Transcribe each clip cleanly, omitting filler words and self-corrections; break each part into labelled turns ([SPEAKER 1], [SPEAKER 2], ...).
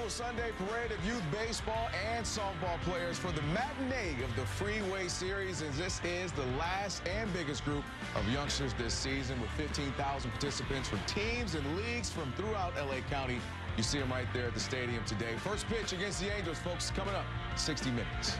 [SPEAKER 1] annual Sunday parade of youth baseball and softball players for the matinee of the Freeway Series, and this is the last and biggest group of youngsters this season with 15,000 participants from teams and leagues from throughout L.A. County. You see them right there at the stadium today. First pitch against the Angels, folks, coming up 60 minutes.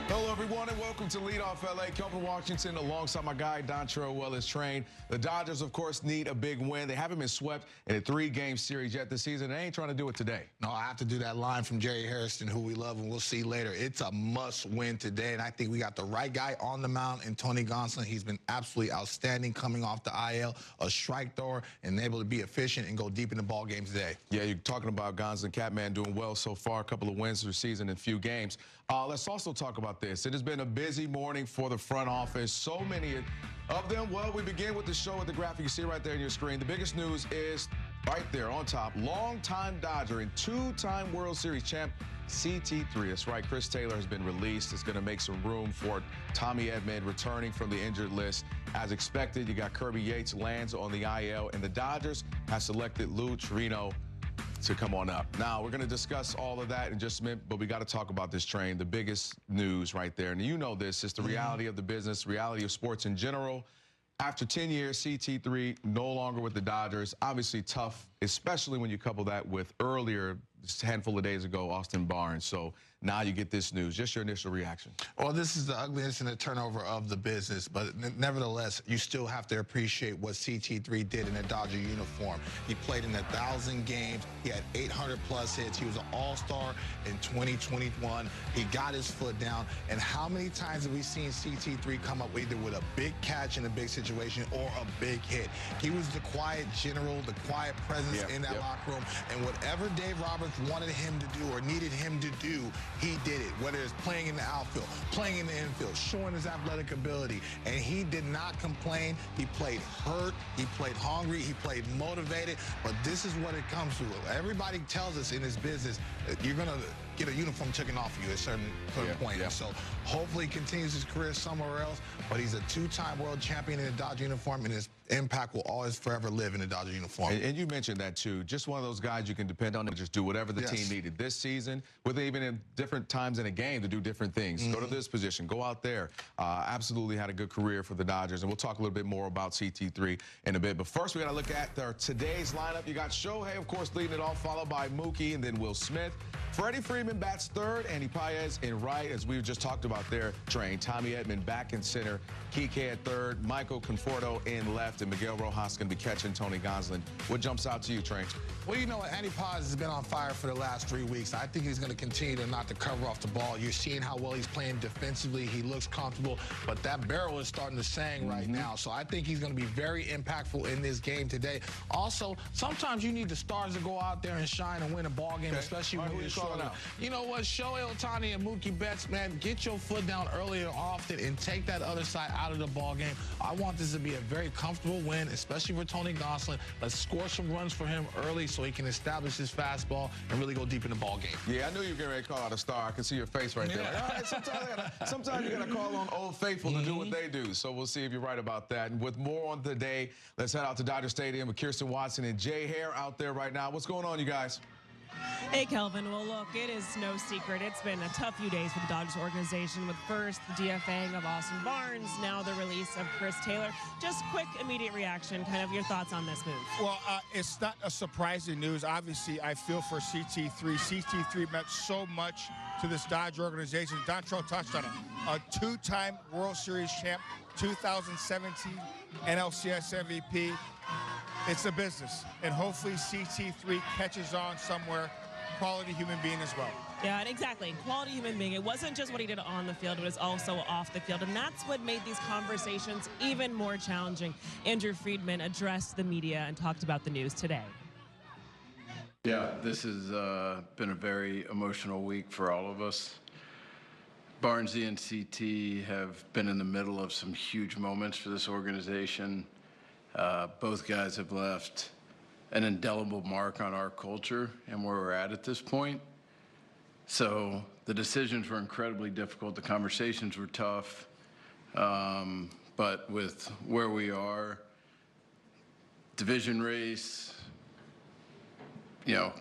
[SPEAKER 1] Hello, everyone, and welcome to Lead Off LA. Kelvin Washington alongside my guy, Dontrell Wells-Train. The Dodgers, of course, need a big win. They haven't been swept in a 3-game series yet this season. They ain't trying to do it today.
[SPEAKER 2] No, I have to do that line from Jerry Harrison, who we love, and we'll see later. It's a must-win today, and I think we got the right guy on the mound in Tony Gonsolin. He's been absolutely outstanding coming off the IL, a strike thrower, and able to be efficient and go deep in the ball game today. Yeah, you're talking about Gonsolin, Catman doing well so far, a couple of wins this season in a few games. Let's also talk about this. It has been a busy morning for the front office. So many of them. Well, we begin with the show with the graphic you see right there on your screen. The biggest news is right there on top. Longtime Dodger and 2-time World Series champ CT3. That's right. Chris Taylor has been released. It's going to make some room for Tommy Edman returning from the injured list. As expected, you got Kirby Yates lands on the IL, and the Dodgers have selected Lou Trino to come on up. Now, we're going to discuss all of that in just a minute, but we got to talk about this train, the biggest news right there. And you know this, it's the reality of the business, reality of sports in general. After 10 years, CT3 no longer with the Dodgers. Obviously tough, especially when you couple that with earlier, just a handful of days ago, Austin Barnes. So now you get this news. Just your initial reaction. Well, this is the ugliness and the turnover of the business, but nevertheless, you still have to appreciate what CT3 did in a Dodger uniform. He played in 1,000 games. He had 800-plus hits. He was an all-star in 2021. He got his foot down. And how many times have we seen CT3 come up either with a big catch in a big situation or a big hit? He was the quiet general, the quiet presence in that locker room. And whatever Dave Roberts wanted him to do or needed him to do, he did it, whether it's playing in the outfield, playing in the infield, showing his athletic ability. And he did not complain. He played hurt. He played hungry. He played motivated. But this is what it comes to. Everybody tells us in this business that you're going to get a uniform taken off of you at a certain point. So hopefully he continues his career somewhere else. But he's a 2-time world champion in a Dodger uniform, and his impact will always forever live in a Dodger uniform. And you mentioned that, too. Just one of those guys you can depend on to just do whatever the team needed this season, with even in different times in a game to do different things. Go to this position, go out there. Absolutely had a good career for the Dodgers, and we'll talk a little bit more about CT3 in a bit. But first, we got to look at today's lineup. You got Shohei, of course, leading it off, followed by Mookie, and then Will Smith. Freddie Friedman bats third, Andy Paez in right, as we just talked about their train. Tommy Edman back in center, Kike at third, Michael Conforto in left, and Miguel Rojas going to be catching Tony Gonsolin. What jumps out to you, Train? Well, you know what? Andy Paez has been on fire for the last 3 weeks. I think he's going to continue to knock the cover off the ball. You're seeing how well he's playing defensively. He looks comfortable, but that barrel is starting to sing right now. So I think he's going to be very impactful in this game today. Also, sometimes you need the stars to go out there and shine and win a ball game, especially when you're short. You know what? Shohei Ohtani and Mookie Betts, man, get your foot down early and often and take that other side out of the ball game. I want this to be a very comfortable win, especially for Tony Gonsolin. Let's score some runs for him early so he can establish his fastball and really go deep in the ball game. Yeah, I knew you were getting ready to call out a star. I can see your face right there. Like, all right, sometimes you got to call on Old Faithful to do what they do. So we'll see if you're right about that. And with more on today, let's head out to Dodger Stadium with Kirsten Watson and Jay Hare out there right now. What's going on, you guys?
[SPEAKER 3] Hey, Kelvin. Well, look, it is no secret. It's been a tough few days for the Dodgers organization, with first the DFAing of Austin Barnes, now the release of Chris Taylor. Just quick, immediate reaction, kind of your thoughts on this move. Well,
[SPEAKER 4] it's not a surprising news. Obviously, I feel for CT3. CT3 meant so much to this Dodger organization. Dontrell touched on it. A 2-time World Series champ, 2017 NLCS MVP. It's a business, and hopefully CT3 catches on somewhere. Quality human being as well.
[SPEAKER 3] Yeah, exactly. Quality human being. It wasn't just what he did on the field, it was also off the field, and that's what made these conversations even more challenging. Andrew Friedman addressed the media and talked about the news today.
[SPEAKER 5] Yeah, this has been a very emotional week for all of us. Barnesy and CT have been in the middle of some huge moments for this organization. Both guys have left an indelible mark on our culture and where we're at this point. So the decisions were incredibly difficult. The conversations were tough. But with where we are, division race,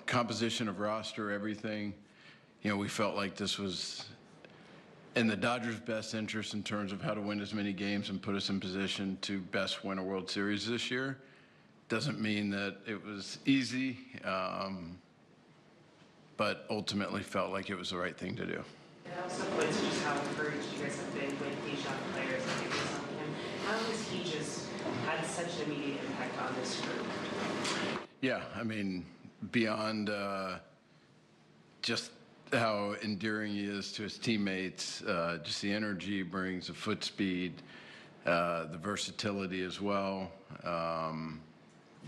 [SPEAKER 5] composition of roster, everything, we felt like this was in the Dodgers' best interest in terms of how to win as many games and put us in position to best win a World Series this year. Doesn't mean that it was easy, but ultimately felt like it was the right thing to do.
[SPEAKER 6] It also points to just how encouraged you guys have been with these young players and maybe some of him. How has he just had such an immediate impact on this group?
[SPEAKER 5] Yeah, I mean, beyond just how endearing he is to his teammates, just the energy he brings, the foot speed, the versatility as well.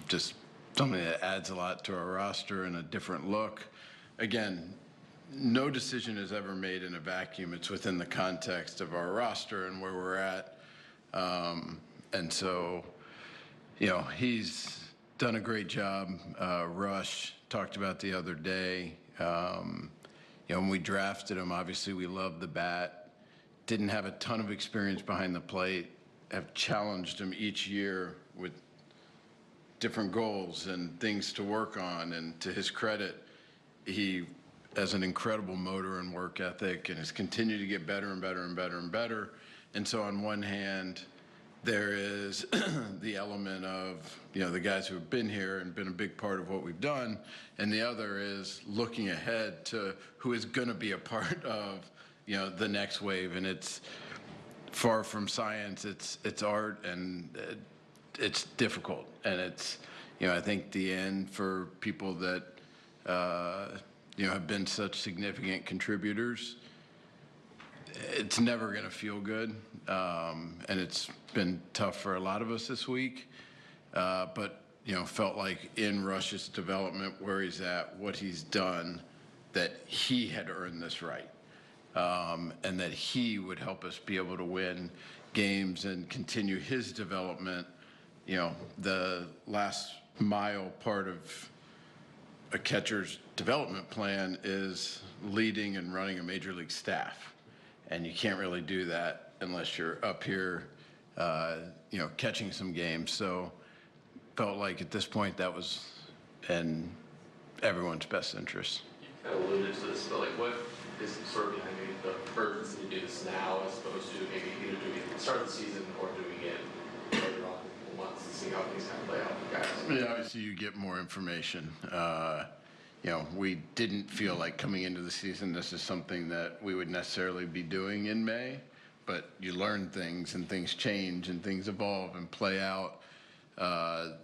[SPEAKER 5] Just something that adds a lot to our roster and a different look. Again, no decision is ever made in a vacuum. It's within the context of our roster and where we're at. And so, he's done a great job. Rush talked about the other day. When we drafted him, obviously we loved the bat. Didn't have a ton of experience behind the plate. Have challenged him each year with different goals and things to work on. And to his credit, he has an incredible motor and work ethic and has continued to get better and better and better and better. And so on one hand, there is the element of, the guys who have been here and been a big part of what we've done. And the other is looking ahead to who is going to be a part of, the next wave. And it's far from science. It's art, and it's difficult. And it's, I think the end for people that, have been such significant contributors, it's never going to feel good. And it's been tough for a lot of us this week. But, felt like in Rush's development, where he's at, what he's done, that he had earned this right. And that he would help us be able to win games and continue his development. The last mile part of a catcher's development plan is leading and running a major league staff. And you can't really do that unless you're up here, catching some games. So felt like at this point that was in everyone's best interest.
[SPEAKER 7] You kind of alluded to this, but what is sort of behind the urgency to do this now as opposed to maybe either doing it at the start of the season or doing it later on in the months and seeing how things kind of play out for guys?
[SPEAKER 5] Yeah, obviously you get more information. We didn't feel like coming into the season this is something that we would necessarily be doing in May, but you learn things and things change and things evolve and play out.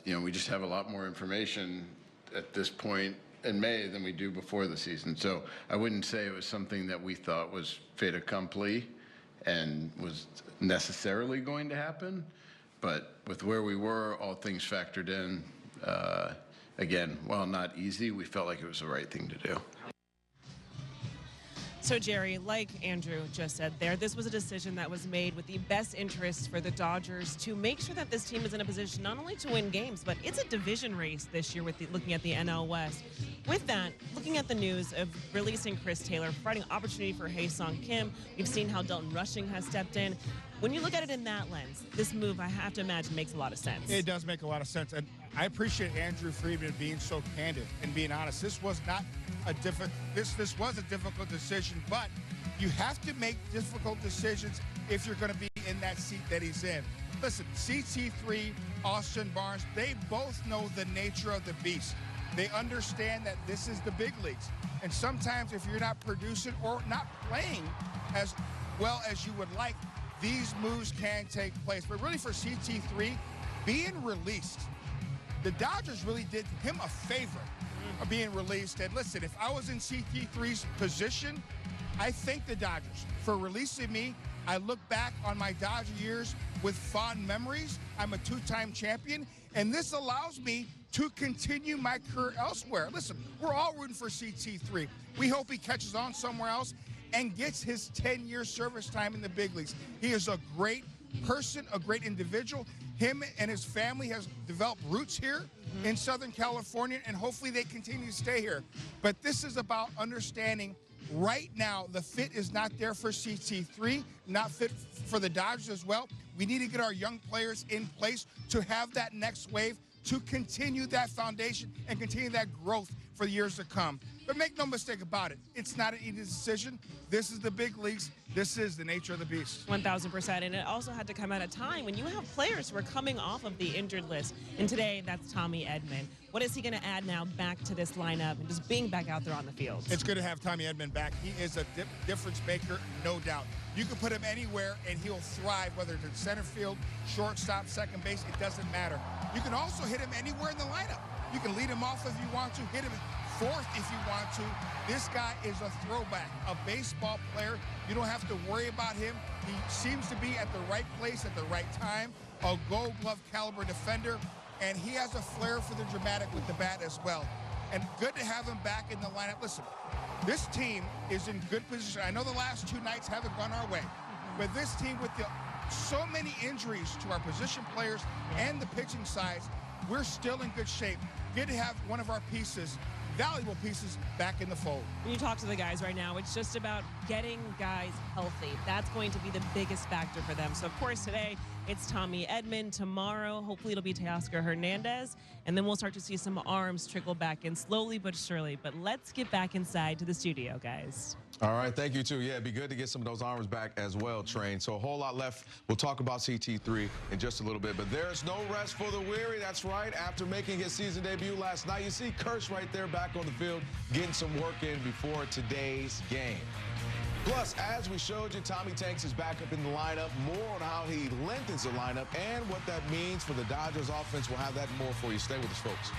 [SPEAKER 5] We just have a lot more information at this point in May than we do before the season. So I wouldn't say it was something that we thought was fait accompli and was necessarily going to happen, but with where we were, all things factored in, again, while not easy, we felt like it was the right thing to do.
[SPEAKER 3] So, Jerry, like Andrew just said there, this was a decision that was made with the best interest for the Dodgers to make sure that this team is in a position not only to win games, but it's a division race this year with looking at the NL West. With that, looking at the news of releasing Chris Taylor, providing opportunity for Hae-Sung Kim, we've seen how Dalton Rushing has stepped in. When you look at it in that lens, this move, I have to imagine, makes a lot of sense.
[SPEAKER 4] It does make a lot of sense. And I appreciate Andrew Friedman being so candid and being honest. This was not this was a difficult decision, but you have to make difficult decisions if you're going to be in that seat that he's in. Listen, CT3, Austin Barnes, they both know the nature of the beast. They understand that this is the big leagues. And sometimes if you're not producing or not playing as well as you would like, these moves can take place. But really for CT3, being released, the Dodgers really did him a favor of being released. And listen, if I was in CT3's position, I thank the Dodgers for releasing me. I look back on my Dodger years with fond memories. I'm a two-time champion, and this allows me to continue my career elsewhere. Listen, we're all rooting for CT3. We hope he catches on somewhere else and gets his 10-year service time in the big leagues. He is a great person, a great individual. Him and his family has developed roots here in Southern California, and hopefully they continue to stay here. But this is about understanding right now the fit is not there for CT3, not fit for the Dodgers as well. We need to get our young players in place to have that next wave to continue that foundation and continue that growth for the years to come. But make no mistake about it, it's not an easy decision. This is the big leagues. This is the nature of the beast.
[SPEAKER 3] 1,000%. And it also had to come at a time when you have players who are coming off of the injured list. And today, that's Tommy Edman. What is he going to add now back to this lineup and just being back out there on the field?
[SPEAKER 4] It's good to have Tommy Edman back. He is a difference maker, no doubt. You can put him anywhere and he'll thrive, whether it's in center field, shortstop, second base, it doesn't matter. You can also hit him anywhere in the lineup. You can lead him off if you want to, hit him fourth if you want to. This guy is a throwback, a baseball player. You don't have to worry about him. He seems to be at the right place at the right time, a gold glove caliber defender, and he has a flair for the dramatic with the bat as well. And good to have him back in the lineup. Listen, this team is in good position. I know the last two nights haven't gone our way, but this team with so many injuries to our position players and the pitching sides, we're still in good shape. Good to have one of our pieces, valuable pieces, back in the fold.
[SPEAKER 3] When you talk to the guys right now, it's just about getting guys healthy. That's going to be the biggest factor for them. So, of course, today it's Tommy Edman. Tomorrow, hopefully it'll be Teoscar Hernandez. And then we'll start to see some arms trickle back in slowly but surely. But let's get back inside to the studio, guys.
[SPEAKER 1] All right, thank you, too. Yeah, it'd be good to get some of those arms back as well, Train. So a whole lot left. We'll talk about CT3 in just a little bit. But there's no rest for the weary. That's right. After making his season debut last night, you see Kersh right there back on the field getting some work in before today's game. Plus, as we showed you, Tommy Tanks is back up in the lineup. More on how he lengthens the lineup and what that means for the Dodgers offense. We'll have that and more for you. Stay with us, folks.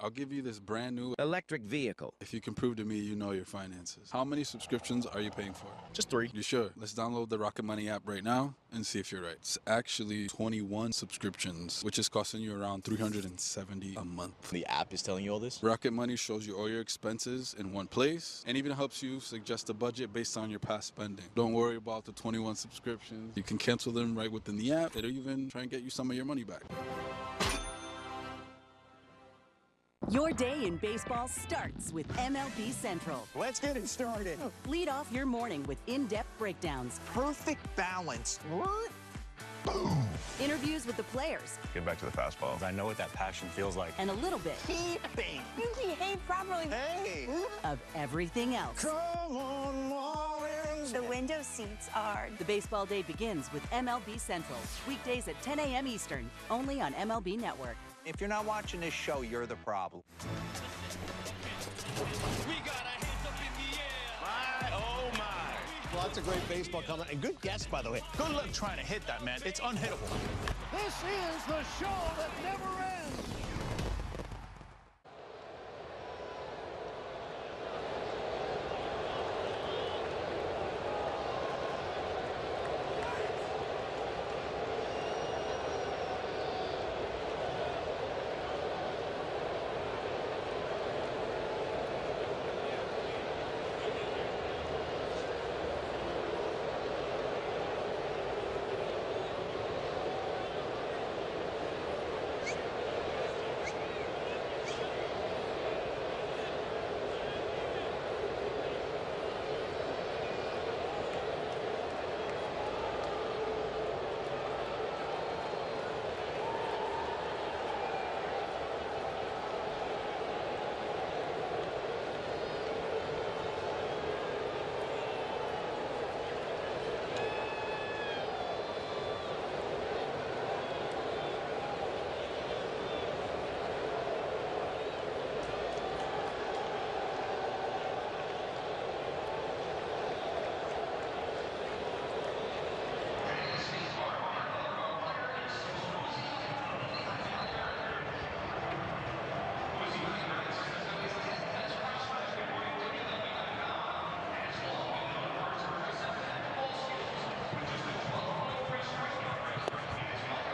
[SPEAKER 8] I'll give you this brand new
[SPEAKER 9] electric vehicle
[SPEAKER 8] if you can prove to me you know your finances. How many subscriptions are you paying for?
[SPEAKER 9] Just 3.
[SPEAKER 8] You sure? Let's download the Rocket Money app right now and see if you're right. It's actually 21 subscriptions, which is costing you around $370 a month.
[SPEAKER 9] The app is telling you all this?
[SPEAKER 8] Rocket Money shows you all your expenses in one place and even helps you suggest a budget based on your past spending. Don't worry about the 21 subscriptions. You can cancel them right within the app. It'll even try and get you some of your money back.
[SPEAKER 10] Your day in baseball starts with MLB Central.
[SPEAKER 9] Let's get it started.
[SPEAKER 10] Lead off your morning with in-depth breakdowns.
[SPEAKER 9] Perfect balance. What? Boom.
[SPEAKER 10] Interviews with the players.
[SPEAKER 11] Get back to the fastball.
[SPEAKER 9] I know what that passion feels like.
[SPEAKER 10] And a little bit.
[SPEAKER 9] Keeping.
[SPEAKER 10] You behave properly.
[SPEAKER 9] Hey.
[SPEAKER 10] Of everything else.
[SPEAKER 9] Come on, Marlins.
[SPEAKER 10] The window seats are. The baseball day begins with MLB Central. Weekdays at 10 a.m. Eastern. Only on MLB Network.
[SPEAKER 9] If you're not watching this show, you're the problem.
[SPEAKER 12] We got our hands up in the air.
[SPEAKER 11] My, oh my.
[SPEAKER 12] Lots of great baseball coming. And good guess, by the way. Good luck trying to hit that, man. It's unhittable. This is the show that never ends.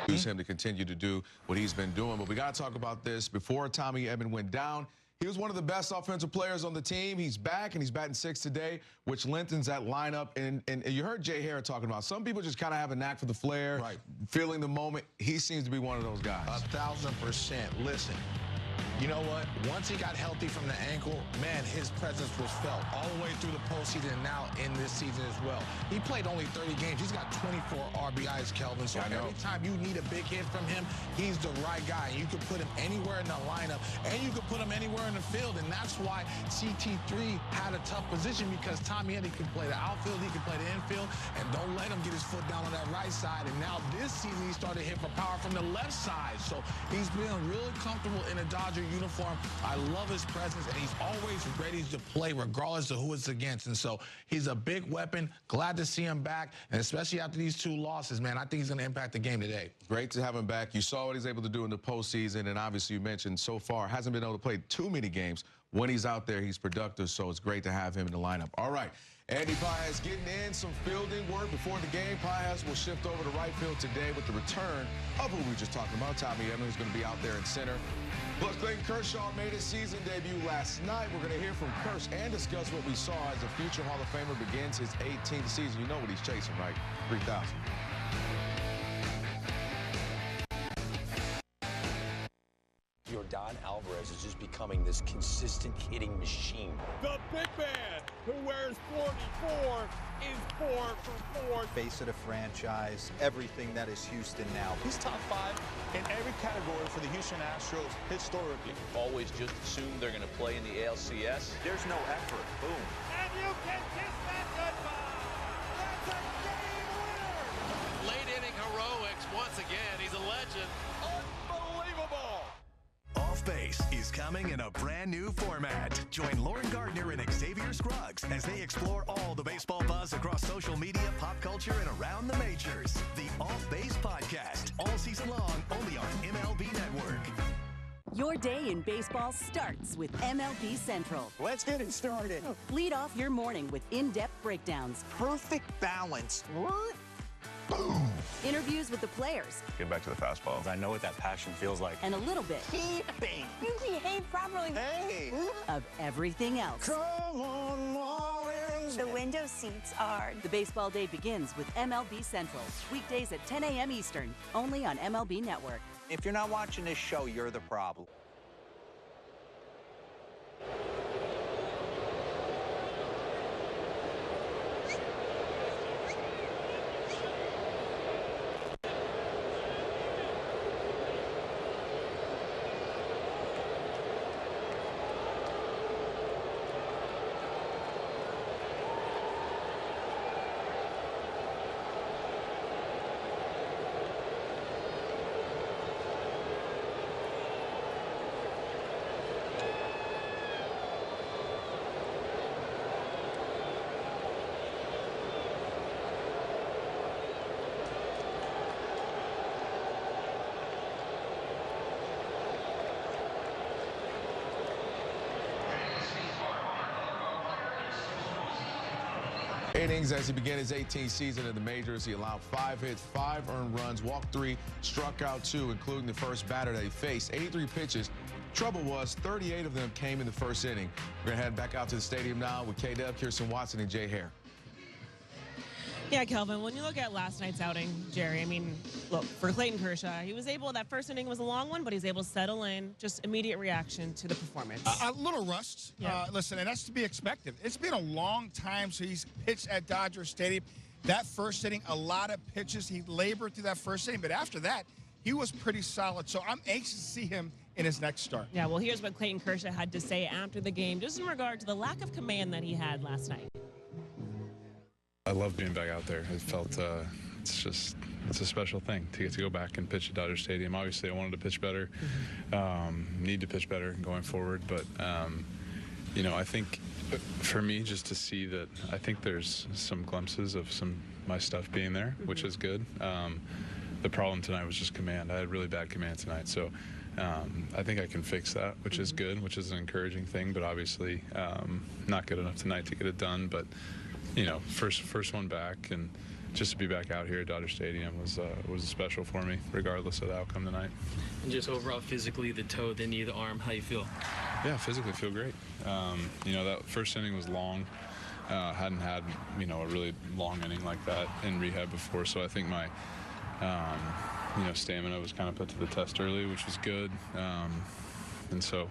[SPEAKER 1] Use him to continue to do what he's been doing. But we got to talk about this. Before Tommy Edman went down, he was one of the best offensive players on the team. He's back, and he's batting 6 today, which lengthens that lineup. And you heard Jay Hare talking about some people just kind of have a knack for the flair, feeling the moment. He seems to be one of those guys.
[SPEAKER 2] 1,000%. Listen, You know what? Once he got healthy from the ankle, man, his presence was felt all the way through the postseason and now in this season as well. He played only 30 games. He's got 24 RBIs, Kelvin. So every time you need a big hit from him, he's the right guy. You can put him anywhere in the lineup, and you can put him anywhere in the field. And that's why CT3 had a tough position, because Tommy Edman can play the outfield, he can play the infield, and don't let him get his foot down on that right side. And now this season, he started to hit for power from the left side. So he's been really comfortable in a Dodger uniform. I love his presence, and he's always ready to play regardless of who it's against. And so he's a big weapon. Glad to see him back, and especially after these 2 losses, man, I think he's going to impact the game today.
[SPEAKER 1] Great to have him back. You saw what he's able to do in the postseason, and obviously you mentioned so far hasn't been able to play too many games. When he's out there, he's productive, so it's great to have him in the lineup. All right, Andy Paez getting in some fielding work before the game. Paez will shift over to right field today with the return of who we were just talking about, Tommy Edman, who's going to be out there in center. Plus, Clayton Kershaw made his season debut last night. We're going to hear from Kersh and discuss what we saw as the future Hall of Famer begins his 18th season. You know what he's chasing, right? 3,000.
[SPEAKER 13] Yordan Alvarez is just becoming this consistent hitting machine.
[SPEAKER 12] The big man who wears 44 is 4 for 4.
[SPEAKER 14] Face of the franchise, everything that is Houston now.
[SPEAKER 12] He's top 5 in every category for the Houston Astros historically.
[SPEAKER 13] Always just assume they're going to play in the ALCS. There's no effort. Boom.
[SPEAKER 12] And you can kiss that goodbye. That's a game winner.
[SPEAKER 11] Late inning heroics once again. He's a legend.
[SPEAKER 12] Unbelievable.
[SPEAKER 15] Off Base is coming in a brand new format. Join Lauren Gardner and Xavier Scruggs as they explore all the baseball buzz across social media, pop culture, and around the majors. The Off Base Podcast, all season long, only on MLB Network.
[SPEAKER 10] Your day in baseball starts with MLB Central.
[SPEAKER 9] Let's get it started.
[SPEAKER 10] Lead off your morning with in-depth breakdowns.
[SPEAKER 9] Perfect balance. What?
[SPEAKER 15] Boom.
[SPEAKER 10] Interviews with the players.
[SPEAKER 11] Get back to the fastball.
[SPEAKER 13] I know what that passion feels like.
[SPEAKER 10] And a little bit.
[SPEAKER 9] Keeping.
[SPEAKER 16] You behave properly.
[SPEAKER 9] Hey.
[SPEAKER 10] Of everything else.
[SPEAKER 9] Come on, Marlins.
[SPEAKER 16] The window seats are.
[SPEAKER 10] The baseball day begins with MLB Central. Weekdays at 10 a.m. Eastern. Only on MLB Network.
[SPEAKER 9] If you're not watching this show, you're the problem.
[SPEAKER 1] Innings as he began his 18th season in the majors. He allowed 5 hits, 5 earned runs, walked 3, struck out 2, including the first batter that he faced. 83 pitches. Trouble was 38 of them came in the first inning. We're going to head back out to the stadium now with K-Dub, Kirsten Watson, and Jay Hare.
[SPEAKER 3] Yeah, Kelvin, when you look at last night's outing, Jerry, I mean, look, for Clayton Kershaw, he was able, that first inning was a long one, but he's able to settle in, just immediate reaction to the performance.
[SPEAKER 4] A little rust.
[SPEAKER 3] Yeah.
[SPEAKER 4] Listen, and that's to be expected. It's been a long time since he's pitched at Dodger Stadium. That first inning, a lot of pitches. He labored through that first inning, but after that, he was pretty solid. So I'm anxious to see him in his next start.
[SPEAKER 3] Yeah, well, here's what Clayton Kershaw had to say after the game, just in regard to the lack of command that he had last night.
[SPEAKER 17] I love being back out there. It felt, it's a special thing to get to go back and pitch at Dodger Stadium. Obviously, I wanted to pitch better, need to pitch better going forward. But, you know, I think for me, just to see that, I think there's some glimpses of my stuff being there, which is good. The problem tonight was just command. I had really bad command tonight. So I think I can fix that, which is good, which is an encouraging thing. But obviously, not good enough tonight to get it done. But you know, first one back, and just to be back out here at Dodger Stadium was special for me, regardless of the outcome tonight.
[SPEAKER 18] And just overall, physically, the toe, the knee, the arm, how you feel?
[SPEAKER 17] Yeah, physically feel great. You know, that first inning was long. Hadn't had, you know, a really long inning like that in rehab before, so I think my, you know, stamina was kind of put to the test early, which was good. And so,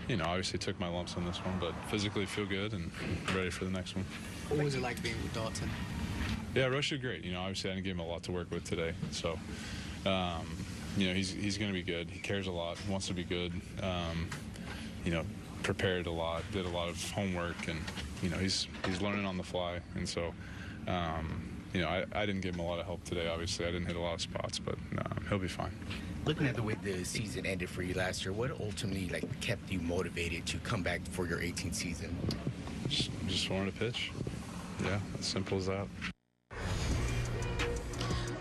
[SPEAKER 17] you know, obviously took my lumps on this one, but physically feel good and ready for the next one.
[SPEAKER 19] What was it like being with Dalton?
[SPEAKER 17] Yeah, Rush did great. You know, obviously I didn't give him a lot to work with today. So, you know, he's going to be good. He cares a lot, wants to be good. You know, prepared a lot, did a lot of homework, and, you know, he's learning on the fly. And so, you know, I didn't give him a lot of help today, obviously. I didn't hit a lot of spots, but he'll be fine.
[SPEAKER 20] Looking at the way the season ended for you last year, what ultimately kept you motivated to come back for your 18th season?
[SPEAKER 17] Just wanted to pitch. Yeah, as simple as that.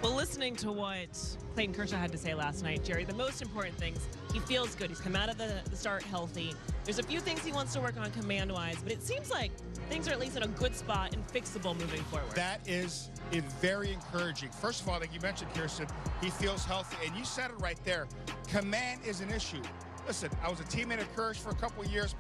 [SPEAKER 3] Well, listening to what Clayton Kershaw had to say last night, Jerry, the most important things, he feels good. He's come out of the start healthy. There's a few things he wants to work on command-wise, but it seems like things are at least in a good spot and fixable moving forward.
[SPEAKER 4] That is very encouraging. First of all, like you mentioned, Kirsten, he feels healthy, and you said it right there. Command is an issue. Listen, I was a teammate of Kersh for a couple of years,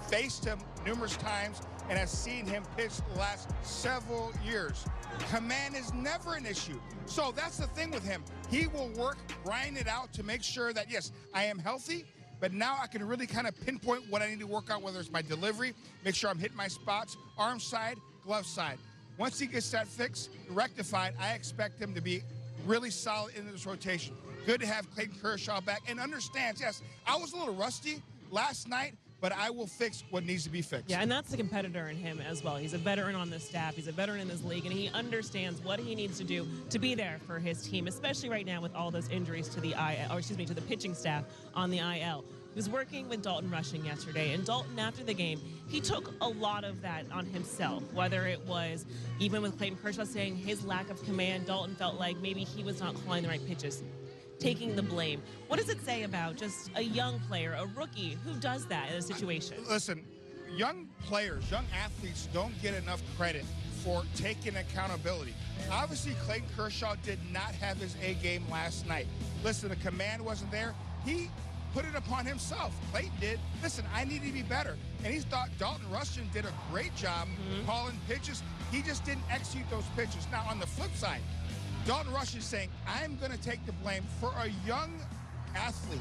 [SPEAKER 4] faced him numerous times, and have seen him pitch the last several years. Command is never an issue. So that's the thing with him. He will work, grind it out to make sure that, yes, I am healthy, but now I can really kind of pinpoint what I need to work out, whether it's my delivery, make sure I'm hitting my spots, arm side, glove side. Once he gets that fixed, rectified, I expect him to be really solid in this rotation. Good to have Clayton Kershaw back and understands, yes, I was a little rusty last night, but I will fix what needs to be fixed.
[SPEAKER 3] Yeah, and that's the competitor in him as well. He's a veteran on this staff. He's a veteran in this league, and he understands what he needs to do to be there for his team, especially right now with all those injuries to the IL, or excuse me, to the pitching staff on the IL. He was working with Dalton Rushing yesterday, and Dalton, after the game, he took a lot of that on himself, whether it was even with Clayton Kershaw saying his lack of command, Dalton felt like maybe he was not calling the right pitches, taking the blame. What does it say about just a young player, a rookie, who does that in a situation?
[SPEAKER 4] Listen, young players, young athletes don't get enough credit for taking accountability. Obviously, Clayton Kershaw did not have his A game last night. Listen, the command wasn't there. He put it upon himself. Clayton did. Listen, I need to be better. And he thought Dalton Rushing did a great job calling pitches. He just didn't execute those pitches. Now, on the flip side, Dalton Rushing is saying, I'm going to take the blame for a young athlete,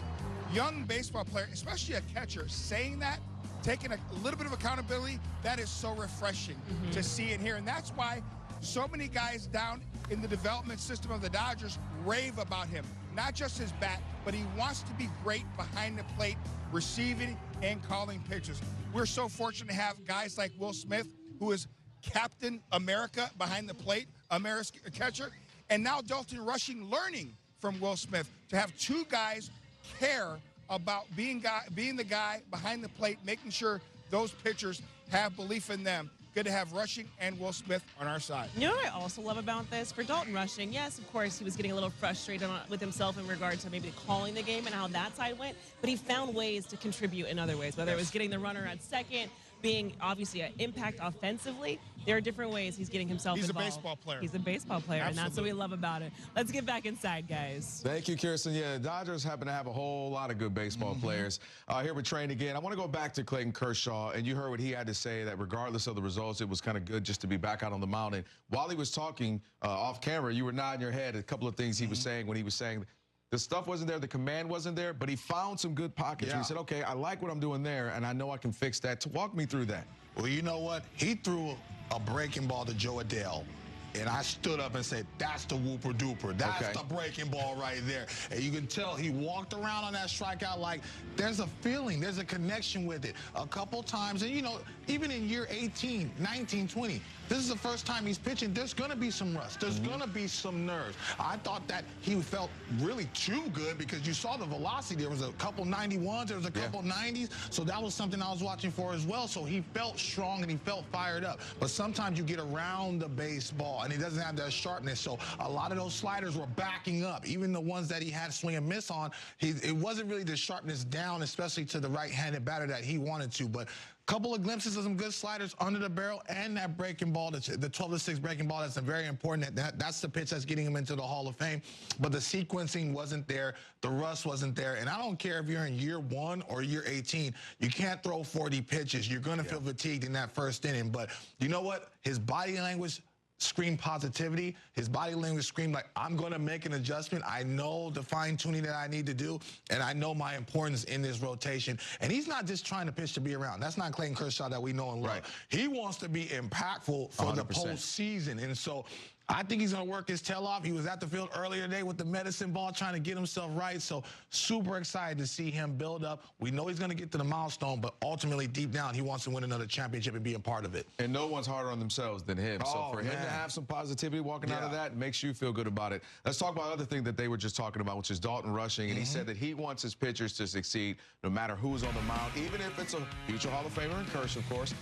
[SPEAKER 4] young baseball player, especially a catcher, saying that, taking a little bit of accountability, that is so refreshing to see and hear. And that's why so many guys down in the development system of the Dodgers rave about him. Not just his bat, but he wants to be great behind the plate, receiving and calling pitches. We're so fortunate to have guys like Will Smith, who is Captain America behind the plate, America's catcher. And now Dalton Rushing learning from Will Smith to have two guys care about being the guy behind the plate, making sure those pitchers have belief in them. Good to have Rushing and Will Smith on our side.
[SPEAKER 3] You know what I also love about this? For Dalton Rushing, yes, of course, he was getting a little frustrated with himself in regard to maybe calling the game and how that side went, but he found ways to contribute in other ways, whether it was getting the runner at second, being obviously an impact offensively. There are different ways he's getting himself involved.
[SPEAKER 4] He's a baseball player.
[SPEAKER 3] He's a baseball player,
[SPEAKER 4] Absolutely.
[SPEAKER 3] and that's what we love about it. Let's get back inside, guys.
[SPEAKER 1] Thank you, Kirsten. Yeah, the Dodgers happen to have a whole lot of good baseball players. Here with Train again. I want to go back to Clayton Kershaw, and you heard what he had to say, that regardless of the results, it was kind of good just to be back out on the mound. And while he was talking off camera, you were nodding your head at a couple of things he was saying when he was saying the stuff wasn't there, the command wasn't there, but he found some good pockets.
[SPEAKER 2] Yeah.
[SPEAKER 1] He said, okay, I like what I'm doing there, and I know I can fix that. Walk me through that.
[SPEAKER 2] Well, you know what? He threw a breaking ball to Joe Adele. And I stood up and said, that's the whooper duper. That's the breaking ball right there. And you can tell he walked around on that strikeout like there's a feeling, there's a connection with it. A couple times, and you know, even in year 18, 19, 20, this is the first time he's pitching. There's going to be some rust. There's going to be some nerves. I thought that he felt really too good because you saw the velocity. There was a couple 91s. There was a couple 90s. So that was something I was watching for as well. So he felt strong and he felt fired up. But sometimes you get around the baseball and he doesn't have that sharpness. So a lot of those sliders were backing up. Even the ones that he had swing and miss on, it wasn't really the sharpness down, especially to the right-handed batter that he wanted to. But couple of glimpses of some good sliders under the barrel and that breaking ball, the 12-6 breaking ball, that's very important. That's the pitch that's getting him into the Hall of Fame. But the sequencing wasn't there. The rust wasn't there. And I don't care if you're in year 1 or year 18, you can't throw 40 pitches. You're going to feel fatigued in that first inning. But you know what? His body language screamed positivity. His body language screamed like, I'm going to make an adjustment. I know the fine-tuning that I need to do, and I know my importance in this rotation. And he's not just trying to pitch to be around. That's not Clayton Kershaw that we know and love.
[SPEAKER 1] Right.
[SPEAKER 2] He wants to be impactful for
[SPEAKER 1] 100%.
[SPEAKER 2] the postseason. And so I think he's going to work his tail off. He was at the field earlier today with the medicine ball trying to get himself right. So super excited to see him build up. We know he's going to get to the milestone, but ultimately deep down he wants to win another championship and be a part of it.
[SPEAKER 1] And no one's harder on themselves than him. So for him to have some positivity walking out of that makes you feel good about it. Let's talk about another thing that they were just talking about, which is Dalton rushing. And he said that he wants his pitchers to succeed no matter who's on the mound, even if it's a future Hall of Famer and Kershaw, of course.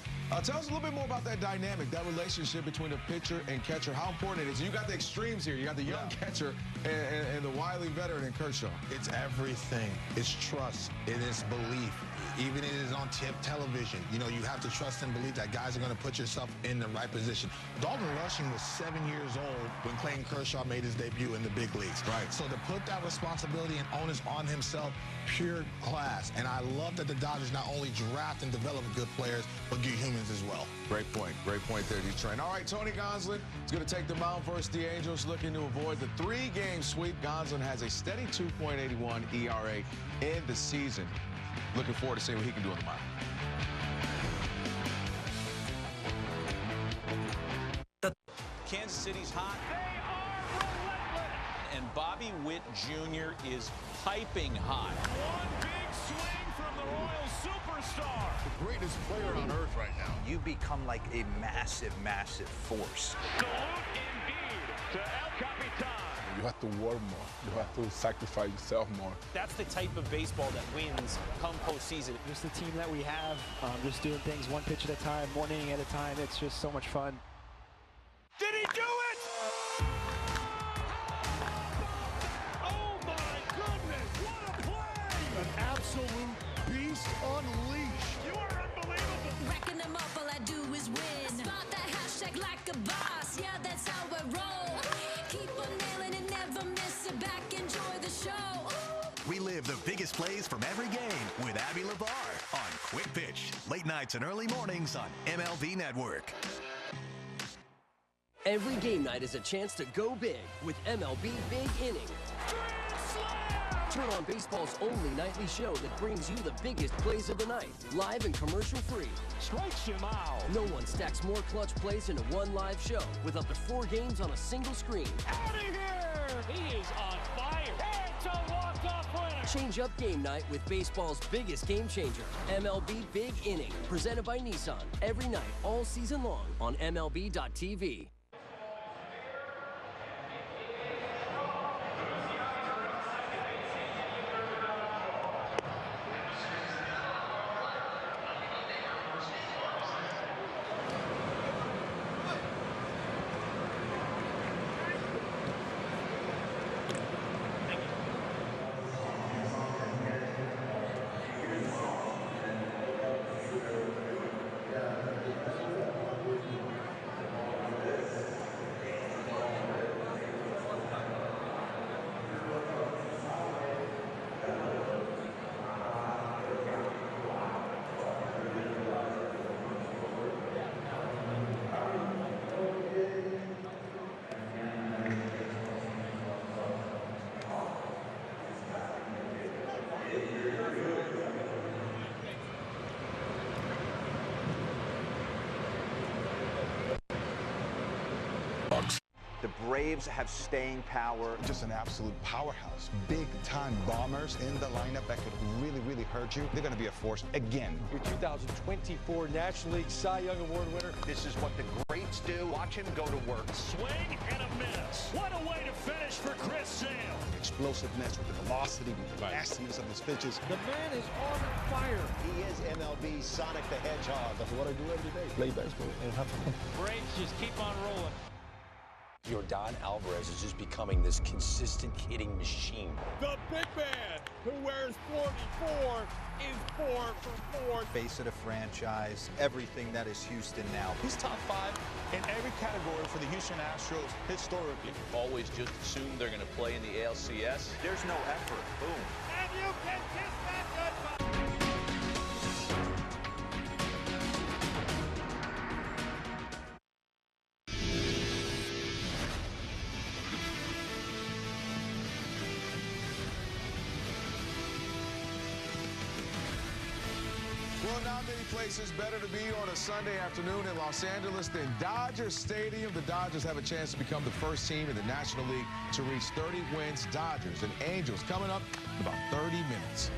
[SPEAKER 1] Tell us a little bit more about that dynamic, that relationship between a pitcher and catcher, how important it is. You got the extremes here. You got the young catcher and the wily veteran in Kershaw.
[SPEAKER 2] It's everything. It's trust. It is belief. Even it is on television. You know, you have to trust and believe that guys are going to put yourself in the right position. Dalton Rushing was 7 years old when Clayton Kershaw made his debut in the big leagues.
[SPEAKER 1] Right.
[SPEAKER 2] So to put that responsibility and onus on himself, pure class. And I love that the Dodgers not only draft and develop good players, but get humans as well.
[SPEAKER 1] Great point. Great point there, Detroit. All right, Tony Gonsolin is going to take the mound versus the Angels, looking to avoid the 3-game sweep. Gonsolin has a steady 2.81 ERA in the season. Looking forward to seeing what he can do on the mound.
[SPEAKER 13] Kansas City's hot. They are relentless. And Bobby Witt Jr. is piping hot.
[SPEAKER 11] One big swing from the Royal superstar.
[SPEAKER 12] The greatest player on earth right now.
[SPEAKER 9] You become like a massive, massive force.
[SPEAKER 11] Salute indeed to El Capitan.
[SPEAKER 8] You have to work more. You have to sacrifice yourself more.
[SPEAKER 13] That's the type of baseball that wins come postseason.
[SPEAKER 19] Just the team that we have, just doing things one pitch at a time, one inning at a time. It's just so much fun.
[SPEAKER 11] Did he do it? Oh my goodness, what a play!
[SPEAKER 12] An absolute beast unleashed.
[SPEAKER 11] You are unbelievable.
[SPEAKER 21] Racking them up, all I do is win. Spot that hashtag like a boss, yeah, that's how I roll. Keep on nailing and never miss it back, enjoy the show.
[SPEAKER 15] Relive the biggest plays from every game with Abby LeVar on Quick Pitch. Late nights and early mornings on MLB Network.
[SPEAKER 22] Every game night is a chance to go big with MLB Big Inning. Turn on baseball's only nightly show that brings you the biggest plays of the night, live and commercial-free.
[SPEAKER 11] Strikes him out.
[SPEAKER 22] No one stacks more clutch plays into one live show with up to 4 games on a single screen.
[SPEAKER 11] Out of here! He is on fire. It's a walk-off winner.
[SPEAKER 22] Change up game night with baseball's biggest game changer, MLB Big Inning, presented by Nissan. Every night, all season long on MLB.tv.
[SPEAKER 14] The Braves have staying power.
[SPEAKER 23] Just an absolute powerhouse. Big-time bombers in the lineup that could really, really hurt you. They're going to be a force again.
[SPEAKER 12] Your 2024 National League Cy Young Award winner.
[SPEAKER 9] This is what the greats do. Watch him go to work.
[SPEAKER 11] Swing and a miss. What a way to finish for Chris Sale.
[SPEAKER 23] Explosiveness with the velocity, with the nastiness of his pitches.
[SPEAKER 12] The man is on fire.
[SPEAKER 23] He is MLB Sonic the Hedgehog. That's what I do every day. Play baseball and have fun.
[SPEAKER 11] Braves just keep on rolling.
[SPEAKER 13] Yordan Alvarez is just becoming this consistent hitting machine.
[SPEAKER 12] The big man who wears 44 is 4 for 4.
[SPEAKER 14] Face of the franchise, everything that is Houston now.
[SPEAKER 12] He's top 5 in every category for the Houston Astros historically.
[SPEAKER 13] Always just assume they're going to play in the ALCS.
[SPEAKER 9] There's no effort. Boom.
[SPEAKER 11] And you can kiss that goodbye.
[SPEAKER 1] many places better to be on a Sunday afternoon in Los Angeles than Dodger Stadium. The Dodgers have a chance to become the first team in the National League to reach 30 wins. Dodgers and Angels coming up in about 30 minutes.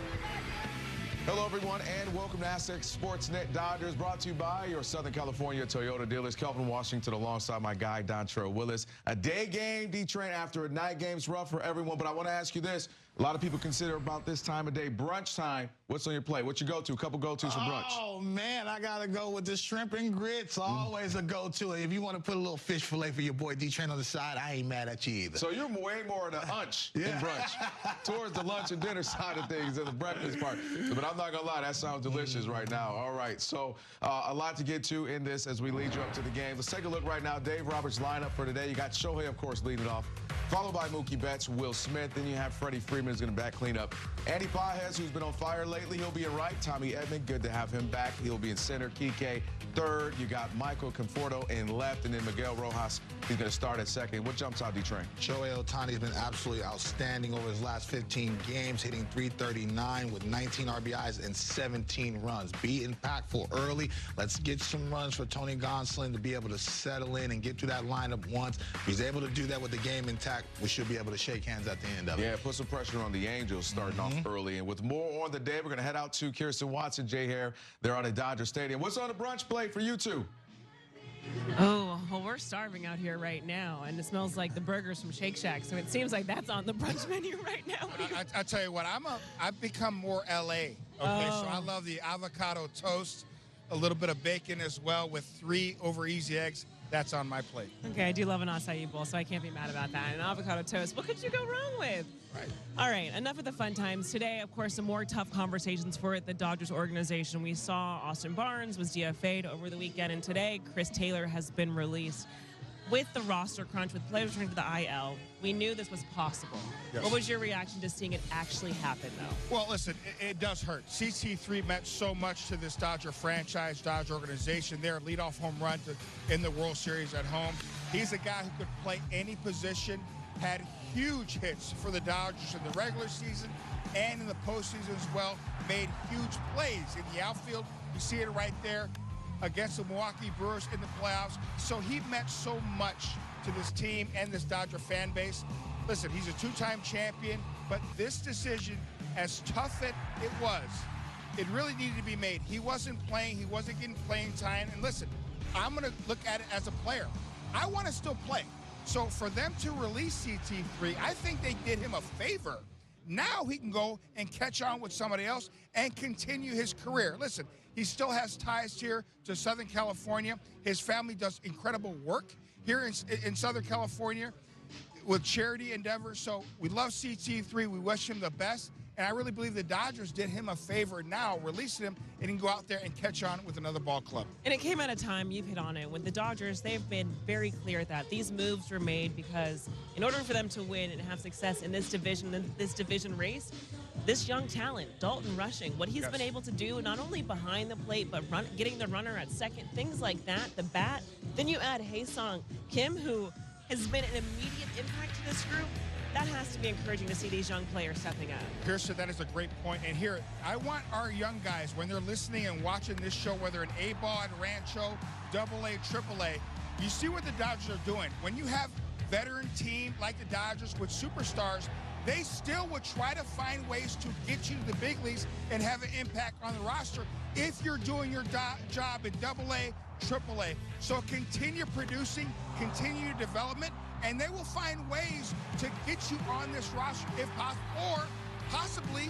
[SPEAKER 1] Hello, everyone, and welcome to Aztec Sportsnet Dodgers, brought to you by your Southern California Toyota dealers. Kelvin Washington alongside my guy, Dontrell Willis. A day game, D-Train, after a night game's rough for everyone, but I want to ask you this. A lot of people consider about this time of day brunch time. What's on your plate? What's your go-to? A couple go-tos for brunch.
[SPEAKER 2] Oh, man, I got to go with the shrimp and grits. Always a go-to. If you want to put a little fish fillet for your boy D-Train on the side, I ain't mad at you either.
[SPEAKER 1] So you're way more in a hunch than brunch. Towards the lunch and dinner side of things than the breakfast part. But I'm not going to lie, that sounds delicious right now. All right, so a lot to get to in this as we lead you up to the game. Let's take a look right now. Dave Roberts' lineup for today. You got Shohei, of course, leading off, followed by Mookie Betts, Will Smith. Then you have Freddie Friedman who's going to back clean up. Andy Pajes, who's been on fire lately, he'll be in right. Tommy Edman, good to have him back. He'll be in center. Kike, third. You got Michael Conforto in left, and then Miguel Rojas, he's going to start at second. What jumps out, D-Train?
[SPEAKER 2] Shohei Ohtani's been absolutely outstanding over his last 15 games, hitting .339 with 19 RBIs and 17 runs. Be impactful early. Let's get some runs for Tony Gonsolin to be able to settle in and get through that lineup once. If he's able to do that with the game intact, we should be able to shake hands at the end of it.
[SPEAKER 1] Yeah, put some pressure on the Angels starting off early. And with more on the day, we're going to head out to Kirsten Watson, Jay Hare. They're on at Dodger Stadium. What's on the brunch plate for you two?
[SPEAKER 3] Oh, well, we're starving out here right now, and it smells like the burgers from Shake Shack, so it seems like that's on the brunch menu right now.
[SPEAKER 4] I tell you what, I've become more L.A., okay? So I love the avocado toast, a little bit of bacon as well with 3 over easy eggs. That's on my plate.
[SPEAKER 3] Okay, I do love an acai bowl, so I can't be mad about that. And avocado toast, what could you go wrong with?
[SPEAKER 4] Right.
[SPEAKER 3] All right, enough of the fun times. Today, of course, some more tough conversations for the Dodgers organization. We saw Austin Barnes was DFA'd over the weekend, and today Chris Taylor has been released. With the roster crunch, with players returning to the IL, we knew this was possible. Yes. What was your reaction to seeing it actually happen, though?
[SPEAKER 4] Well, listen, it does hurt. CT3 meant so much to this Dodger franchise, Dodger organization. Their leadoff home run in the World Series at home. He's a guy who could play any position, had huge hits for the Dodgers in the regular season and in the postseason as well, made huge plays in the outfield. You see it right there against the Milwaukee Brewers in the playoffs. So he meant so much to this team and this Dodger fan base. Listen, he's a 2-time champion, but this decision, as tough as it was, it really needed to be made. He wasn't playing. He wasn't getting playing time. And listen, I'm going to look at it as a player. I want to still play. So for them to release CT3, I think they did him a favor. Now he can go and catch on with somebody else and continue his career. Listen, he still has ties here to Southern California. His family does incredible work here in Southern California with charity endeavors. So we love CT3. We wish him the best. And I really believe the Dodgers did him a favor now, releasing him, and he can go out there and catch on with another ball club.
[SPEAKER 3] And it came at a time, you've hit on it, with the Dodgers, they've been very clear that these moves were made because in order for them to win and have success in this division race, this young talent, Dalton Rushing, what he's been able to do, not only behind the plate, but getting the runner at second, things like that, the bat. Then you add Hae-Sung Kim, who has been an immediate impact to this group. That has to be encouraging to see these young players stepping up.
[SPEAKER 4] Kirsten, that is a great point. And here, I want our young guys, when they're listening and watching this show, whether in A-ball at Rancho, AA, AAA, you see what the Dodgers are doing. When you have veteran team like the Dodgers with superstars, they still would try to find ways to get you to the big leagues and have an impact on the roster if you're doing your job in AA, AAA. So continue producing, continue development, and they will find ways to get you on this roster if possible, or possibly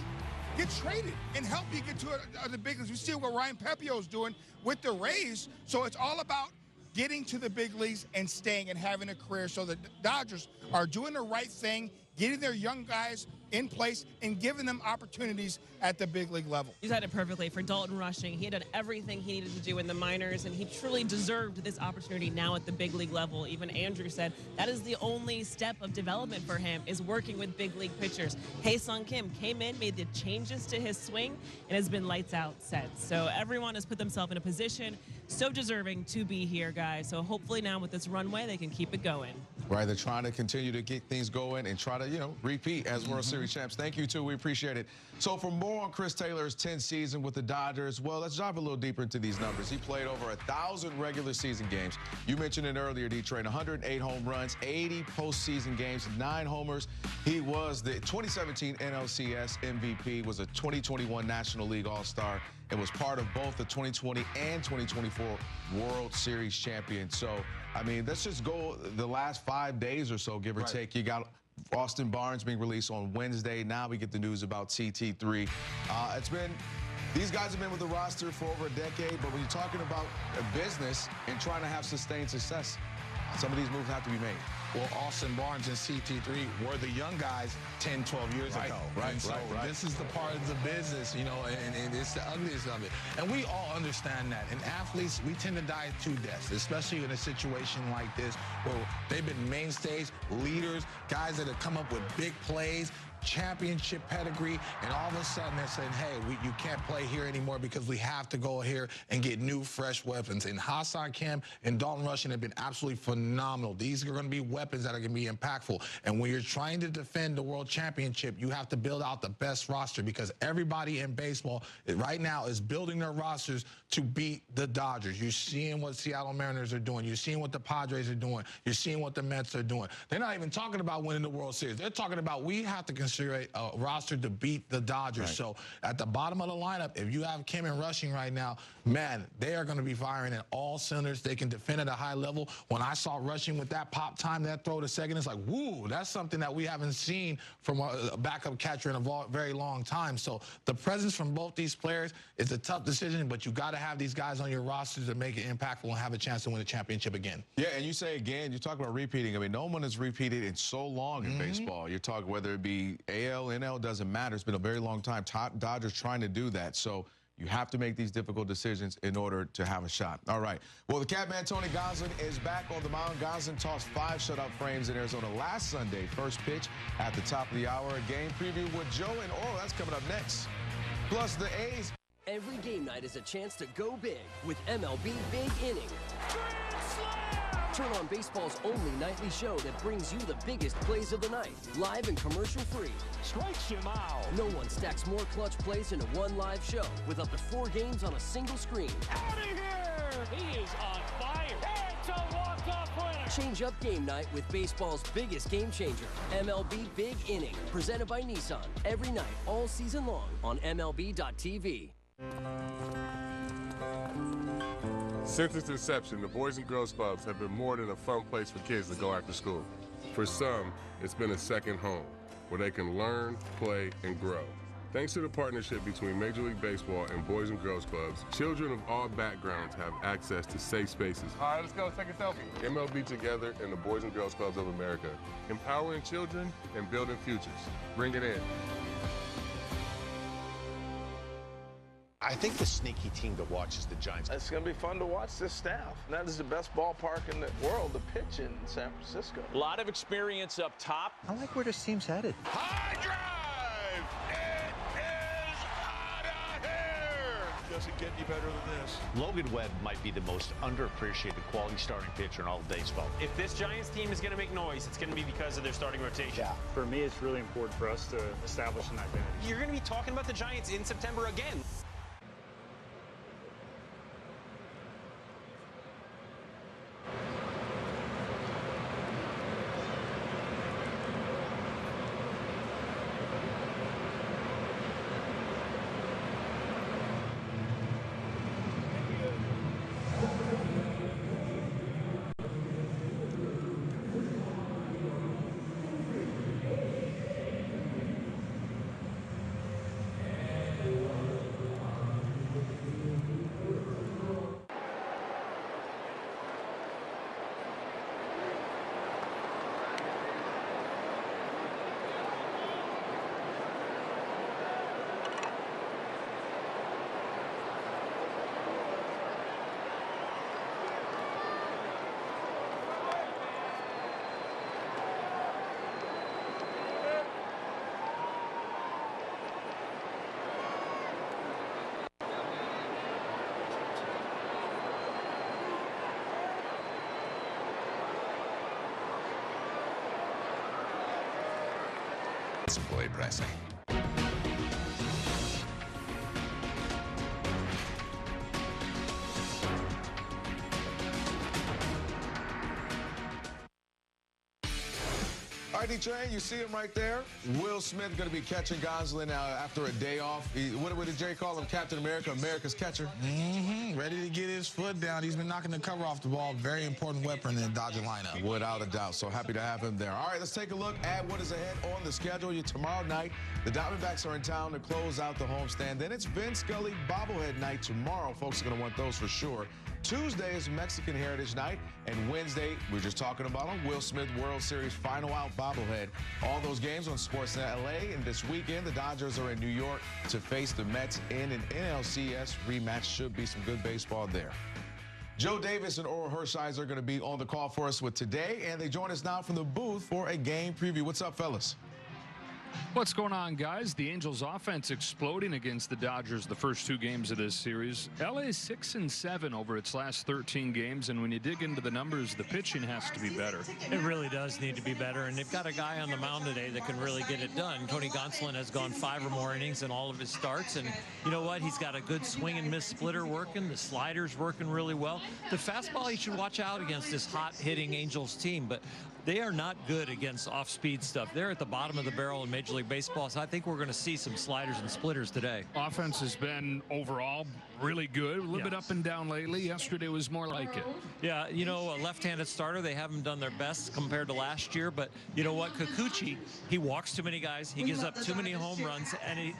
[SPEAKER 4] get traded and help you get to the big leagues. We see what Ryan Pepio is doing with the Rays. So it's all about getting to the big leagues and staying and having a career. So the Dodgers are doing the right thing, getting their young guys in place and giving them opportunities at the big league level.
[SPEAKER 3] You said it perfectly. For Dalton Rushing, he had done everything he needed to do in the minors, and he truly deserved this opportunity now at the big league level. Even Andrew said that is the only step of development for him, is working with big league pitchers. Hae-Sung Kim came in, made the changes to his swing, and has been lights out since. So everyone has put themselves in a position so deserving to be here, guys. So hopefully now with this runway, they can keep it going.
[SPEAKER 1] Right, they're trying to continue to get things going and try to, you know, repeat as World Series champs. Thank you, too. We appreciate it. So for more on Chris Taylor's 10th season with the Dodgers, well, let's dive a little deeper into these numbers. He played over 1,000 regular season games. You mentioned it earlier, D-Train, 108 home runs, 80 postseason games, 9 homers. He was the 2017 NLCS MVP, was a 2021 National League All-Star, and was part of both the 2020 and 2024 World Series champion. So, I mean, let's just go the last 5 days or so, give or take. You got Austin Barnes being released on Wednesday. Now we get the news about CT3. These guys have been with the roster for over a decade, but when you're talking about a business and trying to have sustained success, some of these moves have to be made.
[SPEAKER 2] Well, Austin Barnes and CT3 were the young guys 10, 12 years ago. Right. So this is the part of the business, you know, and it's the ugliest of it. And we all understand that. And athletes, we tend to die 2 deaths, especially in a situation like this where they've been mainstays, leaders, guys that have come up with big plays, championship pedigree, and all of a sudden they're saying, hey, you can't play here anymore because we have to go here and get new, fresh weapons. And Hassan Kim and Dalton Rushing have been absolutely phenomenal. These are going to be weapons that are going to be impactful. And when you're trying to defend the world championship, you have to build out the best roster because everybody in baseball right now is building their rosters to beat the Dodgers. You're seeing what Seattle Mariners are doing. You're seeing what the Padres are doing. You're seeing what the Mets are doing. They're not even talking about winning the World Series. They're talking about we have to consider a roster to beat the Dodgers. So at the bottom of the lineup, if you have Kim and Rushing right now, man, they are going to be firing at all cylinders. They can defend at a high level. When I saw Rushing with that pop time, that throw to second, it's like, woo, that's something that we haven't seen from a backup catcher in a very long time. So the presence from both these players is a tough decision, but you got to have these guys on your roster to make it impactful and have a chance to win a championship again.
[SPEAKER 1] Yeah, and you say again, you talk about repeating. I mean, no one has repeated in so long in baseball. You're talking whether it be AL, NL, doesn't matter. It's been a very long time. Dodgers trying to do that. So you have to make these difficult decisions in order to have a shot. All right. Well, the Catman, Tony Gonsolin, is back on the mound. Gonsolin tossed 5 shutout frames in Arizona last Sunday. First pitch at the top of the hour. A game preview with Joe and Oro. That's coming up next. Plus, the A's.
[SPEAKER 22] Every game night is a chance to go big with MLB Big Inning. Turn on baseball's only nightly show that brings you the biggest plays of the night, live and commercial-free.
[SPEAKER 11] Strikes him out.
[SPEAKER 22] No one stacks more clutch plays into one live show with up to 4 games on a single screen.
[SPEAKER 11] Out of here! He is on fire. It's a walk-off winner.
[SPEAKER 22] Change up game night with baseball's biggest game changer, MLB Big Inning, presented by Nissan. Every night, all season long on MLB.tv.
[SPEAKER 5] Since its inception, the Boys and Girls Clubs have been more than a fun place for kids to go after school. For some, it's been a second home, where they can learn, play, and grow. Thanks to the partnership between Major League Baseball and Boys and Girls Clubs, children of all backgrounds have access to safe spaces. All right, let's go take a selfie. MLB Together and the Boys and Girls Clubs of America, empowering children and building futures. Bring it in.
[SPEAKER 12] I think the sneaky team to watch is the Giants.
[SPEAKER 6] It's going to be fun to watch this staff. That is the best ballpark in the world to pitch in San Francisco.
[SPEAKER 13] A lot of experience up top.
[SPEAKER 14] I like where this team's headed.
[SPEAKER 12] High drive! It is out of here! Doesn't get any better than this.
[SPEAKER 9] Logan Webb might be the most underappreciated quality starting pitcher in all of baseball.
[SPEAKER 18] If this Giants team is going to make noise, it's going to be because of their starting rotation.
[SPEAKER 7] Yeah, for me, it's really important for us to establish an identity.
[SPEAKER 18] You're going to be talking about the Giants in September again.
[SPEAKER 10] just play pressing.
[SPEAKER 1] All right, D-Train, you see him right there. Will Smith going to be catching Gonsolin now after a day off. What did Jay call him? Captain America, America's catcher?
[SPEAKER 2] Ready to get his foot down. He's been knocking the cover off the ball. Very important weapon in the Dodger lineup.
[SPEAKER 1] Without a doubt. So happy to have him there. All right, let's take a look at what is ahead on the schedule. Tomorrow night, the Diamondbacks are in town to close out the homestand. Then it's Vin Scully bobblehead night tomorrow. Folks are going to want those for sure. Tuesday is Mexican Heritage Night, and Wednesday, we're just talking about him, Will Smith World Series Final Out bobblehead. All those games on Sportsnet LA, and this weekend, the Dodgers are in New York to face the Mets in an NLCS rematch. Should be some good baseball there. Joe Davis and Oral Hershiser are going to be on the call for us with today, and they join us now from the booth for a game preview. What's up, fellas?
[SPEAKER 16] What's going on, guys? The Angels offense exploding against the Dodgers the first two games of this series. LA 6-7 over its last 13 games, and when you dig into the numbers, the pitching has to be better.
[SPEAKER 20] It really does need to be better, and they've got a guy on the mound today that can really get it done. Tony Gonsolin has gone 5 or more innings in all of his starts, and you know what? He's got a good swing and miss splitter working. The slider's working really well. The fastball, you should watch out against this hot-hitting Angels team, but they are not good against off-speed stuff. They're at the bottom of the barrel in Major League Baseball, so I think we're going to see some sliders and splitters today.
[SPEAKER 16] Offense has been overall really good, a little bit up and down lately. Yesterday was more like it.
[SPEAKER 20] Yeah, you know, a left-handed starter, they haven't done their best compared to last year, but you know what? Kikuchi, he walks too many guys, he gives up too many home runs, and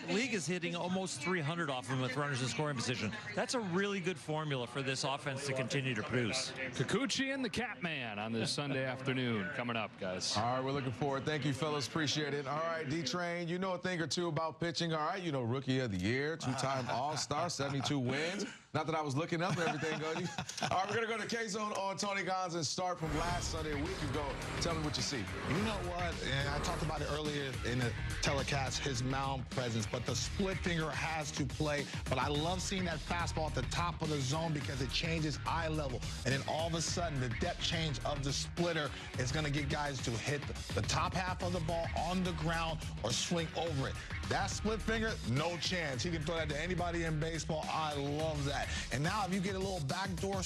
[SPEAKER 20] the league is hitting almost 300 off him with runners in scoring position. That's a really good formula for this offense to continue to produce.
[SPEAKER 16] Kikuchi and the Catman on this Sunday afternoon coming up, guys.
[SPEAKER 1] All right, we're looking forward. Thank you, fellas. Appreciate it. All right, D-Train, you know a thing or two about pitching. All right, you know Rookie of the Year, 2-time All-Star, 72 wins. Not that I was looking up everything, go. All right, we're going to go to K-Zone on Tony Gonsolin and start from last Sunday, a week ago. Tell me what you see.
[SPEAKER 2] You know what? And I talked about it earlier in the telecast, his mound presence, but the split finger has to play. But I love seeing that fastball at the top of the zone because it changes eye level. And then all of a sudden, the depth change of the splitter is going to get guys to hit the top half of the ball on the ground or swing over it. That split finger, no chance. He can throw that to anybody in baseball. I love that. And now if you get a little backdoor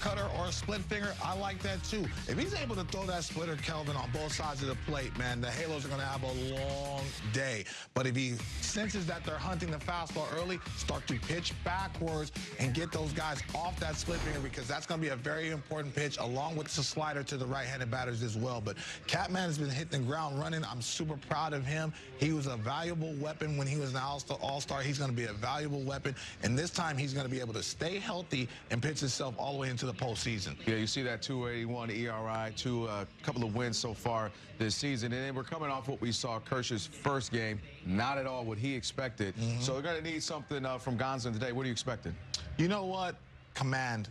[SPEAKER 2] cutter or a split finger, I like that too. If he's able to throw that splitter, Kelvin, on both sides of the plate, man, the Halos are going to have a long day. But if he senses that they're hunting the fastball early, start to pitch backwards and get those guys off that split finger because that's going to be a very important pitch along with the slider to the right-handed batters as well. But Catman has been hitting the ground running. I'm super proud of him. He was a valuable weapon when he was an all-star. He's going to be a valuable weapon, and this time he's going to be able to stay healthy and pitch himself all the way into the postseason.
[SPEAKER 1] Yeah, you see that 281 ERI, a couple of wins so far this season, and then we're coming off what we saw Kershaw's first game, not at all what he expected. So we're going to need something from Gonsolin today. What are you expecting?
[SPEAKER 2] You know what? Command.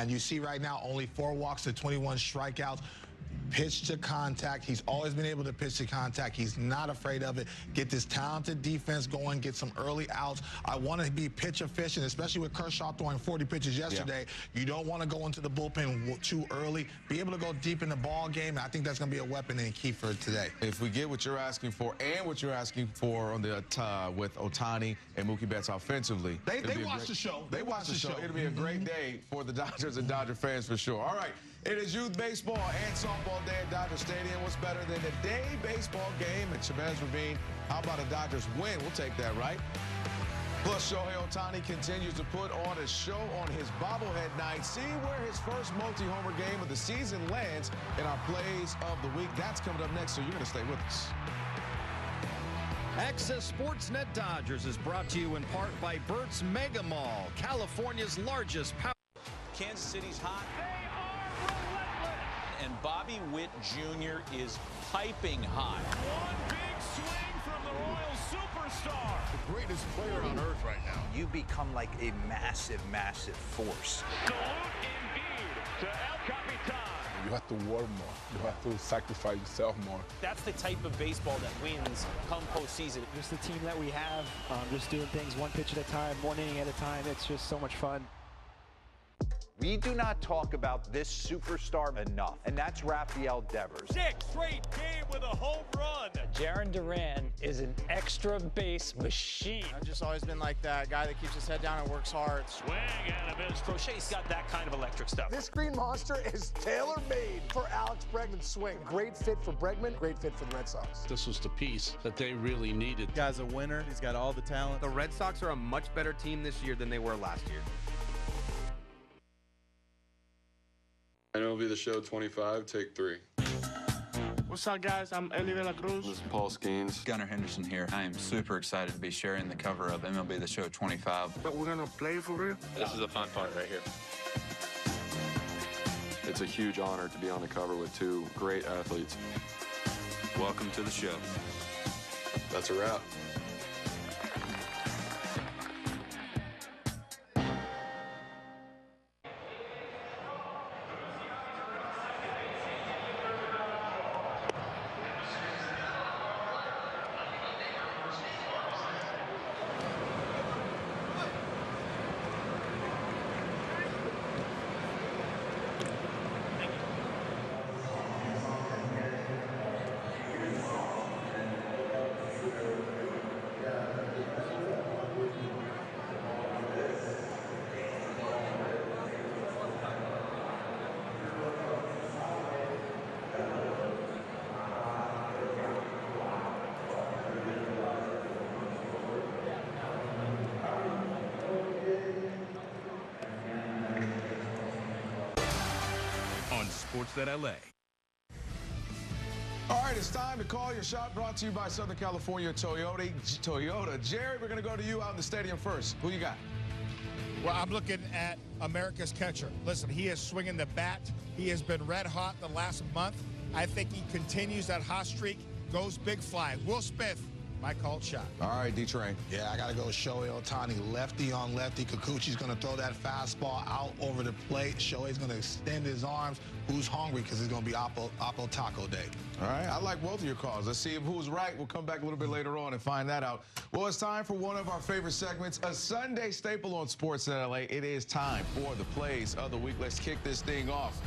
[SPEAKER 2] You see right now only 4 walks to 21 strikeouts. Pitch to contact. He's always been able to pitch to contact. He's not afraid of it. Get this talented defense going, get some early outs. I want to be pitch efficient, especially with Kershaw throwing 40 pitches yesterday. Yeah. You don't want to go into the bullpen too early. Be able to go deep in the ball game. I think that's going to be a weapon and key for today.
[SPEAKER 1] If we get what you're asking for and what you're asking for on the with Ohtani and Mookie Betts offensively.
[SPEAKER 2] They watch the show. They watch the show.
[SPEAKER 1] It'll be a great day for the Dodgers and Dodger fans for sure. All right. It is youth baseball and softball day at Dodger Stadium. What's better than a day baseball game at Chavez Ravine? How about a Dodgers win? We'll take that, right? Plus, Shohei Ohtani continues to put on a show on his bobblehead night. See where his first multi-homer game of the season lands in our plays of the week. That's coming up next, so you're going to stay with us.
[SPEAKER 24] Access Sportsnet Dodgers is brought to you in part by Burt's Mega Mall, California's largest power.
[SPEAKER 13] Kansas City's hot. And Bobby Witt Jr. is piping hot.
[SPEAKER 11] One big swing from the Royal superstar.
[SPEAKER 12] The greatest player on earth right now. You become like a massive, massive force.
[SPEAKER 11] Salute indeed to El Capitan.
[SPEAKER 5] You have to work more. You have to sacrifice yourself more.
[SPEAKER 25] That's the type of baseball that wins come postseason.
[SPEAKER 19] Just the team that we have, just doing things one pitch at a time, one inning at a time. It's just so much fun.
[SPEAKER 14] We do not talk about this superstar enough, and that's Rafael Devers.
[SPEAKER 11] 6 straight game with a home run.
[SPEAKER 8] Jaron Duran is an extra base machine.
[SPEAKER 10] I've just always been like that guy that keeps his head down and works hard.
[SPEAKER 11] Swing and a miss.
[SPEAKER 25] Crochet's got that kind of electric stuff.
[SPEAKER 15] This green monster is tailor-made for Alex Bregman's swing. Great fit for Bregman, great fit for the Red Sox.
[SPEAKER 17] This was the piece that they really needed.
[SPEAKER 21] The guy's a winner. He's got all the talent.
[SPEAKER 26] The Red Sox are a much better team this year than they were last year.
[SPEAKER 27] MLB The Show 25, take 3.
[SPEAKER 28] What's up, guys? I'm Eli De La Cruz.
[SPEAKER 27] This is Paul Skeens.
[SPEAKER 29] Gunnar Henderson here. I am super excited to be sharing the cover of MLB The Show 25.
[SPEAKER 28] But we're going to play for real?
[SPEAKER 27] This is the fun part right here. It's a huge honor to be on the cover with two great athletes.
[SPEAKER 29] Welcome to the show.
[SPEAKER 27] That's a wrap.
[SPEAKER 1] LA. All right, it's time to call your shot, brought to you by Southern California Toyota. Jerry, we're going to go to you out in the stadium first. Who you got?
[SPEAKER 4] Well, I'm looking at America's catcher. Listen, he is swinging the bat. He has been red hot the last month. I think he continues that hot streak, goes big fly. Will Smith, my called shot.
[SPEAKER 1] All right, D-Train.
[SPEAKER 2] Yeah, I got to go with Shohei Ohtani. Lefty on lefty. Kikuchi's going to throw that fastball out over the plate. Shohei's going to extend his arms. Who's hungry? Because it's going to be Oppo Taco Day.
[SPEAKER 1] All right, I like both of your calls. Let's see who's right. We'll come back a little bit later on and find that out. Well, it's time for one of our favorite segments, a Sunday staple on Sports in LA. It is time for the plays of the week. Let's kick this thing off.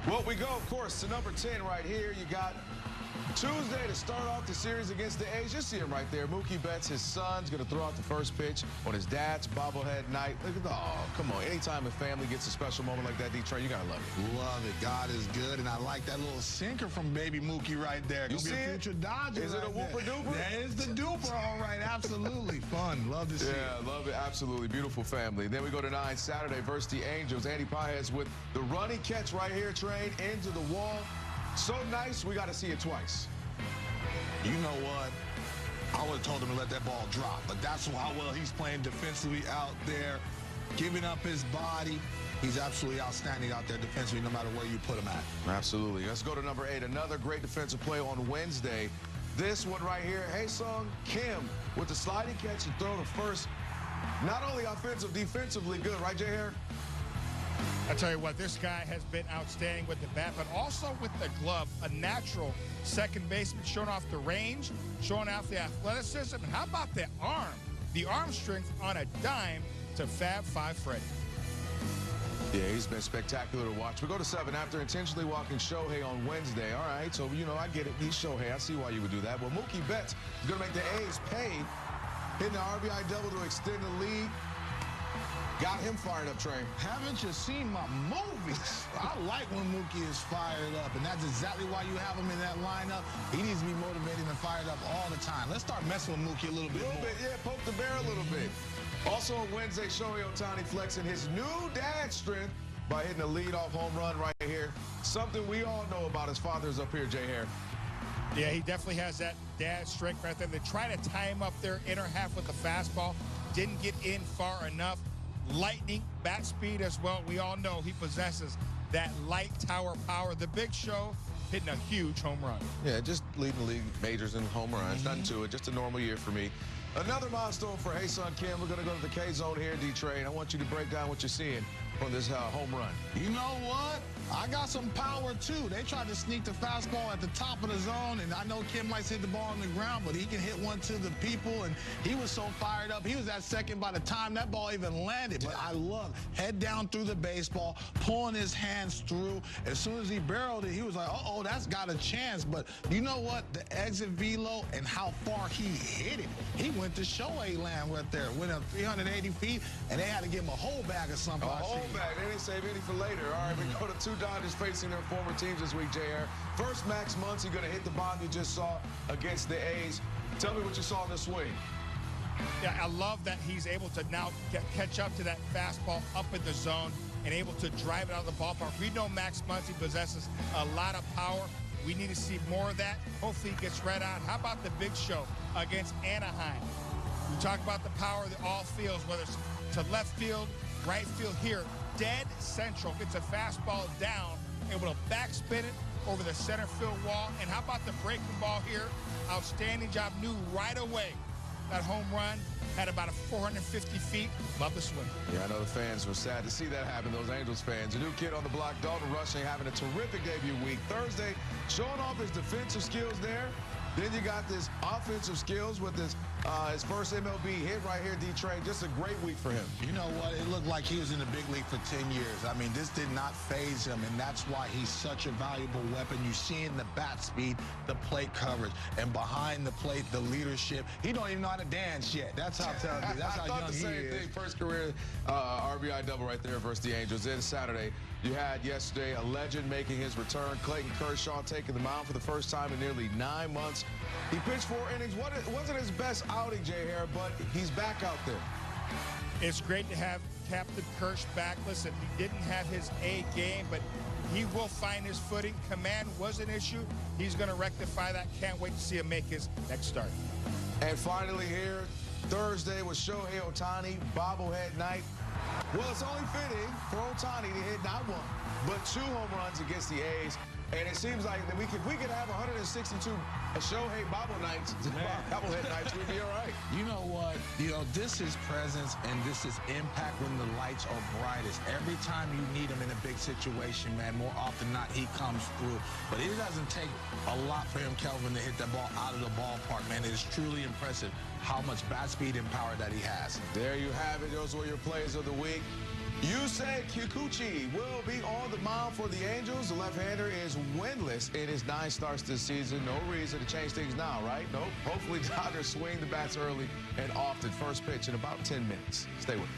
[SPEAKER 1] Well, we go, of course, to number 10 right here. You got Tuesday to start off the series against the A's. You see him right there. Mookie Betts, his son's going to throw out the first pitch on his dad's bobblehead night. Look at come on. Anytime a family gets a special moment like that, D-Train, you got to love it.
[SPEAKER 2] Love it. God is good. And I like that little sinker from baby Mookie right there.
[SPEAKER 1] You see it?
[SPEAKER 2] Future Dodger.
[SPEAKER 1] Is it a whooper duper?
[SPEAKER 2] That is the duper. All right. Absolutely. Fun. Love to see it.
[SPEAKER 1] Yeah, love it. Absolutely. Beautiful family. Then we go to 9 Saturday versus the Angels. Andy Paez with the running catch right here, Train, into the wall. So nice, we got to see it twice.
[SPEAKER 2] You know what? I would have told him to let that ball drop, but that's how well he's playing defensively out there, giving up his body. He's absolutely outstanding out there defensively, no matter where you put him at.
[SPEAKER 1] Absolutely. Let's go to number 8. Another great defensive play on Wednesday. This one right here, Haesung Kim with the sliding catch and throw to first. Not only offensive, defensively good, right, J-Hair?
[SPEAKER 4] I tell you what, this guy has been outstanding with the bat, but also with the glove. A natural second baseman, showing off the range, showing off the athleticism. And how about the arm? The arm strength on a dime to Fab Five Freddy.
[SPEAKER 1] Yeah, he's been spectacular to watch. We go to 7 after intentionally walking Shohei on Wednesday. All right, so, you know, I get it. He's Shohei. I see why you would do that. Well, Mookie Betts is going to make the A's pay, hitting the RBI double to extend the lead. Got him fired up, Train.
[SPEAKER 2] Haven't you seen my movies? I like when Mookie is fired up, and that's exactly why you have him in that lineup. He needs to be motivated and fired up all the time. Let's start messing with Mookie a little bit more.
[SPEAKER 1] Yeah, poke the bear a little bit. Also on Wednesday, Shohei Ohtani flexing his new dad strength by hitting a leadoff home run right here. Something we all know about. His father's up here, J-Hair.
[SPEAKER 4] Yeah, he definitely has that dad strength right there. They try to tie him up there, inner half with the fastball. Didn't get in far enough. Lightning, bat speed as well. We all know he possesses that light tower power. The Big Show hitting a huge home run.
[SPEAKER 1] Yeah, just leading the league majors in home runs. Nothing to it. Just a normal year for me. Another milestone for Haesung Kim. We're going to go to the K-Zone here, D-Train. I want you to break down what you're seeing from this home run.
[SPEAKER 2] You know what? I got some power, too. They tried to sneak the fastball at the top of the zone, and I know Kim likes to hit the ball on the ground, but he can hit one to the people, and he was so fired up. He was at second by the time that ball even landed, but I love head down through the baseball, pulling his hands through. As soon as he barreled it, he was like, uh-oh, that's got a chance. But you know what? The exit velo and how far he hit it. He went to Shohei land right there, went up 380 feet, and they had to give him a whole bag of something.
[SPEAKER 1] A whole bag. They didn't save any for later. All right, we go to two Dodgers facing their former teams this week, JR. First, Max Muncy going to hit the bomb you just saw against the A's. Tell me what you saw in the swing.
[SPEAKER 4] Yeah, I love that he's able to now catch up to that fastball up in the zone and able to drive it out of the ballpark. We know Max Muncy possesses a lot of power. We need to see more of that. Hopefully he gets right on. How about the big show against Anaheim? We talk about the power of all fields, whether it's to left field, right field here. Dead central, gets a fastball down, able to backspin it over the center field wall. And how about the breaking ball here? Outstanding job, knew right away that home run had about 450 feet. Love the swing.
[SPEAKER 1] Yeah, I know the fans were sad to see that happen, those Angels fans. A new kid on the block, Dalton Rushing, having a terrific debut week. Thursday, showing off his defensive skills there. Then you got this offensive skills with his first MLB hit right here, D-Train. Just a great week for him.
[SPEAKER 2] You know what? It looked like he was in the big league for 10 years. I mean, this did not faze him, and that's why he's such a valuable weapon. You see in the bat speed, the plate coverage, and behind the plate, the leadership. He don't even know how to dance yet. That's how talented. That's how young he is.
[SPEAKER 1] Thing. First career RBI double right there versus the Angels. Then Saturday, you had yesterday a legend making his return. Clayton Kershaw taking the mound for the first time in nearly 9 months. He pitched 4 innings. Wasn't his best outing, Jay Hare, but he's back out there.
[SPEAKER 4] It's great to have Captain Kirsch back. Listen, he didn't have his A game, but he will find his footing. Command was an issue. He's going to rectify that. Can't wait to see him make his next start.
[SPEAKER 1] And finally here, Thursday was Shohei Ohtani, bobblehead night. Well, it's only fitting for Ohtani to hit not 1, but 2 home runs against the A's. And it seems like that if we could have 162 Shohei bobblehead nights, we'd be all right.
[SPEAKER 2] You know what? You know, this is presence and this is impact when the lights are brightest. Every time you need him in a big situation, man, more often than not, he comes through. But it doesn't take a lot for him, Kelvin, to hit that ball out of the ballpark, man. It is truly impressive how much bat speed and power that he has.
[SPEAKER 1] There you have it. Those were your plays of the week. Yusei Kikuchi will be on the mound for the Angels. The left-hander is winless in his 9 starts this season. No reason to change things now, right? Nope. Hopefully, Dodgers swing the bats early and often. First pitch in about 10 minutes. Stay with me.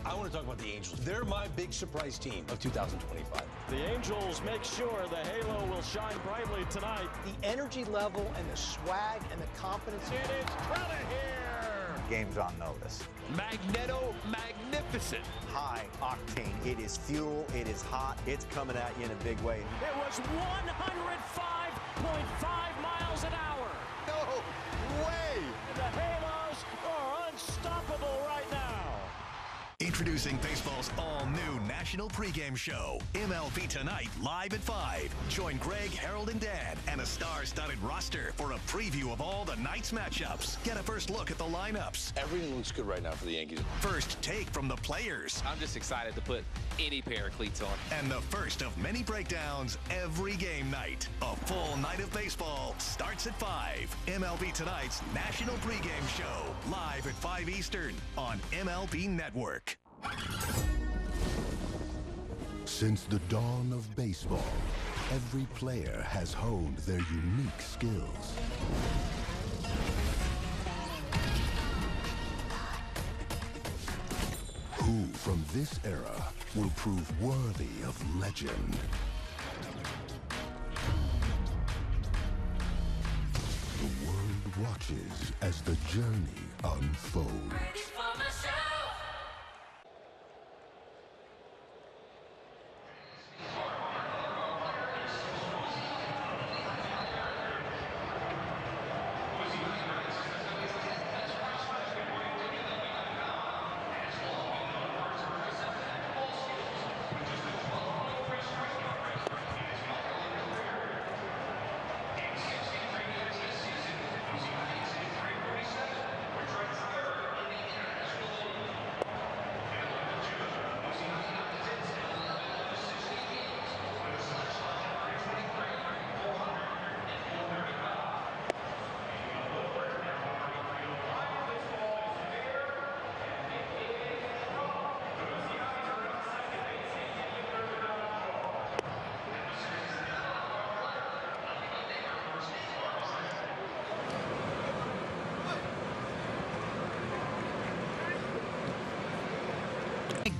[SPEAKER 3] I want to talk about the Angels. They're my big surprise team of 2025.
[SPEAKER 11] The Angels make sure the halo will shine brightly tonight.
[SPEAKER 10] The energy level and the swag and the confidence.
[SPEAKER 11] It is Trout here.
[SPEAKER 14] Game's on notice.
[SPEAKER 12] Magneto magnificent.
[SPEAKER 14] High octane. It is fuel. It is hot. It's coming at you in a big way.
[SPEAKER 11] It was 105.5 miles an hour.
[SPEAKER 14] No way.
[SPEAKER 11] And the Halos are unstoppable right now.
[SPEAKER 6] Introducing baseball's all-new national pregame show, MLB Tonight, live at 5. Join Greg, Harold, and Dan, and a star-studded roster for a preview of all the night's matchups. Get a first look at the lineups.
[SPEAKER 12] Everything looks good right now for the Yankees.
[SPEAKER 6] First take from the players.
[SPEAKER 25] I'm just excited to put any pair of cleats on.
[SPEAKER 6] And the first of many breakdowns every game night. A full night of baseball starts at 5. MLB Tonight's national pregame show, live at 5 Eastern on MLB Network.
[SPEAKER 7] Since the dawn of baseball, every player has honed their unique skills. Who from this era will prove worthy of legend? The world watches as the journey unfolds.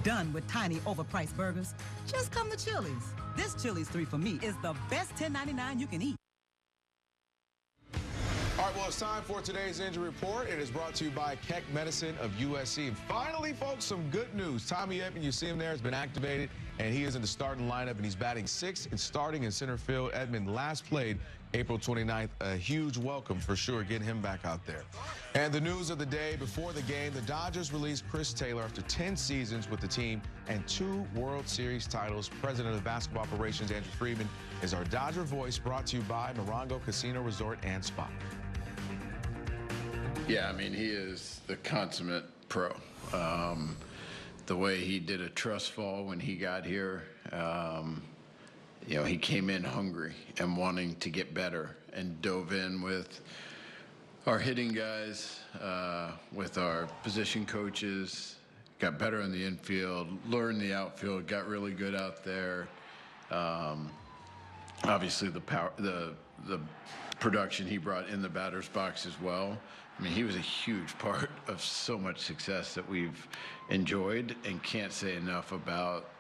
[SPEAKER 5] Done with tiny, overpriced burgers? Just come to Chili's. This Chili's 3 for Me is the best $10.99 you can eat.
[SPEAKER 1] All right, well, it's time for today's injury report. It is brought to you by Keck Medicine of USC. And finally, folks, some good news. Tommy Edman, you see him there, has been activated, and he is in the starting lineup, and he's batting 6th and starting in center field. Edman last played April 29th. A huge welcome for sure, getting him back out there. And the news of the day before the game, the Dodgers released Chris Taylor after 10 seasons with the team and 2 World Series titles. President of Basketball Operations, Andrew Friedman, is our Dodger Voice, brought to you by Morongo Casino Resort and Spa.
[SPEAKER 9] Yeah, I mean, he is the consummate pro. The way he did a trust fall when he got here, you know, he came in hungry and wanting to get better and dove in with our hitting guys, with our position coaches, got better in the infield, learned the outfield, got really good out there. Obviously, the power, the production he brought in the batter's box as well. I mean, he was a huge part of so much success that we've enjoyed, and can't say enough about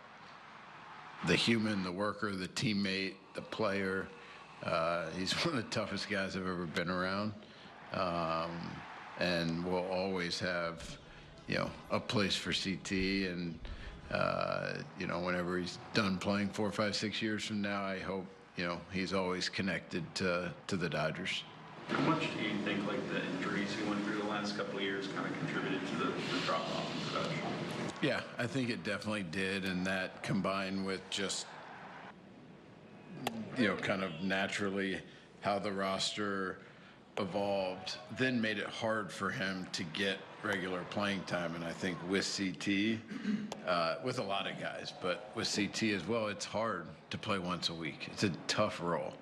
[SPEAKER 9] the human, the worker, the teammate, the player. He's one of the toughest guys I've ever been around, and will always have, you know, a place for CT. And you know, whenever he's done playing 4, 5, 6 years from now, I hope, you know, he's always connected to the Dodgers.
[SPEAKER 13] How much do you think, like, the injuries he went through the last couple of years kind of contributed to the drop-off in production?
[SPEAKER 9] Yeah, I think it definitely did, and that combined with just, you know, kind of naturally how the roster evolved, then made it hard for him to get regular playing time. And I think with CT, with a lot of guys, but with CT as well, it's hard to play once a week. It's a tough role.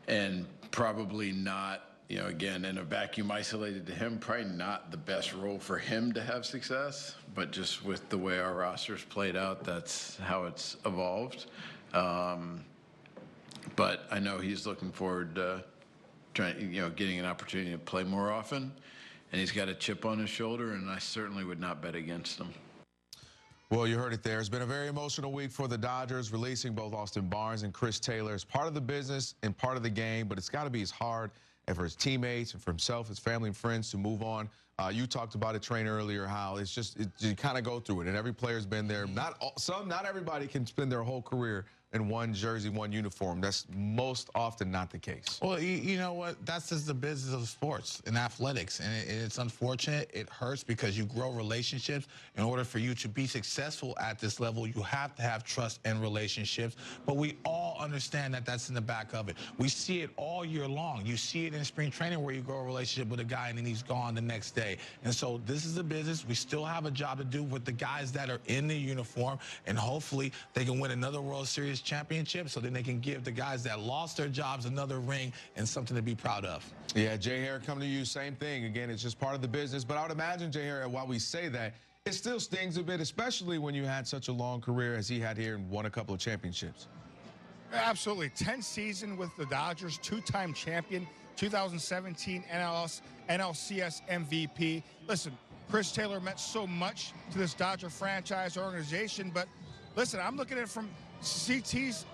[SPEAKER 9] And probably not, you know, again, in a vacuum isolated to him, probably not the best role for him to have success, but just with the way our roster's played out, that's how it's evolved. But I know he's looking forward to trying, you know, getting an opportunity to play more often, and he's got a chip on his shoulder, and I certainly would not bet against him.
[SPEAKER 1] Well, you heard it there. It's been a very emotional week for the Dodgers, releasing both Austin Barnes and Chris Taylor. It's part of the business and part of the game, but it's got to be as hard and for his teammates and for himself, his family and friends to move on. You talked about it, Train, earlier, how it's just, you kind of go through it, and every player's been there. Not everybody can spend their whole career in one jersey, one uniform. That's most often not the case.
[SPEAKER 2] Well, you know what? That's just the business of sports and athletics. And it's unfortunate. It hurts because you grow relationships. In order for you to be successful at this level, you have to have trust and relationships. But we all understand that that's in the back of it. We see it all year long. You see it in spring training where you grow a relationship with a guy and then he's gone the next day. And so this is a business. We still have a job to do with the guys that are in the uniform, and hopefully they can win another World Series championship, so then they can give the guys that lost their jobs another ring and something to be proud of.
[SPEAKER 1] Yeah, Jay Hare, coming to you, same thing. Again, it's just part of the business. But I would imagine, Jay Hare, while we say that, it still stings a bit, especially when you had such a long career as he had here and won a couple of championships.
[SPEAKER 4] Absolutely. 10 seasons with the Dodgers, 2-time champion, 2017 NLCS MVP. Listen, Chris Taylor meant so much to this Dodger franchise organization, but listen, I'm looking at it from CT's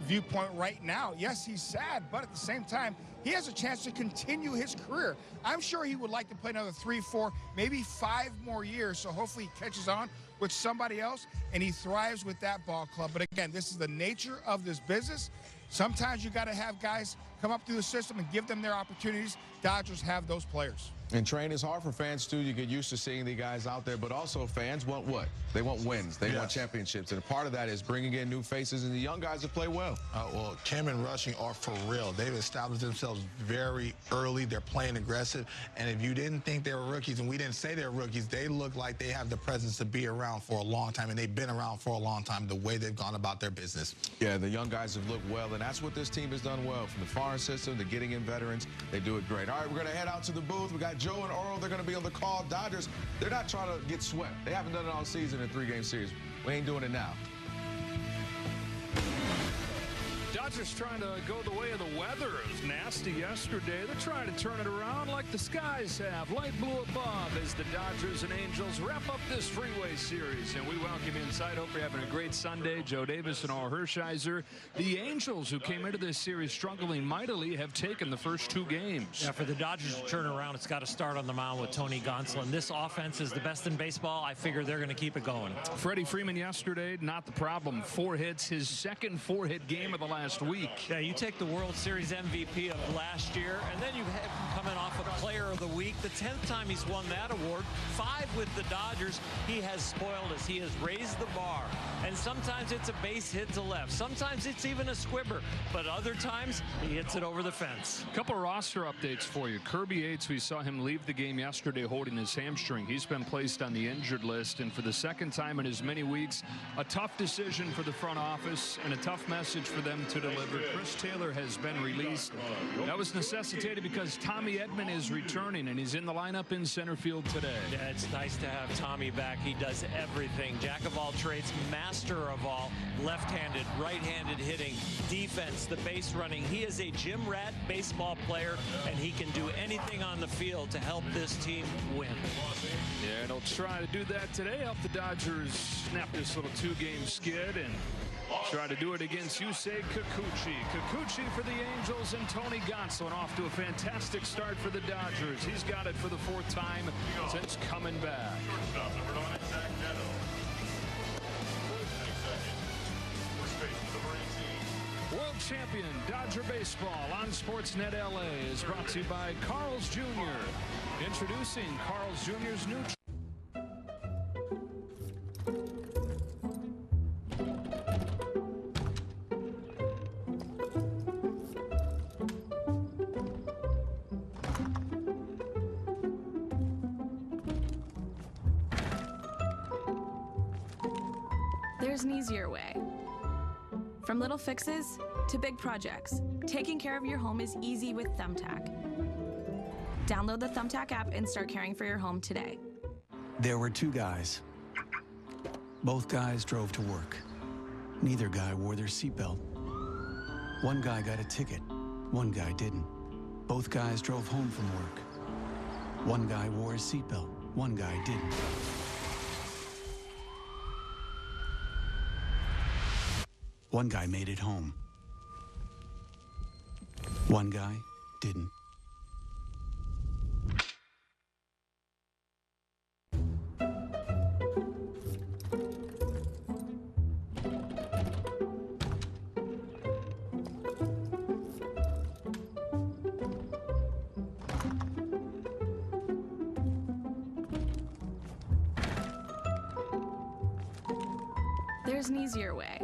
[SPEAKER 4] viewpoint right now. Yes, he's sad, but at the same time, he has a chance to continue his career. I'm sure he would like to play another 3, 4, maybe 5 more years, so hopefully he catches on with somebody else and he thrives with that ball club. But again, this is the nature of this business. Sometimes you got to have guys come up through the system and give them their opportunities. Dodgers have those players.
[SPEAKER 1] And Train is hard for fans, too. You get used to seeing the guys out there, but also fans want what? They want wins. They want championships. And a part of that is bringing in new faces and the young guys that play well.
[SPEAKER 2] Well, Kim and Rushing are for real. They've established themselves very early. They're playing aggressive. And if you didn't think they were rookies, and we didn't say they're rookies, they look like they have the presence to be around for a long time. And they've been around for a long time, the way they've gone about their business.
[SPEAKER 1] Yeah, the young guys have looked well, and that's what this team has done well. From the farm system to getting in veterans, they do it great. All right, we're going to head out to the booth. We got Joe and Earl. They're going to be on the call. Dodgers, they're not trying to get swept. They haven't done it all season in a 3-game series. We ain't doing it now.
[SPEAKER 8] Dodgers trying to go the way of the weather. It was nasty yesterday. They're trying to turn it around like the skies have. Light blue above as the Dodgers and Angels wrap up this freeway series. And we welcome you inside. Hope you're having a great Sunday. Joe Davis and Al Hershiser. The Angels, who came into this series struggling mightily, have taken the first 2 games.
[SPEAKER 15] Yeah, for the Dodgers to turn around, it's got to start on the mound with Tony Gonsolin. This offense is the best in baseball. I figure they're going to keep it going.
[SPEAKER 8] Freddie Freeman yesterday, not the problem. 4 hits, his second 4-hit game of the last week.
[SPEAKER 15] Yeah, you take the World Series MVP of last year, and then you have him coming off a Player of the Week. The 10th time he's won that award. 5 with the Dodgers. He has spoiled us. He has raised the bar. And sometimes it's a base hit to left. Sometimes it's even a squibber. But other times, he hits it over the fence.
[SPEAKER 8] A couple roster updates for you. Kirby Yates, we saw him leave the game yesterday holding his hamstring. He's been placed on the injured list. And for the second time in as many weeks, a tough decision for the front office and a tough message for them to deliver. Chris Taylor has been released. That was necessitated because Tommy Edman is returning, and he's in the lineup in center field today.
[SPEAKER 15] Yeah, it's nice to have Tommy back. He does everything. Jack of all trades, master of all. Left-handed, right-handed hitting, defense, the base running. He is a gym rat baseball player, and he can do anything on the field to help this team win.
[SPEAKER 8] Yeah, and he'll try to do that today. Help the Dodgers snap this little 2-game skid and try to do it against Yusei Kikuchi. Kikuchi for the Angels, and Tony Gonsolin off to a fantastic start for the Dodgers. He's got it for the 4th time since coming back. World Champion Dodger Baseball on Sportsnet LA is brought to you by Carl's Jr. Introducing Carl's Jr.'s new...
[SPEAKER 16] There's an easier way. From little fixes to big projects, taking care of your home is easy with Thumbtack. Download the Thumbtack app and start caring for your home today.
[SPEAKER 18] There were 2 guys. Both guys drove to work. Neither guy wore their seatbelt. One guy got a ticket. One guy didn't. Both guys drove home from work. One guy wore his seatbelt. One guy didn't. One guy made it home. One guy didn't.
[SPEAKER 16] There's an easier way.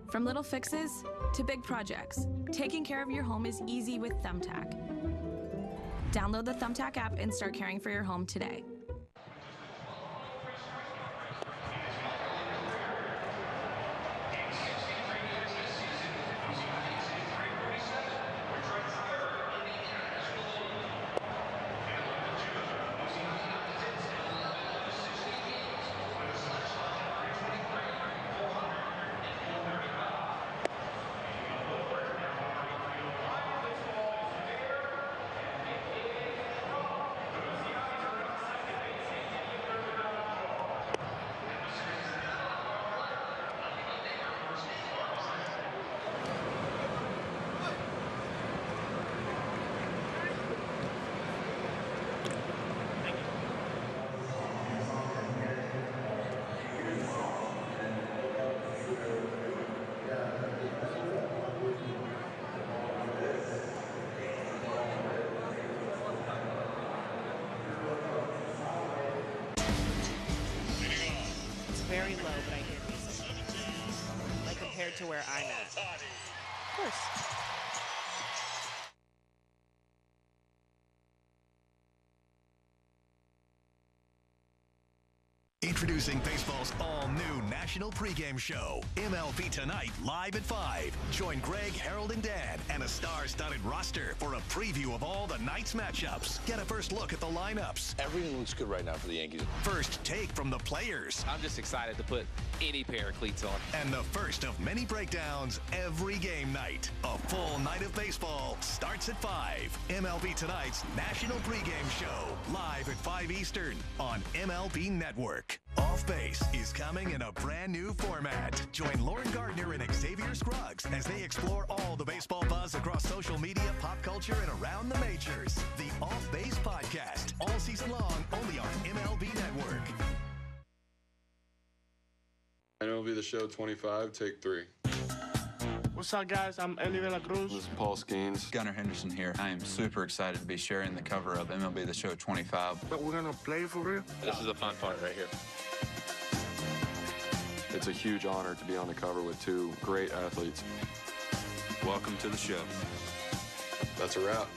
[SPEAKER 16] From little fixes to big projects, taking care of your home is easy with Thumbtack. Download the Thumbtack app and start caring for your home today.
[SPEAKER 19] Very low, but I hear music. Like compared to where I'm at. Of course.
[SPEAKER 6] Introducing baseball's all-new national pregame show, MLB Tonight, live at 5. Join Greg, Harold, and Dan, and a star-studded roster for a preview of all the night's matchups. Get a first look at the lineups.
[SPEAKER 3] Everything looks good right now for the Yankees.
[SPEAKER 6] First take from the players.
[SPEAKER 17] I'm just excited to put any pair of cleats on.
[SPEAKER 6] And the first of many breakdowns every game night. A full night of baseball starts at 5. MLB Tonight's national pregame show, live at 5 Eastern on MLB Network. Off Base is coming in a brand new format. Join Lauren Gardner and Xavier Scruggs as they explore all the baseball buzz across social media, pop culture, and around the majors. The Off Base Podcast, all season long, only on MLB Network.
[SPEAKER 27] MLB The Show 25, take 3.
[SPEAKER 20] What's up, guys? I'm Eli De La Cruz.
[SPEAKER 27] This is Paul Skeens.
[SPEAKER 21] Gunnar Henderson here. I am super excited to be sharing the cover of MLB The Show 25.
[SPEAKER 20] But we're going to play for real?
[SPEAKER 17] This is the fun part right here.
[SPEAKER 27] It's a huge honor to be on the cover with two great athletes.
[SPEAKER 21] Welcome to the show.
[SPEAKER 27] That's a wrap.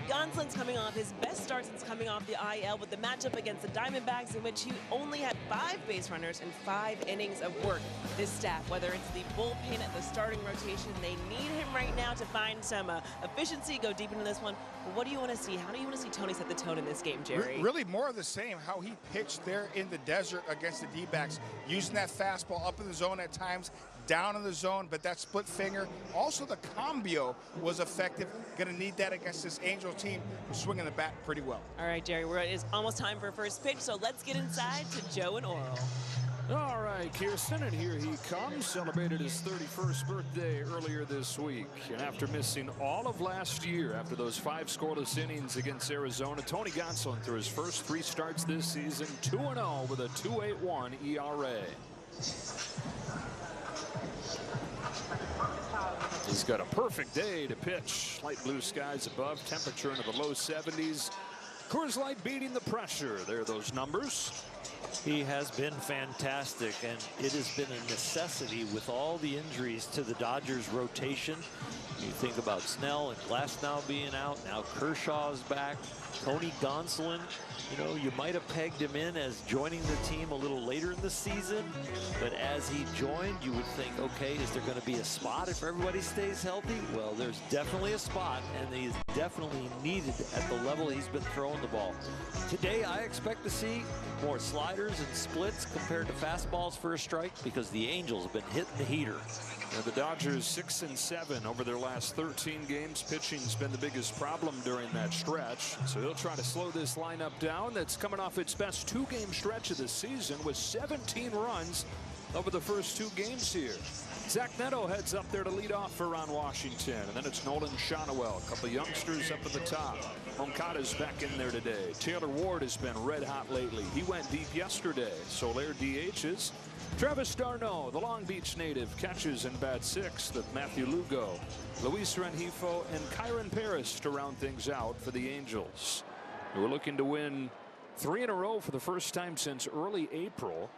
[SPEAKER 19] Gonsolin's coming off his best start since coming off the IL with the matchup against the Diamondbacks, in which he only had 5 base runners and 5 innings of work. This staff, whether it's the bullpen at the starting rotation, they need him right now to find some efficiency, go deep into this one. But what do you want to see? How do you want to see Tony set the tone in this game, Jerry?
[SPEAKER 4] Really more of the same, how he pitched there in the desert against the D-backs, using that fastball up in the zone at times, down in the zone, but that split finger. Also, the cambio was effective. Going to need that against this Angels team who's swinging the bat pretty well.
[SPEAKER 19] All right, Jerry, it's almost time for first pitch, so let's get inside to Joe and Oral.
[SPEAKER 8] All right, Kirsten, and here he comes. Celebrated his 31st birthday earlier this week. And after missing all of last year, after those 5 scoreless innings against Arizona, Tony Gonsolin, through his first 3 starts this season, 2-0 with a 2.81 ERA. He's got a perfect day to pitch. Light blue skies above, temperature into the low 70s. Coors Light beating the pressure. There are those numbers.
[SPEAKER 15] He has been fantastic, and it has been a necessity with all the injuries to the Dodgers rotation. You think about Snell and Glasnow being out. Now Kershaw's back. Tony Gonsolin, you know, you might have pegged him in as joining the team a little later in the season, but as he joined, you would think, okay, is there going to be a spot if everybody stays healthy? Well, there's definitely a spot, and he is definitely needed at the level he's been throwing the ball. Today, I expect to see more sliders and splits compared to fastballs for a strike, because the Angels have been hitting the heater.
[SPEAKER 8] Now the Dodgers 6-7 over their last 13 games. Pitching's been the biggest problem during that stretch. So he'll try to slow this lineup down. That's coming off its best 2-game stretch of the season with 17 runs over the first 2 games here. Zach Neto heads up there to lead off for Ron Washington. And then it's Nolan Shonowell. A couple of youngsters up at the top. Moncada's back in there today. Taylor Ward has been red hot lately. He went deep yesterday. Soler DHs. Travis d'Arnaud, the Long Beach native, catches in bat sixth with Matthew Lugo. Luis Rengifo and Kyron Paris to round things out for the Angels. We're looking to win 3 in a row for the first time since early April,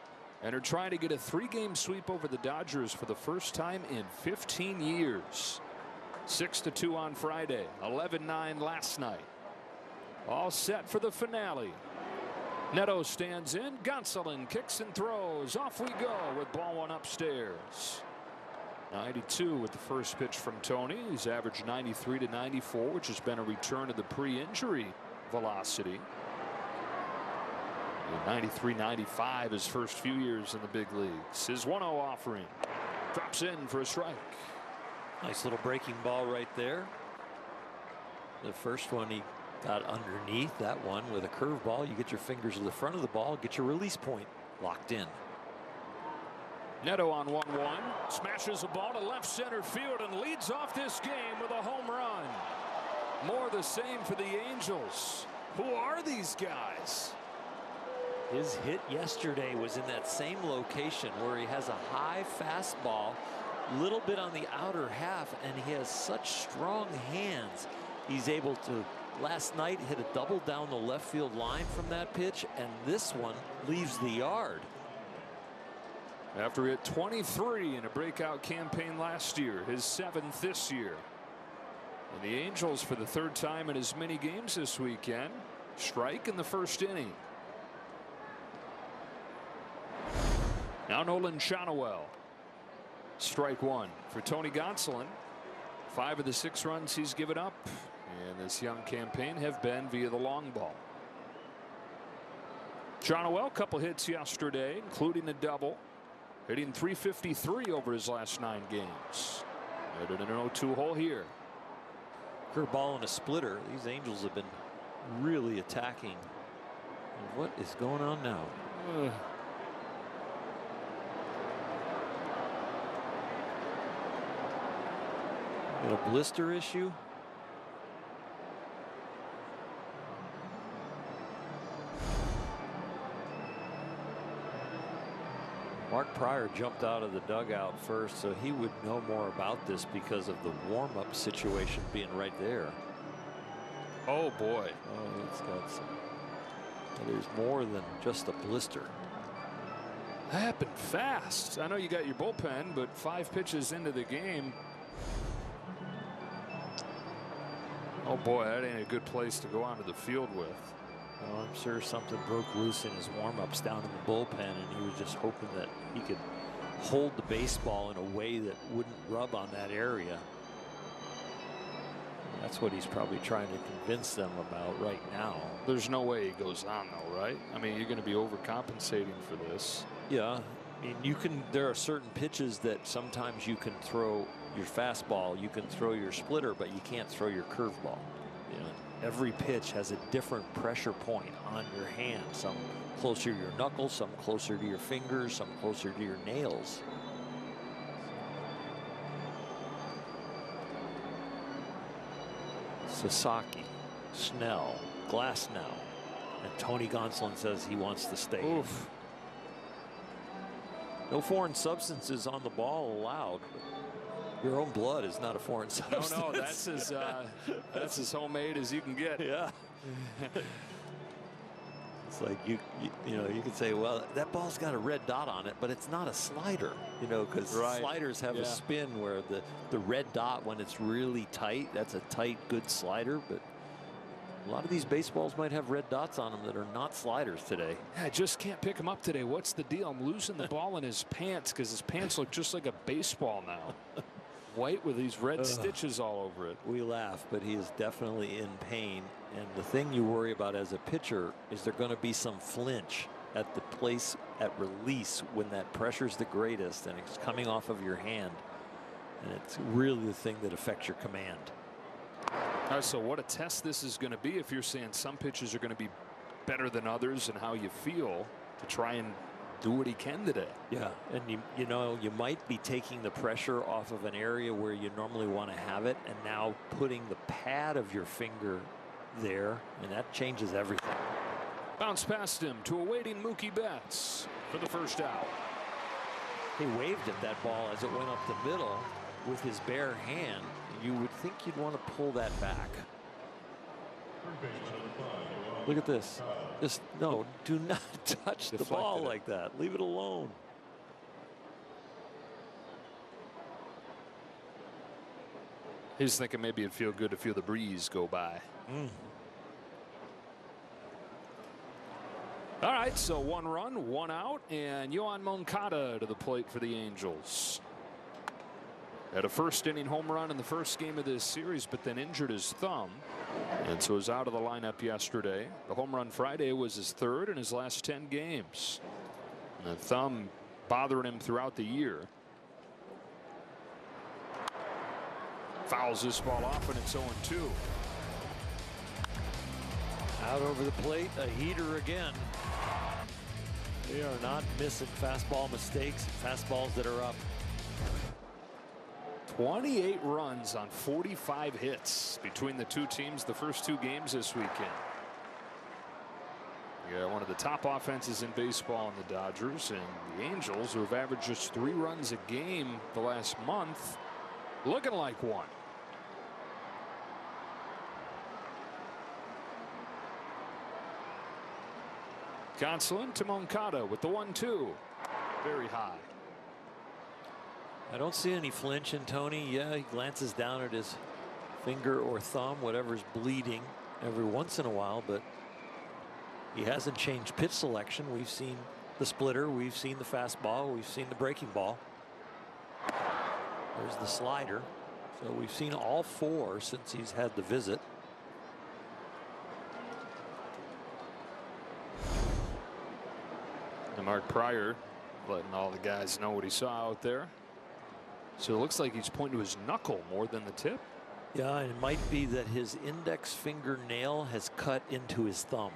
[SPEAKER 8] and are trying to get a 3-game sweep over the Dodgers for the first time in 15 years. 6-2 on Friday, 11-9 last night. All set for the finale. Neto stands in. Gonsolin kicks and throws. Off we go with ball one upstairs. 92 with the first pitch from Tony. He's averaged 93 to 94, which has been a return to the pre-injury velocity. 93-95 his first few years in the big leagues. His 1-0 offering. Drops in for a strike.
[SPEAKER 15] Nice little breaking ball right there. The first one he got underneath. That one with a curveball. You get your fingers to the front of the ball, get your release point locked in.
[SPEAKER 8] Neto on 1-1. Smashes a ball to left center field and leads off this game with a home run. More the same for the Angels. Who are these guys?
[SPEAKER 15] His hit yesterday was in that same location where he has a high fastball, little bit on the outer half, and he has such strong hands. He's able to, last night, hit a double down the left field line from that pitch, and this one leaves the yard.
[SPEAKER 8] After he hit 23 in a breakout campaign last year, his 7th this year. And the Angels, for the 3rd time in as many games this weekend, strike in the first inning. Now Nolan Shonowell. Strike one for Tony Gonsolin. 5 of the 6 runs he's given up in this young campaign have been via the long ball. Shonowell, a couple hits yesterday, including a double. Hitting .353 over his last 9 games. Headed in an 0-2 hole here.
[SPEAKER 15] Curveball and a splitter. These Angels have been really attacking. What is going on now? Got a blister issue. Mark Pryor jumped out of the dugout first, so he would know more about this because of the warm-up situation being right there.
[SPEAKER 8] Oh boy.
[SPEAKER 15] Oh, it's got some. There's more than just a blister.
[SPEAKER 8] That happened fast. I know you got your bullpen, but 5 pitches into the game. Oh boy, that ain't a good place to go onto the field with.
[SPEAKER 15] Well, I'm sure something broke loose in his warm-ups down in the bullpen, and he was just hoping that he could hold the baseball in a way that wouldn't rub on that area. That's what he's probably trying to convince them about right now.
[SPEAKER 8] There's no way he goes on, though, right? I mean, you're going to be overcompensating for this.
[SPEAKER 15] Yeah, I mean, you can. There are certain pitches that sometimes you can throw your fastball, you can throw your splitter, but you can't throw your curveball. You know, every pitch has a different pressure point on your hand. Some closer to your knuckles, some closer to your fingers, some closer to your nails. Sasaki, Snell, Glasnow, and Tony Gonsolin says he wants to stay.
[SPEAKER 8] Oof.
[SPEAKER 15] No foreign substances on the ball allowed. Your own blood is not a foreign substance.
[SPEAKER 8] No, that's as homemade as you can get.
[SPEAKER 15] Yeah. It's like you know, you could say, well, that ball's got a red dot on it, but it's not a slider, you know, because sliders have a spin where the red dot, when it's really tight, that's a tight, good slider. But a lot of these baseballs might have red dots on them that are not sliders today.
[SPEAKER 8] I just can't pick him up today. What's the deal? I'm losing the ball in his pants because his pants look just like a baseball now. White with these red stitches all over it.
[SPEAKER 15] We laugh, but he is definitely in pain. And the thing you worry about as a pitcher is there going to be some flinch at the place at release when that pressure's the greatest and it's coming off of your hand. And it's really the thing that affects your command.
[SPEAKER 8] All right, so what a test this is going to be if you're saying some pitches are going to be better than others and how you feel to try and do what he can today.
[SPEAKER 15] Yeah, and you know, you might be taking the pressure off of an area where you normally want to have it, and now putting the pad of your finger there, and that changes everything.
[SPEAKER 8] Bounce past him to a waiting Mookie Betts for the first out.
[SPEAKER 15] He waved at that ball as it went up the middle with his bare hand. You would think you'd want to pull that back. Look at this. Just no, do not touch the ball like that. Leave it alone.
[SPEAKER 8] He's thinking maybe it'd feel good to feel the breeze go by. All right, so 1 run, 1 out, and Yoan Moncada to the plate for the Angels. Had a first inning home run in the first game of this series, but then injured his thumb, and so was out of the lineup yesterday. The home run Friday was his 3rd in his last 10 games. And the thumb bothering him throughout the year. Fouls this ball off, and it's 0-2.
[SPEAKER 15] Out over the plate, a heater again. They are not missing fastball mistakes, fastballs that are up.
[SPEAKER 8] 28 runs on 45 hits between the two teams the first 2 games this weekend. Yeah, one of the top offenses in baseball in the Dodgers, and the Angels, who have averaged just 3 runs a game the last month, looking like one. Gonsolin to Moncada with the 1-2. Very high.
[SPEAKER 15] I don't see any flinch in Tony. Yeah, he glances down at his finger or thumb, whatever's bleeding every once in a while, but he hasn't changed pitch selection. We've seen the splitter, we've seen the fastball, we've seen the breaking ball. There's the slider. So we've seen all 4 since he's had the visit.
[SPEAKER 8] And Mark Pryor letting all the guys know what he saw out there. So it looks like he's pointing to his knuckle more than the tip.
[SPEAKER 15] Yeah, and it might be that his index fingernail has cut into his thumb.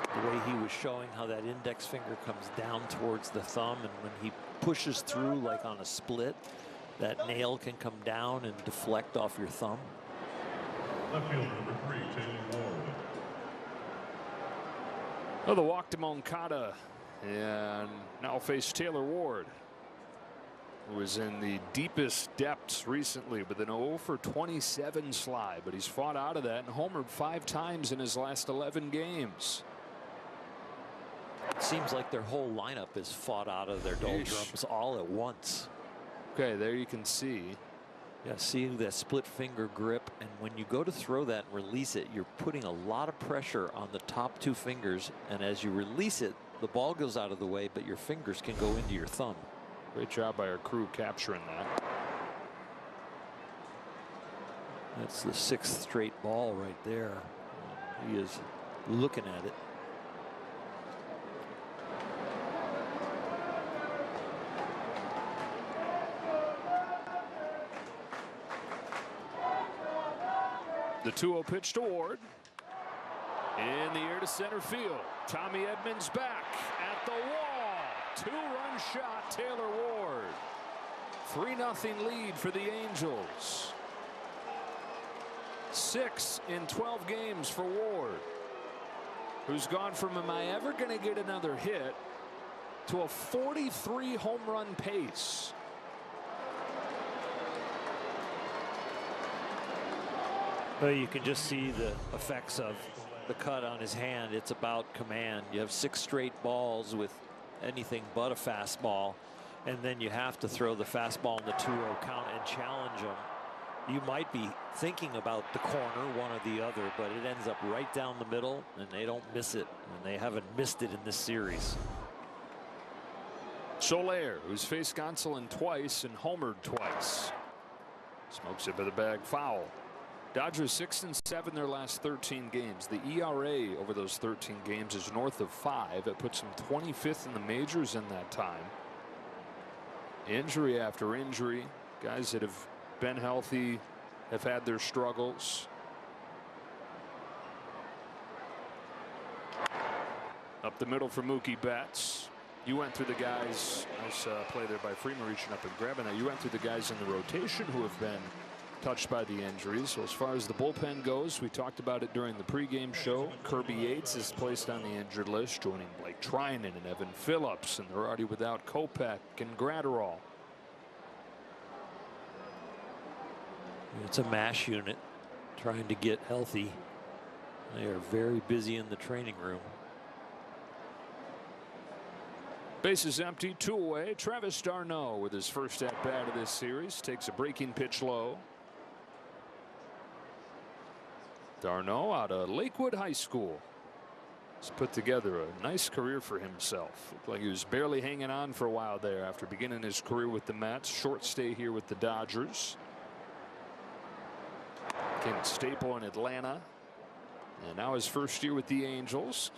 [SPEAKER 15] The way he was showing how that index finger comes down towards the thumb, and when he pushes through like on a split, that nail can come down and deflect off your thumb.
[SPEAKER 10] Left fielder number 3, Taylor Ward.
[SPEAKER 8] Oh, the walk to Moncada, and now face Taylor Ward, who was in the deepest depths recently with an 0 for 27 slide, but he's fought out of that and homered 5 times in his last 11 games.
[SPEAKER 15] It seems like their whole lineup is fought out of their doldrums all at once.
[SPEAKER 8] Okay, there you can see.
[SPEAKER 15] Yeah, see that split finger grip, and when you go to throw that and release it, you're putting a lot of pressure on the top 2 fingers, and as you release it, the ball goes out of the way, but your fingers can go into your thumb.
[SPEAKER 8] Great job by our crew capturing that.
[SPEAKER 15] That's the 6th straight ball right there. He is looking at it.
[SPEAKER 8] The 2-0 pitch to Ward. In the air to center field. Tommy Edman's back at the wall. 2-run shot, Taylor Ward. 3-0 lead for the Angels. 6 in 12 games for Ward, who's gone from am I ever going to get another hit to a 43 home run pace.
[SPEAKER 15] Well, you can just see the effects of the cut on his hand. It's about command. You have 6 straight balls with anything but a fastball, and then you have to throw the fastball in the 2-0 count and challenge him. You might be thinking about the corner, one or the other, but it ends up right down the middle, and they don't miss it, and they haven't missed it in this series.
[SPEAKER 8] Soler, who's faced Gonsolin twice and homered twice, smokes it for the bag, foul. Dodgers 6 and 7 their last 13 games. The ERA over those 13 games is north of 5. It puts them 25th in the majors in that time. Injury after injury. Guys that have been healthy have had their struggles. Up the middle for Mookie Betts. You went through the guys, nice play there by Friedman reaching up and grabbing that. You went through the guys in the rotation who have been touched by the injuries. So as far as the bullpen goes, we talked about it during the pregame show. Kirby Yates is placed on the injured list, joining Blake Trinan and Evan Phillips, and they're already without Kopech and Gratterall.
[SPEAKER 15] It's a MASH unit trying to get healthy. They are very busy in the training room.
[SPEAKER 8] Bases empty, 2 away. Travis d'Arnaud with his first at bat of this series takes a breaking pitch low. d'Arnaud out of Lakewood High School has put together a nice career for himself. Looked like he was barely hanging on for a while there after beginning his career with the Mets. Short stay here with the Dodgers. Became a staple in Atlanta. And now his first year with the Angels.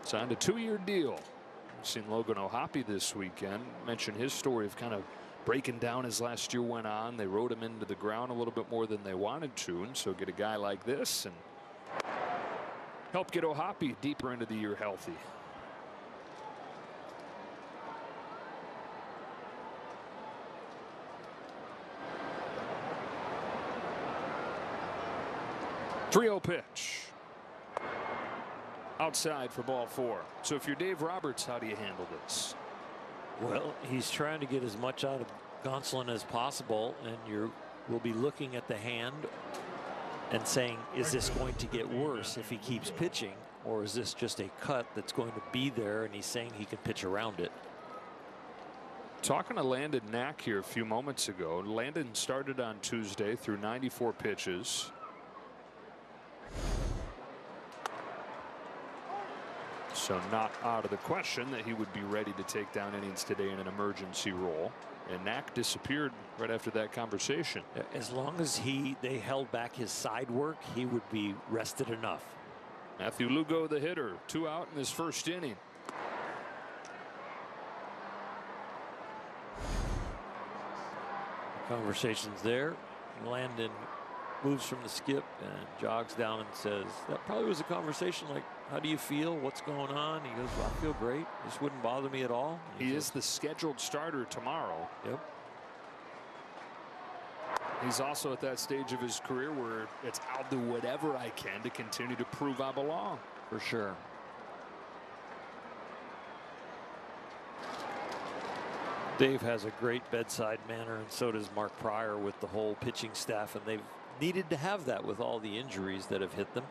[SPEAKER 8] Signed a 2-year deal. We've seen Logan O'Hoppe this weekend. Mentioned his story of kind of breaking down as last year went on. They rode him into the ground a little bit more than they wanted to, and so get a guy like this and help get O'Hoppe deeper into the year healthy. .3-0 pitch. Outside for ball 4. So if you're Dave Roberts, how do you handle this?
[SPEAKER 15] Well, he's trying to get as much out of Gonsolin as possible, and we'll be looking at the hand and saying, is this going to get worse if he keeps pitching, or is this just a cut that's going to be there and he's saying he can pitch around it?
[SPEAKER 8] Talking to Landon Knack here a few moments ago. Landon started on Tuesday through 94 pitches. So not out of the question that he would be ready to take down innings today in an emergency role. And Knack disappeared right after that conversation.
[SPEAKER 15] As long as they held back his side work, he would be rested enough.
[SPEAKER 8] Matthew Lugo, the hitter, 2 out in his first inning.
[SPEAKER 15] Conversations there. Landon moves from the skip and jogs down and says, that probably was a conversation like, how do you feel? What's going on? He goes, well, I feel great. This wouldn't bother me at all.
[SPEAKER 8] He is the scheduled starter tomorrow.
[SPEAKER 15] Yep.
[SPEAKER 8] He's also at that stage of his career where it's, I'll do whatever I can to continue to prove I belong.
[SPEAKER 15] For sure. Dave has a great bedside manner, and so does Mark Pryor with the whole pitching staff, and they've needed to have that with all the injuries that have hit them.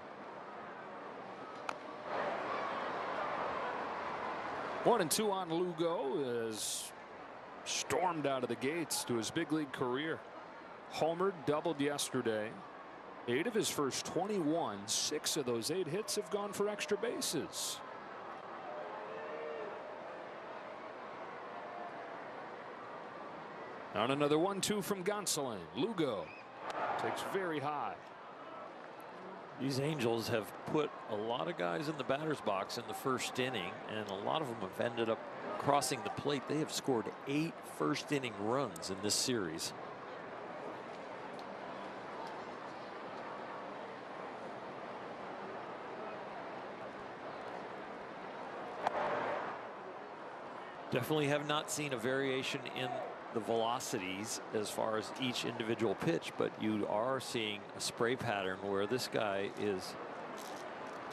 [SPEAKER 8] 1-2 on Lugo is stormed out of the gates to his big league career. Homered, doubled yesterday. 8 of his first 21. 6 of those 8 hits have gone for extra bases. On another 1-2 from Gonsolin. Lugo takes very high.
[SPEAKER 15] These Angels have put a lot of guys in the batter's box in the first inning, and a lot of them have ended up crossing the plate. They have scored 8 first-inning runs in this series. Definitely have not seen a variation in the velocities as far as each individual pitch, but you are seeing a spray pattern where this guy is.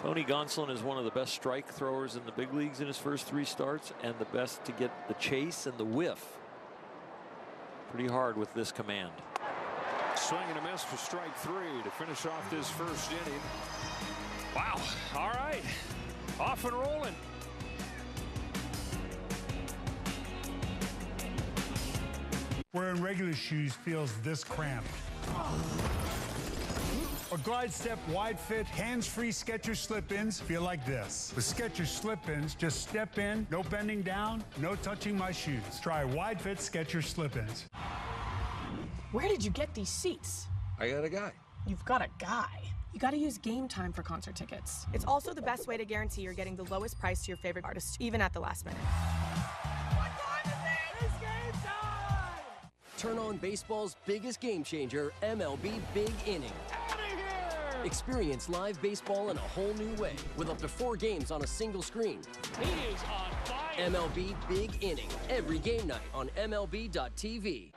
[SPEAKER 15] Tony Gonsolin is one of the best strike throwers in the big leagues in his first 3 starts, and the best to get the chase and the whiff. Pretty hard with this command.
[SPEAKER 8] Swing and a miss for strike 3 to finish off this first inning. Wow. All right. Off and rolling.
[SPEAKER 11] Wearing regular shoes feels this cramped. Or glide step wide fit hands-free Skechers slip-ins feel like this. With Skechers slip-ins, just step in, no bending down, no touching my shoes. Try wide fit Skechers slip-ins.
[SPEAKER 12] Where did you get these seats?
[SPEAKER 14] I got a guy.
[SPEAKER 12] You've got a guy. You gotta use Game Time for concert tickets. It's also the best way to guarantee you're getting the lowest price to your favorite artist, even at the last minute.
[SPEAKER 22] Turn on baseball's biggest game changer, MLB Big Inning.
[SPEAKER 23] Out of here!
[SPEAKER 7] Experience live baseball in a whole new way with up to 4 games on a single screen.
[SPEAKER 15] He is on fire.
[SPEAKER 7] MLB Big Inning, every game night on MLB.tv.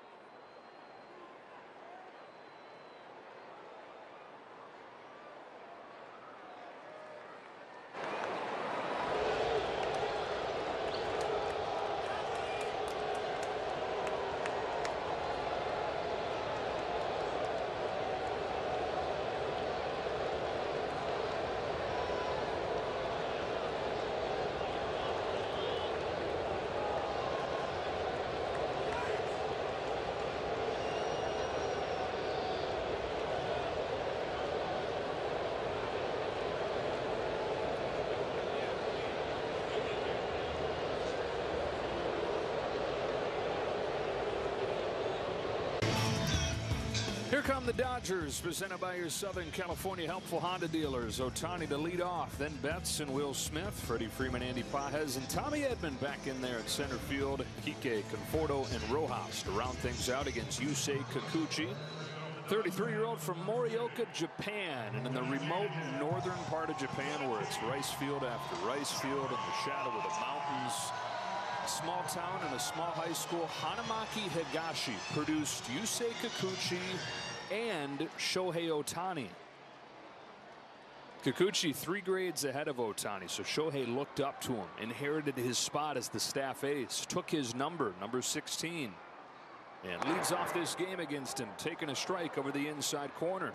[SPEAKER 8] Here come the Dodgers, presented by your Southern California helpful Honda dealers. Ohtani to lead off, then Betts and Will Smith, Freddie Freeman, Andy Pajes, and Tommy Edman back in there at center field. Kike, Conforto, and Rojas to round things out against Yusei Kikuchi, 33-year-old from Morioka, Japan, and in the remote northern part of Japan where it's rice field after rice field in the shadow of the mountains. Small town and a small high school, Hanamaki Higashi produced Yusei Kikuchi and Shohei Ohtani. Kikuchi 3 grades ahead of Ohtani, so Shohei looked up to him, inherited his spot as the staff ace, took his number 16, and leads off this game against him, taking a strike over the inside corner.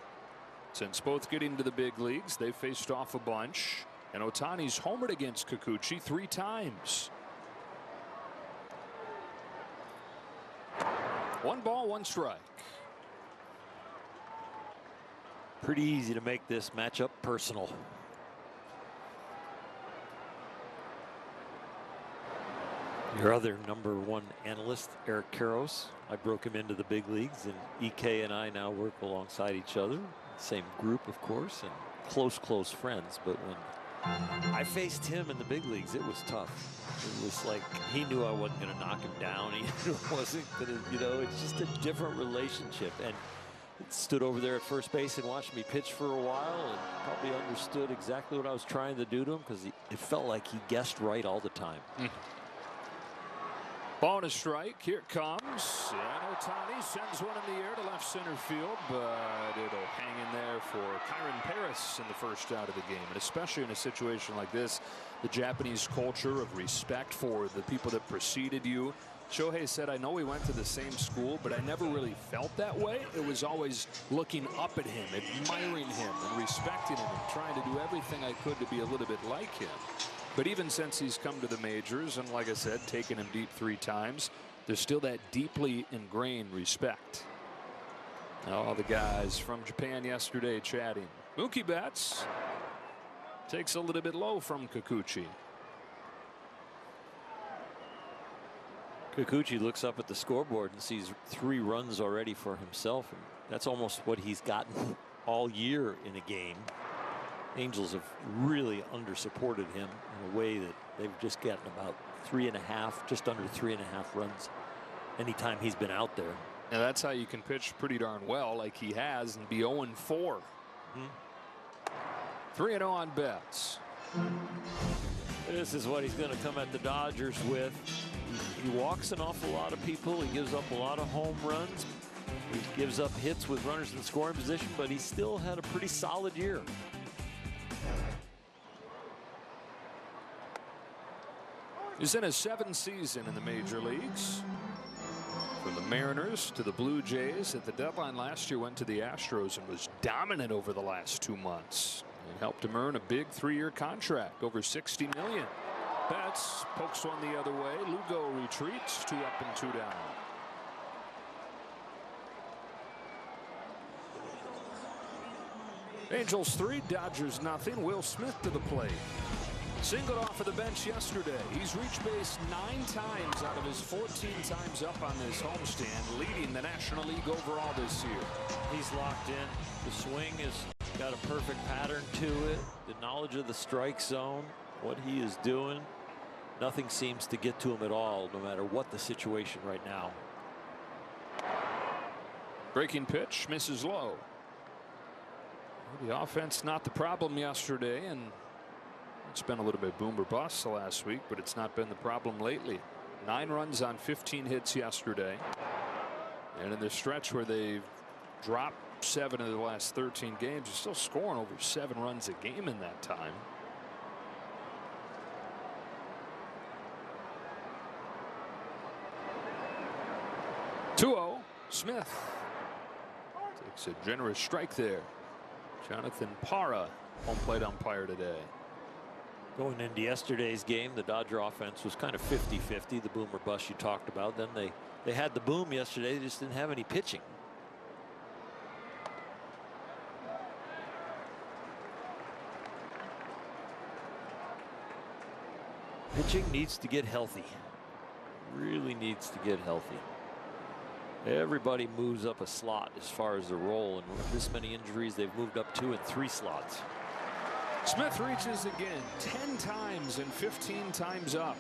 [SPEAKER 8] Since both getting to the big leagues, they faced off a bunch, and Ohtani's homered against Kikuchi 3 times. 1 ball, 1 strike.
[SPEAKER 15] Pretty easy to make this matchup personal. Your other #1 analyst, Eric Karros. I broke him into the big leagues, and EK and I now work alongside each other. Same group, of course, and close friends. But when I faced him in the big leagues, it was tough. It was like he knew I wasn't going to knock him down. He knew I wasn't going to, you know, it's just a different relationship. And stood over there at first base and watched me pitch for a while and probably understood exactly what I was trying to do to him because it felt like he guessed right all the time.
[SPEAKER 8] Ball and a strike. Here it comes. And Ohtani sends one in the air to left center field, but it'll hang in there for Kyron Paris in the first out of the game. And especially in a situation like this, the Japanese culture of respect for the people that preceded you. Shohei said, I know we went to the same school, but I never really felt that way. It was always looking up at him, admiring him, and respecting him, and trying to do everything I could to be a little bit like him. But even since he's come to the majors, and like I said, taken him deep 3 times, there's still that deeply ingrained respect. Now all the guys from Japan yesterday chatting. Mookie Betts takes a little bit low from Kikuchi.
[SPEAKER 15] Kikuchi looks up at the scoreboard and sees 3 runs already for himself. And that's almost what he's gotten all year in a game. Angels have really under-supported him in a way that they've just gotten about 3.5, just under 3.5 runs anytime he's been out there.
[SPEAKER 8] Now that's how you can pitch pretty darn well like he has and be 0-4. 3-0 on Betts.
[SPEAKER 15] This is what he's going to come at the Dodgers with. He walks an awful lot of people. He gives up a lot of home runs. He gives up hits with runners in scoring position, but he still had a pretty solid year.
[SPEAKER 8] He's in his 7th season in the major leagues. From the Mariners to the Blue Jays, at the deadline last year went to the Astros and was dominant over the last 2 months. It helped him earn a big 3-year contract, over $60 million. Betts pokes one the other way. Lugo retreats, 2 up and 2 down. Angels 3, Dodgers nothing. Will Smith to the plate. Singled off of the bench yesterday. He's reached base 9 times out of his 14 times up on this homestand, leading the National League overall this year.
[SPEAKER 15] He's locked in. The swing has got a perfect pattern to it. The knowledge of the strike zone, what he is doing. Nothing seems to get to him at all, no matter what the situation right now.
[SPEAKER 8] Breaking pitch, misses low. The offense not the problem yesterday, and it's been a little bit boom or bust the last week, but it's not been the problem lately. 9 runs on 15 hits yesterday, and in the stretch where they've dropped 7 of the last 13 games, they're still scoring over 7 runs a game in that time. Smith takes a generous strike there. Jonathan Parra, home plate umpire today.
[SPEAKER 15] Going into yesterday's game, the Dodger offense was kind of 50-50, the boom or bust you talked about. Then they had the boom yesterday, they just didn't have any pitching. Pitching needs to get healthy. Really needs to get healthy. Everybody moves up a slot as far as the role, and with this many injuries, they've moved up 2 and 3 slots.
[SPEAKER 8] Smith reaches again 10 times and 15 times up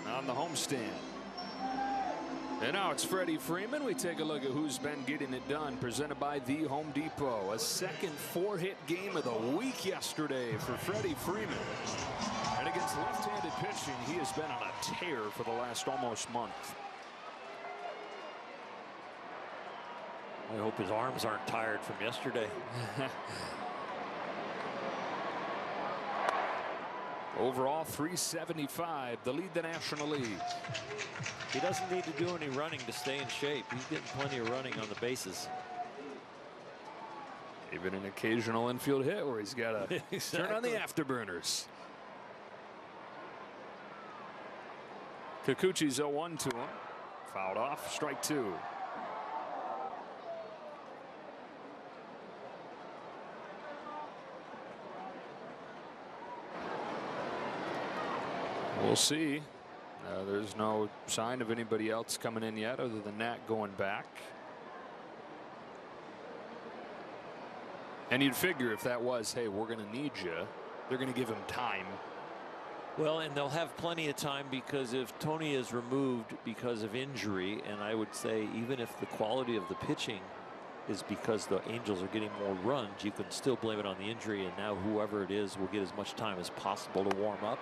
[SPEAKER 8] on the homestand. And now it's Freddie Freeman. We take a look at who's been getting it done, presented by the Home Depot. A second 4-hit game of the week yesterday for Freddie Freeman. And against left-handed pitching, he has been on a tear for the last almost month.
[SPEAKER 15] I hope his arms aren't tired from yesterday.
[SPEAKER 8] Overall, 375, the lead the National League.
[SPEAKER 15] He doesn't need to do any running to stay in shape. He's getting plenty of running on the bases.
[SPEAKER 8] Even an occasional infield hit where he's got to turn on the afterburners. Kikuchi's 0-1 to him. Fouled off, strike 2. We'll see. There's no sign of anybody else coming in yet other than Nat going back. And you'd figure if that was, hey, we're going to need you, they're going to give him time.
[SPEAKER 15] Well, and they'll have plenty of time, because if Tony is removed because of injury, and I would say even if the quality of the pitching is because the Angels are getting more runs, you can still blame it on the injury, and now whoever it is will get as much time as possible to warm up.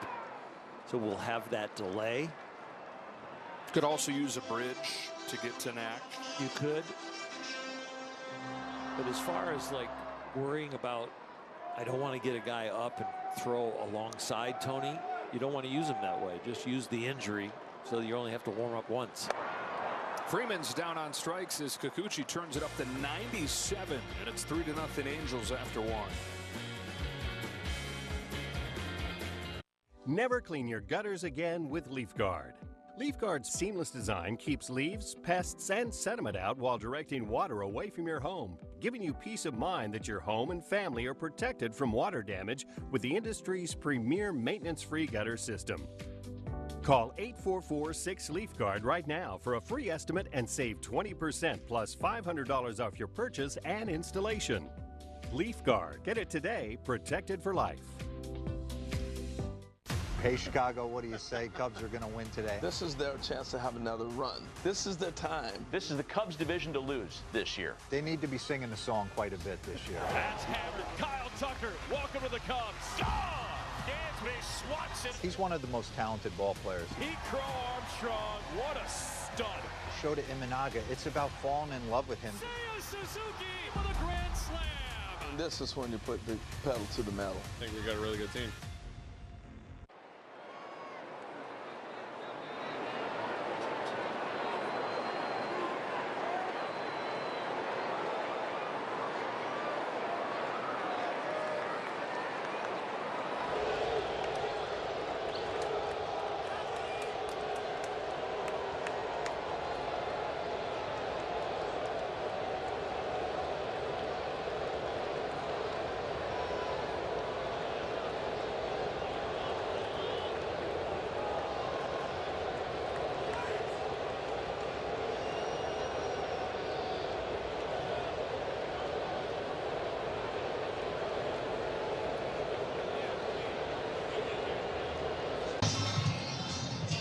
[SPEAKER 15] So we'll have that delay.
[SPEAKER 8] Could also use a bridge to get to Knack.
[SPEAKER 15] You could. But as far as like worrying about, I don't want to get a guy up and throw alongside Tony. You don't want to use him that way. Just use the injury so that you only have to warm up once.
[SPEAKER 8] Freeman's down on strikes as Kikuchi turns it up to 97, and it's 3-0 Angels after 1.
[SPEAKER 5] Never clean your gutters again with LeafGuard. LeafGuard's seamless design keeps leaves, pests, and sediment out while directing water away from your home, giving you peace of mind that your home and family are protected from water damage with the industry's premier maintenance-free gutter system. Call 844-6LeafGuard right now for a free estimate and save 20% plus $500 off your purchase and installation. LeafGuard. Get it today, protected for life.
[SPEAKER 14] Hey, Chicago, what do you say? Cubs are going to win today.
[SPEAKER 22] This is their chance to have another run. This is their time.
[SPEAKER 23] This is the Cubs division to lose this year.
[SPEAKER 14] They need to be singing the song quite a bit this year.
[SPEAKER 23] That's hammered. Kyle Tucker, welcome to the Cubs. Dansby swats it.
[SPEAKER 14] He's one of the most talented ball players.
[SPEAKER 23] Pete Crow Armstrong, what a stud.
[SPEAKER 14] Showed it Imanaga. It's about falling in love with him.
[SPEAKER 23] Seiya Suzuki with a grand slam.
[SPEAKER 22] And this is when you put the pedal to the metal.
[SPEAKER 27] I think we got a really good team.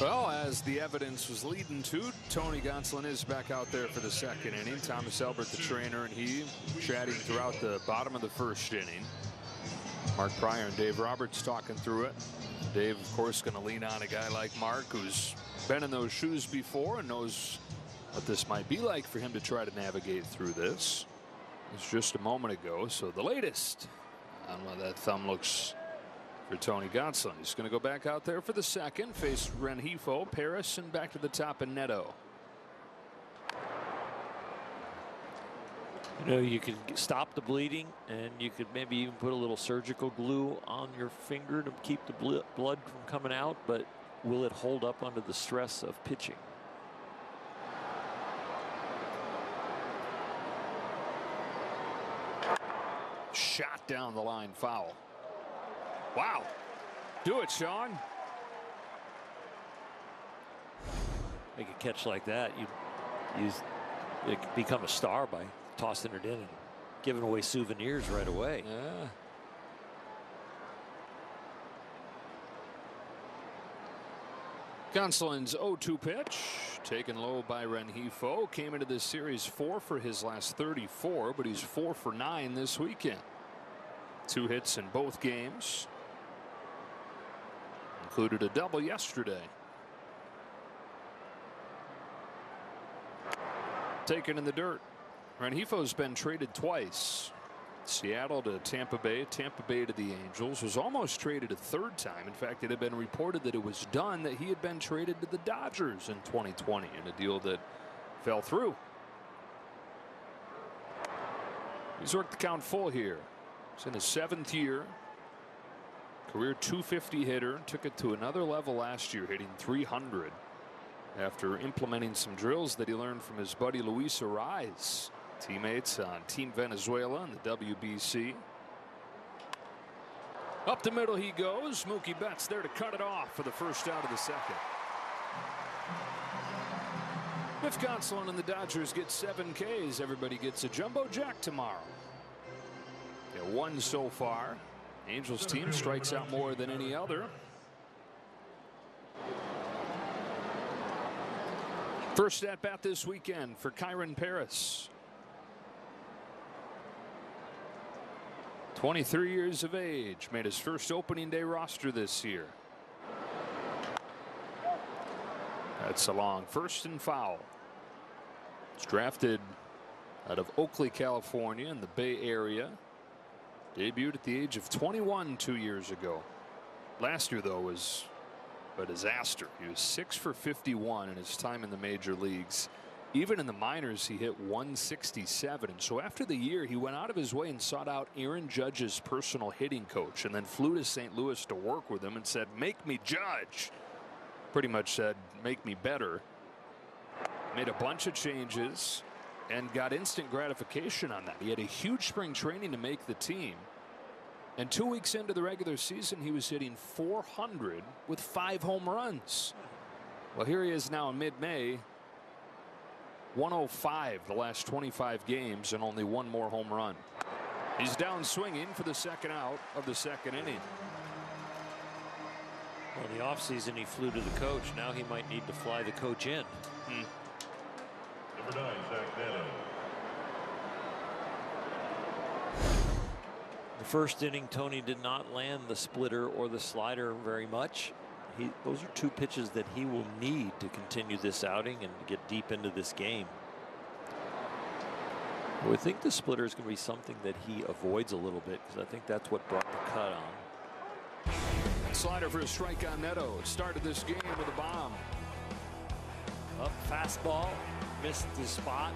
[SPEAKER 8] Well, as the evidence was leading to, Tony Gonsolin is back out there for the second inning. Thomas Elbert, the trainer, and he chatting throughout the bottom of the first inning. Mark Pryor and Dave Roberts talking through it. Dave, of course, going to lean on a guy like Mark, who's been in those shoes before and knows what this might be like for him to try to navigate through this. It's just a moment ago. So the latest on what that thumb looks for Tony Gonsolin. He's going to go back out there for the second, face Rengifo, Paris, and back to the top in Neto.
[SPEAKER 15] You know, you could stop the bleeding, and you could maybe even put a little surgical glue on your finger to keep the blood from coming out, but will it hold up under the stress of pitching?
[SPEAKER 8] Shot down the line, foul. Wow. Do it, Sean.
[SPEAKER 15] Make a catch like that, you become a star by tossing it in and giving away souvenirs right away.
[SPEAKER 8] Yeah. Gonsolin's 0-2 pitch, taken low by Rengifo, came into this series 4 for his last 34, but he's 4 for 9 this weekend. 2 hits in both games. Included a double yesterday. Taken in the dirt. Rengifo's been traded twice. Seattle to Tampa Bay to the Angels. Was almost traded a third time. In fact, it had been reported that it was done that he had been traded to the Dodgers in 2020 in a deal that fell through. He's worked the count full here. He's in his 7th year. Career .250 hitter. Took it to another level last year, hitting .300 after implementing some drills that he learned from his buddy Luis Arraez, teammates on Team Venezuela in the WBC. Up the middle he goes. Mookie Betts there to cut it off for the first out of the second. If Gonsolin and the Dodgers get 7 Ks, everybody gets a jumbo jack tomorrow. Yeah, 1 so far. Angels team strikes out more than any other. First at bat this weekend for Kyron Paris. 23 years of age, made his first opening day roster this year. That's a long first and foul. He's drafted out of Oakley, California in the Bay Area. Debuted at the age of 21 2 years ago. Last year, though, was a disaster. He was 6 for 51 in his time in the major leagues. Even in the minors, he hit 167. And so after the year, he went out of his way and sought out Aaron Judge's personal hitting coach and then flew to St. Louis to work with him and said, "Make me Judge." Pretty much said, "Make me better." Made a bunch of changes and got instant gratification on that. He had a huge spring training to make the team. And 2 weeks into the regular season, he was hitting .400 with 5 home runs. Well, here he is now in mid-May. 105 the last 25 games and only 1 more home run. He's down swinging for the second out of the second inning.
[SPEAKER 15] Well, in the offseason, he flew to the coach. Now he might need to fly the coach in.
[SPEAKER 10] Number 9, Zach Neto.
[SPEAKER 15] The first inning, Tony did not land the splitter or the slider very much. Those are 2 pitches that he will need to continue this outing and get deep into this game. I would think the splitter is going to be something that he avoids a little bit, because I think that's what brought the cut on.
[SPEAKER 8] Slider for a strike on Neto. Started this game with a bomb.
[SPEAKER 15] Up fastball, missed the spot.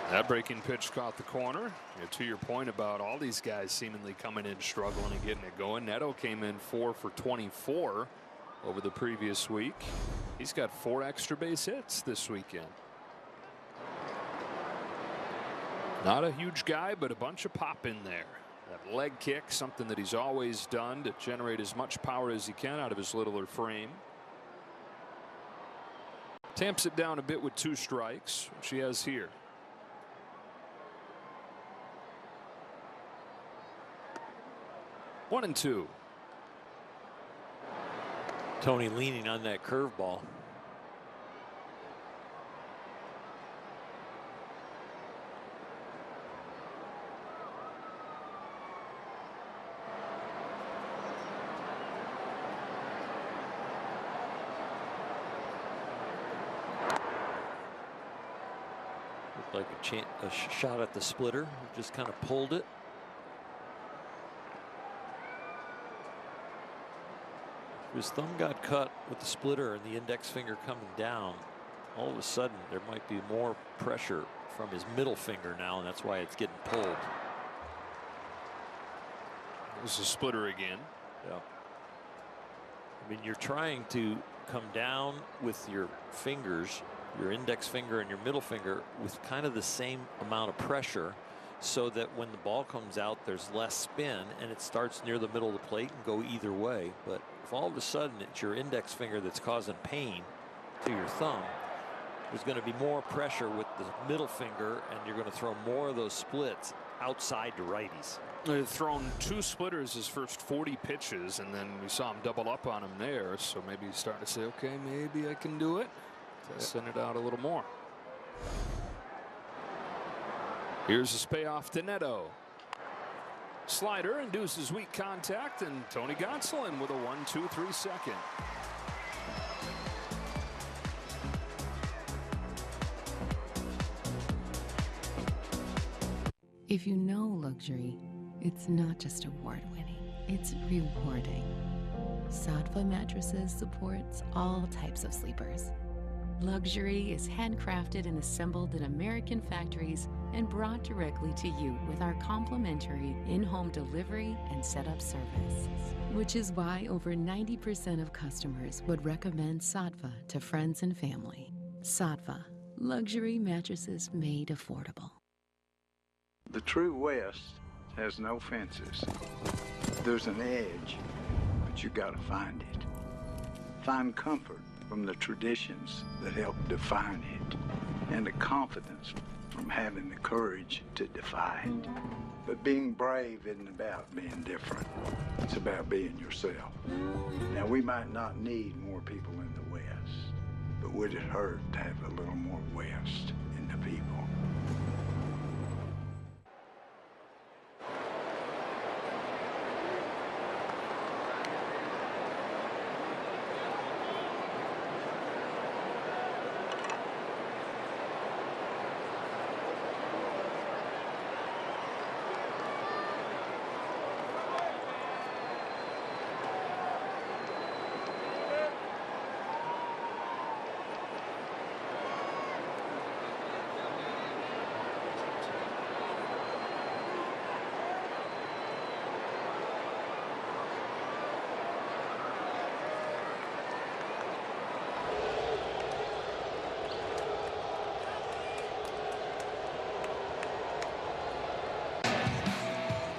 [SPEAKER 8] That breaking pitch caught the corner. Yeah, to your point about all these guys seemingly coming in struggling and getting it going. Neto came in 4 for 24 over the previous week. He's got 4 extra base hits this weekend. Not a huge guy, but a bunch of pop in there. That leg kick, something that he's always done to generate as much power as he can out of his littler frame. Tamps it down a bit with 2 strikes, which he has here. 1-2.
[SPEAKER 1] Tony leaning on that curveball. Looked like a shot at the splitter. Just kind of pulled it. His thumb got cut with the splitter and the index finger coming down. All of a sudden, there might be more pressure from his middle finger now, and that's why it's getting pulled.
[SPEAKER 8] This is a splitter again.
[SPEAKER 1] Yeah. I mean, you're trying to come down with your fingers, your index finger and your middle finger, with kind of the same amount of pressure, so that when the ball comes out, there's less spin and it starts near the middle of the plate and go either way. But if all of a sudden it's your index finger that's causing pain to your thumb, there's going to be more pressure with the middle finger, and you're going to throw more of those splits outside to righties.
[SPEAKER 8] They've thrown 2 splitters his first 40 pitches, and then we saw him double up on him there. So maybe he's starting to say, okay, maybe I can do it. Send it out a little more. Here's his payoff to Neto. Slider induces weak contact, and Tony Gonsolin with a 1-2-3 second.
[SPEAKER 2] If you know luxury, it's not just award-winning, it's rewarding. Saatva Mattresses supports all types of sleepers. Luxury is handcrafted and assembled in American factories and brought directly to you with our complimentary in-home delivery and setup service. Which is why over 90% of customers would recommend Saatva to friends and family. Saatva, luxury mattresses made affordable.
[SPEAKER 9] The true West has no fences. There's an edge, but you gotta find it. Find comfort from the traditions that help define it, and the confidence from having the courage to defy it. But being brave isn't about being different. It's about being yourself. Now, we might not need more people in the West, but would it hurt to have a little more West in the people?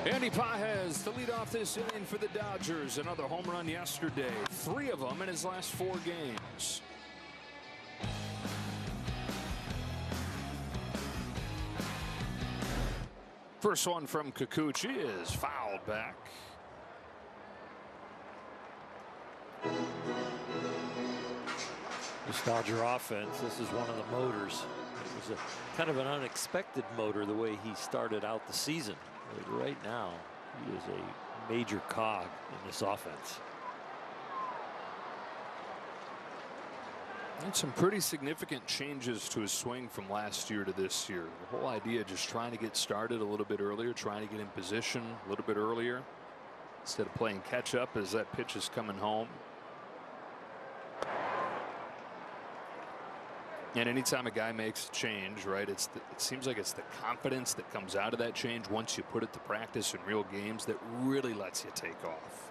[SPEAKER 8] Andy Pages to lead off this inning for the Dodgers. Another home run yesterday. 3 of them in his last 4 games. First one from Kikuchi is fouled back.
[SPEAKER 1] This Dodger offense, this is one of the motors. It was a kind of an unexpected motor the way he started out the season. But right now, he is a major cog in this offense.
[SPEAKER 8] And some pretty significant changes to his swing from last year to this year. The whole idea just trying to get started a little bit earlier, trying to get in position a little bit earlier, instead of playing catch up as that pitch is coming home. And anytime a guy makes a change, right, it seems like it's the confidence that comes out of that change once you put it to practice in real games that really lets you take off.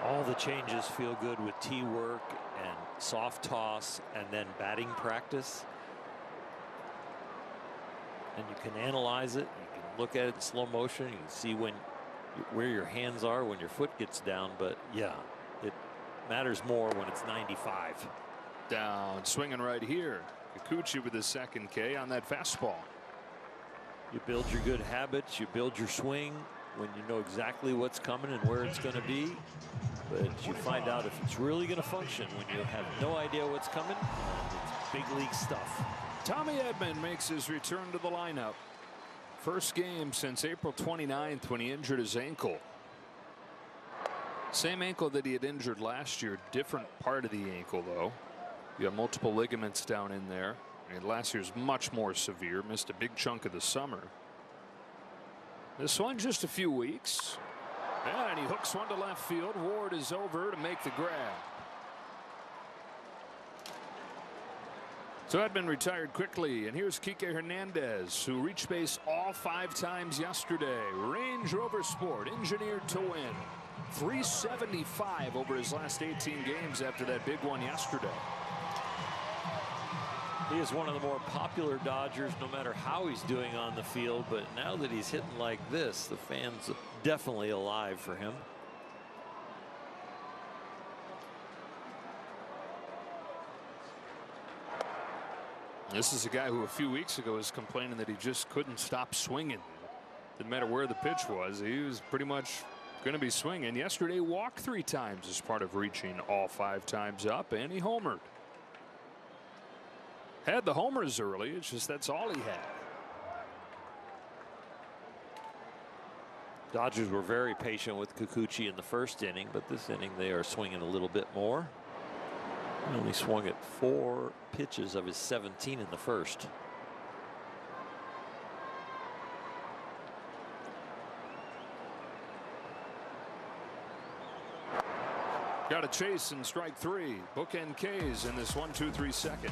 [SPEAKER 1] All the changes feel good with tee work and soft toss and then batting practice. And you can analyze it. You can look at it in slow motion. You can see where your hands are when your foot gets down. But yeah, it matters more when it's 95.
[SPEAKER 8] Down, swinging right here. Kikuchi with his second K on that fastball.
[SPEAKER 1] You build your good habits, you build your swing when you know exactly what's coming and where it's going to be. But you find out if it's really going to function when you have no idea what's coming. It's big league stuff.
[SPEAKER 8] Tommy Edman makes his return to the lineup. First game since April 29th when he injured his ankle. Same ankle that he had injured last year. Different part of the ankle, though. You have multiple ligaments down in there. And last year's much more severe. Missed a big chunk of the summer. This one just a few weeks. Yeah, and he hooks one to left field. Ward is over to make the grab. So Edman retired quickly, and here's Kike Hernandez, who reached base all 5 times yesterday. Range Rover Sport, engineered to win. 375 over his last 18 games after that big one yesterday.
[SPEAKER 1] He is one of the more popular Dodgers, no matter how he's doing on the field. But now that he's hitting like this, the fans are definitely alive for him.
[SPEAKER 8] This is a guy who a few weeks ago was complaining that he just couldn't stop swinging. Didn't matter where the pitch was. He was pretty much going to be swinging. Yesterday, walked 3 times as part of reaching all 5 times up, and he homered. Had the homers early. It's just that's all he had.
[SPEAKER 1] Dodgers were very patient with Kikuchi in the first inning, but this inning they are swinging a little bit more. He only swung at 4 pitches of his 17 in the first.
[SPEAKER 8] Got a chase and strike 3. Bookend K's in this 1-2-3 second.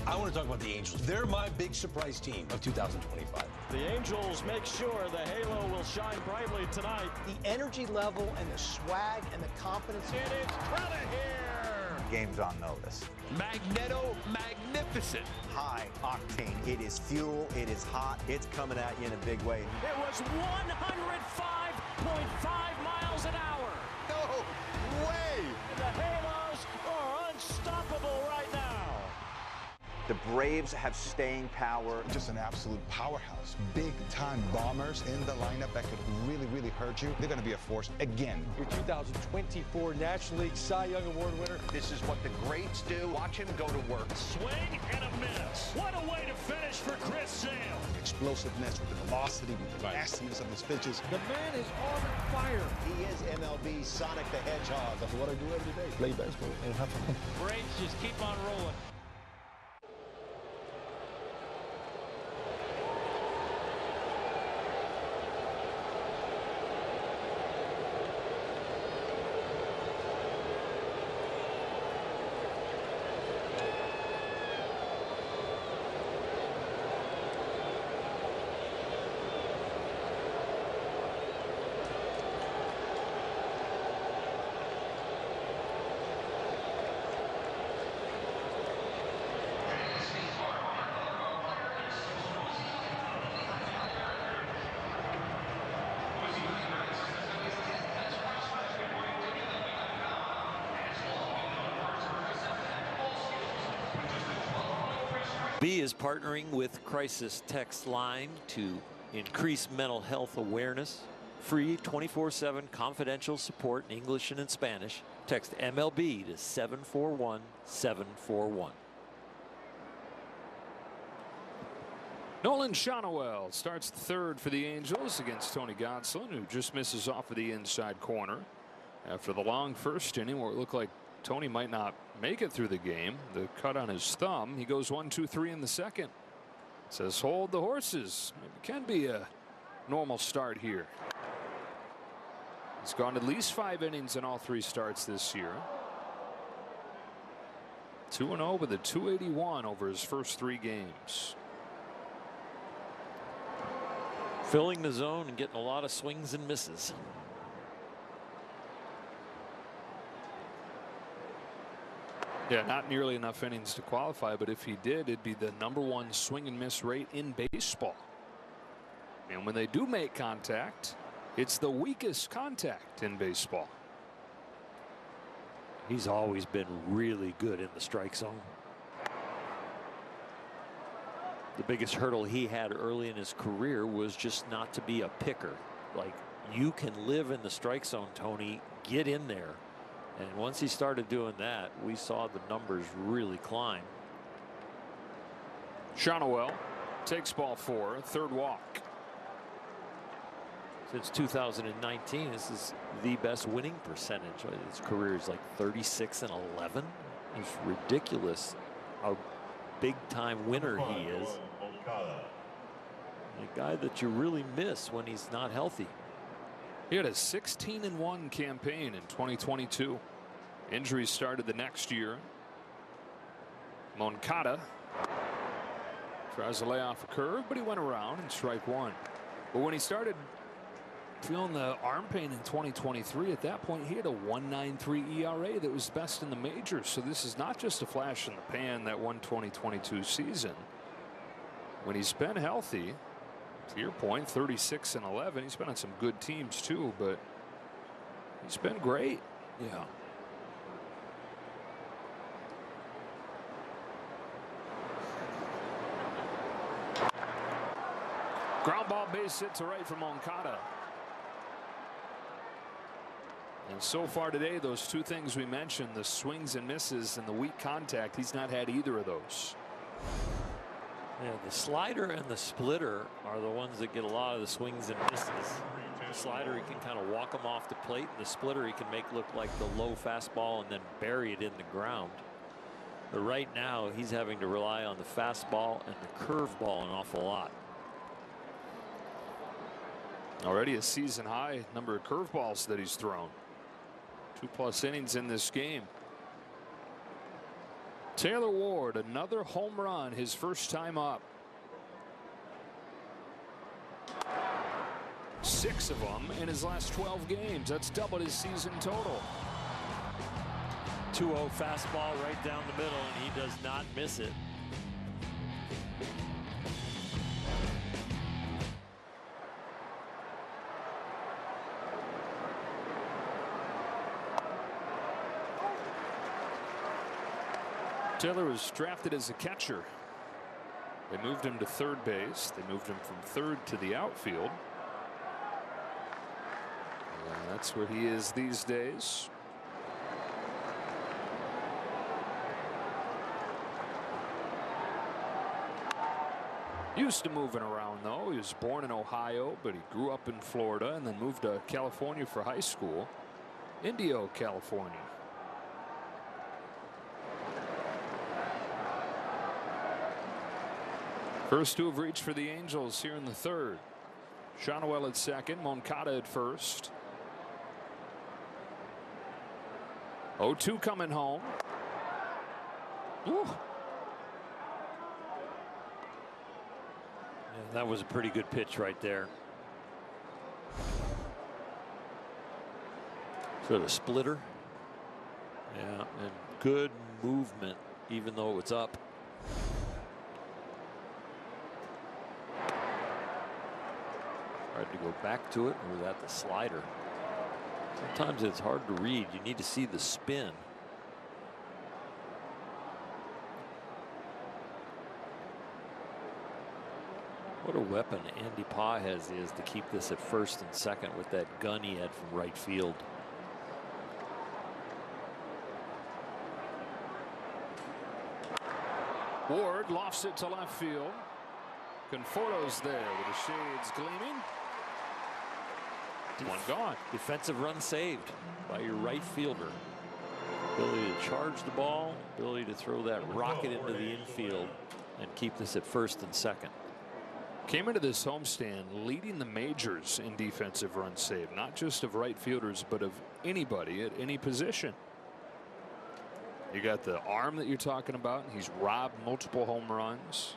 [SPEAKER 3] I want to talk about the Angels. They're my big surprise team of 2025.
[SPEAKER 23] The Angels make sure the halo will shine brightly tonight.
[SPEAKER 14] The energy level and the swag and the confidence.
[SPEAKER 23] It is Trevor here.
[SPEAKER 14] Game's on notice.
[SPEAKER 3] Magneto magnificent.
[SPEAKER 13] High octane. It is fuel. It is hot. It's coming at you in a big way.
[SPEAKER 23] It was 105.5 miles an hour.
[SPEAKER 13] No way.
[SPEAKER 23] And the Halos are unstoppable right now.
[SPEAKER 13] The Braves have staying power.
[SPEAKER 16] Just an absolute powerhouse. Big-time bombers in the lineup that could really, really hurt you. They're going to be a force again.
[SPEAKER 3] Your 2024 National League Cy Young Award winner.
[SPEAKER 13] This is what the greats do. Watch him go to work.
[SPEAKER 23] Swing and a miss. What a way to finish for Chris Sale.
[SPEAKER 16] Explosiveness with the velocity, with the nastiness of his pitches.
[SPEAKER 23] The man is on fire.
[SPEAKER 13] He is MLB Sonic the Hedgehog.
[SPEAKER 16] That's what I do every day. Play baseball and have fun.
[SPEAKER 23] Braves just keep on rolling.
[SPEAKER 1] B is partnering with Crisis Text Line to increase mental health awareness. Free 24/7 confidential support in English and in Spanish. Text MLB to 741-741.
[SPEAKER 8] Nolan Shonowell starts the 3rd for the Angels against Tony Gonsolin, who just misses off of the inside corner. After the long first inning where it looked like Tony might not make it through the game, the cut on his thumb, he goes 1-2-3 in the second. Says hold the horses. Maybe can be a normal start here. He's gone at least 5 innings in all 3 starts this year. 2-0 with a 281 over his first 3 games.
[SPEAKER 1] Filling the zone and getting a lot of swings and misses.
[SPEAKER 8] Yeah, not nearly enough innings to qualify, but if he did, it'd be the #1 swing and miss rate in baseball. And when they do make contact, it's the weakest contact in baseball.
[SPEAKER 1] He's always been really good in the strike zone. The biggest hurdle he had early in his career was just not to be a picker. Like, you can live in the strike zone, Tony. Get in there. And once he started doing that, we saw the numbers really climb.
[SPEAKER 8] Shonowell takes ball 4, third walk.
[SPEAKER 1] Since 2019, this is the best winning percentage. His career is like 36-11. It's ridiculous how big-time winner he is. A guy that you really miss when he's not healthy.
[SPEAKER 8] He had a 16-1 campaign in 2022. Injuries started the next year. Moncada tries to lay off a curve, but he went around and strike 1. But when he started feeling the arm pain in 2023, at that point he had a 1.93 ERA that was best in the majors. So this is not just a flash in the pan, that 2022 season. When he's been healthy, to your point, 36-11. He's been on some good teams too, but he's been great.
[SPEAKER 1] Yeah.
[SPEAKER 8] Ground ball, base hit to right for Moncada. And so far today, those two things we mentioned, the swings and misses and the weak contact, he's not had either of those.
[SPEAKER 1] Yeah, the slider and the splitter are the ones that get a lot of the swings and misses. The slider, he can kind of walk them off the plate, and the splitter he can make look like the low fastball and then bury it in the ground. But right now, he's having to rely on the fastball and the curveball an awful lot.
[SPEAKER 8] Already a season high number of curveballs that he's thrown. 2+ innings in this game. Taylor Ward, another home run, his first time up. 6 of them in his last 12 games. That's doubled his season total.
[SPEAKER 1] 2-0 fastball right down the middle, and he does not miss it.
[SPEAKER 8] Taylor was drafted as a catcher. They moved him to third base. They moved him from third to the outfield. And that's where he is these days. Used to moving around though. He was born in Ohio, but he grew up in Florida and then moved to California for high school. Indio, California. First 2 have reached for the Angels here in the third. Shonowell at second, Moncada at first. 0-2 coming home. Ooh.
[SPEAKER 1] Yeah, that was a pretty good pitch right there. So the splitter. Yeah, and good movement, even though it's up. Tried to go back to it, or was that the slider? Sometimes it's hard to read. You need to see the spin. What a weapon Andy Pages is to keep this at first and second with that gun he had from right field.
[SPEAKER 8] Ward lofts it to left field. Conforto's there with the shades gleaming. One gone.
[SPEAKER 1] Defensive run saved by your right fielder. Ability to charge the ball, ability to throw that rocket into the infield and keep this at first and second.
[SPEAKER 8] Came into this homestand leading the majors in defensive run save, not just of right fielders, but of anybody at any position. You got the arm that you're talking about. He's robbed multiple home runs.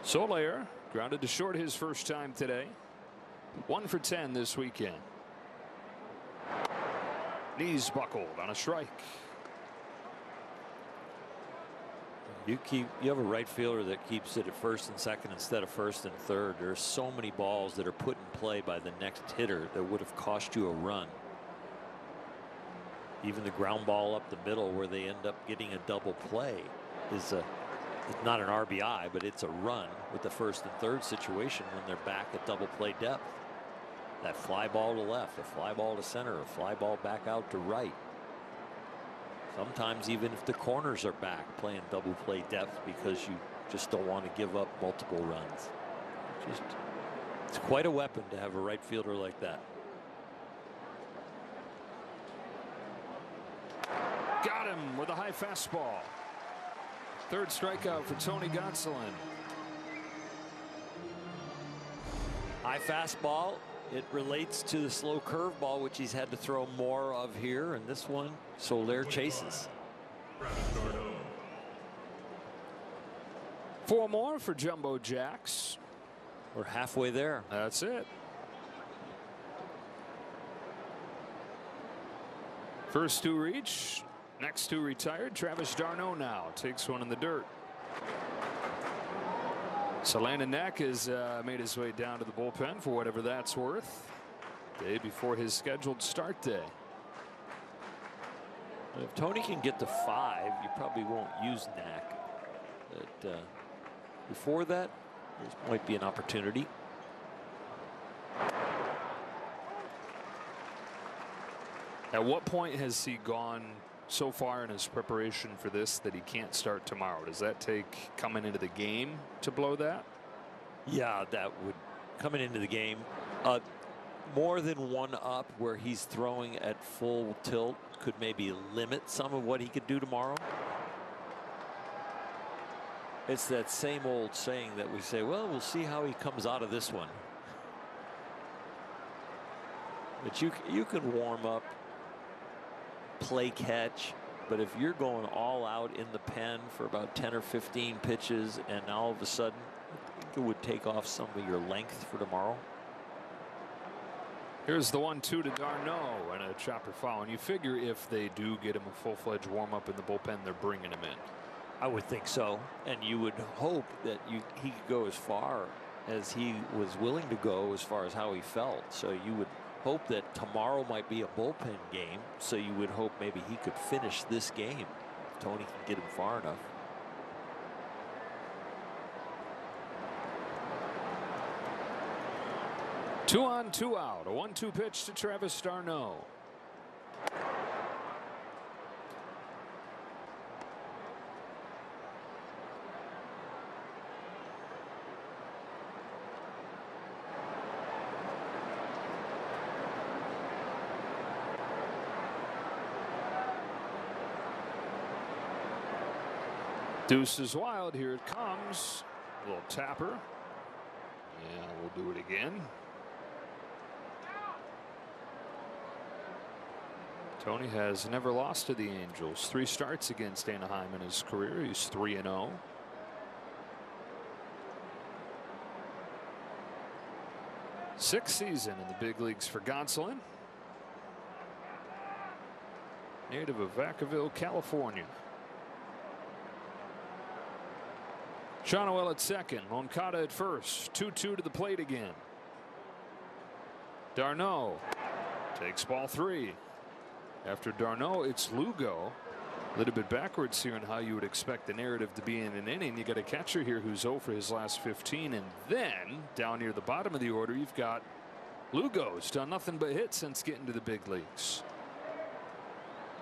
[SPEAKER 8] Soler grounded to short his first time today. 1 for 10 this weekend. Knees buckled on a strike.
[SPEAKER 1] You have a right fielder that keeps it at first and second instead of first and third. There's so many balls that are put in play by the next hitter that would have cost you a run. Even the ground ball up the middle where they end up getting a double play is it's not an RBI, but it's a run with the first and third situation when they're back at double play depth. That fly ball to left, a fly ball to center, a fly ball back out to right. Sometimes even if the corners are back, playing double play depth because you just don't want to give up multiple runs. It's quite a weapon to have a right fielder like that.
[SPEAKER 8] Got him with a high fastball. Third strikeout for Tony Gonsolin.
[SPEAKER 1] High fastball. It relates to the slow curveball, which he's had to throw more of here. And this one, Soler chases.
[SPEAKER 8] 4 more for Jumbo Jacks.
[SPEAKER 1] We're halfway there.
[SPEAKER 8] That's it. First 2 reach. Next 2 retired. Travis d'Arnaud now takes one in the dirt. So Landon Knack has made his way down to the bullpen for whatever that's worth. Day before his scheduled start day.
[SPEAKER 1] If Tony can get to 5, you probably won't use Knack. But before that, there might be an opportunity.
[SPEAKER 8] At what point has he gone so far in his preparation for this that he can't start tomorrow? Does that take coming into the game to blow that?
[SPEAKER 1] Yeah, that would, coming into the game, more than one up where he's throwing at full tilt could maybe limit some of what he could do tomorrow. It's that same old saying that we say, well, we'll see how he comes out of this one. But you can warm up, play catch, but if you're going all out in the pen for about 10 or 15 pitches and all of a sudden it would take off some of your length for tomorrow.
[SPEAKER 8] Here's the 1-2 to d'Arnaud and a chopper foul. And you figure if they do get him a full-fledged warm-up in the bullpen, they're bringing him in.
[SPEAKER 1] I would think so, and you would hope that he could go as far as he was willing to go as far as how he felt. So you would hope that tomorrow might be a bullpen game, so you would hope maybe he could finish this game if Tony can get him far enough.
[SPEAKER 8] Two on, 2 out. A 1-2 pitch to Travis d'Arnaud. Deuce is wild. Here it comes. A little tapper. Yeah, we'll do it again. Tony has never lost to the Angels. 3 starts against Anaheim in his career. He's 3-0. Sixth season in the big leagues for Gonsolin. Native of Vacaville, California. Shawnoel at second. Moncada at first. 2-2 to the plate again. d'Arnaud takes ball 3. After d'Arnaud, it's Lugo. A little bit backwards here in how you would expect the narrative to be in an inning. You got a catcher here who's 0 for his last 15. And then down near the bottom of the order, you've got Lugo, who's done nothing but hit since getting to the big leagues.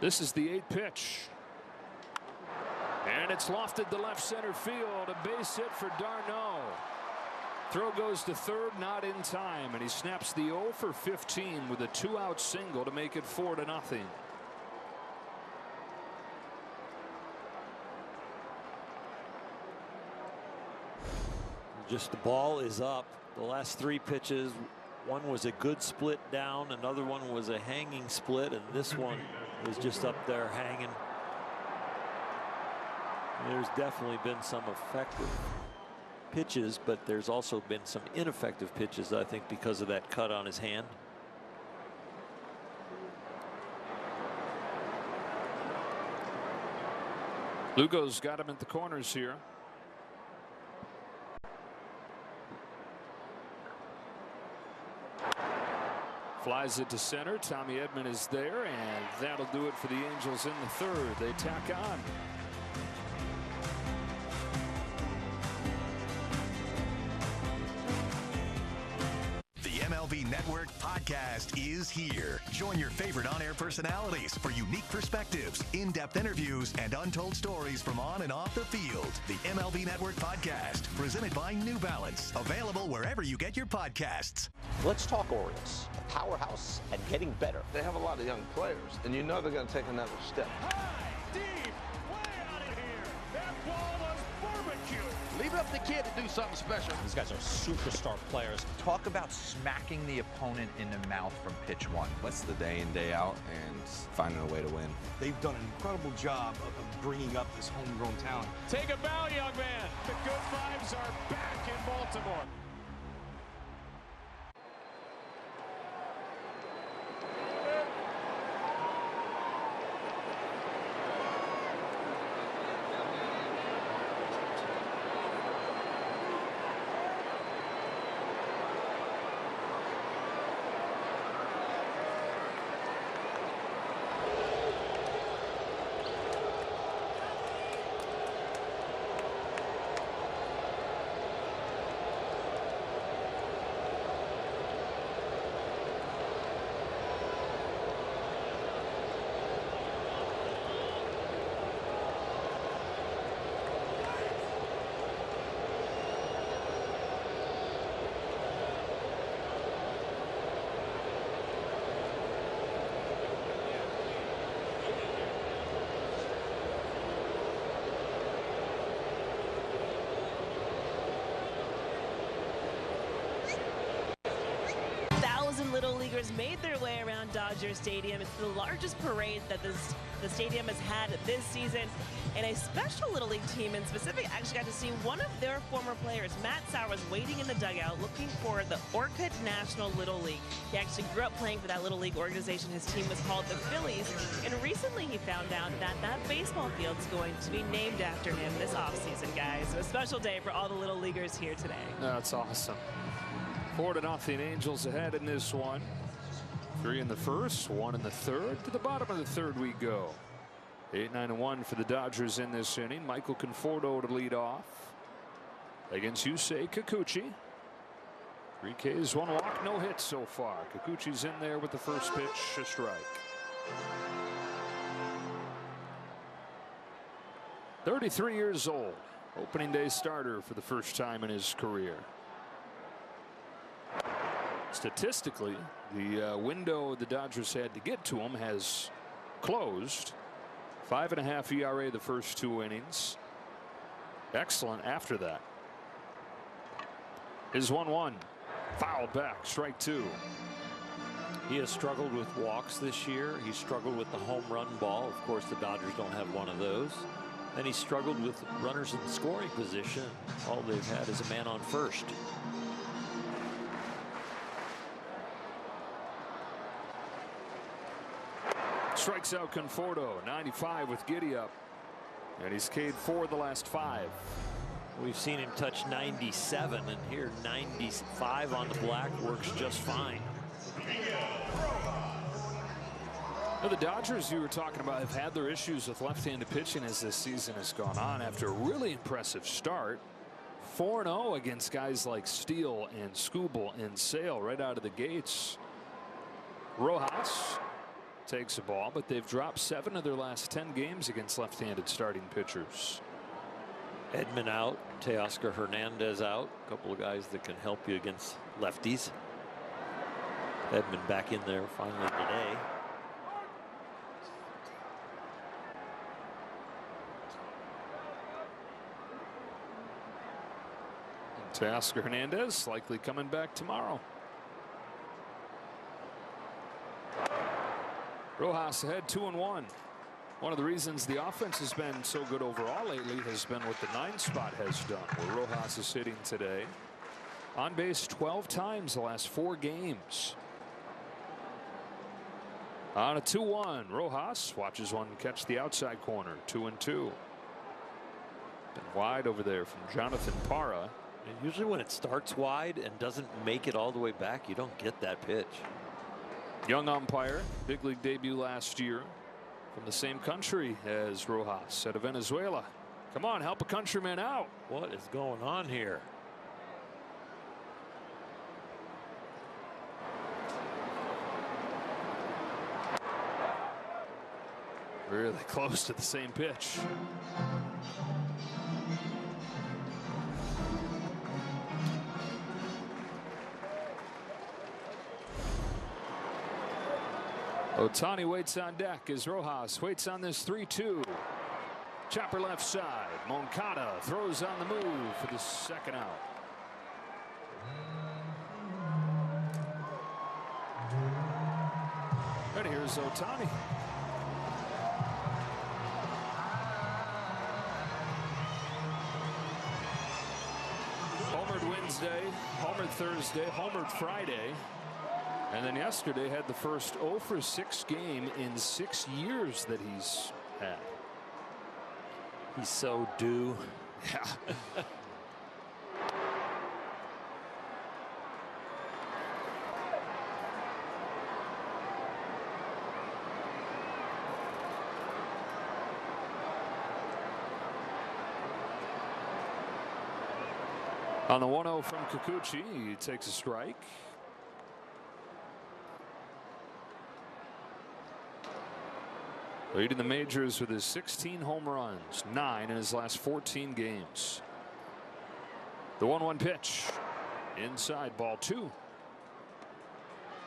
[SPEAKER 8] This is the 8th pitch. And it's lofted to left center field. A base hit for d'Arnaud. Throw goes to third, not in time, and he snaps the 0 for 15 with a 2-out single to make it 4-0.
[SPEAKER 1] Just the ball is up. The last 3 pitches, one was a good split down, another one was a hanging split, and this one was just up there hanging. There's definitely been some effective pitches, but there's also been some ineffective pitches, I think, because of that cut on his hand.
[SPEAKER 8] Lugo's got him at the corners here. Flies it to center. Tommy Edman is there, and that'll do it for the Angels in the third. They tack on.
[SPEAKER 6] MLB Network podcast is here. Join your favorite on-air personalities for unique perspectives, in-depth interviews, and untold stories from on and off the field. The MLB Network podcast, presented by New Balance, available wherever you get your podcasts.
[SPEAKER 14] Let's talk Orioles, a powerhouse and getting better.
[SPEAKER 22] They have a lot of young players, and you know they're going to take another step.
[SPEAKER 23] High, deep, way out of here. That ball was barbecue.
[SPEAKER 17] Leave it up to the kid to do something special.
[SPEAKER 18] These guys are superstar players.
[SPEAKER 20] Talk about smacking the opponent in the mouth from pitch one.
[SPEAKER 24] That's the day in, day out, and finding a way to win.
[SPEAKER 3] They've done an incredible job of bringing up this homegrown talent.
[SPEAKER 23] Take a bow, young man. The good vibes are back in Baltimore.
[SPEAKER 19] Little leaguers made their way around Dodger Stadium. It's the largest parade that the stadium has had this season. And a special Little League team in specific actually got to see one of their former players. Matt Sauer was waiting in the dugout looking for the Orchid National Little League. He actually grew up playing for that Little League organization. His team was called the Phillies. And recently he found out that that baseball field's going to be named after him this offseason, guys. So a special day for all the Little Leaguers here today.
[SPEAKER 8] That's awesome. 4-0 Angels ahead in this one. 3 in the first, 1 in the third. To the bottom of the third we go. 8-9-1 for the Dodgers in this inning. Michael Conforto to lead off against Yusei Kikuchi. 3 Ks, 1 walk, no hits so far. Kikuchi's in there with the first pitch, a strike. 33 years old. Opening day starter for the first time in his career. Statistically, the window the Dodgers had to get to him has closed. 5.5 ERA the first 2 innings. Excellent after that. Is 1-1. Fouled back, strike 2.
[SPEAKER 1] He has struggled with walks this year. He struggled with the home run ball. Of course, the Dodgers don't have one of those. Then he struggled with runners in scoring position. All they've had is a man on first.
[SPEAKER 8] Strikes out Conforto, 95 with giddy up. And he's K'd 4 the last 5.
[SPEAKER 1] We've seen him touch 97, and here 95 on the black works just fine.
[SPEAKER 8] Now, the Dodgers you were talking about have had their issues with left-handed pitching as this season has gone on after a really impressive start. 4-0 against guys like Steele and Skubal and Sale right out of the gates. Rojas takes a ball, but they've dropped 7 of their last 10 games against left-handed starting pitchers.
[SPEAKER 1] Edman out, Teoscar Hernandez out. A couple of guys that can help you against lefties. Edman back in there finally today.
[SPEAKER 8] Teoscar Hernandez likely coming back tomorrow. Rojas ahead 2-1. One of the reasons the offense has been so good overall lately has been what the 9 spot has done, where Rojas is hitting today. On base 12 times the last 4 games. On a 2-1, Rojas watches one catch the outside corner. 2-2. Been wide over there from Jonathan Parra.
[SPEAKER 1] And usually when it starts wide and doesn't make it all the way back, you don't get that pitch.
[SPEAKER 8] Young umpire, big league debut last year, from the same country as Rojas out of Venezuela. Come on, help a countryman out.
[SPEAKER 1] What is going on here?
[SPEAKER 8] Really close to the same pitch. Ohtani waits on deck as Rojas waits on this 3-2. Chopper left side. Moncada throws on the move for the second out. And here's Ohtani. Homered Wednesday, homered Thursday, homered Friday. And then yesterday had the first 0 for 6 game in 6 years that he's had.
[SPEAKER 1] He's so due.
[SPEAKER 8] Yeah. On the 1-0 from Kikuchi, he takes a strike. Leading the majors with his 16 home runs, 9 in his last 14 games. The 1-1 pitch. Inside, ball 2.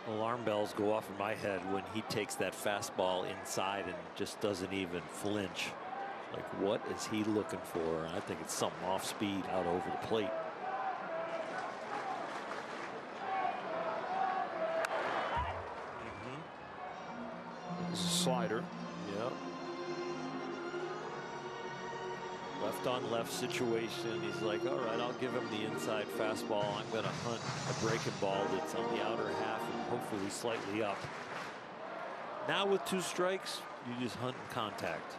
[SPEAKER 1] Alarm bells go off in my head when he takes that fastball inside and just doesn't even flinch. Like, what is he looking for? I think it's something off speed out over the plate.
[SPEAKER 8] This is a slider.
[SPEAKER 1] Yep. Left on left situation. He's like, all right, I'll give him the inside fastball. I'm going to hunt a breaking ball that's on the outer half and hopefully slightly up. Now with 2 strikes, you just hunt and contact.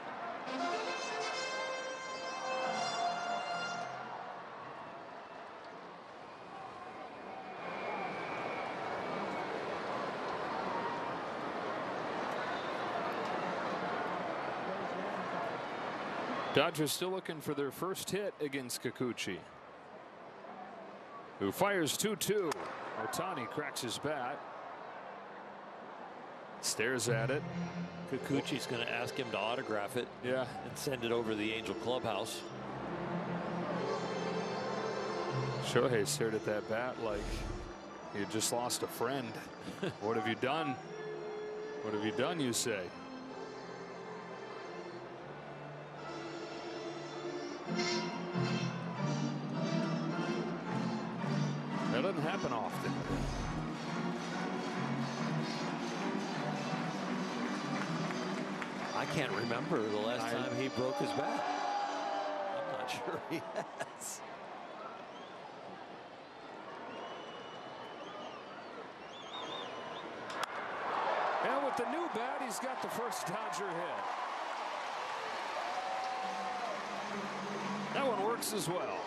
[SPEAKER 8] Dodgers still looking for their first hit against Kikuchi, who fires 2-2. Ohtani cracks his bat. Stares at it.
[SPEAKER 1] Kikuchi's going to ask him to autograph it.
[SPEAKER 8] Yeah.
[SPEAKER 1] And send it over to the Angel clubhouse.
[SPEAKER 8] Shohei stared at that bat like he had just lost a friend. What have you done? What have you done, Yusei? That doesn't happen often.
[SPEAKER 1] I can't remember the last time he broke his bat. I'm not sure he has.
[SPEAKER 8] And with the new bat, he's got the first Dodger hit. That one works as well.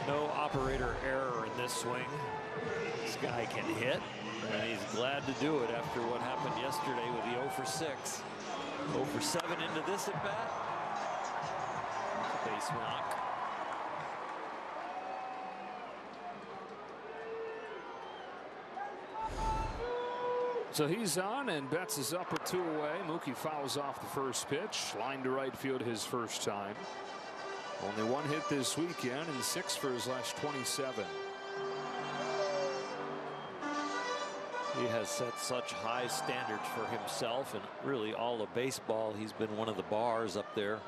[SPEAKER 1] No operator error in this swing. This guy can hit, and he's glad to do it after what happened yesterday with the 0 for 6. 0 for 7 into this at bat. Base knock.
[SPEAKER 8] So he's on, and Betts is up with 2 away. Mookie fouls off the first pitch. Line to right field his first time. Only 1 hit this weekend and 6 for his last 27.
[SPEAKER 1] He has set such high standards for himself and really all of baseball. He's been one of the bars up there.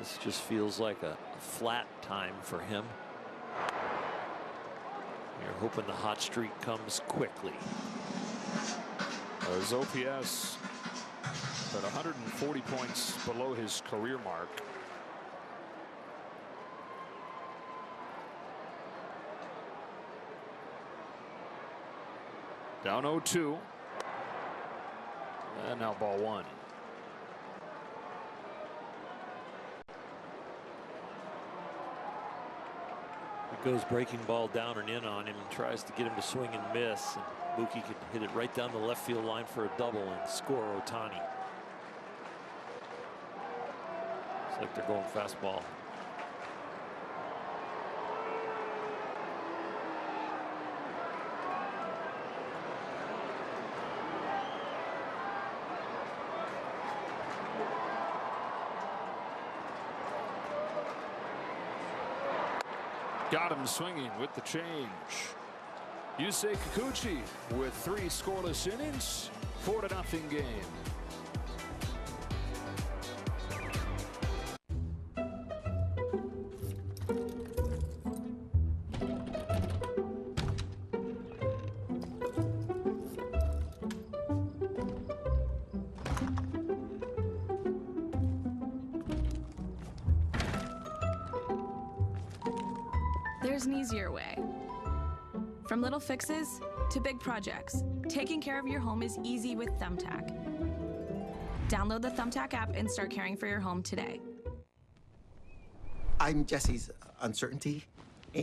[SPEAKER 1] This just feels like a flat time for him. You're hoping the hot streak comes quickly.
[SPEAKER 8] His OPS at 140 points below his career mark. Down 0-2. And now ball 1.
[SPEAKER 1] Goes breaking ball down and in on him and tries to get him to swing and miss. And Mookie could hit it right down the left field line for a double and score Ohtani. It's like they're going fastball.
[SPEAKER 8] Got him swinging with the change. Yusei Kikuchi with 3 scoreless innings, 4-0 game.
[SPEAKER 4] There's an easier way. From little fixes to big projects, taking care of your home is easy with Thumbtack. Download the Thumbtack app and start caring for your home today.
[SPEAKER 7] I'm Jesse's uncertainty,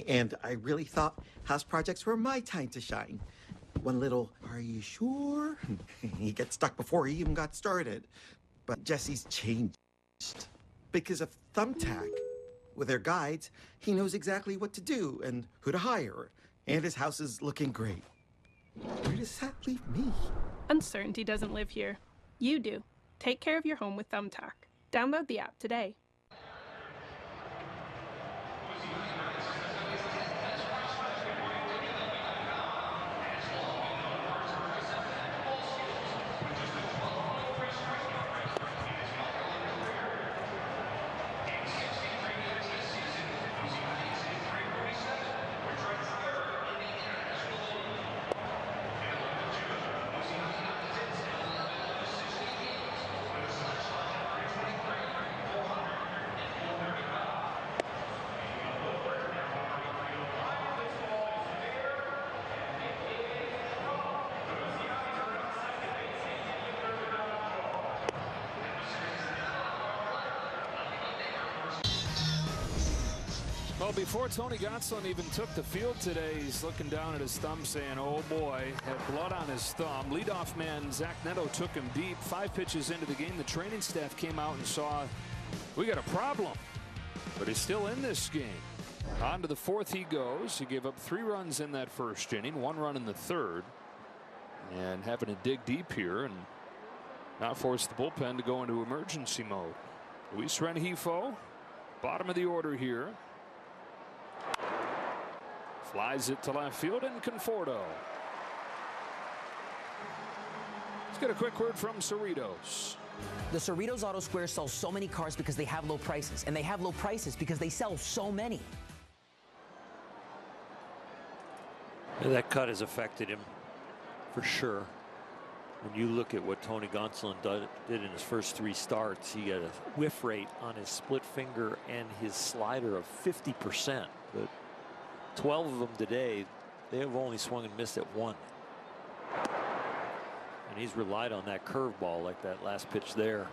[SPEAKER 7] and I really thought house projects were my time to shine. One little, "Are you sure?" He gets stuck before he even got started. But Jesse's changed because of Thumbtack. With their guides, he knows exactly what to do and who to hire, and his house is looking great. Where does that leave me?
[SPEAKER 11] Uncertainty doesn't live here. You do. Take care of your home with Thumbtack. Download the app today.
[SPEAKER 8] Well, before Tony Gonsolin even took the field today, he's looking down at his thumb saying, oh boy, had blood on his thumb. Leadoff man Zach Neto took him deep. 5 pitches into the game, the training staff came out and saw, we got a problem. But he's still in this game. On to the 4th he goes. He gave up 3 runs in that first inning, 1 run in the 3rd. And having to dig deep here and not force the bullpen to go into emergency mode. Luis Rengifo, bottom of the order here. Flies it to left field, and Conforto. Let's get a quick word from Cerritos.
[SPEAKER 12] The Cerritos Auto Square sells so many cars because they have low prices, and they have low prices because they sell so many.
[SPEAKER 1] Yeah, that cut has affected him for sure. When you look at what Tony Gonsolin did in his first 3 starts, he got a whiff rate on his split finger and his slider of 50%. But 12 of them today, they have only swung and missed at 1. And he's relied on that curveball like that last pitch there.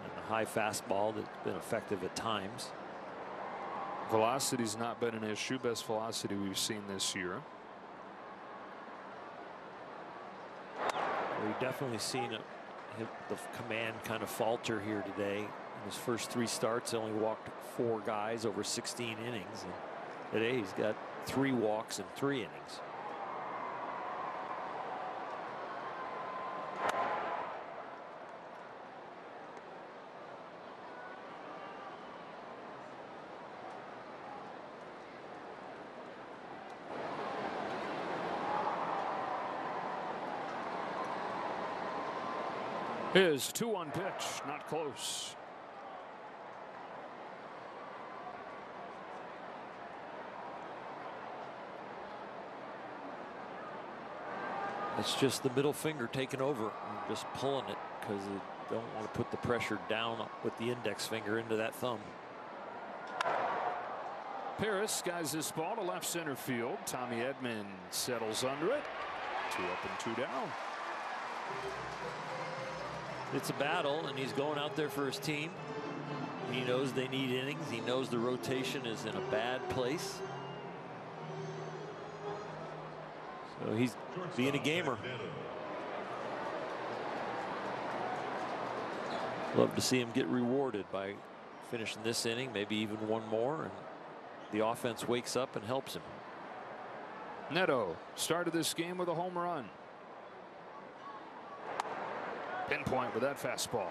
[SPEAKER 1] And the high fastball that's been effective at times.
[SPEAKER 8] Velocity's not been an issue. Best velocity we've seen this year.
[SPEAKER 1] We've definitely seen the command kind of falter here today. In his first 3 starts, only walked 4 guys over 16 innings. And today he's got 3 walks in 3 innings.
[SPEAKER 8] His 2-1 pitch, not close.
[SPEAKER 1] It's just the middle finger taking over and just pulling it because they don't want to put the pressure down with the index finger into that thumb.
[SPEAKER 8] Paris skies this ball to left center field. Tommy Edman settles under it. 2 up and 2 down.
[SPEAKER 1] It's a battle, and he's going out there for his team. He knows they need innings. He knows the rotation is in a bad place. So he's being a gamer. Love to see him get rewarded by finishing this inning, maybe even one more, and the offense wakes up and helps him.
[SPEAKER 8] Neto started this game with a home run. Pinpoint with that fastball.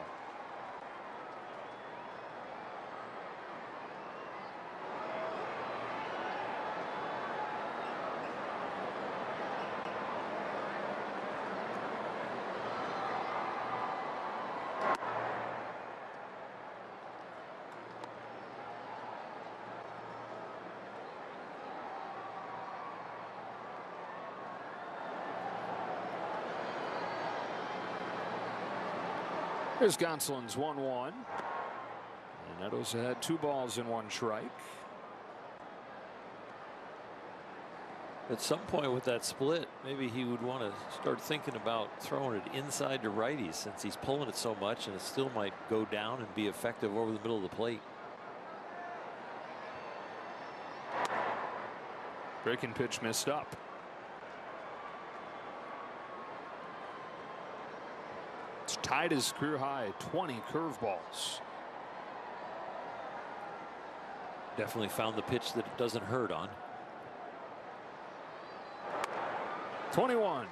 [SPEAKER 8] Here's Gonsolin's 1-1. And Neto's had 2 balls and 1 strike.
[SPEAKER 1] At some point with that split, maybe he would want to start thinking about throwing it inside to righties, since he's pulling it so much, and it still might go down and be effective over the middle of the plate.
[SPEAKER 8] Breaking pitch missed up. It's tied his career high 20 curveballs.
[SPEAKER 1] Definitely found the pitch that it doesn't hurt on.
[SPEAKER 8] 21.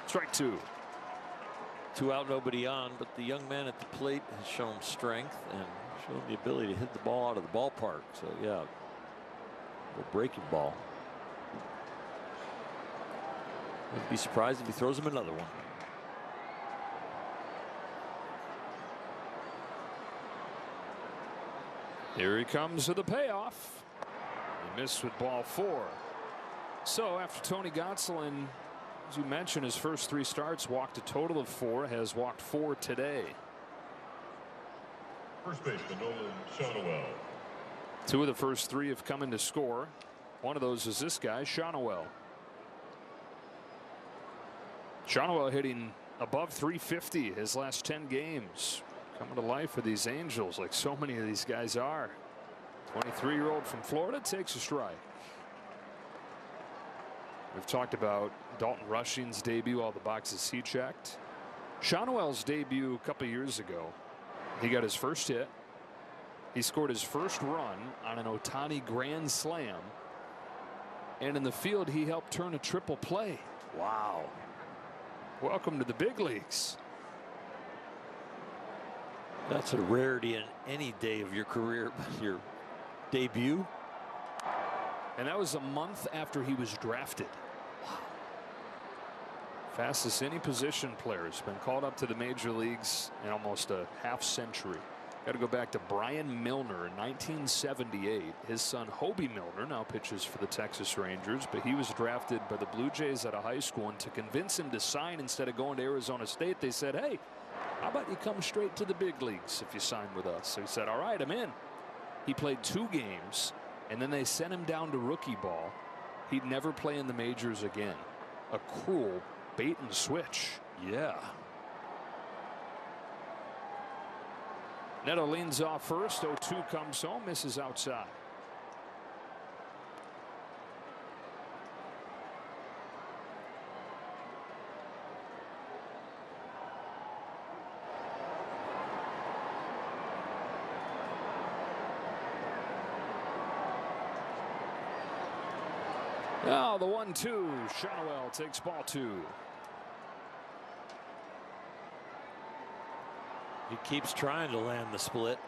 [SPEAKER 8] Strike 2.
[SPEAKER 1] 2 out, nobody on, but the young man at the plate has shown strength and shown the ability to hit the ball out of the ballpark. So yeah, a breaking ball. Wouldn't be surprised if he throws him another one.
[SPEAKER 8] Here he comes to the payoff. He missed with ball 4. So after Tony Gonsolin, as you mentioned, his first 3 starts, walked a total of 4, has walked 4 today.
[SPEAKER 5] First baseman Nolan Shonowell.
[SPEAKER 8] 2 of the first 3 have come in to score. One of those is this guy, Shonowell. Shonowell hitting above 350 his last 10 games. Coming to life for these Angels, like so many of these guys are. 23-year-old from Florida takes a strike. We've talked about Dalton Rushing's debut, all the boxes he checked. Shonowell's debut a couple years ago, he got his first hit. He scored his first run on an Ohtani grand slam. And in the field, he helped turn a triple play. Wow. Welcome to the big leagues.
[SPEAKER 1] That's a rarity in any day of your career, your debut.
[SPEAKER 8] And that was a month after he was drafted. Wow. Fastest any position player has been called up to the major leagues in almost a half century. Got to go back to Brian Milner in 1978. His son Hobie Milner now pitches for the Texas Rangers, but he was drafted by the Blue Jays out of high school, and to convince him to sign instead of going to Arizona State, they said, hey, how about you come straight to the big leagues if you sign with us? So he said, all right, I'm in. He played 2 games, and then they sent him down to rookie ball. He'd never play in the majors again. A cruel bait and switch.
[SPEAKER 1] Yeah.
[SPEAKER 8] Neto leans off first. 0-2 comes home, misses outside. Now the 1-2. Shonowell takes ball 2.
[SPEAKER 1] He keeps trying to land the split.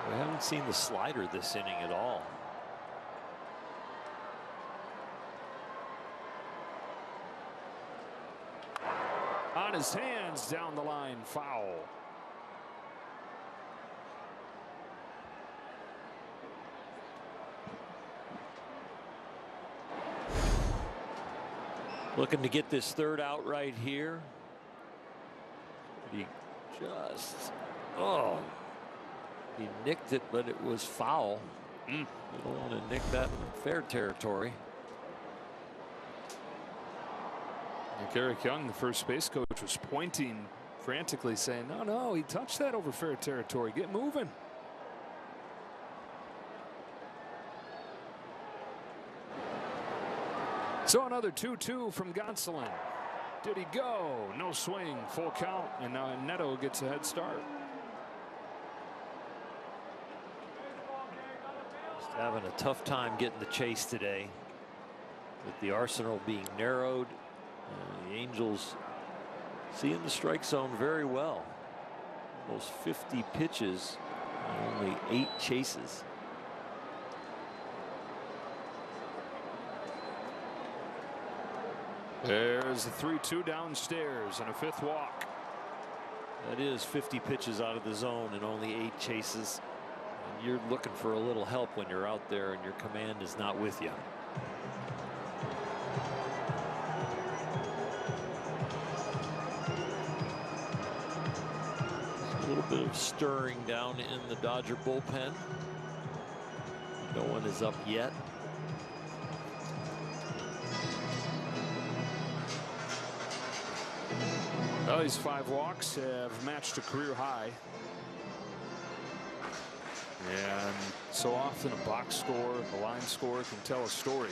[SPEAKER 1] We haven't seen the slider this inning at all.
[SPEAKER 8] On his hands, down the line, foul.
[SPEAKER 1] Looking to get this 3rd out right here. He just, he nicked it, but it was foul. You don't want to nick that in fair territory.
[SPEAKER 8] And Eric Young, the first base coach, was pointing frantically, saying, no, he touched that over fair territory. Get moving. So another 2-2 from Gonsolin. Did he go? No swing, full count, and now Neto gets a head start.
[SPEAKER 1] Just having a tough time getting the chase today, with the arsenal being narrowed. The Angels seeing the strike zone very well. Almost 50 pitches, only 8 chases.
[SPEAKER 8] There's a 3-2 downstairs and a 5th walk.
[SPEAKER 1] That is 50 pitches out of the zone and only 8 chases. And you're looking for a little help when you're out there and your command is not with you. A little bit of stirring down in the Dodger bullpen. No one is up yet.
[SPEAKER 8] Well, these 5 walks have matched a career high. And so often a box score, a line score can tell a story.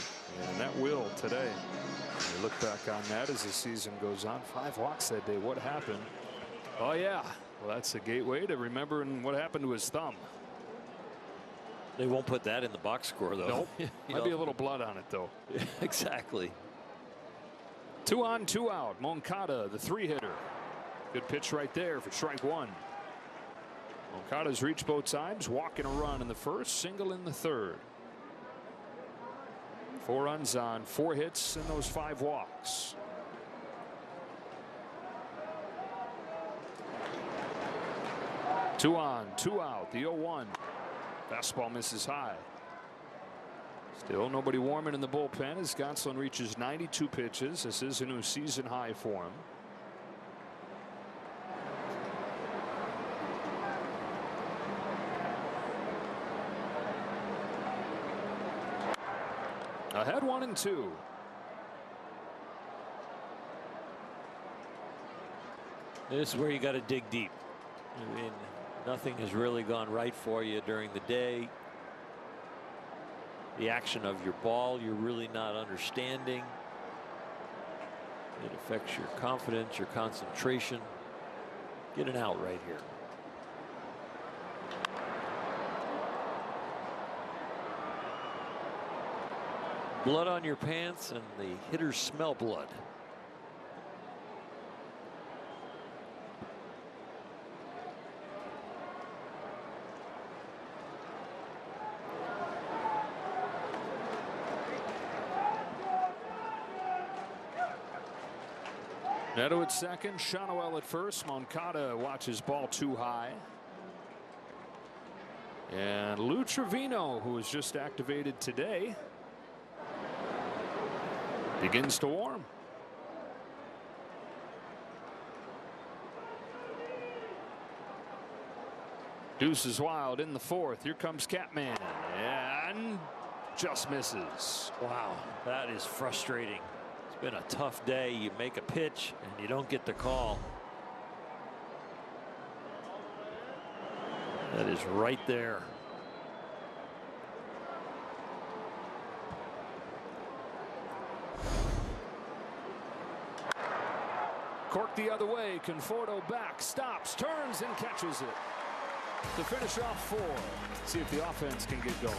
[SPEAKER 8] And that will today. When you look back on that as the season goes on. 5 walks that day. What happened? Oh, yeah. Well, that's a gateway to remembering what happened to his thumb.
[SPEAKER 1] They won't put that in the box score, though.
[SPEAKER 8] Nope. Might be a little blood on it, though.
[SPEAKER 1] Exactly.
[SPEAKER 8] 2 on, 2 out. Moncada, the 3-hitter. Good pitch right there for strike 1. Moncada's reached both sides, walking a run in the first, single in the third. 4 runs on 4 hits and those 5 walks. Two on, 2 out. The 0-1. Fastball misses high. Still nobody warming in the bullpen as Gonsolin reaches 92 pitches. This is a new season high for him. Ahead 1-2.
[SPEAKER 1] This is where you got to dig deep. I mean, nothing has really gone right for you during the day. The action of your ball, you're really not understanding. It affects your confidence, your concentration. Get an out right here. Blood on your pants, and the hitters smell blood.
[SPEAKER 8] Neto at second, Shonowell at first. Moncada watches ball too high. And Lou Trevino, who was just activated today, begins to warm. Deuce is wild in the 4th. Here comes Catman, and just misses.
[SPEAKER 1] Wow, that is frustrating. It's been a tough day. You make a pitch and you don't get the call. That is right there.
[SPEAKER 8] Cork the other way. Conforto back, stops, turns, and catches it to finish off 4. See if the offense can get going.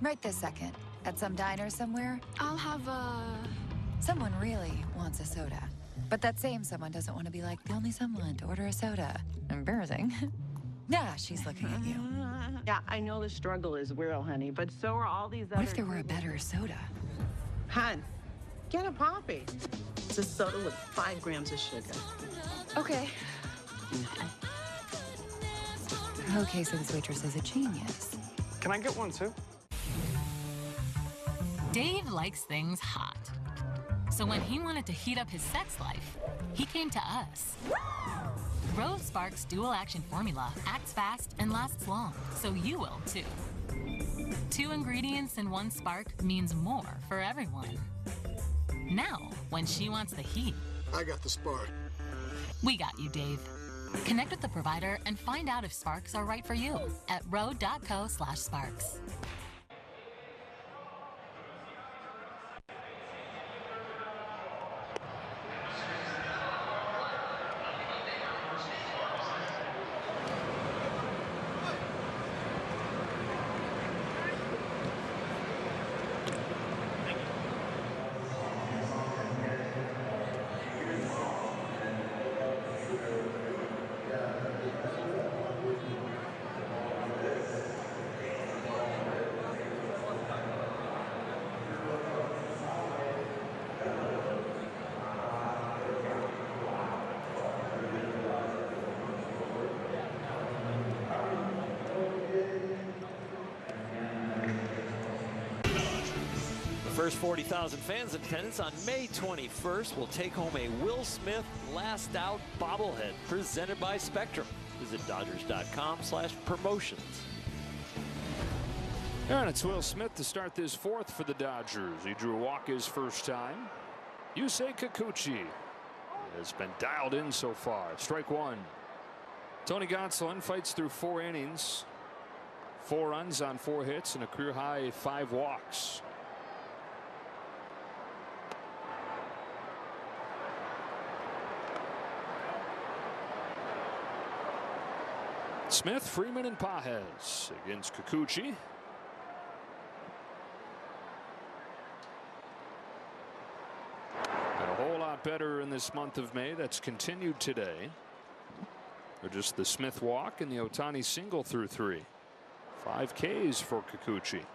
[SPEAKER 2] Right this second. At some diner somewhere?
[SPEAKER 4] I'll have a...
[SPEAKER 2] Someone really wants a soda. But that same someone doesn't want to be like the only someone to order a soda. Embarrassing. Yeah, she's looking at you.
[SPEAKER 10] Yeah, I know the struggle is real, honey, but so are all these other...
[SPEAKER 2] What if there were a better soda?
[SPEAKER 10] Hun, get a poppy. It's a soda with 5 grams of sugar.
[SPEAKER 2] Okay. Okay, so this waitress is a genius.
[SPEAKER 15] Can I get one, too?
[SPEAKER 21] Dave likes things hot. So when he wanted to heat up his sex life, he came to us. Rose Sparks dual action formula acts fast and lasts long, so you will too. 2 ingredients in 1 spark means more for everyone. Now, when she wants the heat,
[SPEAKER 25] I got the spark.
[SPEAKER 21] We got you, Dave. Connect with the provider and find out if sparks are right for you at rode.co/sparks.
[SPEAKER 1] first 40,000 fans in attendance on May 21st will take home a Will Smith Last Out bobblehead presented by Spectrum. Visit Dodgers.com/promotions.
[SPEAKER 8] And it's Will Smith to start this fourth for the Dodgers. He drew a walk his first time. Yusei Kikuchi has been dialed in so far. Strike one. Tony Gonsolin fights through 4 innings. 4 runs on 4 hits and a career high 5 walks. Smith, Friedman, and Pages against Kikuchi. And a whole lot better in this month of May. That's continued today. Or just the Smith walk and the Ohtani single through 3. 5 Ks for Kikuchi.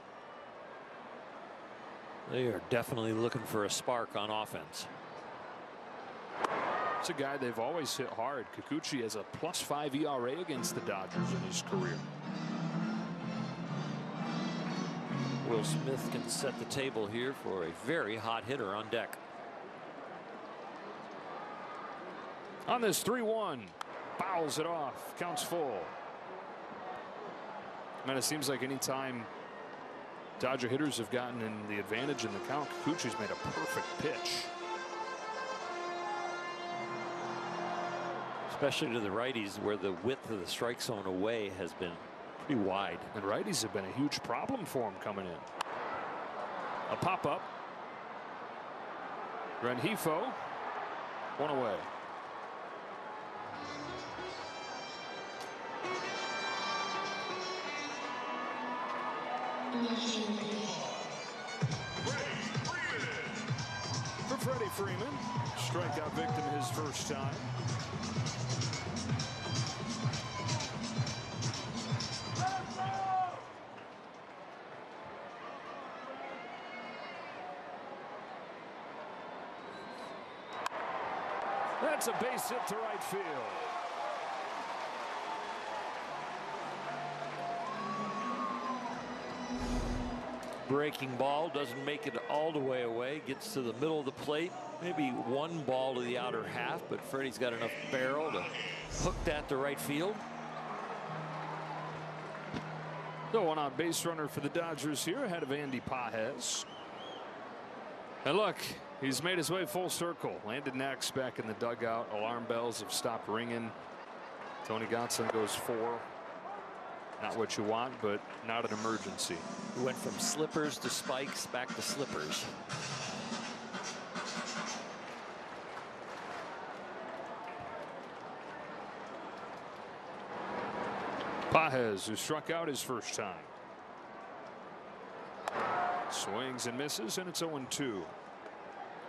[SPEAKER 1] They are definitely looking for a spark on offense.
[SPEAKER 8] It's a guy they've always hit hard. Kikuchi has a +5 ERA against the Dodgers in his career.
[SPEAKER 1] Will Smith can set the table here for a very hot hitter on deck.
[SPEAKER 8] On this 3-1, fouls it off, counts full. Man, it seems like any time Dodger hitters have gotten in the advantage in the count, Kikuchi's made a perfect pitch.
[SPEAKER 1] Especially to the righties, where the width of the strike zone away has been pretty wide.
[SPEAKER 8] And righties have been a huge problem for him coming in. A pop-up. Rengifo, 1 away. For Freddie Freeman, strikeout victim his first time. That's a base hit to right field.
[SPEAKER 1] Breaking ball doesn't make it all the way away. Gets to the middle of the plate. Maybe 1 ball to the outer half, but Freddie's got enough barrel to hook that to right field.
[SPEAKER 8] The 1-out base runner for the Dodgers here ahead of Andy Pages. And look, he's made his way full circle. Landed next back in the dugout. Alarm bells have stopped ringing. Tony Gonsolin goes 4. Not what you want, but not an emergency.
[SPEAKER 1] He went from slippers to spikes back to slippers.
[SPEAKER 8] Pages, who struck out his first time. Swings and misses, and it's 0-2.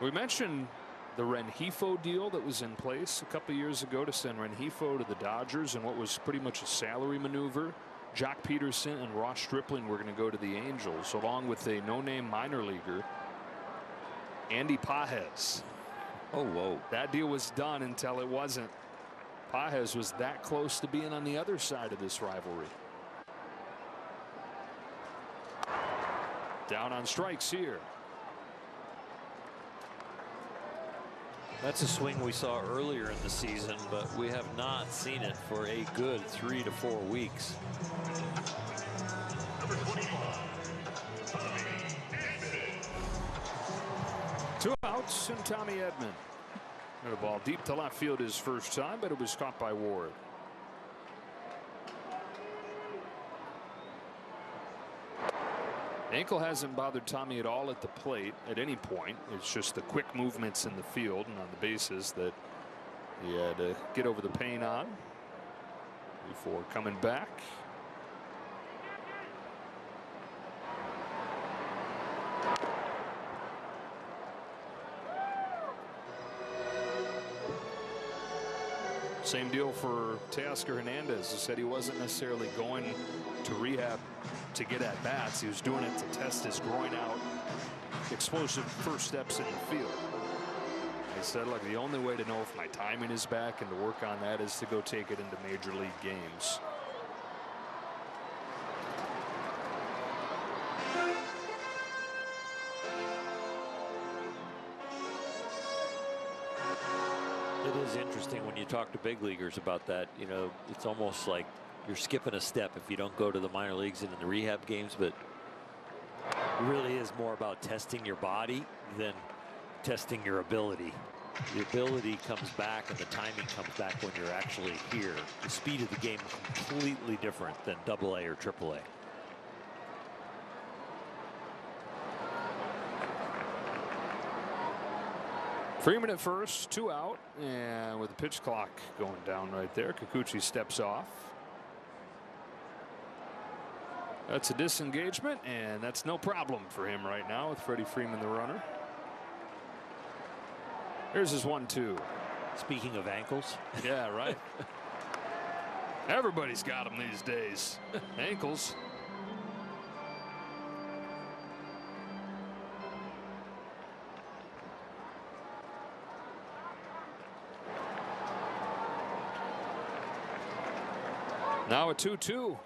[SPEAKER 8] We mentioned the Rengifo deal that was in place a couple years ago to send Rengifo to the Dodgers, and what was pretty much a salary maneuver. Jock Peterson and Ross Stripling were going to go to the Angels, along with a no-name minor leaguer, Andy Pages.
[SPEAKER 1] Oh, whoa.
[SPEAKER 8] That deal was done until it wasn't. Pages was that close to being on the other side of this rivalry. Down on strikes here.
[SPEAKER 1] That's a swing we saw earlier in the season, but we have not seen it for a good 3 to 4 weeks.
[SPEAKER 5] Number 25, Tommy Edman.
[SPEAKER 8] 2 outs and Tommy Edman. And a ball deep to left field his first time, but it was caught by Ward. Ankle hasn't bothered Tommy at all at the plate at any point. It's just the quick movements in the field and on the bases that he had to get over the pain on before coming back. Same deal for Teoscar Hernandez, who said he wasn't necessarily going to rehab to get at bats. He was doing it to test his groin out. Explosive first steps in the field. He said, look, the only way to know if my timing is back and to work on that is to go take it into major league games.
[SPEAKER 1] is interesting when you talk to big leaguers about that. You know, it's almost like you're skipping a step if you don't go to the minor leagues and in the rehab games, but it really is more about testing your body than testing your ability. The ability comes back and the timing comes back when you're actually here. The speed of the game is completely different than AA or AAA.
[SPEAKER 8] Friedman at first, 2 out, and with the pitch clock going down right there, Kikuchi steps off. That's a disengagement, and that's no problem for him right now with Freddie Freeman, the runner. Here's his 1-2.
[SPEAKER 1] Speaking of ankles.
[SPEAKER 8] Yeah, right. Everybody's got them these days. Ankles. Now a 2-2.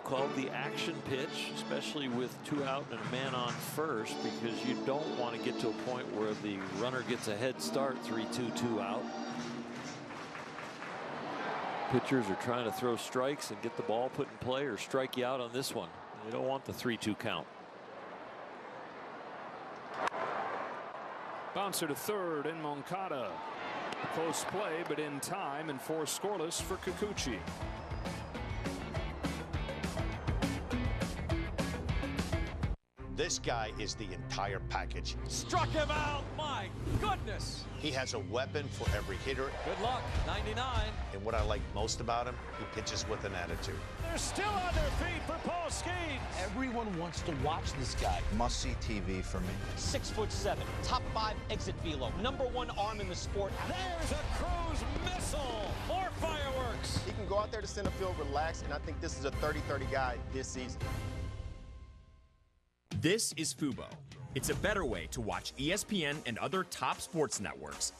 [SPEAKER 1] Called the action pitch, especially with 2 out and a man on first, because you don't want to get to a point where the runner gets a head start. 3-2, 2 out. Pitchers are trying to throw strikes and get the ball put in play or strike you out on this one. They don't want the 3-2 count.
[SPEAKER 8] Bouncer to third in Moncada. Close play, but in time, and 4 scoreless for Kikuchi.
[SPEAKER 3] This guy is the entire package.
[SPEAKER 23] Struck him out. My goodness.
[SPEAKER 3] He has a weapon for every hitter.
[SPEAKER 23] Good luck. 99.
[SPEAKER 3] And what I like most about him, he pitches with an attitude.
[SPEAKER 23] They're still on their feet for Paul Skeens.
[SPEAKER 14] Everyone wants to watch this guy.
[SPEAKER 24] Must-see TV for me.
[SPEAKER 14] 6'7", top 5 exit velo, #1 arm in the sport.
[SPEAKER 23] There's a cruise missile. More fireworks.
[SPEAKER 9] He can go out there to center field, relax, and I think this is a 30-30 guy this season.
[SPEAKER 13] This is Fubo. It's a better way to watch ESPN and other top sports networks.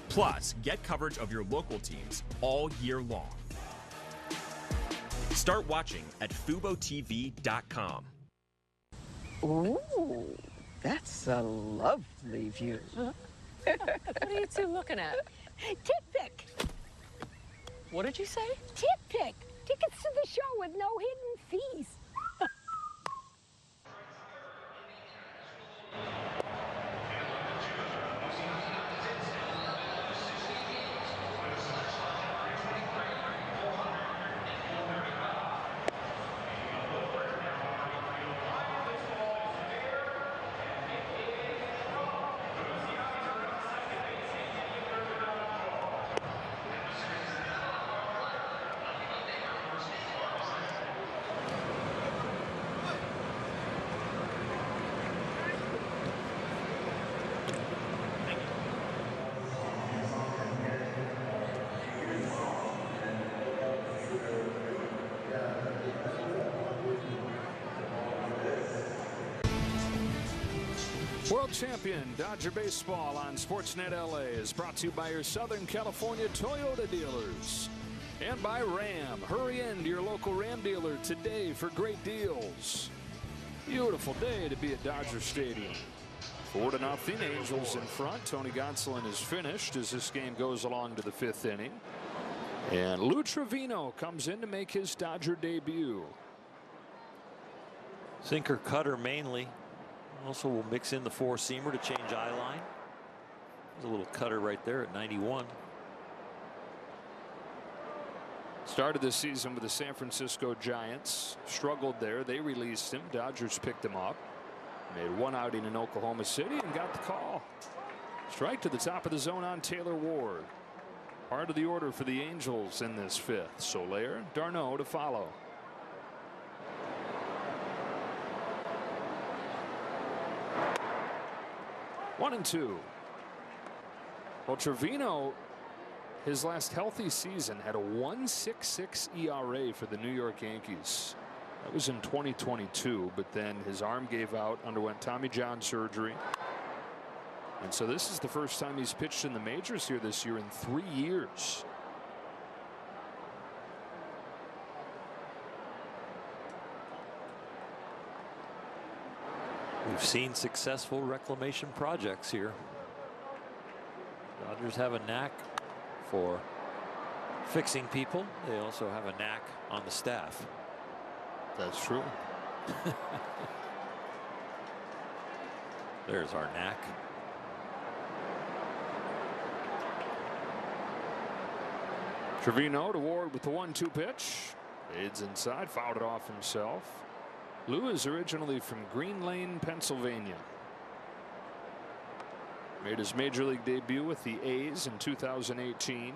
[SPEAKER 13] Plus, get coverage of your local teams all year long. Start watching at FuboTV.com.
[SPEAKER 10] Ooh, that's a lovely view.
[SPEAKER 15] What are you two looking at?
[SPEAKER 16] Tip pick.
[SPEAKER 15] What did you say?
[SPEAKER 16] Tip pick. Tickets to the show with no hidden fees.
[SPEAKER 8] World Champion Dodger Baseball on Sportsnet LA is brought to you by your Southern California Toyota dealers and by Ram. Hurry in to your local Ram dealer today for great deals. Beautiful day to be at Dodger Stadium. 4-0, Angels in front. Tony Gonsolin is finished as this game goes along to the 5th inning. And Lou Trevino comes in to make his Dodger debut.
[SPEAKER 1] Sinker cutter mainly. Also will mix in the 4-seamer to change eye line. There's a little cutter right there at 91.
[SPEAKER 8] Started this season with the San Francisco Giants. Struggled there. They released him. Dodgers picked him up. Made 1 outing in Oklahoma City and got the call. Strike to the top of the zone on Taylor Ward. Part of the order for the Angels in this 5th. Soler, d'Arnaud to follow. One and 2. Well, Trevino, his last healthy season, had a 1.66 ERA for the New York Yankees. That was in 2022, but then his arm gave out, underwent Tommy John surgery. And so this is the first time he's pitched in the majors here this year in 3 years.
[SPEAKER 1] We've seen successful reclamation projects here. Dodgers have a knack for fixing people. They also have a knack on the staff.
[SPEAKER 8] That's true.
[SPEAKER 1] There's our knack.
[SPEAKER 8] Trevino to Ward with the 1-2 pitch. Fades inside, fouled it off himself. Lou is originally from Green Lane, Pennsylvania. Made his major league debut with the A's in 2018.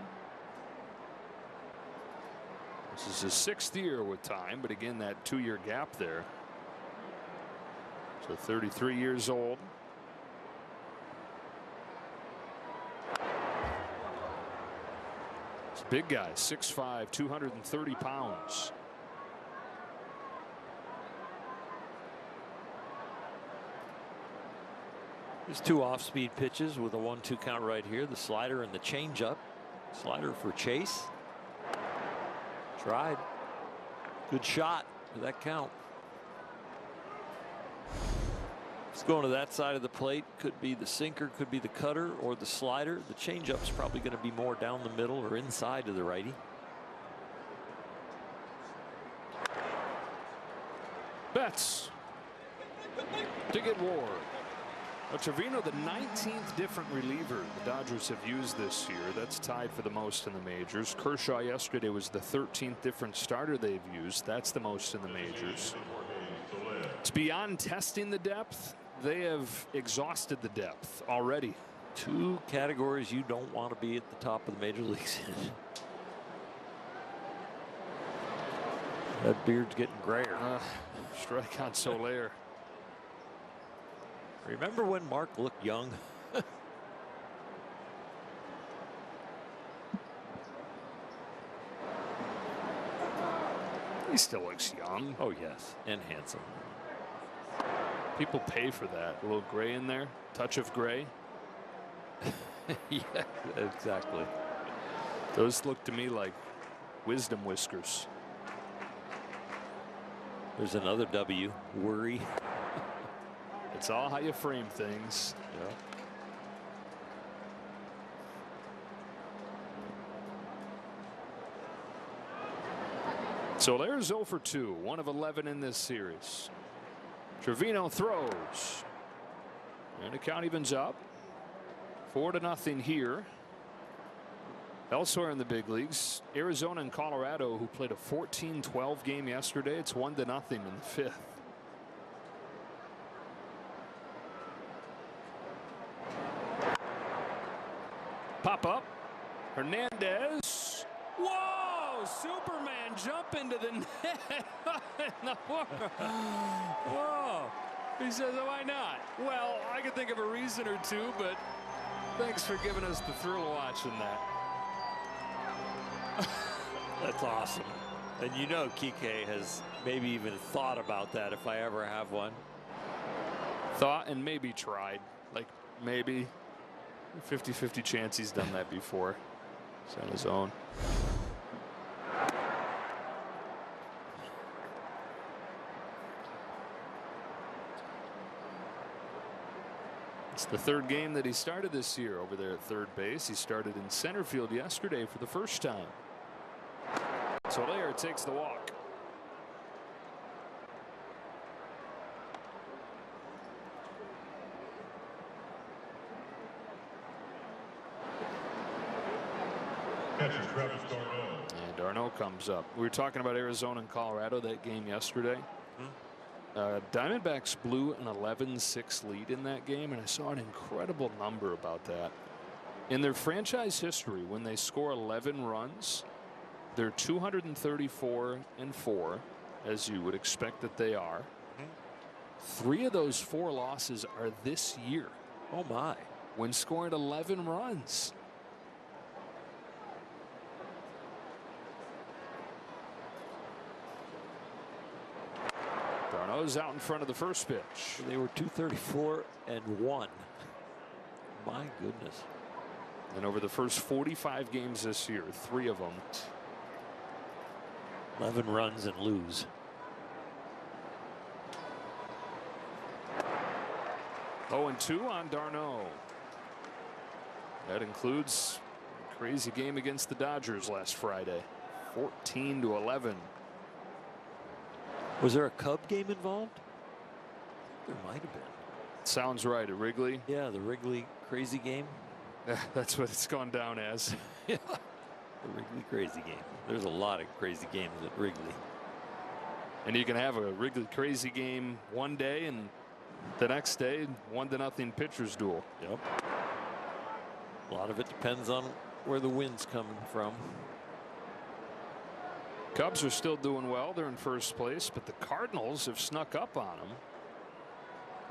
[SPEAKER 8] This is his 6th year with time, but again, that 2-year gap there. So 33 years old. It's a big guy, 6'5", 230 pounds.
[SPEAKER 1] There's 2 off-speed pitches with a 1-2 count right here. The slider and the changeup. Slider for Chase. Tried. Good shot for that count. It's going to that side of the plate. Could be the sinker, could be the cutter, or the slider. The changeup's probably going to be more down the middle or inside to the righty.
[SPEAKER 8] Betts to get Ward. Trevino, the 19th different reliever the Dodgers have used this year. That's tied for the most in the majors. Kershaw yesterday was the 13th different starter they've used. That's the most in the majors. It's beyond testing the depth. They have exhausted the depth already.
[SPEAKER 1] 2 categories you don't want to be at the top of the major leagues in. That beard's getting grayer.
[SPEAKER 8] Strike on Soler.
[SPEAKER 1] Remember when Mark looked young?
[SPEAKER 8] He still looks young.
[SPEAKER 1] Oh yes, and handsome.
[SPEAKER 8] People pay for that. A little gray in there, touch of gray.
[SPEAKER 1] Yeah, exactly.
[SPEAKER 8] Those look to me like wisdom whiskers.
[SPEAKER 1] There's another W. Worry.
[SPEAKER 8] It's all how you frame things.
[SPEAKER 1] Yeah.
[SPEAKER 8] Soler's 0 for 2, 1 of 11 in this series. Trevino throws, and the count evens up. 4-0 here. Elsewhere in the big leagues, Arizona and Colorado, who played a 14-12 game yesterday, it's 1-0 in the 5th. Pop up. Hernandez. Whoa! Superman jump into the net. Whoa. He says, oh, why not? Well, I could think of a reason or two, but thanks for giving us the thrill of watching that.
[SPEAKER 1] That's awesome. And you know Kike has maybe even thought about that if I ever have one.
[SPEAKER 8] Thought and maybe tried. Like maybe 50-50 chance he's done that before. He's on his own. It's the 3rd game that he started this year over there at third base. He started in center field yesterday for the first time. Soler takes the walk. And Darno comes up. We were talking about Arizona and Colorado, that game yesterday. Diamondbacks blew an 11-6 lead in that game, and I saw an incredible number about that. In their franchise history, when they score 11 runs, they're 234-4, as you would expect that they are. 3 of those 4 losses are this year.
[SPEAKER 1] Oh my.
[SPEAKER 8] When scoring 11 runs. Darno's out in front of the first pitch.
[SPEAKER 1] They were 234-1. My goodness.
[SPEAKER 8] And over the first 45 games this year, 3 of them.
[SPEAKER 1] 11 runs and lose.
[SPEAKER 8] 0-2 on Darno. That includes a crazy game against the Dodgers last Friday, 14-11.
[SPEAKER 1] Was there a Cub game involved? There might have been.
[SPEAKER 8] Sounds right at Wrigley.
[SPEAKER 1] Yeah, the Wrigley crazy game.
[SPEAKER 8] That's what it's gone down as.
[SPEAKER 1] Yeah, the Wrigley crazy game. There's a lot of crazy games at Wrigley.
[SPEAKER 8] And you can have a Wrigley crazy game one day and the next day 1-0 pitchers duel.
[SPEAKER 1] Yep. A lot of it depends on where the wind's coming from.
[SPEAKER 8] Cubs are still doing well. They're in first place, but the Cardinals have snuck up on them.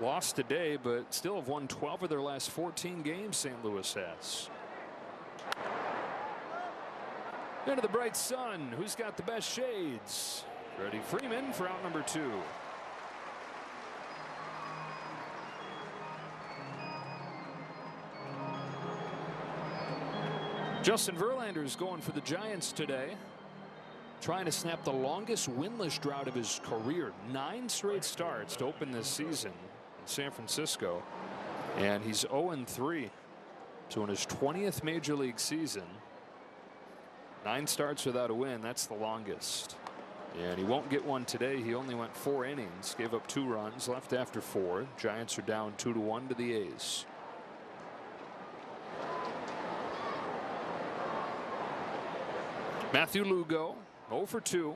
[SPEAKER 8] Lost today, but still have won 12 of their last 14 games, St. Louis has. Into the bright sun. Who's got the best shades? Freddie Freeman for out number 2. Justin Verlander's going for the Giants today, trying to snap the longest winless drought of his career. 9 straight starts to open this season in San Francisco, and he's 0-3. So in his 20th major league season, 9 starts without a win. That's the longest, and he won't get one today. He only went 4 innings, gave up 2 runs, left after 4. Giants are down 2-1 to the A's. Matthew Lugo, 0 for 2.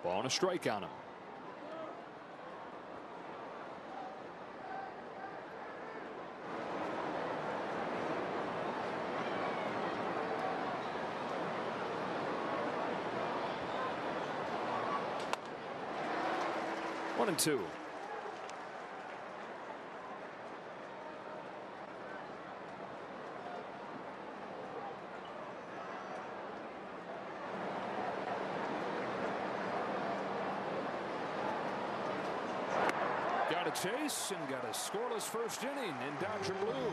[SPEAKER 8] Ball and a strike on him. One and 2. Got a chase and got a scoreless first inning in Dodger blue.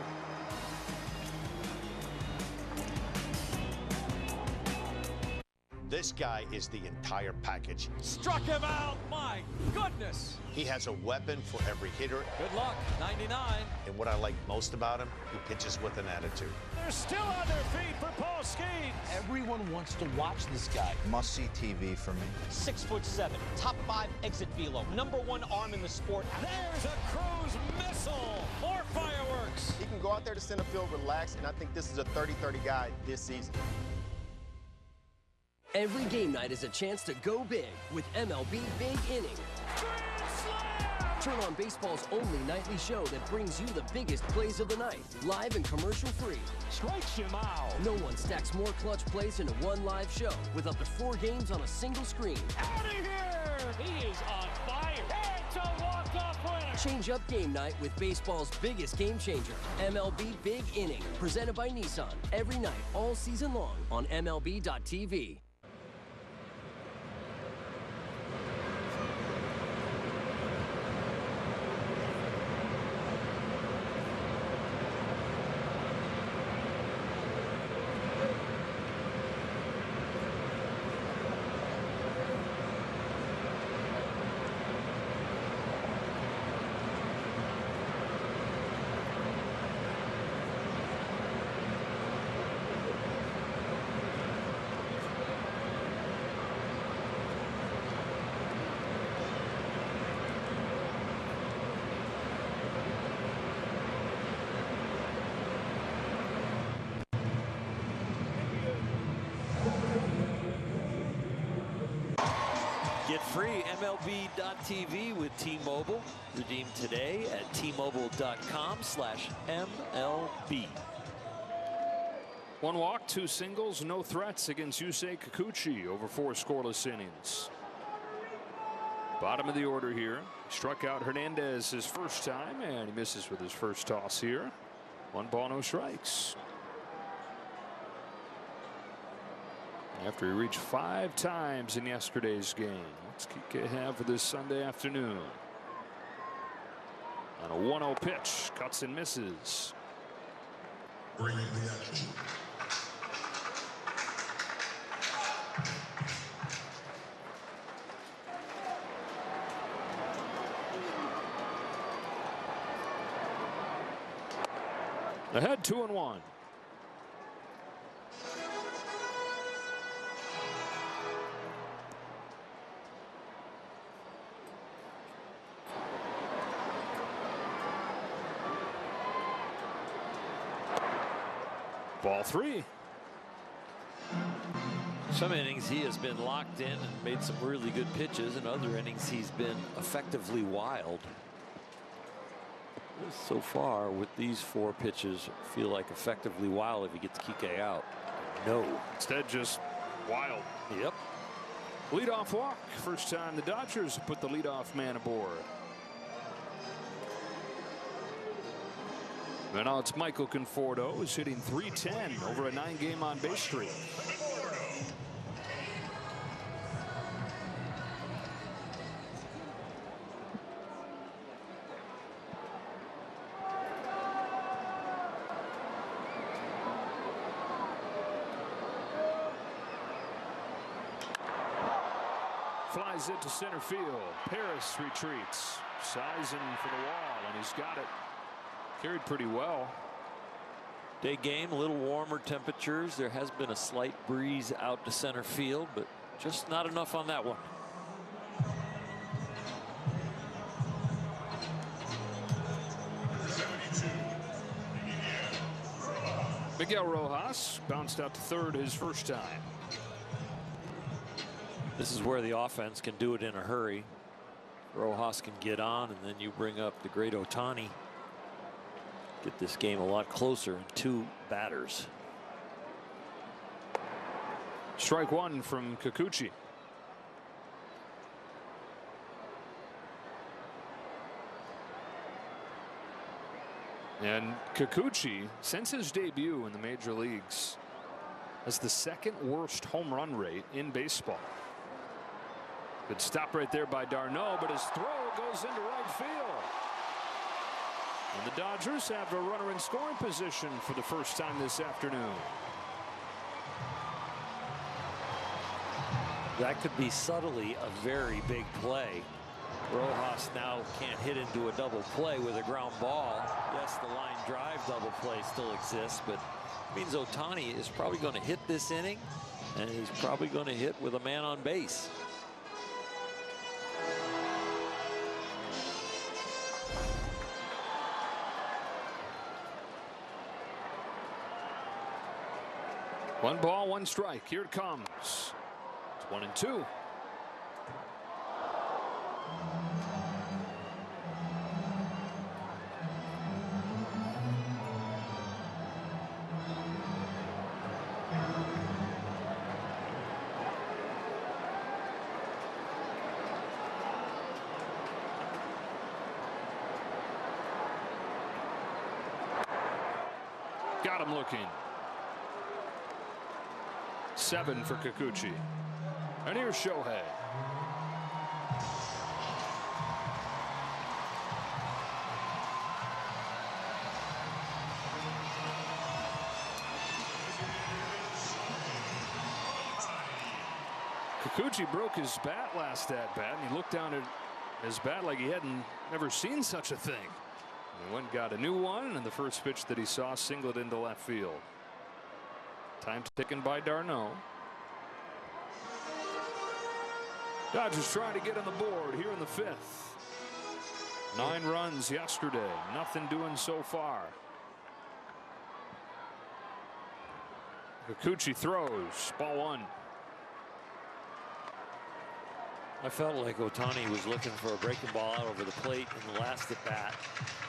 [SPEAKER 9] This guy is the entire package.
[SPEAKER 23] Struck him out. My goodness.
[SPEAKER 9] He has a weapon for every hitter.
[SPEAKER 23] Good luck. 99.
[SPEAKER 9] And what I like most about him, he pitches with an attitude.
[SPEAKER 23] They're still on their feet for Paul Skeens.
[SPEAKER 3] Everyone wants to watch this guy.
[SPEAKER 24] Must-see TV for me.
[SPEAKER 14] 6'7", top 5 exit velo, #1 arm in the sport.
[SPEAKER 23] There's a cruise missile. More fireworks.
[SPEAKER 9] He can go out there to center field, relax, and I think this is a 30-30 guy this season.
[SPEAKER 6] Every game night is a chance to go big with MLB Big Inning. Turn on baseball's only nightly show that brings you the biggest plays of the night, live and commercial-free.
[SPEAKER 23] Strikes him out.
[SPEAKER 6] No one stacks more clutch plays into one live show with up to 4 games on a single screen.
[SPEAKER 23] Out of here! He is on fire. It's a walk-off winner.
[SPEAKER 6] Change up game night with baseball's biggest game changer, MLB Big Inning, presented by Nissan. Every night, all season long on MLB.tv.
[SPEAKER 1] Get free MLB.tv with T-Mobile. Redeem today at T-Mobile.com/MLB.
[SPEAKER 8] 1 walk, 2 singles, no threats against Yusei Kikuchi over 4 scoreless innings. Bottom of the order here. Struck out Hernandez his first time, and he misses with his first toss here. 1 ball, no strikes. After he reached 5 times in yesterday's game. What's Kike have for this Sunday afternoon? On a 1-0 pitch, cuts and misses.
[SPEAKER 5] Bring the action.
[SPEAKER 8] Ahead 2-1. Ball 3.
[SPEAKER 1] Some innings he has been locked in and made some really good pitches. In other innings he's been effectively wild. So far with these 4 pitches, feel like effectively wild if he gets Kike out. No.
[SPEAKER 8] Instead just wild.
[SPEAKER 1] Yep.
[SPEAKER 8] Leadoff walk. First time the Dodgers put the leadoff man aboard. And now it's Michael Conforto, who's hitting .310 over a 9-game on-base streak. Flies it to center field. Paris retreats. Sizing for the wall, and he's got it. Carried pretty well.
[SPEAKER 1] Day game, a little warmer temperatures. There has been a slight breeze out to center field, but just not enough on that one.
[SPEAKER 8] Miguel Rojas bounced out to third his first time.
[SPEAKER 1] This is where the offense can do it in a hurry. Rojas can get on, and then you bring up the great Ohtani. Get this game a lot closer in 2 batters.
[SPEAKER 8] Strike 1 from Kikuchi. And Kikuchi, since his debut in the major leagues, has the 2nd worst home run rate in baseball. Good stop right there by d'Arnaud, but his throw goes into right field. And the Dodgers have a runner in scoring position for the first time this afternoon.
[SPEAKER 1] That could be subtly a very big play. Rojas now can't hit into a double play with a ground ball. Yes, the line drive double play still exists, but it means Ohtani is probably going to hit this inning, and he's probably going to hit with a man on base.
[SPEAKER 8] One ball, one strike. Here it comes. It's 1-2. Got him looking. 7 for Kikuchi. And here's Shohei. Kikuchi broke his bat last at bat, and he looked down at his bat like he hadn't never seen such a thing. He went and got a new one, and the first pitch that he saw singled into left field. Time taken by d'Arnaud. Dodgers trying to get on the board here in the 5th. 9 runs yesterday. Nothing doing so far. Kikuchi throws. Ball 1.
[SPEAKER 1] I felt like Ohtani was looking for a breaking ball out over the plate in the last at bat.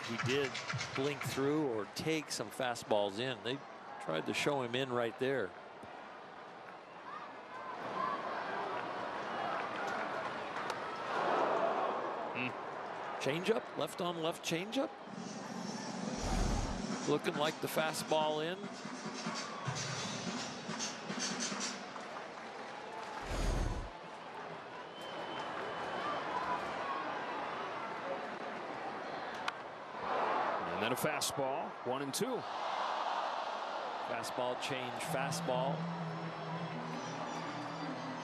[SPEAKER 1] He did blink through or take some fastballs in. They tried to show him in right there. Changeup, left on left changeup. Looking like the fastball in.
[SPEAKER 8] And then a fastball, 1-2.
[SPEAKER 1] Fastball change, fastball.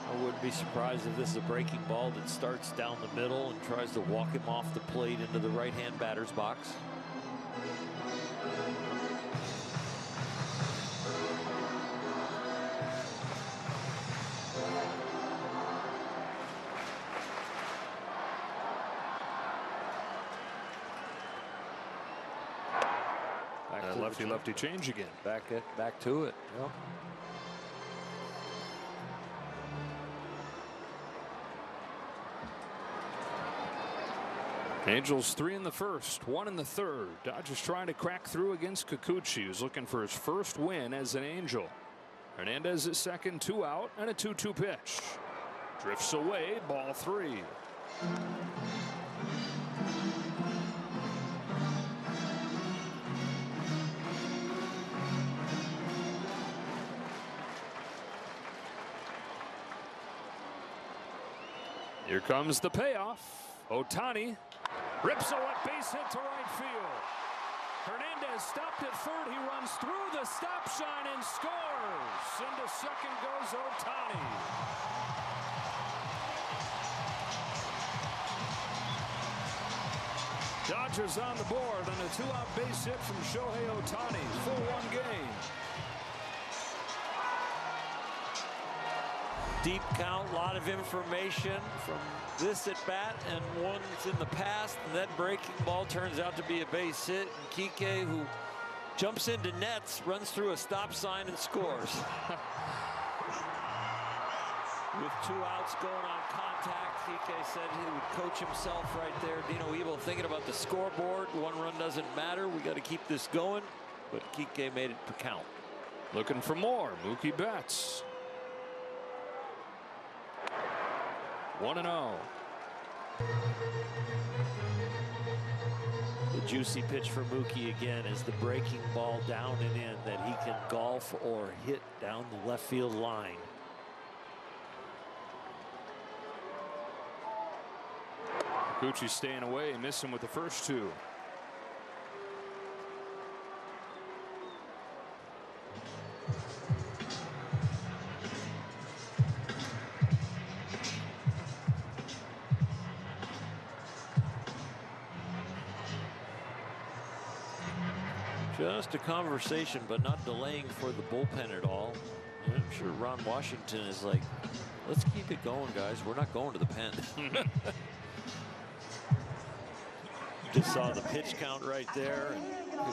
[SPEAKER 1] I wouldn't be surprised if this is a breaking ball that starts down the middle and tries to walk him off the plate into the right-hand batter's box.
[SPEAKER 8] lefty change again.
[SPEAKER 1] Back to it. Yep.
[SPEAKER 8] Angels 3 in the first, 1 in the third. Dodgers trying to crack through against Kikuchi, who's looking for his first win as an Angel. Hernandez at second, 2 out, and a 2-2 pitch. Drifts away, ball 3. Here comes the payoff. Ohtani rips a left base hit to right field. Hernandez stopped at third. He runs through the stop sign and scores. Into second goes Ohtani. Dodgers on the board on a 2-out base hit from Shohei Ohtani. 4-1 game.
[SPEAKER 1] Deep count, a lot of information from this at bat and one that's in the past. And that breaking ball turns out to be a base hit. And Kike, who jumps into nets, runs through a stop sign and scores. With 2 outs going on contact, Kike said he would coach himself right there. Dino Evil thinking about the scoreboard. 1 run doesn't matter. We got to keep this going. But Kike made it per count.
[SPEAKER 8] Looking for more. Mookie Betts. 1-0.
[SPEAKER 1] The juicy pitch for Mookie again is the breaking ball down and in that he can golf or hit down the left field line.
[SPEAKER 8] Kikuchi staying away, missing with the first 2.
[SPEAKER 1] Just a conversation, but not delaying for the bullpen at all. I'm sure Ron Washington is like, let's keep it going, guys. We're not going to the pen. Just saw the pitch count right there.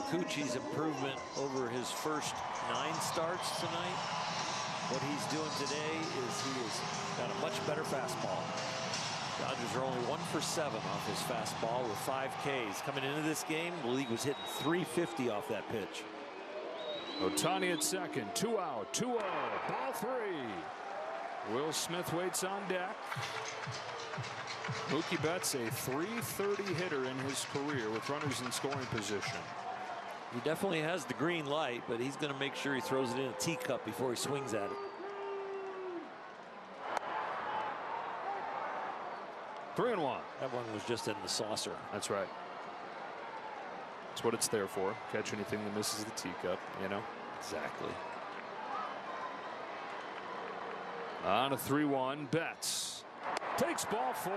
[SPEAKER 1] Kikuchi's improvement over his first 9 starts tonight. What he's doing today is he has got a much better fastball. Dodgers are only 1 for 7 off his fastball with 5 Ks. Coming into this game, the league was hitting .350 off that pitch.
[SPEAKER 8] Ohtani at second, 2 out, 2-0, ball 3. Will Smith waits on deck. Mookie Betts, a .330 hitter in his career with runners in scoring position.
[SPEAKER 1] He definitely has the green light, but he's going to make sure he throws it in a teacup before he swings at it.
[SPEAKER 8] 3-1.
[SPEAKER 1] That one was just in the saucer.
[SPEAKER 8] That's right. That's what it's there for. Catch anything that misses the teacup, you know?
[SPEAKER 1] Exactly.
[SPEAKER 8] On a 3-1, Betts takes ball 4.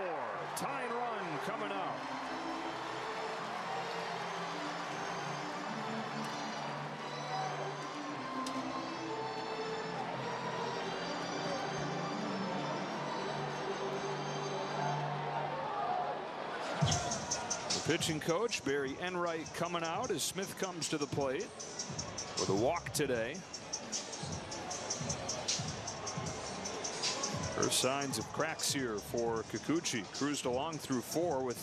[SPEAKER 8] Tying run coming up. Pitching coach Barry Enright coming out as Smith comes to the plate with a walk today. First signs of cracks here for Kikuchi. Cruised along through 4 with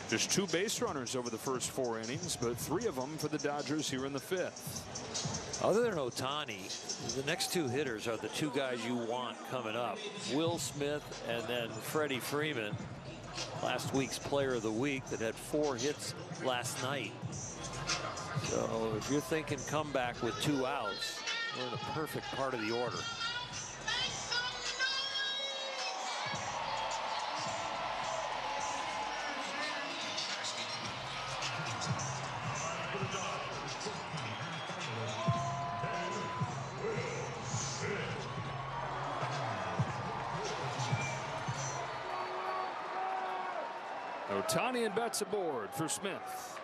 [SPEAKER 8] just 2 base runners over the first 4 innings, but 3 of them for the Dodgers here in the 5th.
[SPEAKER 1] Other than Ohtani, the next 2 hitters are the 2 guys you want coming up. Will Smith and then Freddie Freeman. Last week's player of the week that had 4 hits last night. So if you're thinking comeback with 2 outs, we're in a perfect part of the order.
[SPEAKER 8] Ohtani and Betts aboard for Smith.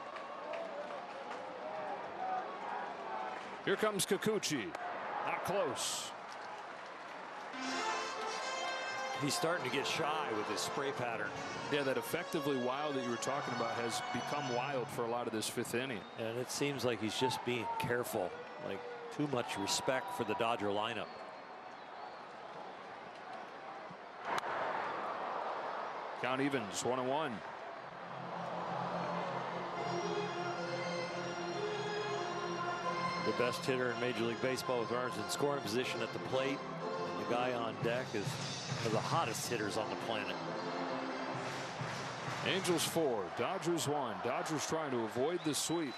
[SPEAKER 8] Here comes Kikuchi. Not close.
[SPEAKER 1] He's starting to get shy with his spray pattern.
[SPEAKER 8] Yeah, that effectively wild that you were talking about has become wild for a lot of this 5th inning.
[SPEAKER 1] And it seems like he's just being careful, like too much respect for the Dodger lineup.
[SPEAKER 8] Count evens, 1-1.
[SPEAKER 1] The best hitter in Major League Baseball with runners in scoring position at the plate. And the guy on deck is one of the hottest hitters on the planet.
[SPEAKER 8] Angels 4, Dodgers 1. Dodgers trying to avoid the sweep.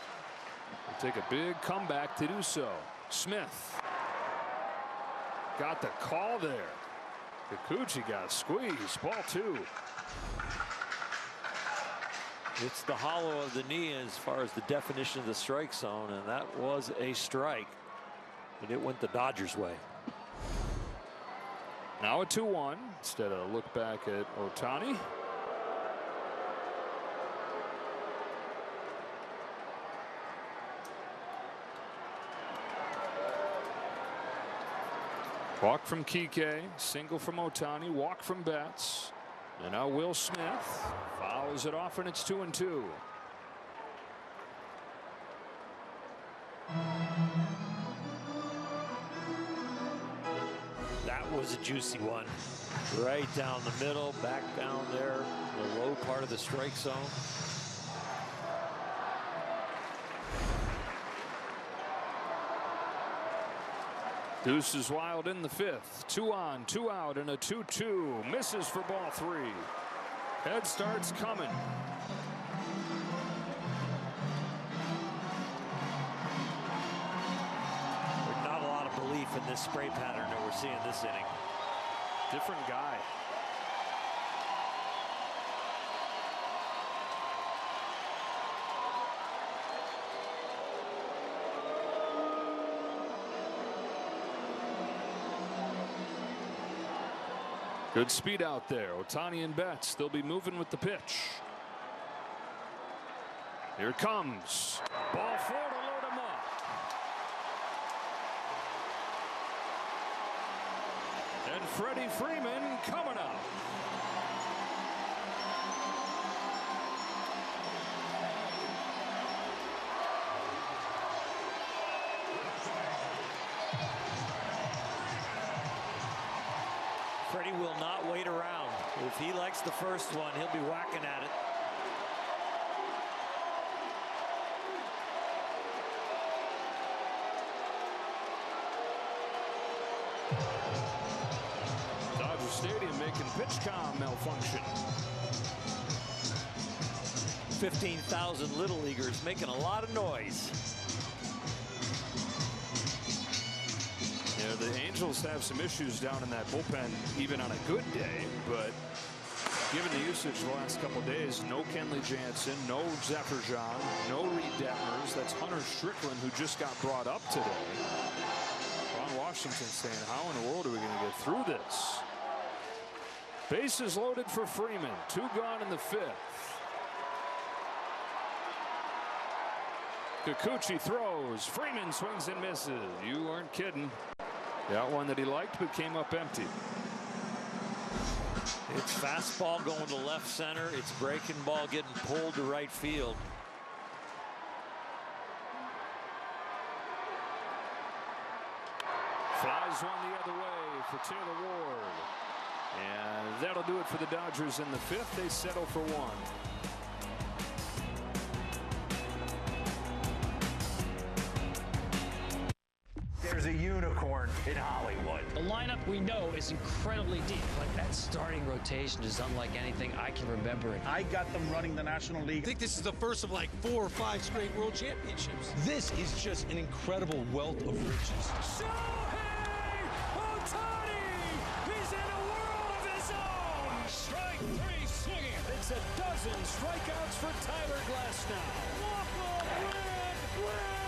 [SPEAKER 8] They'll take a big comeback to do so. Smith got the call there. Kikuchi got squeezed. Ball 2.
[SPEAKER 1] It's the hollow of the knee as far as the definition of the strike zone, and that was a strike. But it went the Dodgers' way.
[SPEAKER 8] Now a 2-1 instead of a look back at Ohtani. Walk from Kike, single from Ohtani, walk from Betts. And now Will Smith fouls it off, and it's 2-2.
[SPEAKER 1] That was a juicy one. Right down the middle, back down there, the low part of the strike zone.
[SPEAKER 8] Deuce is wild in the 5th. 2 on, 2 out, and a 2-2. Misses for ball 3. Head starts coming.
[SPEAKER 1] There's not a lot of belief in this spray pattern that we're seeing this inning.
[SPEAKER 8] Different guy. Good speed out there. Ohtani and Betts, they'll be moving with the pitch. Here it comes. Ball 4 to load him up. And Freddie Freeman coming up.
[SPEAKER 1] Freddie will not wait around. If he likes the first one, he'll be whacking at it.
[SPEAKER 8] Dodger Stadium making PitchCom malfunction.
[SPEAKER 1] 15,000 Little Leaguers making a lot of noise.
[SPEAKER 8] Yeah, the Angels have some issues down in that bullpen, even on a good day, but given the usage the last couple of days, no Kenley Jansen, no Zephyr-John, no Reed Detmers. That's Hunter Strickland, who just got brought up today. Ron Washington saying, how in the world are we going to get through this? Bases loaded for Freeman. 2 gone in the 5th. Kikuchi throws. Freeman swings and misses. You weren't kidding. Got one that he liked, but came up empty.
[SPEAKER 1] It's fastball going to left center. It's breaking ball getting pulled to right field.
[SPEAKER 8] Flies one the other way for Taylor Ward. And that'll do it for the Dodgers in the 5th. They settle for 1.
[SPEAKER 17] There's a unicorn in Hollywood.
[SPEAKER 14] The lineup we know is incredibly deep. Like that starting rotation is unlike anything I can remember.
[SPEAKER 17] I got them running the National League.
[SPEAKER 3] I think this is the first of like 4 or 5 straight world championships. This is just an incredible wealth of riches.
[SPEAKER 23] Shohei Ohtani! He's in a world of his own! Strike 3 swinging. It's a dozen strikeouts for Tyler Glasnow. Walk-off grand slam!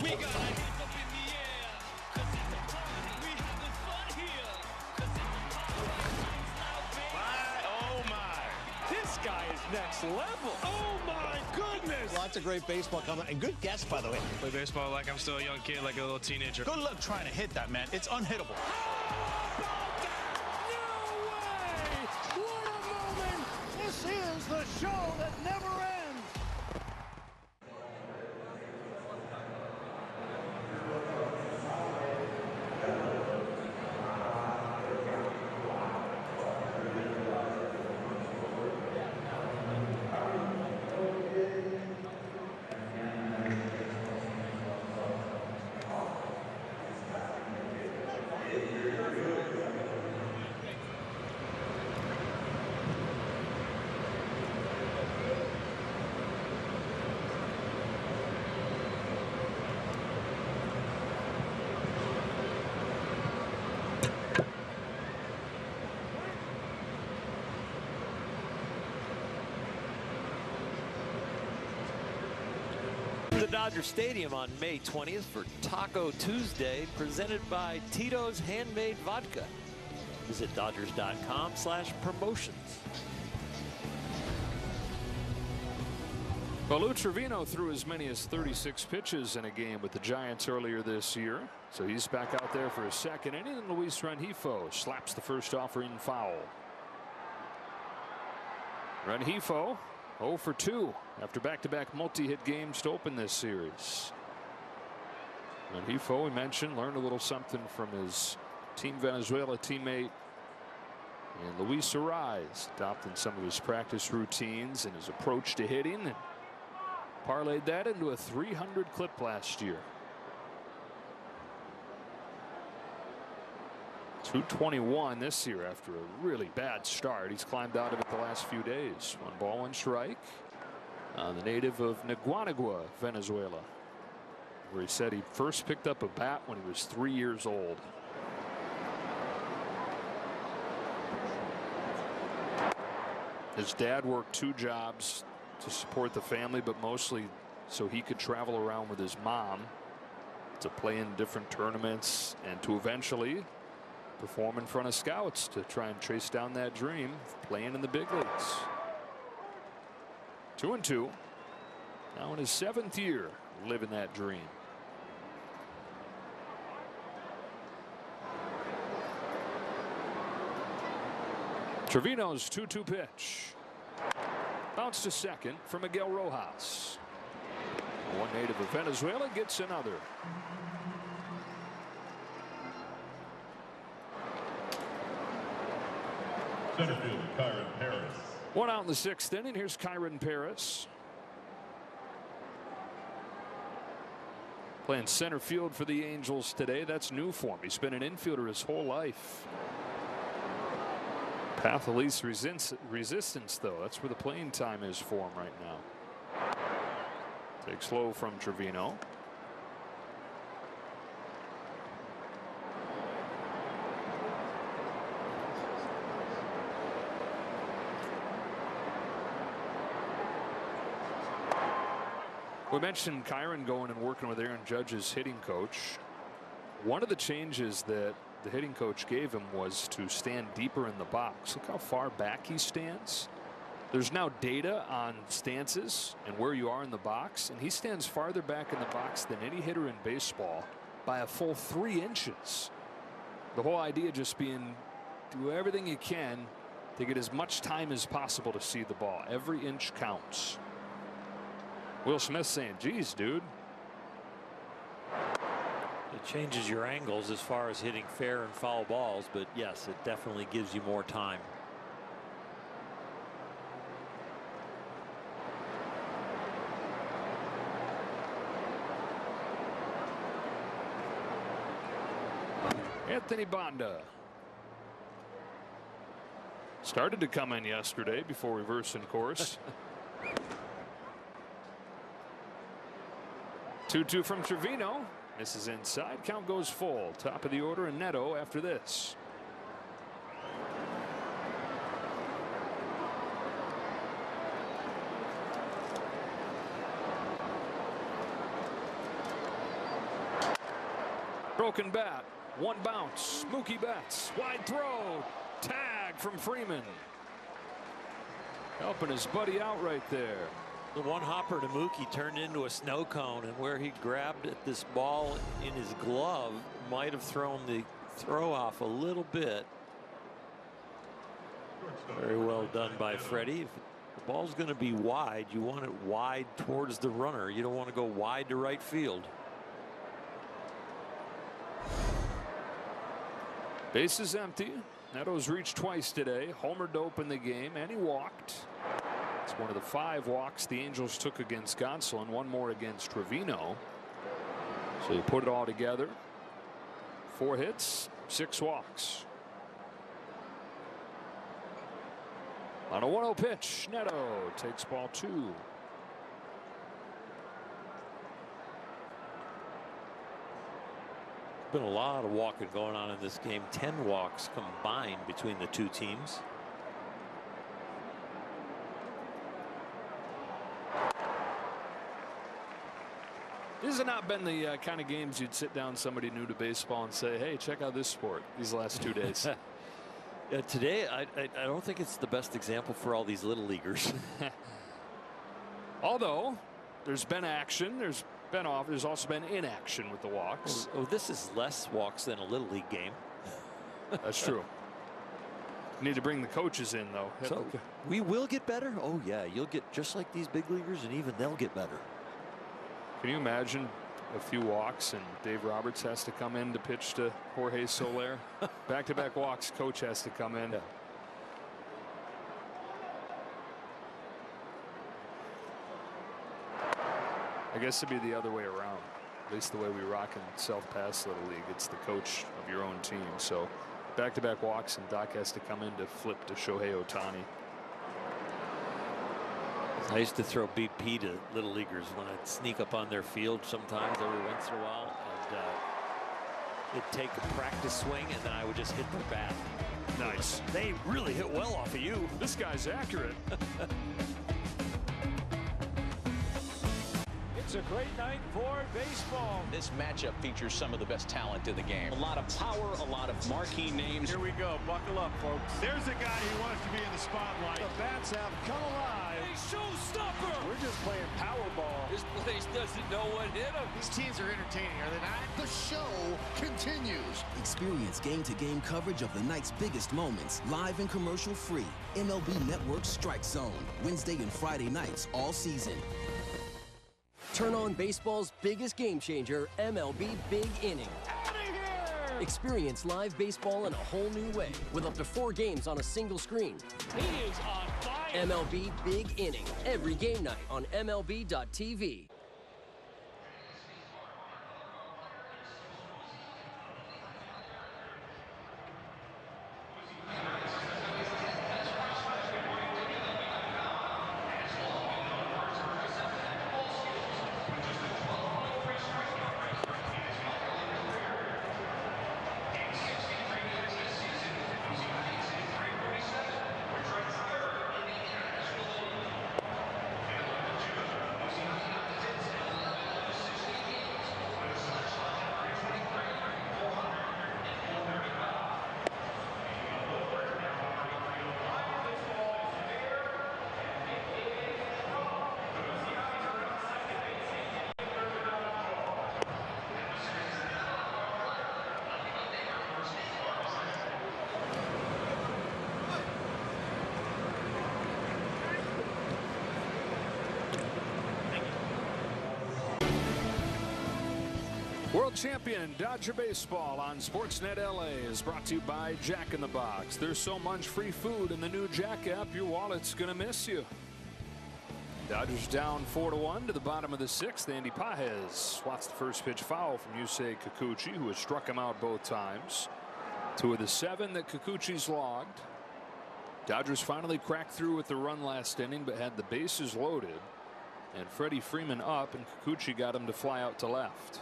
[SPEAKER 23] We got our hands up in the air, 'cause it's a party. We having fun here, 'cause it's a party. My, oh my. This guy is next
[SPEAKER 3] level. Oh, my goodness.
[SPEAKER 18] Lots of great baseball coming. And good guess, by the way.
[SPEAKER 19] Play baseball like I'm still a young kid, like a little teenager.
[SPEAKER 17] Good luck trying to hit that, man. It's unhittable.
[SPEAKER 23] What a moment! This is the show that never ends.
[SPEAKER 1] The Dodger Stadium on May 20th for Taco Tuesday, presented by Tito's Handmade Vodka. Visit Dodgers.com/promotions.
[SPEAKER 8] Well, Lou Trevino threw as many as 36 pitches in a game with the Giants earlier this year, so he's back out there for a second inning, and Luis Rengifo slaps the first offering foul. Rengifo 0 for 2 after back-to-back multi-hit games to open this series. Rengifo, we mentioned, learned a little something from his Team Venezuela teammate and Luis Arraez, adopting some of his practice routines and his approach to hitting, and parlayed that into a 300 clip last year. 221 this year after a really bad start. He's climbed out of it the last few days. 1 ball, 1 strike. The native of Nicaragua, Venezuela, where he said he first picked up a bat when he was 3 years old. His dad worked 2 jobs to support the family, but mostly so he could travel around with his mom to play in different tournaments and to eventually perform in front of scouts to try and chase down that dream of playing in the big leagues. 2-2. Now in his 7th year living that dream. Trevino's 2-2 pitch. Bounce to second for Miguel Rojas. One native of Venezuela gets another.
[SPEAKER 5] Center fielder, Kyron Paris.
[SPEAKER 8] 1 out in the 6th inning. Here's Kyron Paris. Playing center field for the Angels today. That's new for him. He's been an infielder his whole life. Path of least resistance, though. That's where the playing time is for him right now. Takes low from Trevino. We mentioned Kyron going and working with Aaron Judge's hitting coach. One of the changes that the hitting coach gave him was to stand deeper in the box. Look how far back he stands. There's now data on stances and where you are in the box, and he stands farther back in the box than any hitter in baseball by a full 3 inches. The whole idea just being do everything you can to get as much time as possible to see the ball. Every inch counts. Will Smith saying, geez, dude.
[SPEAKER 1] It changes your angles as far as hitting fair and foul balls, but yes, it definitely gives you more time.
[SPEAKER 8] Anthony Banda started to come in yesterday before reversing course. 2-2 from Trevino. This is inside. Count goes full. Top of the order, and Neto after this. Broken bat. 1 bounce. Mookie Betts. Wide throw. Tag from Freeman. Helping his buddy out right there.
[SPEAKER 1] The one hopper to Mookie turned into a snow cone, and where he grabbed at this ball in his glove might have thrown the throw off a little bit. Very well done by Freddie. If the ball's going to be wide, you want it wide towards the runner. You don't want to go wide to right field.
[SPEAKER 8] Base is empty. Neto's reached twice today. Homered to open the game, and he walked. It's one of the 5 walks the Angels took against Gonsolin, 1 more against Trevino. So you put it all together. 4 hits, 6 walks. On a 1-0 pitch, Neto takes ball 2.
[SPEAKER 1] Been a lot of walking going on in this game. 10 walks combined between the two teams.
[SPEAKER 8] These have not been the kind of games you'd sit down somebody new to baseball and say, hey, check out this sport these last 2 days.
[SPEAKER 1] Today, I don't think it's the best example for all these little leaguers.
[SPEAKER 8] Although there's been action, there's also been inaction with the walks.
[SPEAKER 1] Oh, this is less walks than a little league game.
[SPEAKER 8] That's true. Need to bring the coaches in, though.
[SPEAKER 1] So we will get better. Oh yeah, you'll get just like these big leaguers, and even they'll get better.
[SPEAKER 8] Can you imagine a few walks and Dave Roberts has to come in to pitch to Jorge Soler? Back-to-back walks, coach has to come in.
[SPEAKER 1] Yeah.
[SPEAKER 8] I guess it'd be the other way around. At least the way we rock in South Pass Little League. It's the coach of your own team. So back-to-back walks and Doc has to come in to flip to Shohei Ohtani.
[SPEAKER 1] I used to throw BP to little leaguers when I'd sneak up on their field sometimes every once in a while, and it'd take a practice swing and then I would just hit their bat.
[SPEAKER 8] Nice.
[SPEAKER 1] They really hit well off of you.
[SPEAKER 8] This guy's accurate.
[SPEAKER 23] It's a great night for baseball.
[SPEAKER 7] This matchup features some of the best talent in the game. A lot of power, a lot of marquee names.
[SPEAKER 23] Here we go. Buckle up, folks. There's a guy who wants to be in the spotlight. The bats have come alive. A showstopper. We're just playing Powerball. This place doesn't know what hit him.
[SPEAKER 18] These teams are entertaining, are they not? The show continues.
[SPEAKER 11] Experience game-to-game coverage of the night's biggest moments, live and commercial-free. MLB Network Strike Zone, Wednesday and Friday nights all season.
[SPEAKER 6] Turn on baseball's biggest game changer, MLB Big Inning. Experience live baseball in a whole new way with up to 4 games on a single screen.
[SPEAKER 23] He is on fire.
[SPEAKER 6] MLB Big Inning, every game night on MLB.tv.
[SPEAKER 8] World champion Dodger Baseball on Sportsnet LA is brought to you by Jack in the Box. There's so much free food in the new Jack app, your wallet's going to miss you. Dodgers down 4-1 to the bottom of the 6th. Andy Pages swats the first pitch foul from Yusei Kikuchi, who has struck him out both times. 2 of the 7 that Kikuchi's logged. Dodgers finally cracked through with the run last inning, but had the bases loaded. And Freddie Freeman up, and Kikuchi got him to fly out to left.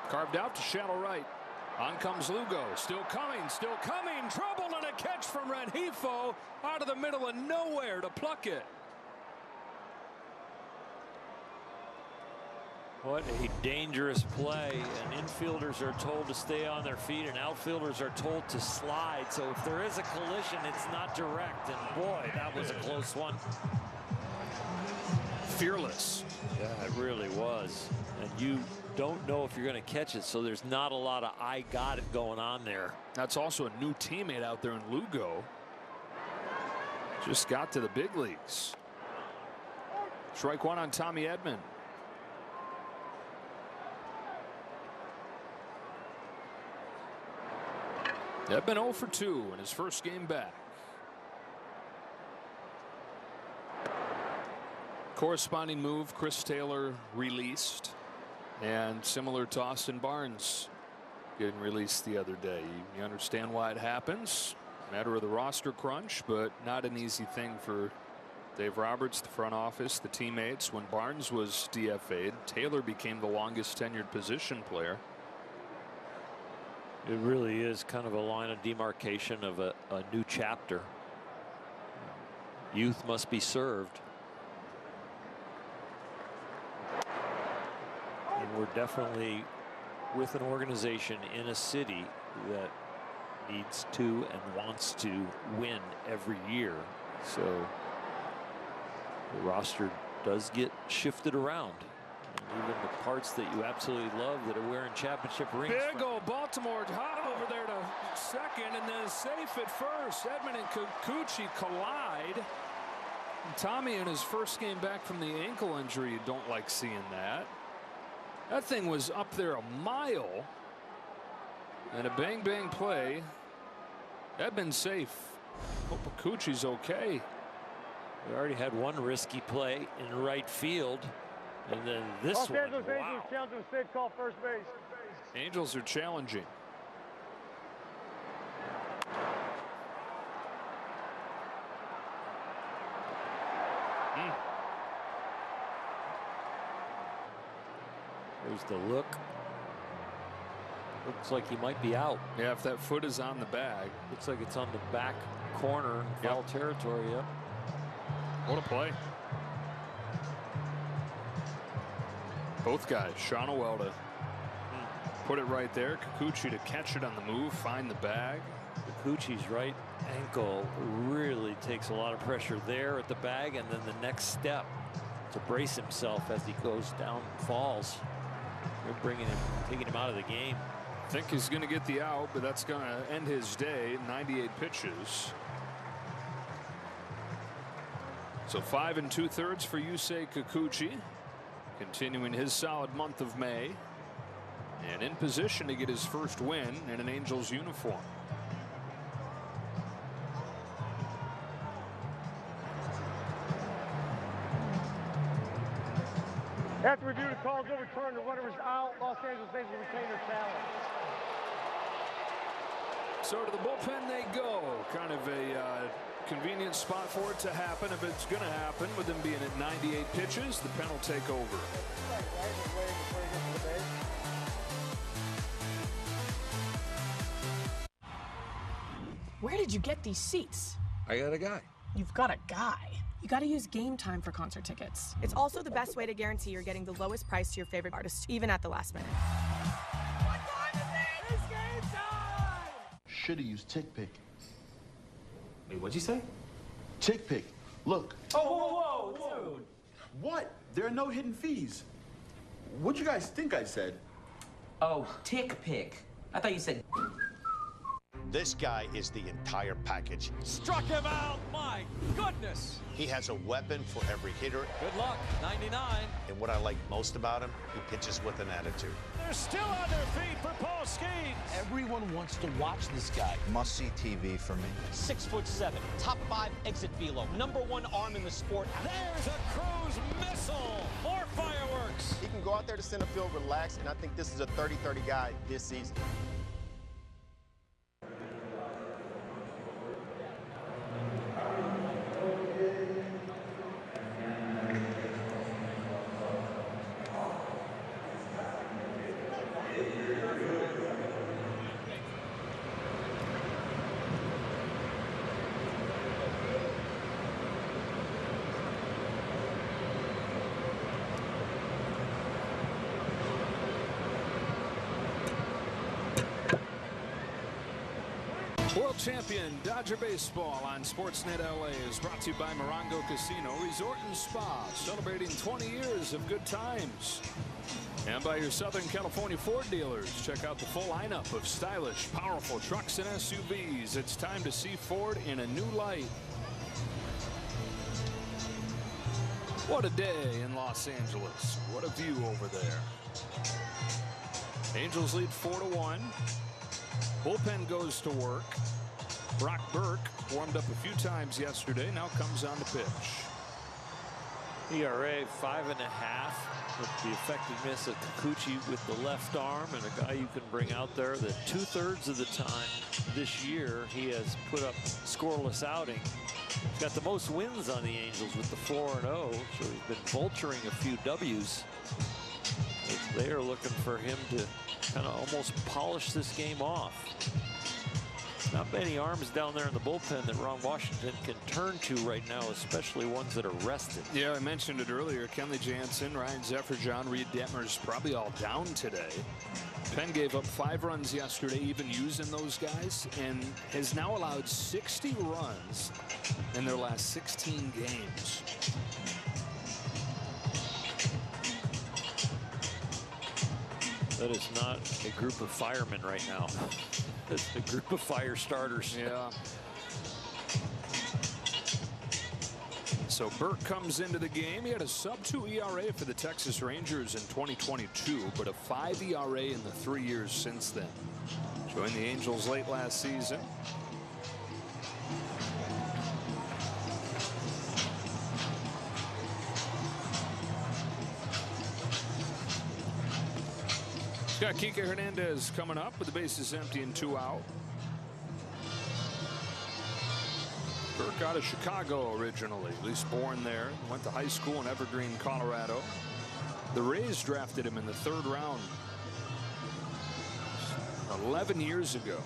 [SPEAKER 8] Carved out to shallow right. On comes Lugo. Still coming, still coming. Trouble and a catch from Rengifo out of the middle of nowhere to pluck it.
[SPEAKER 1] What a dangerous play. And infielders are told to stay on their feet and outfielders are told to slide. So if there is a collision, it's not direct. And boy, that was a close one.
[SPEAKER 8] Fearless.
[SPEAKER 1] Yeah, it really was. And you don't know if you're going to catch it. So there's not a lot of I got it going on there.
[SPEAKER 8] That's also a new teammate out there in Lugo. Just got to the big leagues. Strike one on Tommy Edman. Edman 0 for 2 in his first game back. Corresponding move, Chris Taylor released, and similar to Austin Barnes getting released the other day. You understand why it happens. Matter of the roster crunch, but not an easy thing for Dave Roberts, the front office, the teammates. When Barnes was DFA'd, Taylor became the longest tenured position player.
[SPEAKER 1] It really is kind of a line of demarcation of a new chapter. Youth must be served. And we're definitely with an organization in a city that needs to and wants to win every year. So the roster does get shifted around. And even the parts that you absolutely love that are wearing championship rings.
[SPEAKER 8] Big old Baltimore hop over there to second and then safe at first. Edman and Kikuchi collide. And Tommy in his first game back from the ankle injury, you don't like seeing that. That thing was up there a mile. And a bang bang play. Edman safe. Hope Kikuchi's okay.
[SPEAKER 1] We already had one risky play in right field. And then this one, wow.
[SPEAKER 4] Angels challenge a safe call first base.
[SPEAKER 8] Angels are challenging.
[SPEAKER 1] There's the look. Looks like he might be out.
[SPEAKER 8] Yeah, if that foot is on the bag.
[SPEAKER 1] Looks like it's on the back corner, foul territory. Yep.
[SPEAKER 8] What a play. Both guys, Shawna to put it right there. Kikuchi to catch it on the move, find the bag.
[SPEAKER 1] Kikuchi's right ankle really takes a lot of pressure there at the bag, and then the next step to brace himself as he goes down, falls. They're bringing him, taking him out of the game.
[SPEAKER 8] I think he's going to get the out, but that's going to end his day. 98 pitches. So 5 2/3 for Yusei Kikuchi, continuing his solid month of May, and in position to get his first win in an Angels uniform.
[SPEAKER 4] After review, the call is overturned. The runner is out. Los Angeles Angels retain their challenge.
[SPEAKER 8] So to the bullpen they go. Kind of a convenient spot for it to happen. If it's going to happen, with them being at 98 pitches, the pen will take over.
[SPEAKER 12] Where did you get these seats?
[SPEAKER 24] I got a guy.
[SPEAKER 12] You've got a guy. You gotta use Game Time for concert tickets.
[SPEAKER 20] It's also the best way to guarantee you're getting the lowest price to your favorite artist, even at the last minute.
[SPEAKER 4] What time is it? It's game time!
[SPEAKER 17] Should've used TickPick.
[SPEAKER 22] Wait, what'd you say?
[SPEAKER 17] TickPick. Look.
[SPEAKER 22] Oh, whoa, dude.
[SPEAKER 17] What? There are no hidden fees. What'd you guys think I said?
[SPEAKER 22] Oh, TickPick. I thought you said.
[SPEAKER 25] This guy is the entire package.
[SPEAKER 23] Struck him out, my goodness.
[SPEAKER 25] He has a weapon for every hitter.
[SPEAKER 23] Good luck, 99.
[SPEAKER 25] And what I like most about him, he pitches with an attitude.
[SPEAKER 23] They're still on their feet for Paul Skeens.
[SPEAKER 3] Everyone wants to watch this guy.
[SPEAKER 24] Must-see TV for me.
[SPEAKER 6] 6'7", top 5 exit velo, #1 arm in the sport.
[SPEAKER 23] There's a cruise missile. More fireworks.
[SPEAKER 9] He can go out there to center field, relax, and I think this is a 30-30 guy this season.
[SPEAKER 8] World champion Dodger Baseball on Sportsnet LA is brought to you by Morongo Casino Resort and Spa, celebrating 20 years of good times. And by your Southern California Ford dealers. Check out the full lineup of stylish, powerful trucks and SUVs. It's time to see Ford in a new light. What a day in Los Angeles. What a view over there. Angels lead 4-1. Bullpen goes to work. Brock Burke warmed up a few times yesterday, now comes on the pitch.
[SPEAKER 1] ERA 5.5 with the effectiveness of Kikuchi with the left arm, and a guy you can bring out there that 2/3 of the time this year he has put up scoreless outing. He's got the most wins on the Angels with the 4-0, so he's been vulturing a few W's. They are looking for him to kind of almost polish this game off. Not many arms down there in the bullpen that Ron Washington can turn to right now, especially ones that are rested.
[SPEAKER 8] Yeah, I mentioned it earlier. Kenley Jansen, Ryan Zeffer, Reed Detmer's probably all down today. Penn gave up 5 runs yesterday, even using those guys, and has now allowed 60 runs in their last 16 games.
[SPEAKER 1] That is not a group of firemen right now. It's a group of fire starters.
[SPEAKER 8] Yeah. So Burke comes into the game. He had a sub-2 ERA for the Texas Rangers in 2022, but a 5 ERA in the 3 years since then. Joined the Angels late last season. Got Kike Hernandez coming up with the bases empty and 2 out. Burke out of Chicago originally, at least born there. Went to high school in Evergreen, Colorado. The Rays drafted him in the 3rd round 11 years ago.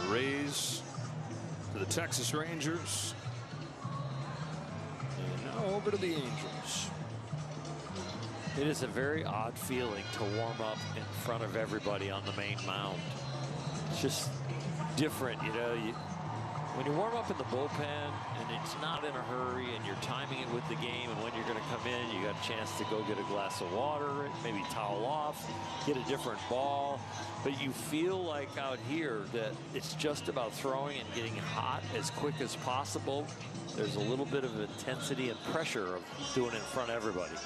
[SPEAKER 8] The Rays to the Texas Rangers. And now over to the Angels.
[SPEAKER 1] It is a very odd feeling to warm up in front of everybody on the main mound. It's just different, you know. When you warm up in the bullpen and it's not in a hurry and you're timing it with the game, and when you're going to come in, you got a chance to go get a glass of water, maybe towel off, get a different ball. But you feel like out here that it's just about throwing and getting hot as quick as possible. There's a little bit of intensity and pressure of doing it in front of everybody.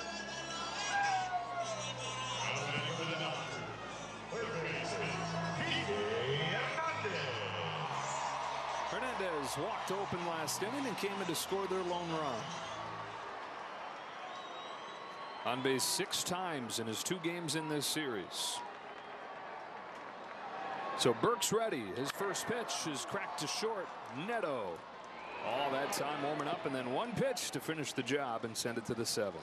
[SPEAKER 8] Hernandez walked open last inning and came in to score their lone run. On base 6 times in his 2 games in this series. So Burke's ready. His first pitch is cracked to short. Neto. All that time warming up, and then 1 pitch to finish the job and send it to the 7th.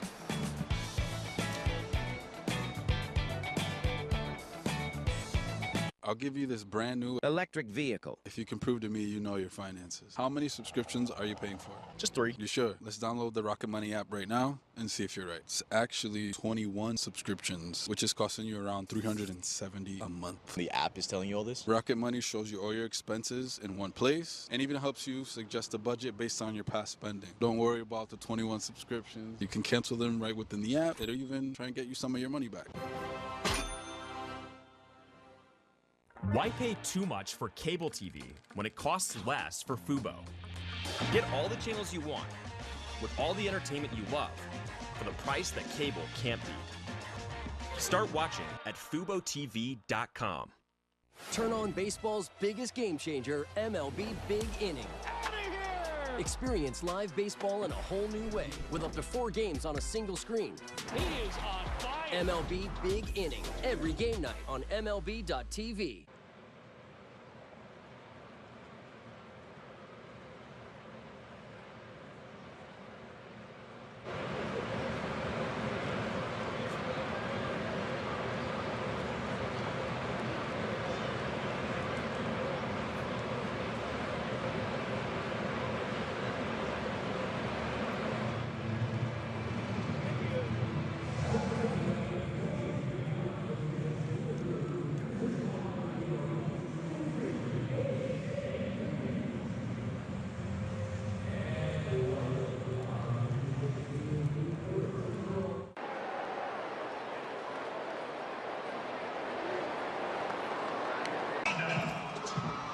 [SPEAKER 2] I'll give you this brand new electric vehicle if you can prove to me you know your finances. How many subscriptions are you paying for?
[SPEAKER 9] Just 3.
[SPEAKER 2] You sure? Let's download the Rocket Money app right now and see if you're right. It's actually 21 subscriptions, which is costing you around $370 a month.
[SPEAKER 9] The app is telling you all this?
[SPEAKER 2] Rocket Money shows you all your expenses in one place and even helps you suggest a budget based on your past spending. Don't worry about the 21 subscriptions. You can cancel them right within the app. It'll even try and get you some of your money back.
[SPEAKER 10] Why pay too much for cable TV when it costs less for Fubo? Get all the channels you want with all the entertainment you love for the price that cable can't beat. Start watching at FuboTV.com.
[SPEAKER 6] Turn on baseball's biggest game changer, MLB Big Inning. Experience live baseball in a whole new way with up to 4 games on a single screen.
[SPEAKER 23] He is on fire.
[SPEAKER 6] MLB Big Inning, every game night on MLB.tv.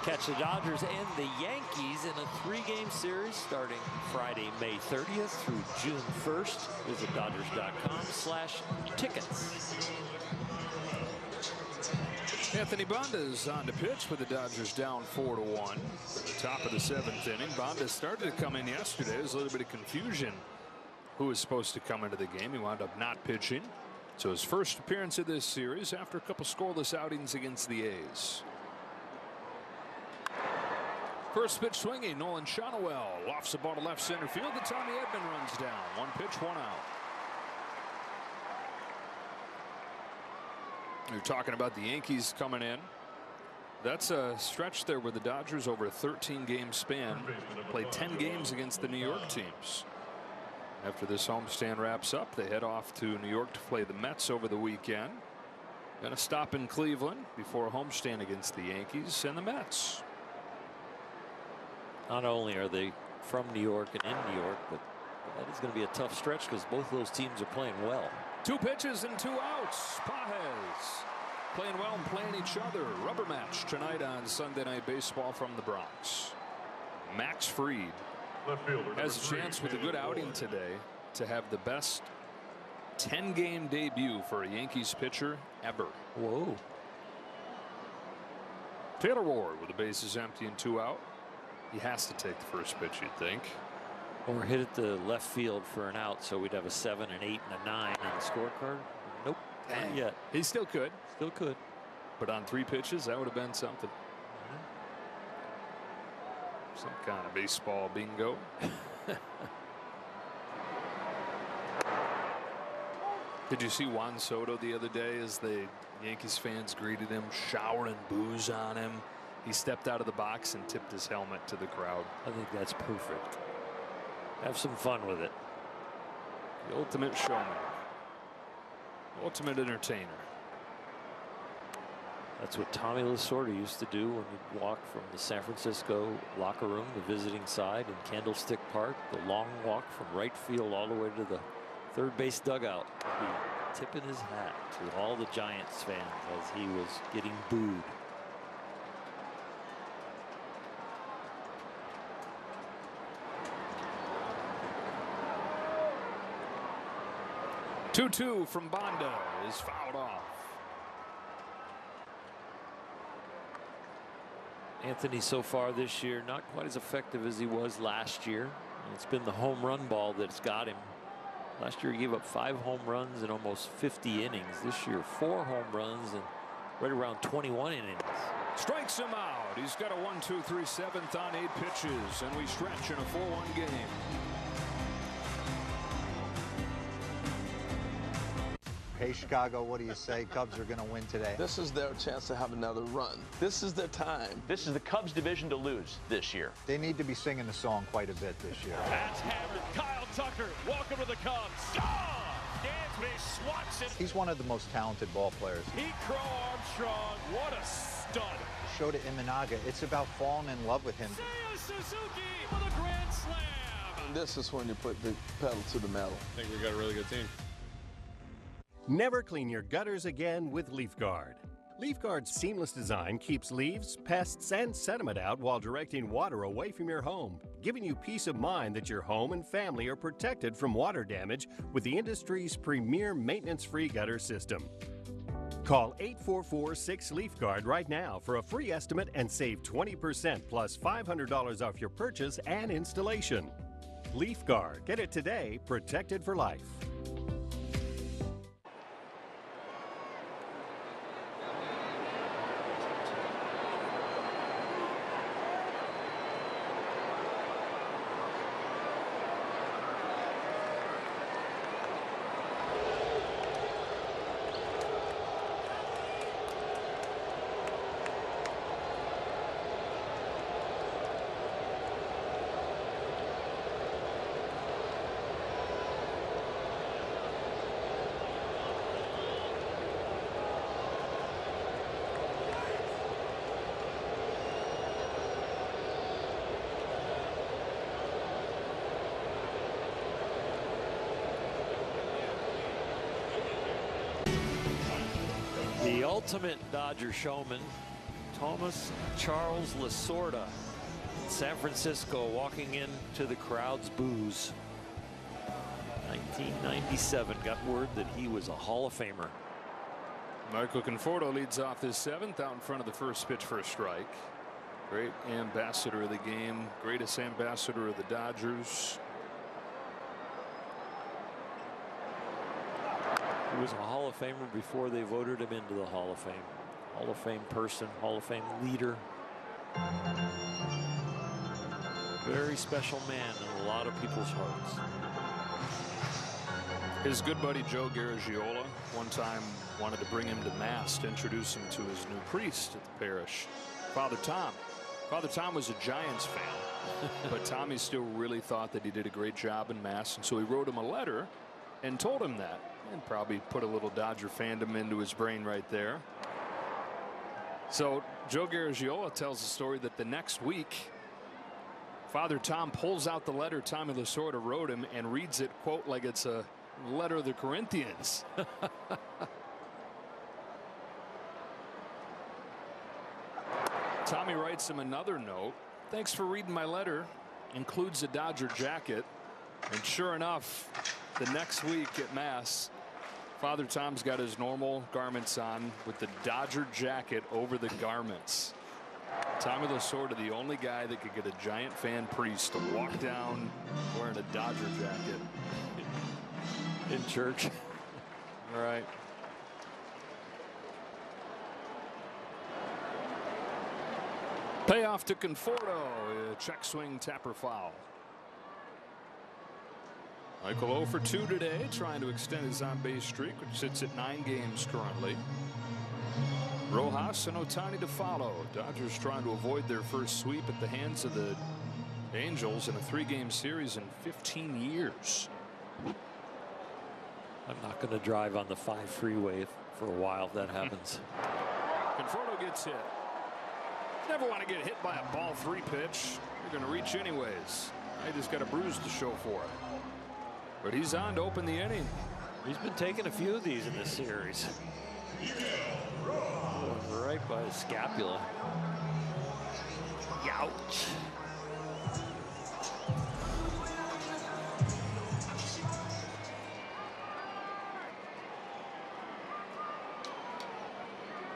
[SPEAKER 1] Catch the Dodgers and the Yankees in a 3-game series starting Friday, May 30th through June 1st. Visit Dodgers.com/tickets.
[SPEAKER 8] Anthony Banda's on to pitch with the Dodgers down 4-1. Top of the 7th inning. Banda started to come in yesterday. There was a little bit of confusion who was supposed to come into the game. He wound up not pitching. So his first appearance of this series after a couple scoreless outings against the A's. First pitch swinging. Nolan Shonowell lofts the ball to left center field. The Tommy Edman runs down. 1 pitch, 1 out. You're talking about the Yankees coming in. That's a stretch there where the Dodgers over a 13-game span play 10 games against the New York teams. After this homestand wraps up, they head off to New York to play the Mets over the weekend. Gonna stop in Cleveland before a homestand against the Yankees and the Mets.
[SPEAKER 1] Not only are they from New York and in New York, but that is going to be a tough stretch because both of those teams are playing well.
[SPEAKER 8] 2 pitches and 2 outs. Pages playing well and playing each other. Rubber match tonight on Sunday Night Baseball from the Bronx. Max Fried has a chance with a good outing today to have the best 10-game debut for a Yankees pitcher ever.
[SPEAKER 1] Whoa.
[SPEAKER 8] Taylor Ward with the bases empty and 2 out. He has to take the first pitch, you'd think.
[SPEAKER 1] Or hit it to left field for an out, so we'd have a 7, an 8, and a 9 on the scorecard. Nope, not yet.
[SPEAKER 8] He still could.
[SPEAKER 1] Still could.
[SPEAKER 8] But on 3 pitches, that would have been something. Some kind of baseball bingo. Did you see Juan Soto the other day as the Yankees fans greeted him, showering booze on him? He stepped out of the box and tipped his helmet to the crowd.
[SPEAKER 1] I think that's perfect. Have some fun with it.
[SPEAKER 8] The ultimate showman. Ultimate entertainer.
[SPEAKER 1] That's what Tommy Lasorda used to do when he'd walk from the San Francisco locker room, the visiting side in Candlestick Park, the long walk from right field all the way to the third base dugout. He'd be tipping his hat to all the Giants fans as he was getting booed.
[SPEAKER 8] Two from Banda is fouled off.
[SPEAKER 1] Anthony so far this year not quite as effective as he was last year. It's been the home run ball that's got him. Last year he gave up 5 home runs in almost 50 innings. This year 4 home runs and right around 21 innings.
[SPEAKER 8] Strikes him out. He's got a 1-2-3 7th on 8 pitches, and we stretch in a 4-1 game.
[SPEAKER 24] Hey, Chicago, what do you say? Cubs are going to win today.
[SPEAKER 13] This is their chance to have another run. This is their time.
[SPEAKER 7] This is the Cubs division to lose this year.
[SPEAKER 24] They need to be singing the song quite a bit this year.
[SPEAKER 23] That's hammered. Kyle Tucker, welcome to the Cubs. Dansby swats it.
[SPEAKER 24] He's one of the most talented ball players.
[SPEAKER 23] Pete Crow Armstrong, what a stud.
[SPEAKER 24] Shota Imanaga, it's about falling in love with him.
[SPEAKER 23] Seiya Suzuki with a grand slam.
[SPEAKER 13] And this is when you put the pedal to the metal.
[SPEAKER 14] I think we got a really good team.
[SPEAKER 15] Never clean your gutters again with LeafGuard. LeafGuard's seamless design keeps leaves, pests, and sediment out while directing water away from your home, giving you peace of mind that your home and family are protected from water damage with the industry's premier maintenance-free gutter system. Call 844-6LeafGuard right now for a free estimate and save 20% plus $500 off your purchase and installation. LeafGuard. Get it today, protected for life.
[SPEAKER 1] The ultimate Dodger showman, Thomas Charles Lasorda, San Francisco, walking into the crowd's boos. 1997, got word that he was a Hall of Famer.
[SPEAKER 8] Michael Conforto leads off this 7th out in front of the first pitch for a strike. Great ambassador of the game, greatest ambassador of the Dodgers.
[SPEAKER 1] He was a Hall of Famer before they voted him into the Hall of Fame. Hall of Fame person, Hall of Fame leader. Very special man in a lot of people's hearts.
[SPEAKER 8] His good buddy Joe Garagiola one time wanted to bring him to Mass to introduce him to his new priest at the parish, Father Tom. Father Tom was a Giants fan, but Tommy still really thought that he did a great job in Mass, and so he wrote him a letter and told him that, and probably put a little Dodger fandom into his brain right there. So Joe Garagiola tells the story that the next week, Father Tom pulls out the letter Tommy Lasorda wrote him and reads it, quote, like it's a letter of the Corinthians. Tommy writes him another note. Thanks for reading my letter. Includes a Dodger jacket. And sure enough, the next week at Mass, Father Tom's got his normal garments on with the Dodger jacket over the garments. Tommy Lasorda, the only guy that could get a Giant fan priest to walk down wearing a Dodger jacket
[SPEAKER 1] in church.
[SPEAKER 8] All right. Payoff to Conforto. A check swing, tapper foul. Michael 0 for 2 today, trying to extend his on-base streak, which sits at 9 games currently. Rojas and Ohtani to follow. Dodgers trying to avoid their first sweep at the hands of the Angels in a 3-game series in 15 years.
[SPEAKER 1] I'm not going to drive on the 5 freeway for a while if that happens.
[SPEAKER 8] Conforto gets hit. Never want to get hit by a ball 3 pitch. You're going to reach anyways. They just got a bruise to show for it. But he's on to open the inning.
[SPEAKER 1] He's been taking a few of these in this series. Right by his scapula. Ouch.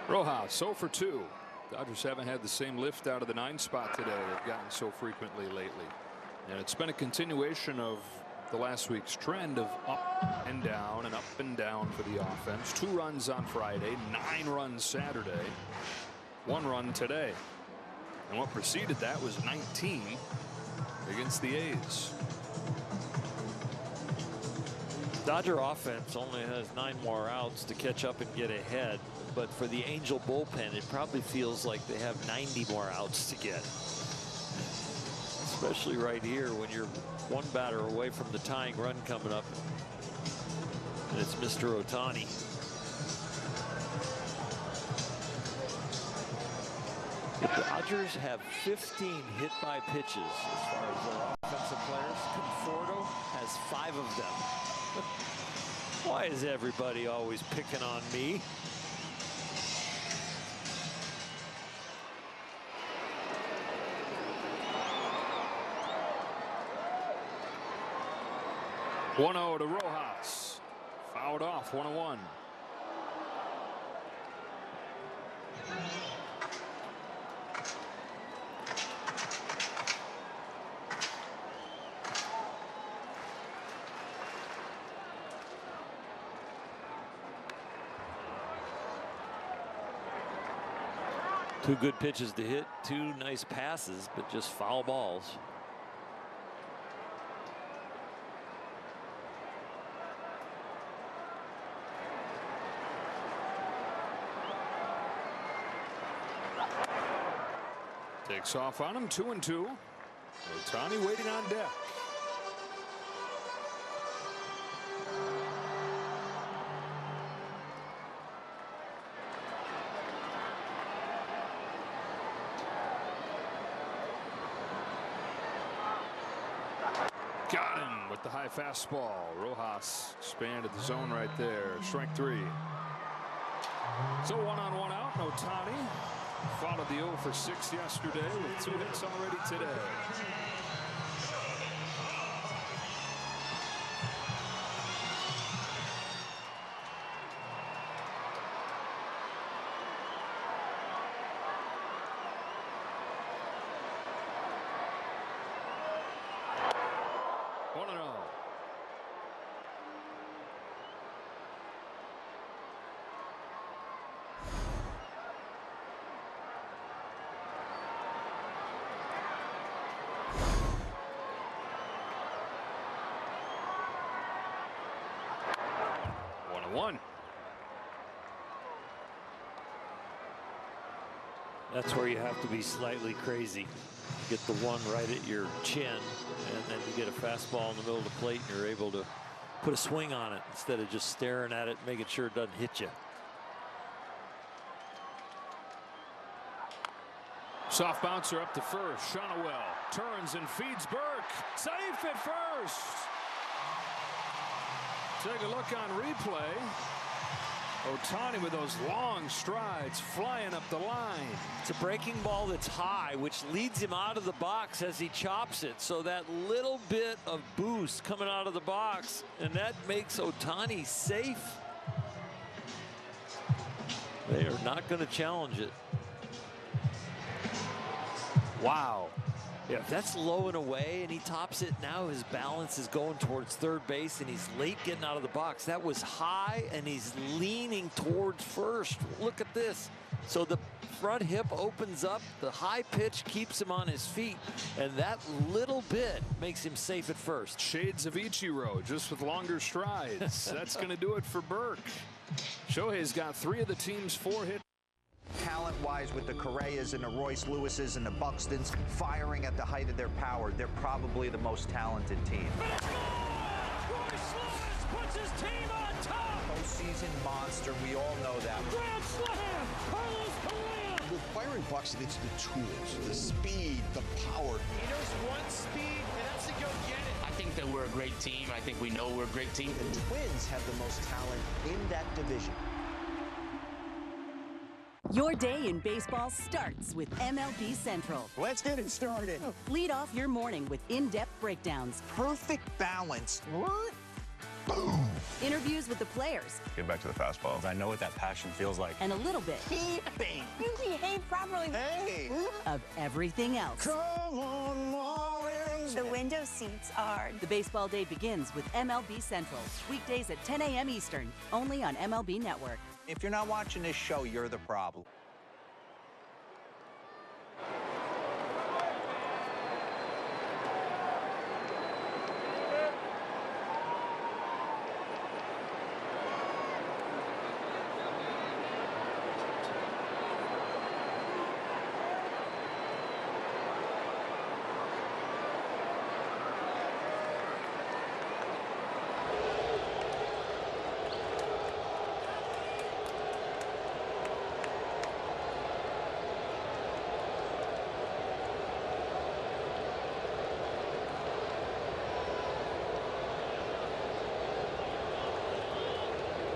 [SPEAKER 8] Rojas 0 for 2. Dodgers haven't had the same lift out of the 9 spot today they've gotten so frequently lately. And it's been a continuation of the last week's trend of up and down for the offense. 2 runs on Friday, 9 runs Saturday, 1 run today. And what preceded that was 19 against the A's.
[SPEAKER 1] Dodger offense only has 9 more outs to catch up and get ahead. But for the Angel bullpen, it probably feels like they have 90 more outs to get. Especially right here when you're 1 batter away from the tying run coming up. And it's Mr. Ohtani. The Dodgers have 15 hit by pitches as far as their offensive players. Conforto has 5 of them. Why is everybody always picking on me?
[SPEAKER 8] (1-0) to Rojas. Fouled off, 1-1.
[SPEAKER 1] Two good pitches to hit, 2 nice passes, but just foul balls.
[SPEAKER 8] Takes off on him, 2-2. Ohtani waiting on deck. Got him with the high fastball. Rojas expanded the zone right there. Strike 3. So 1-on-1 out. Ohtani Followed the 0 for 6 yesterday with 2 hits already today. One.
[SPEAKER 1] That's where you have to be slightly crazy. Get the one right at your chin, and then you get a fastball in the middle of the plate, and you're able to put a swing on it instead of just staring at it, making sure it doesn't hit you.
[SPEAKER 8] Soft bouncer up to first. Shonowell turns and feeds Burke. Safe at first. Take a look on replay. Ohtani with those long strides flying up the line.
[SPEAKER 1] It's a breaking ball that's high, which leads him out of the box as he chops it. So that little bit of boost coming out of the box, and that makes Ohtani safe. They are not going to challenge it. Wow. Yeah, if that's low and away and he tops it, now his balance is going towards third base and he's late getting out of the box. That was high and he's leaning towards first. Look at this. So the front hip opens up, the high pitch keeps him on his feet, and that little bit makes him safe at first.
[SPEAKER 8] Shades of Ichiro, just with longer strides. That's going to do it for Burke. Shohei's got 3 of the team's 4 hits.
[SPEAKER 24] Talent-wise, with the Correas and the Royce Lewises and the Buxtons firing at the height of their power, they're probably the most talented team.
[SPEAKER 23] Royce Lewis puts his team on top.
[SPEAKER 24] Postseason monster, we all know that.
[SPEAKER 23] Grand slam, Carlos Correa.
[SPEAKER 17] With Byron Buxton, it's the tools, the speed, the power.
[SPEAKER 22] He knows one speed, and that's to go get it. I think that we're a great team. I think we know we're a great team.
[SPEAKER 24] The Twins have the most talent in that division.
[SPEAKER 5] Your day in baseball starts with MLB Central.
[SPEAKER 24] Let's get it started.
[SPEAKER 5] Lead off your morning with in-depth breakdowns.
[SPEAKER 24] Perfect balance. What?
[SPEAKER 5] Boom. Interviews with the players.
[SPEAKER 14] Get back to the fastballs. I know what that passion feels like.
[SPEAKER 5] And a little bit.
[SPEAKER 24] Keeping.
[SPEAKER 5] You behave properly.
[SPEAKER 24] Hey.
[SPEAKER 5] Of everything else.
[SPEAKER 24] Come on, Marlins.
[SPEAKER 5] The window seats are. The baseball day begins with MLB Central. Weekdays at 10 a.m. Eastern. Only on MLB Network.
[SPEAKER 24] If you're not watching this show, you're the problem.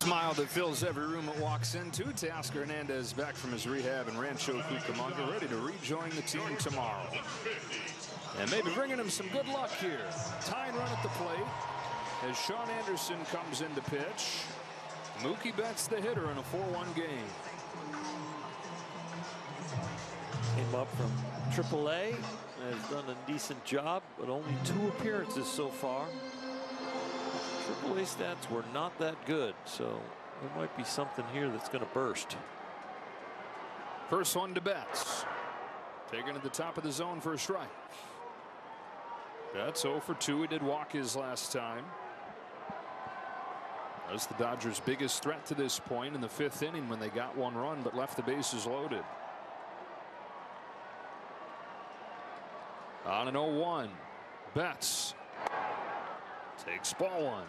[SPEAKER 8] Smile that fills every room it walks into. Teoscar Hernandez back from his rehab in Rancho Cucamonga, ready to rejoin the team tomorrow. And maybe bringing him some good luck here. Tying run at the plate as Sean Anderson comes in to pitch. Mookie Betts the hitter in a 4-1 game.
[SPEAKER 1] Came up from AAA, has done a decent job, but only 2 appearances so far. AAA stats were not that good, so there might be something here that's going to burst.
[SPEAKER 8] First one to Betts. Taken to the top of the zone for a strike. Betts 0 for 2. He did walk his last time. That's the Dodgers' biggest threat to this point in the 5th inning when they got 1 run but left the bases loaded. On an 0-1. Betts takes ball 1.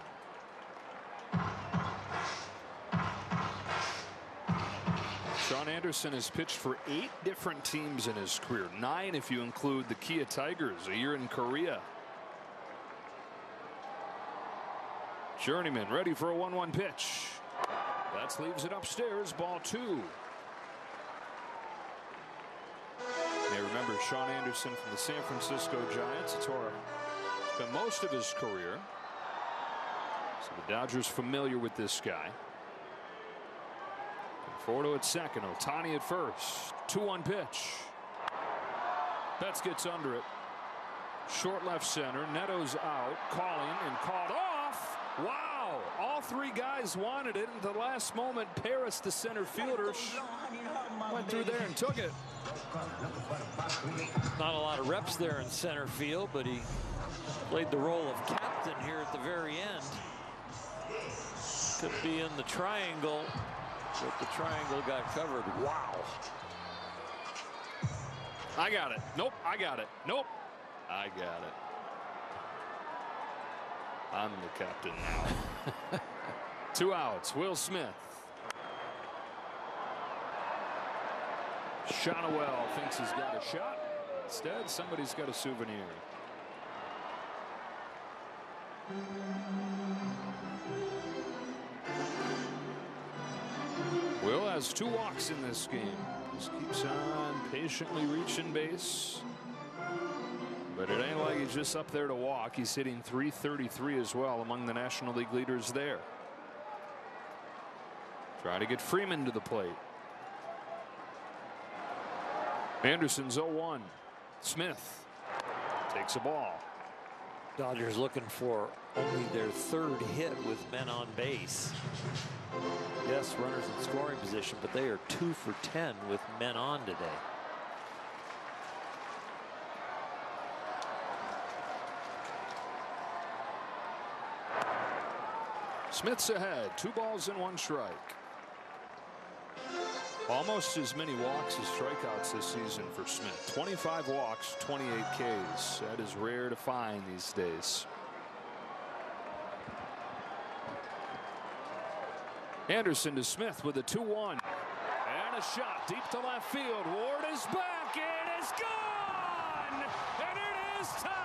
[SPEAKER 8] Sean Anderson has pitched for 8 different teams in his career. 9 if you include the Kia Tigers, a year in Korea. Journeyman ready for a 1-1 pitch. Betts leaves it upstairs, ball 2. Sean Anderson from the San Francisco Giants. It's where he spent most of his career. So the Dodgers familiar with this guy. Conforto at second. Ohtani at first. 2-1 pitch. Betts gets under it. Short left center. Neto's out. Calling and called off. Wow. All three guys wanted it. At the last moment, Paris, the center fielder, went through there and took it.
[SPEAKER 1] Not a lot of reps there in center field, but he played the role of captain here at the very end. Could be in the triangle, but the triangle got covered. Wow.
[SPEAKER 8] I got it. Nope. I got it. Nope. I got it. I'm the captain now. 2 outs. Will Smith. Shonowell thinks he's got a shot. Instead, somebody's got a souvenir. Will has 2 walks in this game. Just keeps on patiently reaching base. But it ain't like he's just up there to walk. He's hitting .333 as well, among the National League leaders there. Try to get Friedman to the plate. Anderson's 0-1. Smith takes a ball.
[SPEAKER 1] Dodgers looking for only their 3rd hit with men on base. Yes, runners in scoring position, but they are 2 for 10 with men on today.
[SPEAKER 8] Smith's ahead. 2 balls and 1 strike. Almost as many walks as strikeouts this season for Smith. 25 walks, 28 Ks. That is rare to find these days. Anderson to Smith with a 2-1. And a shot deep to left field. Ward is back. It is gone. And it is tied.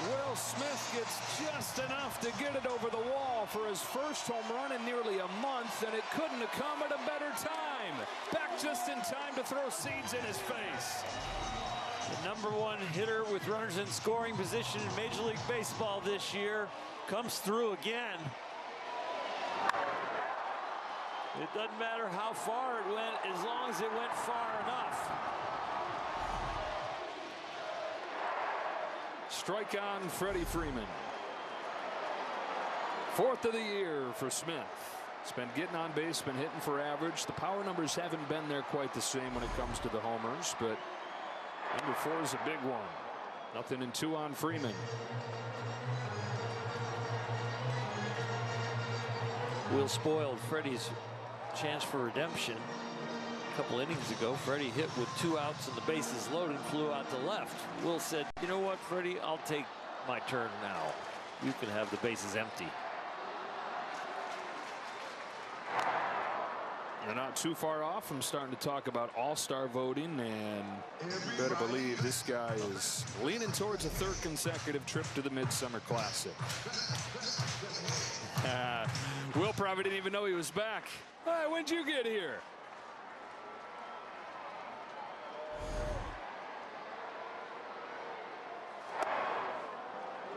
[SPEAKER 8] Will Smith gets just enough to get it over the wall for his first home run in nearly a month, and it couldn't have come at a better time. Back just in time to throw seeds in his face.
[SPEAKER 1] The #1 hitter with runners in scoring position in Major League Baseball this year comes through again. It doesn't matter how far it went as long as it went far enough.
[SPEAKER 8] Strike on Freddie Freeman. 4th of the year for Smith. He's been getting on base, been hitting for average. The power numbers haven't been there quite the same when it comes to the homers, but number 4 is a big one. Nothing in 2 on Freeman.
[SPEAKER 1] Will spoiled Freddie's chance for redemption. A couple innings ago, Freddie hit with 2 outs and the bases loaded, flew out to left. Will said, you know what, Freddie, I'll take my turn now. You can have the bases empty.
[SPEAKER 8] They're not too far off from starting to talk about all-star voting, and you better believe this guy is leaning towards a 3rd consecutive trip to the Midsummer Classic. Will probably didn't even know he was back. Hey, when'd you get here?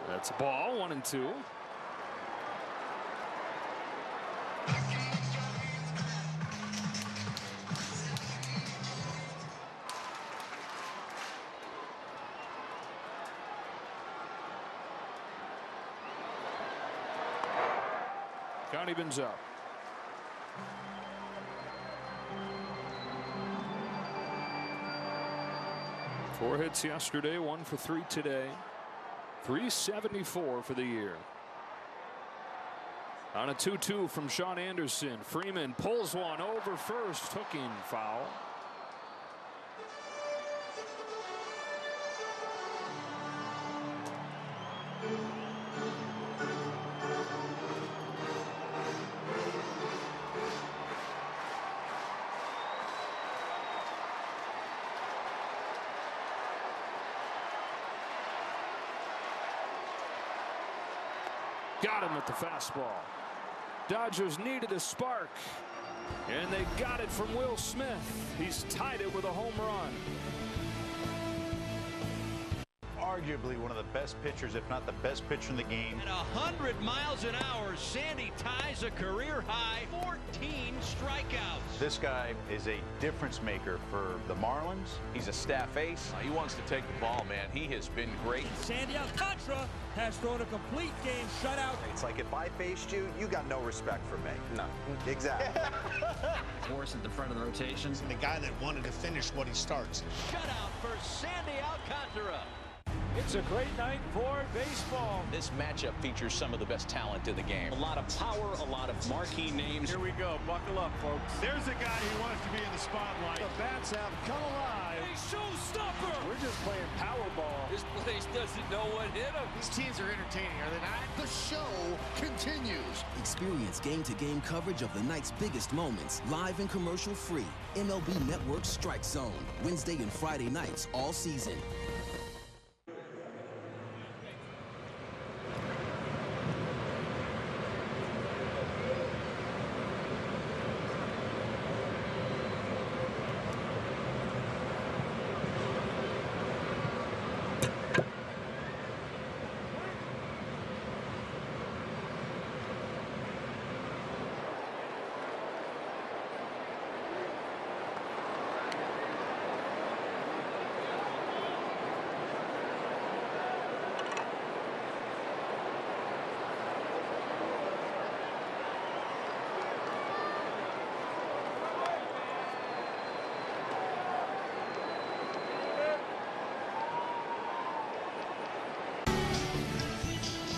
[SPEAKER 8] That's a ball, 1-2. Count evens up. Four hits yesterday, 1 for 3 today. 374 for the year. On a 2-2 from Sean Anderson. Freeman pulls one over first, hooking foul. Got him with the fastball. Dodgers needed a spark, and they got it from Will Smith. He's tied it with a home run.
[SPEAKER 25] Arguably one of the best pitchers, if not the best pitcher in the game.
[SPEAKER 11] At 100 miles an hour, Sandy ties a career high 14 strikeouts.
[SPEAKER 25] This guy is a difference maker for the Marlins.
[SPEAKER 7] He's a staff ace. He wants to take the ball, man. He has been great.
[SPEAKER 23] Sandy Alcantara has thrown a complete game shutout.
[SPEAKER 24] It's like if I faced you, you got no respect for me.
[SPEAKER 7] No.
[SPEAKER 24] Exactly.
[SPEAKER 6] Force at the front of the rotation.
[SPEAKER 16] And the guy that wanted to finish what he starts.
[SPEAKER 11] Shutout for Sandy Alcantara.
[SPEAKER 23] It's a great night for baseball.
[SPEAKER 7] This matchup features some of the best talent in the game. A lot of power, a lot of marquee names.
[SPEAKER 23] Here we go. Buckle up, folks. There's a guy who wants to be in the spotlight. The bats have come alive. A showstopper. We're just playing Powerball. This place doesn't know what hit him.
[SPEAKER 16] These teams are entertaining, are they not? The show continues.
[SPEAKER 18] Experience game-to-game coverage of the night's biggest moments, live and commercial-free. MLB Network Strike Zone, Wednesday and Friday nights all season.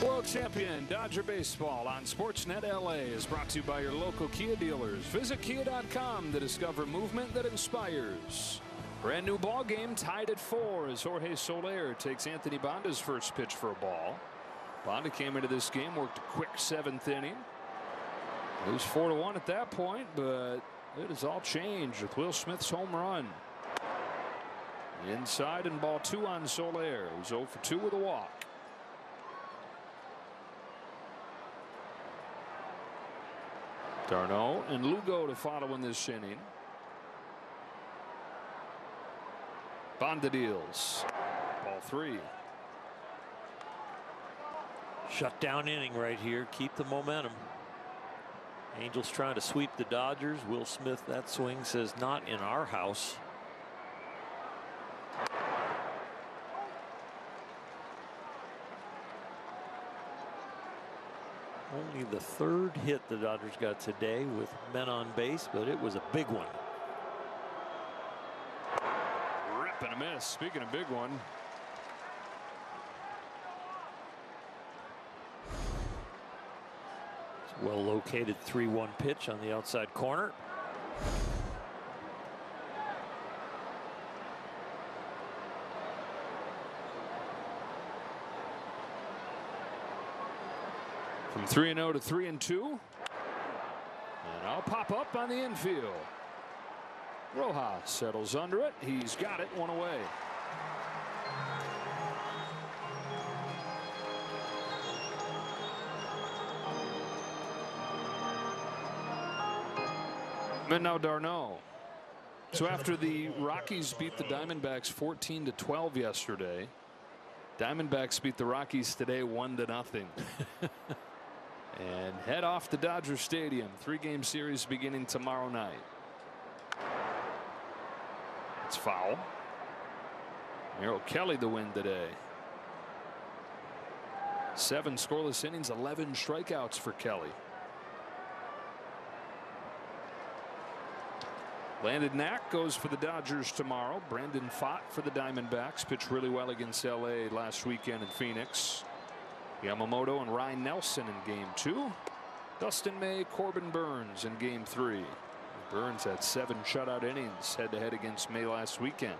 [SPEAKER 8] World Champion Dodger Baseball on Sportsnet LA is brought to you by your local Kia dealers. Visit Kia.com to discover movement that inspires. Brand new ball game tied at 4 as Jorge Soler takes Anthony Bonda's first pitch for a ball. Bonda came into this game, worked a quick 7th inning. It was 4-1 at that point, but it has all changed with Will Smith's home run. Inside and ball 2 on Soler, who's 0 for 2 with a walk. Darno and Lugo to follow in this inning. Bonda deals. Ball 3.
[SPEAKER 1] Shutdown inning right here. Keep the momentum. Angels trying to sweep the Dodgers. Will Smith, that swing says not in our house. Only the 3rd hit the Dodgers got today with men on base, but it was a big one.
[SPEAKER 8] Rip and a miss. Speaking of big one.
[SPEAKER 1] Well located 3-1 pitch on the outside corner.
[SPEAKER 8] From 3-0 to 3-2. And I'll pop up on the infield. Rojas settles under it. He's got it, 1 away. And now Darno. So after the Rockies beat the Diamondbacks 14-12 yesterday, Diamondbacks beat the Rockies today 1-0. And head off to Dodger Stadium. 3-game series beginning tomorrow night. It's foul. Merrill Kelly the win today. 7 scoreless innings, 11 strikeouts for Kelly. Landon Knack goes for the Dodgers tomorrow. Brandon Pfaadt for the Diamondbacks. Pitched really well against LA last weekend in Phoenix. Yamamoto and Ryan Nelson in game 2. Dustin May, Corbin Burns in game 3. Burns had 7 shutout innings head to head against May last weekend.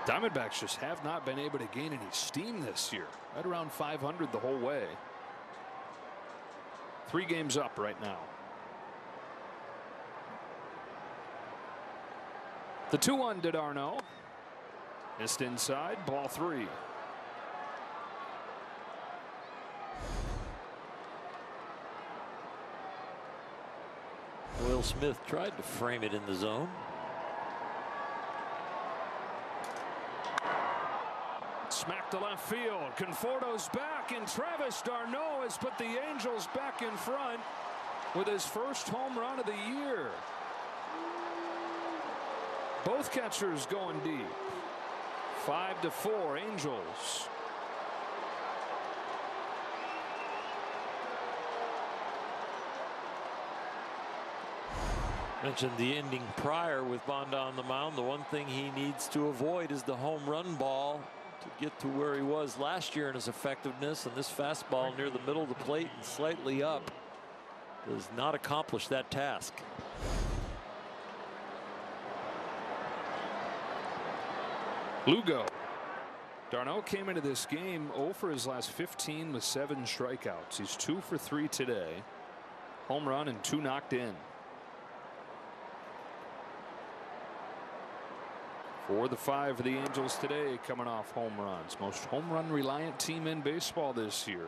[SPEAKER 8] Diamondbacks just have not been able to gain any steam this year. Right around 500 the whole way. 3 games up right now. The 2-1 to Darno. Missed inside, ball 3.
[SPEAKER 1] Will Smith tried to frame it in the zone.
[SPEAKER 8] Smack to left field. Conforto's back, and Travis d'Arnaud has put the Angels back in front with his first home run of the year. Both catchers going deep. 5-4 Angels.
[SPEAKER 1] Mentioned the ending prior with Bonda on the mound. The one thing he needs to avoid is the home run ball to get to where he was last year in his effectiveness, and this fastball near the middle of the plate and slightly up does not accomplish that task.
[SPEAKER 8] Lugo. d'Arnaud came into this game 0 for his last 15 with 7 strikeouts. He's 2 for 3 today. Home run and 2 knocked in. For the 5 for the Angels today, coming off home runs. Most home run reliant team in baseball this year.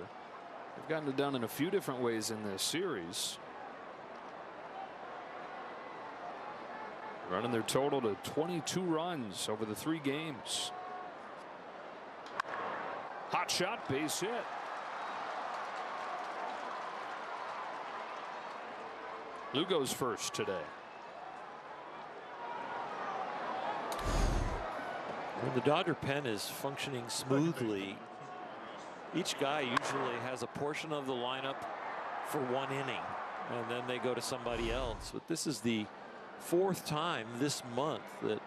[SPEAKER 8] They've gotten it done in a few different ways in this series. Running their total to 22 runs over the 3 games. Hot shot, base hit. Lugo's first today.
[SPEAKER 1] When the Dodger pen is functioning smoothly, each guy usually has a portion of the lineup for 1 inning, and then they go to somebody else. But this is the 4th time this month that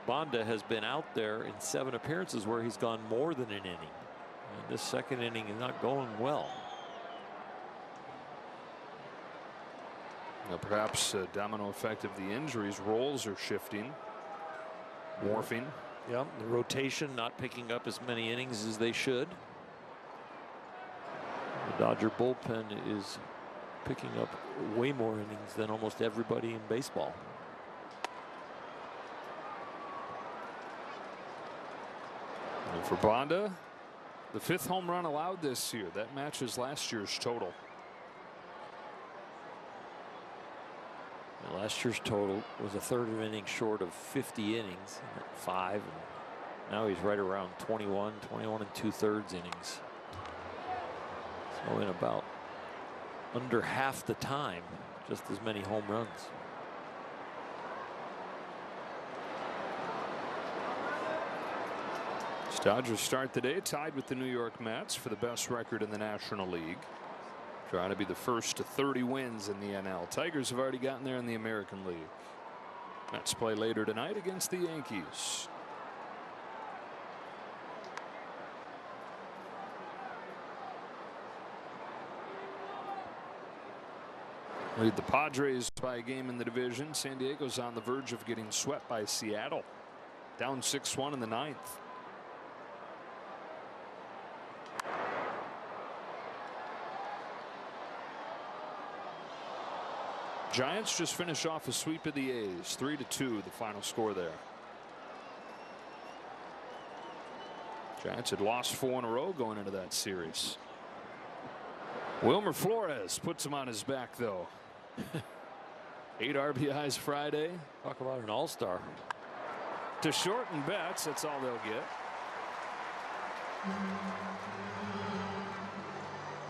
[SPEAKER 1] Bonda has been out there in 7 appearances where he's gone more than an inning. And this 2nd inning is not going well.
[SPEAKER 8] Now, perhaps a domino effect of the injuries. Roles are shifting, morphing.
[SPEAKER 1] Yeah, the rotation not picking up as many innings as they should. The Dodger bullpen is picking up way more innings than almost everybody in baseball.
[SPEAKER 8] And for Bonda, the 5th home run allowed this year. That matches last year's total.
[SPEAKER 1] And last year's total was a 1/3 of an inning short of 50 innings at 5. And now he's right around 21 and 2/3 innings. So in about under half the time, just as many home runs.
[SPEAKER 8] Dodgers start the day tied with the New York Mets for the best record in the National League. Trying to be the first to 30 wins in the NL. Tigers have already gotten there in the American League. Mets play later tonight against the Yankees. Lead the Padres by a game in the division. San Diego's on the verge of getting swept by Seattle. Down 6-1 in the 9th. Giants just finished off a sweep of the A's. 3-2 the final score there. Giants had lost 4 in a row going into that series. Wilmer Flores puts him on his back though. 8 RBIs Friday.
[SPEAKER 1] Talk about an all-star.
[SPEAKER 8] To shorten bets, that's all they'll get.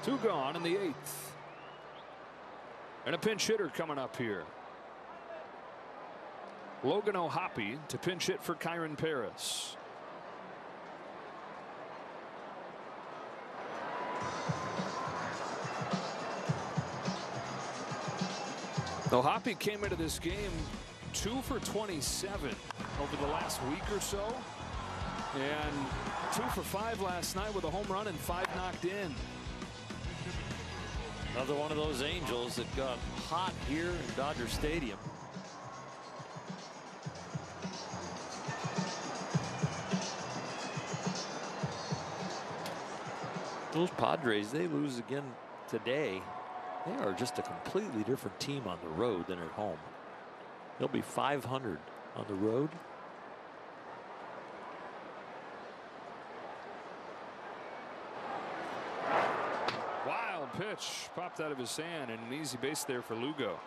[SPEAKER 8] 2 gone in the 8th. And a pinch hitter coming up here. Logan O'Hoppe to pinch hit for Kyron Paris. O'Hoppe came into this game 2 for 27 over the last week or so. And 2 for 5 last night with a home run and 5 knocked in.
[SPEAKER 1] Another one of those Angels that got hot here in Dodger Stadium. Those Padres, they lose again today. They are just a completely different team on the road than at home. They'll be 500 on the road.
[SPEAKER 8] Wild pitch popped out of his hand, and an easy base there for Lugo.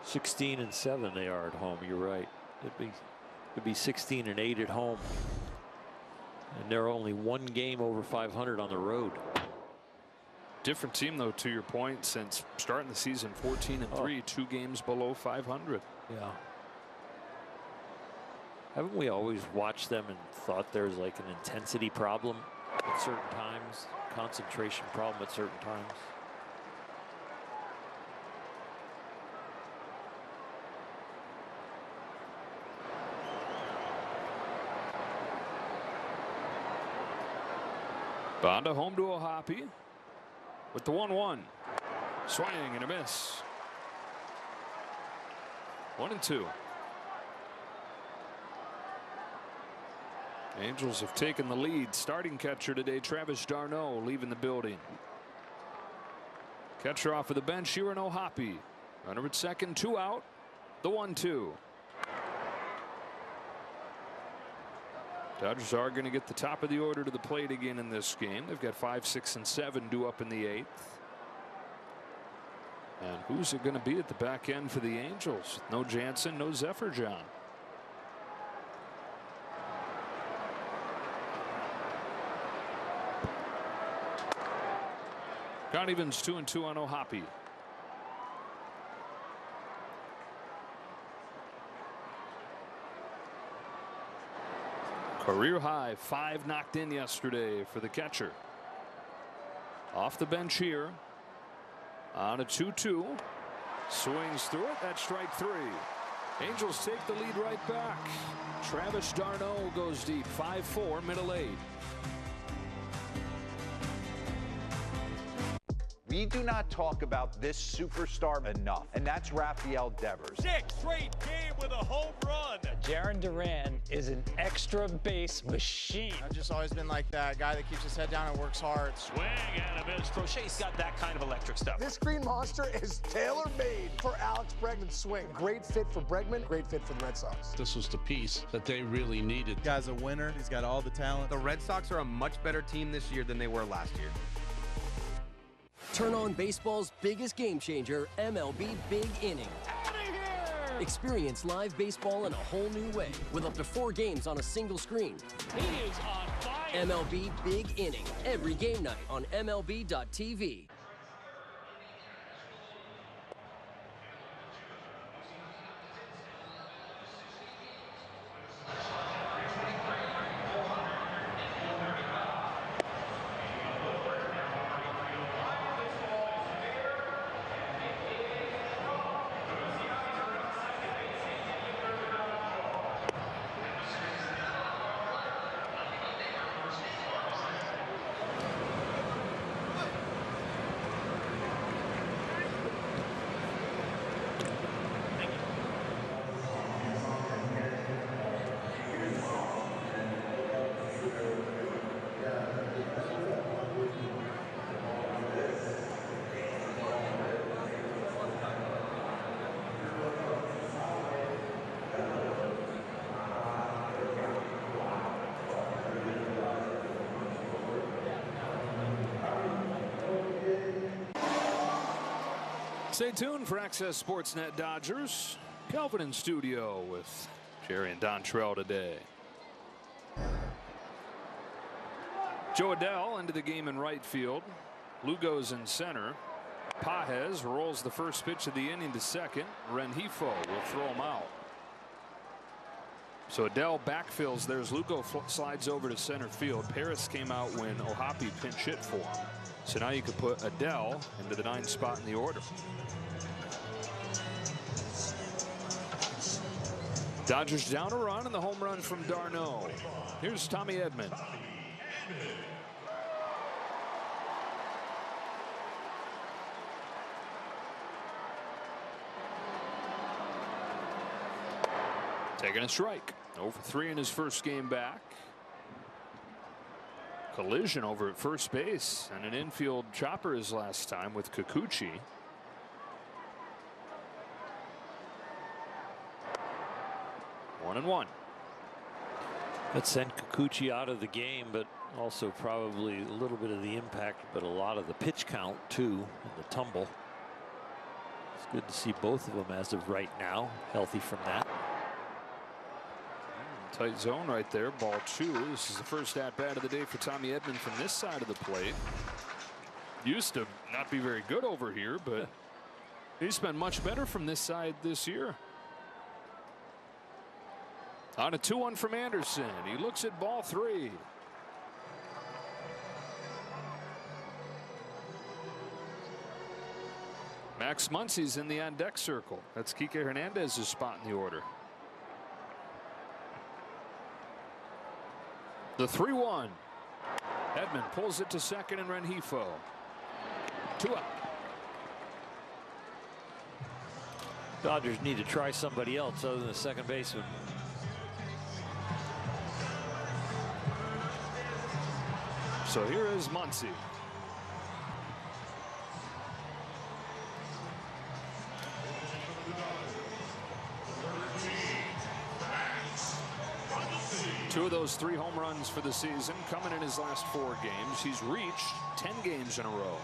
[SPEAKER 1] 16-7 they are at home. You're right. It'd be 16-8 at home. And they're only one game over 500 on the road.
[SPEAKER 8] Different team, though, to your point, since starting the season 14-3, 2 games below 500.
[SPEAKER 1] Yeah. Haven't we always watched them and thought there's like an intensity problem at certain times, concentration problem at certain times?
[SPEAKER 8] Bonda home to Ohapi with the 1-1. Swing and a miss. 1-2. Angels have taken the lead. Starting catcher today, Travis d'Arnaud, leaving the building. Catcher off of the bench here in Ohapi. Runner at second, 2 out. The 1-2. Dodgers are going to get the top of the order to the plate again in this game. They've got 5, 6, and 7 due up in the 8th. And who's it going to be at the back end for the Angels? No Jansen, no Zephyr-John. Count evens 2-2 on Ohapi. Career high 5 knocked in yesterday for the catcher. Off the bench here on a 2-2. Swings through it. That's strike 3. Angels take the lead right back. Travis d'Arnaud goes deep. 5-4, middle 8.
[SPEAKER 24] We do not talk about this superstar enough, and that's Rafael Devers.
[SPEAKER 11] 6th straight game with a home run.
[SPEAKER 4] Jaron Duran is an extra base machine.
[SPEAKER 9] I've just always been like that guy that keeps his head down and works hard.
[SPEAKER 11] Swing and a miss.
[SPEAKER 10] Crochet's got that kind of electric stuff.
[SPEAKER 16] This green monster is tailor-made for Alex Bregman's swing. Great fit for Bregman, great fit for the Red Sox.
[SPEAKER 3] This was the piece that they really needed.
[SPEAKER 12] The guy's a winner. He's got all the talent.
[SPEAKER 19] The Red Sox are a much better team this year than they were last year.
[SPEAKER 6] Turn on baseball's biggest game changer, MLB Big Inning. Experience live baseball in a whole new way with up to 4 games on a single screen.
[SPEAKER 11] He is on fire.
[SPEAKER 6] MLB Big Inning, every game night on MLB.tv.
[SPEAKER 8] Stay tuned for Access Sportsnet Dodgers. Kelvin in studio with Jerry and Don Trell today. Joe Adell into the game in right field. Lugo's in center. Pages rolls the first pitch of the inning to second. Rengifo will throw him out. So Adell backfills. There's Lugo slides over to center field. Paris came out when Ohapi pinch hit for him. So now you could put Adell into the 9th spot in the order. Dodgers down a run and the home run from d'Arnaud. Here's Tommy Edman. Taking a strike. 0-for-3 in his first game back. Collision over at first base and an infield chopper his last time with Kikuchi. 1-1.
[SPEAKER 1] That sent Kikuchi out of the game, but also probably a little bit of the impact, but a lot of the pitch count too, and the tumble. It's good to see both of them as of right now healthy from that.
[SPEAKER 8] Tight zone right there. Ball 2. This is the first at bat of the day for Tommy Edman from this side of the plate. Used to not be very good over here, but he's been much better from this side this year. On a 2-1 from Anderson. He looks at ball 3. Max Muncy's in the on-deck circle. That's Kike Hernandez's spot in the order. The 3-1. Edman pulls it to second and Rengifo. 2 up.
[SPEAKER 1] Dodgers need to try somebody else other than the second baseman.
[SPEAKER 8] So here is Muncy. Two of those 3 home runs for the season coming in his last 4 games. He's reached 10 games in a row.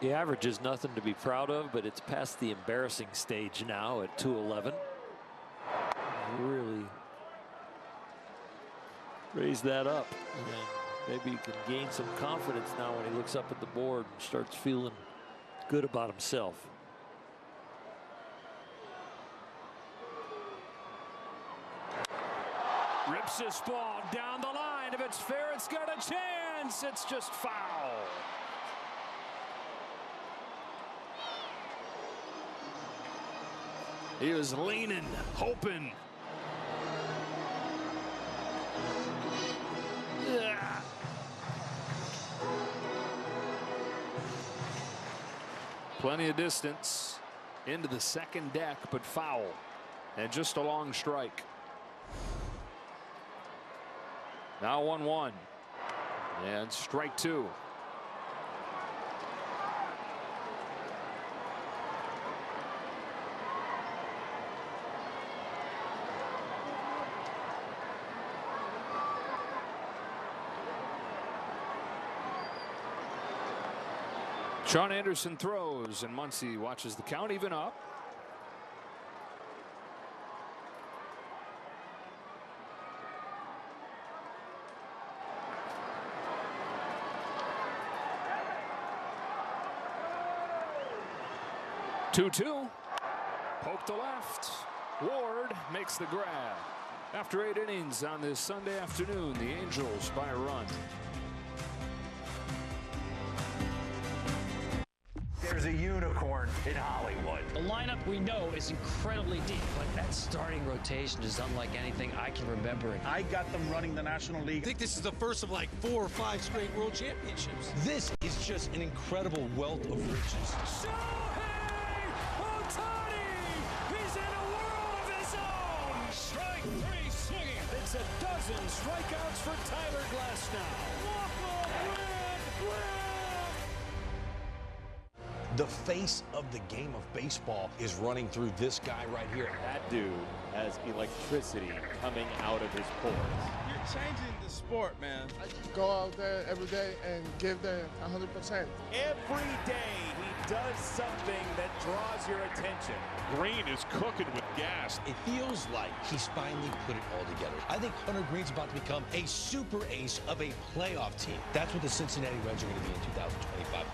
[SPEAKER 1] The average is nothing to be proud of, but it's past the embarrassing stage now at 211. Really raise that up, and maybe he can gain some confidence now when he looks up at the board and starts feeling good about himself.
[SPEAKER 8] Rips this ball down the line. If it's fair, it's got a chance. It's just foul. He was leaning, hoping. Yeah. Plenty of distance into the second deck, but foul. And just a long strike. Now 1-1. And strike 2. Sean Anderson throws, and Muncy watches the count even up. Two-two. Poke to left. Ward makes the grab. After 8 innings on this Sunday afternoon, the Angels by a run.
[SPEAKER 22] There's a unicorn in Hollywood.
[SPEAKER 4] The lineup we know is incredibly deep, but that starting rotation is unlike anything I can remember.
[SPEAKER 17] I got them running the National League.
[SPEAKER 3] I think this is the first of like 4 or 5 straight world championships. This is just an incredible wealth of riches.
[SPEAKER 23] He's in a world of his own. Strike 3 swinging. It's a dozen strikeouts for Tyler Glasnow.
[SPEAKER 3] The face of the game of baseball is running through this guy right here.
[SPEAKER 2] That dude has electricity coming out of his pores.
[SPEAKER 12] You're changing the sport, man.
[SPEAKER 13] I go out there every day and give them 100%.
[SPEAKER 11] Every day he does something that draws your attention.
[SPEAKER 15] Green is cooking with gas.
[SPEAKER 3] It feels like he's finally put it all together. I think Hunter Green's about to become a super ace of a playoff team. That's what the Cincinnati Reds are going to be in 2025.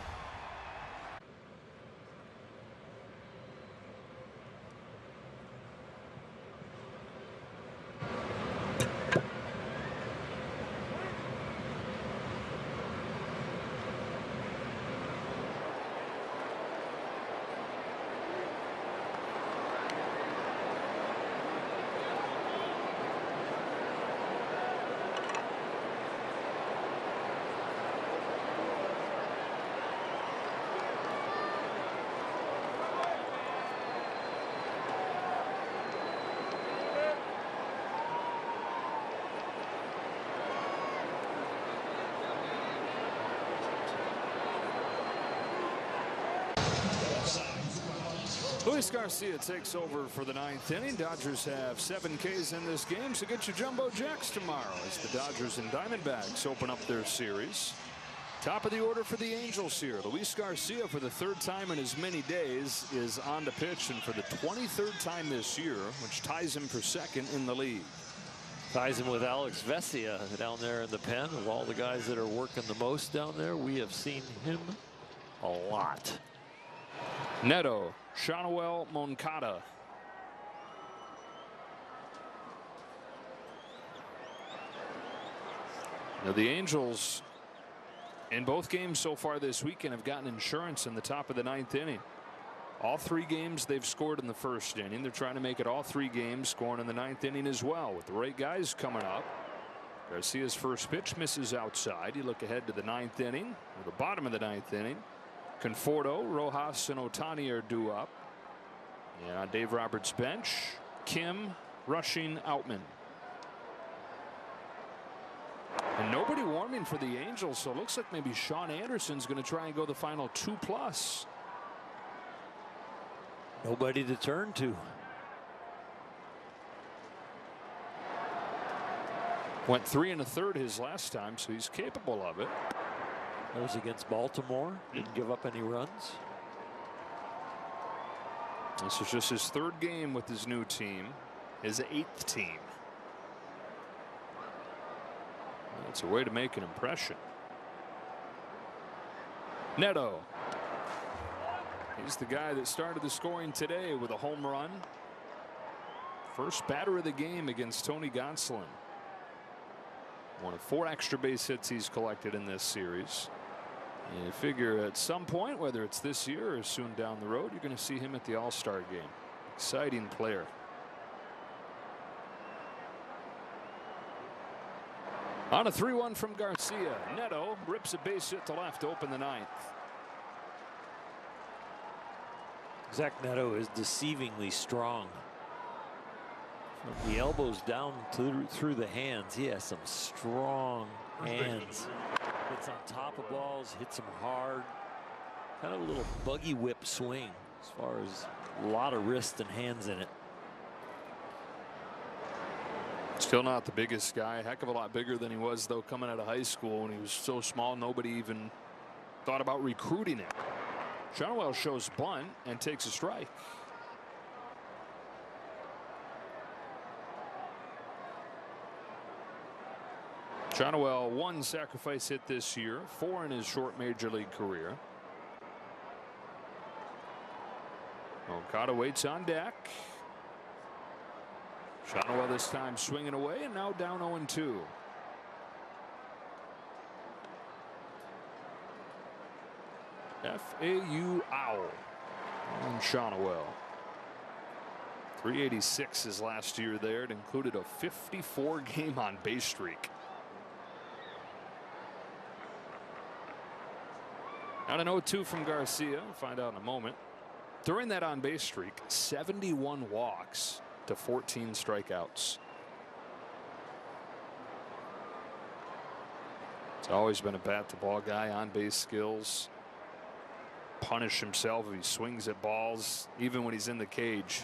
[SPEAKER 8] Luis Garcia takes over for the 9th inning. Dodgers have 7 Ks in this game, so get your Jumbo Jacks tomorrow as the Dodgers and Diamondbacks open up their series. Top of the order for the Angels here. Luis Garcia, for the 3rd time in as many days, is on to pitch, and for the 23rd time this year, which ties him for 2nd in the league.
[SPEAKER 1] Ties him with Alex Vesia down there in the pen. Of all the guys that are working the most down there, we have seen him a lot.
[SPEAKER 8] Neto, Shanuel, Moncada. Now the Angels in both games so far this weekend have gotten insurance in the top of the 9th inning. All 3 games they've scored in the 1st inning. They're trying to make it all 3 games, scoring in the 9th inning as well. With the right guys coming up. Garcia's first pitch misses outside. You look ahead to the 9th inning, or the bottom of the 9th inning. Conforto, Rojas, and Ohtani are due up. And on Dave Roberts' bench, Kim, Rushing, Outman. And nobody warming for the Angels, so it looks like maybe Sean Anderson's going to try and go the final 2+.
[SPEAKER 1] Nobody to turn to.
[SPEAKER 8] Went 3 1/3 his last time, so he's capable of it.
[SPEAKER 1] That was against Baltimore. Didn't give up any runs.
[SPEAKER 8] This is just his 3rd game with his new team, his 8th team. That's a way to make an impression. Neto. He's the guy that started the scoring today with a home run. First batter of the game against Tony Gonsolin. One of 4 extra base hits he's collected in this series. And you figure at some point, whether it's this year or soon down the road, you're going to see him at the All-Star game. Exciting player. On a 3-1 from Garcia. Neto rips a base hit to left to open the 9th.
[SPEAKER 1] Zach Neto is deceivingly strong. From the elbows down through the hands, he has some strong hands. Gets on top of balls, hits them hard. Kind of a little buggy whip swing as far as a lot of wrist and hands in it.
[SPEAKER 8] Still not the biggest guy. A heck of a lot bigger than he was, though, coming out of high school when he was so small nobody even thought about recruiting him. Shanuel shows bunt and takes a strike. Shanuel 1 sacrifice hit this year, 4 in his short major league career. Moncada waits on deck. Shanuel this time swinging away, and now down 0-2. FAU Owl on Shanuel. 386 his last year there. It included a 54-game on base streak. Now an 0-2 from Garcia. We'll find out in a moment. During that on base streak, 71 walks to 14 strikeouts. It's always been a bat to ball guy, on base skills. Punish himself if he swings at balls, even when he's in the cage.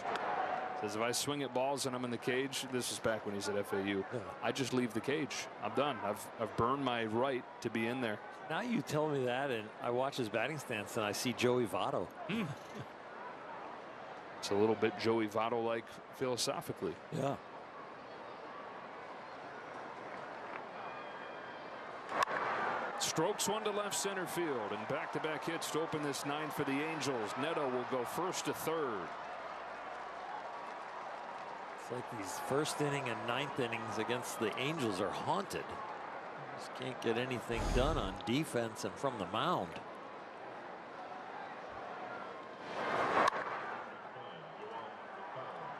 [SPEAKER 8] Says if I swing at balls and I'm in the cage, this is back when he's at FAU, I just leave the cage. I'm done. I've burned my right to be in there.
[SPEAKER 1] Now you tell me that, and I watch his batting stance and I see Joey Votto.
[SPEAKER 8] It's a little bit Joey Votto like philosophically.
[SPEAKER 1] Yeah.
[SPEAKER 8] Strokes one to left center field, and back-to-back hits to open this 9th for the Angels. Neto will go first to third.
[SPEAKER 1] It's like these first inning and 9th innings against the Angels are haunted. Just can't get anything done on defense and from the mound.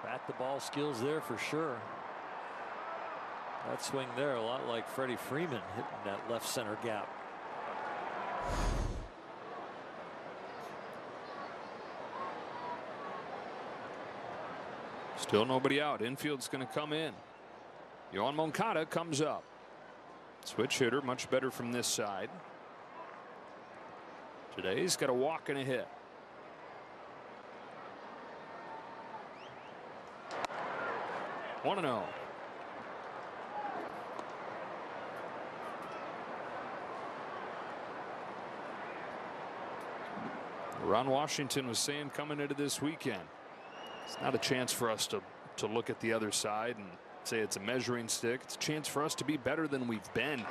[SPEAKER 1] Bat the ball skills there for sure. That swing there a lot like Freddie Freeman hitting that left center gap.
[SPEAKER 8] Still nobody out. Infield's going to come in. Yohan Moncada comes up. Switch hitter, much better from this side. Today he's got a walk and a hit. 1-0. Ron Washington was saying coming into this weekend, it's not a chance for us to look at the other side and say it's a measuring stick. It's a chance for us to be better than we've been.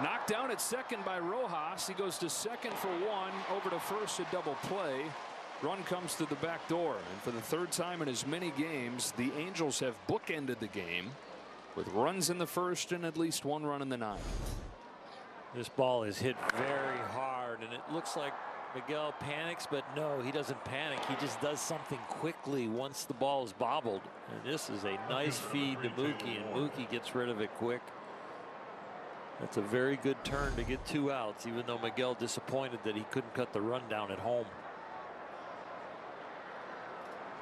[SPEAKER 8] Knocked down at second by Rojas. He goes to second for one, over to first, a double play. Run comes to the back door, and for the third time in as many games, the Angels have bookended the game with runs in the first and at least one run in the ninth.
[SPEAKER 1] This ball is hit very hard, and it looks like Miguel panics, but no, he doesn't panic. He just does something quickly once the ball is bobbled. And this is a nice feed to Mookie, and Mookie gets rid of it quick. That's a very good turn to get 2 outs, even though Miguel disappointed that he couldn't cut the run down at home.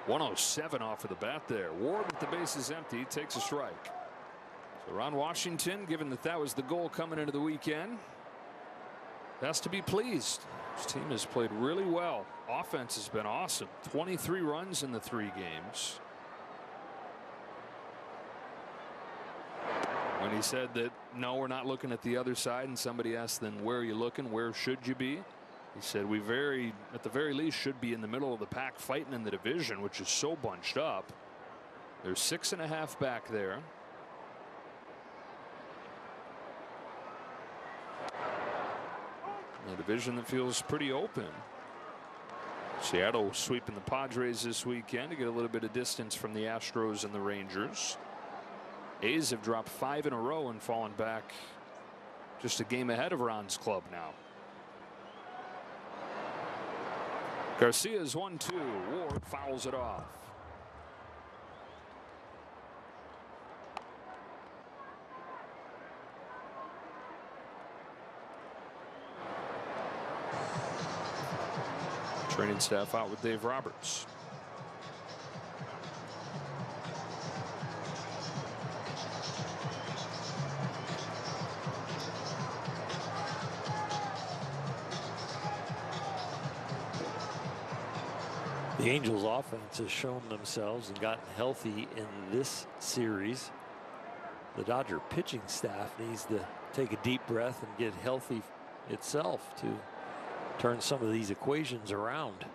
[SPEAKER 8] 107 off of the bat there. Ward with the bases empty takes a strike. So Ron Washington, given that was the goal coming into the weekend, has to be pleased. His team has played really well. Offense has been awesome. 23 runs in the 3 games. When he said that, no, we're not looking at the other side, and somebody asked, then where are you looking? Where should you be? He said, we at the very least should be in the middle of the pack fighting in the division, which is so bunched up. There's 6.5 back there. A division that feels pretty open. Seattle sweeping the Padres this weekend to get a little bit of distance from the Astros and the Rangers. A's have dropped 5 in a row and fallen back just a game ahead of Ron's club now. Garcia's 1-2. Ward fouls it off. Training staff out with Dave Roberts.
[SPEAKER 1] The Angels offense has shown themselves and gotten healthy in this series. The Dodger pitching staff needs to take a deep breath and get healthy itself to turn some of these equations around.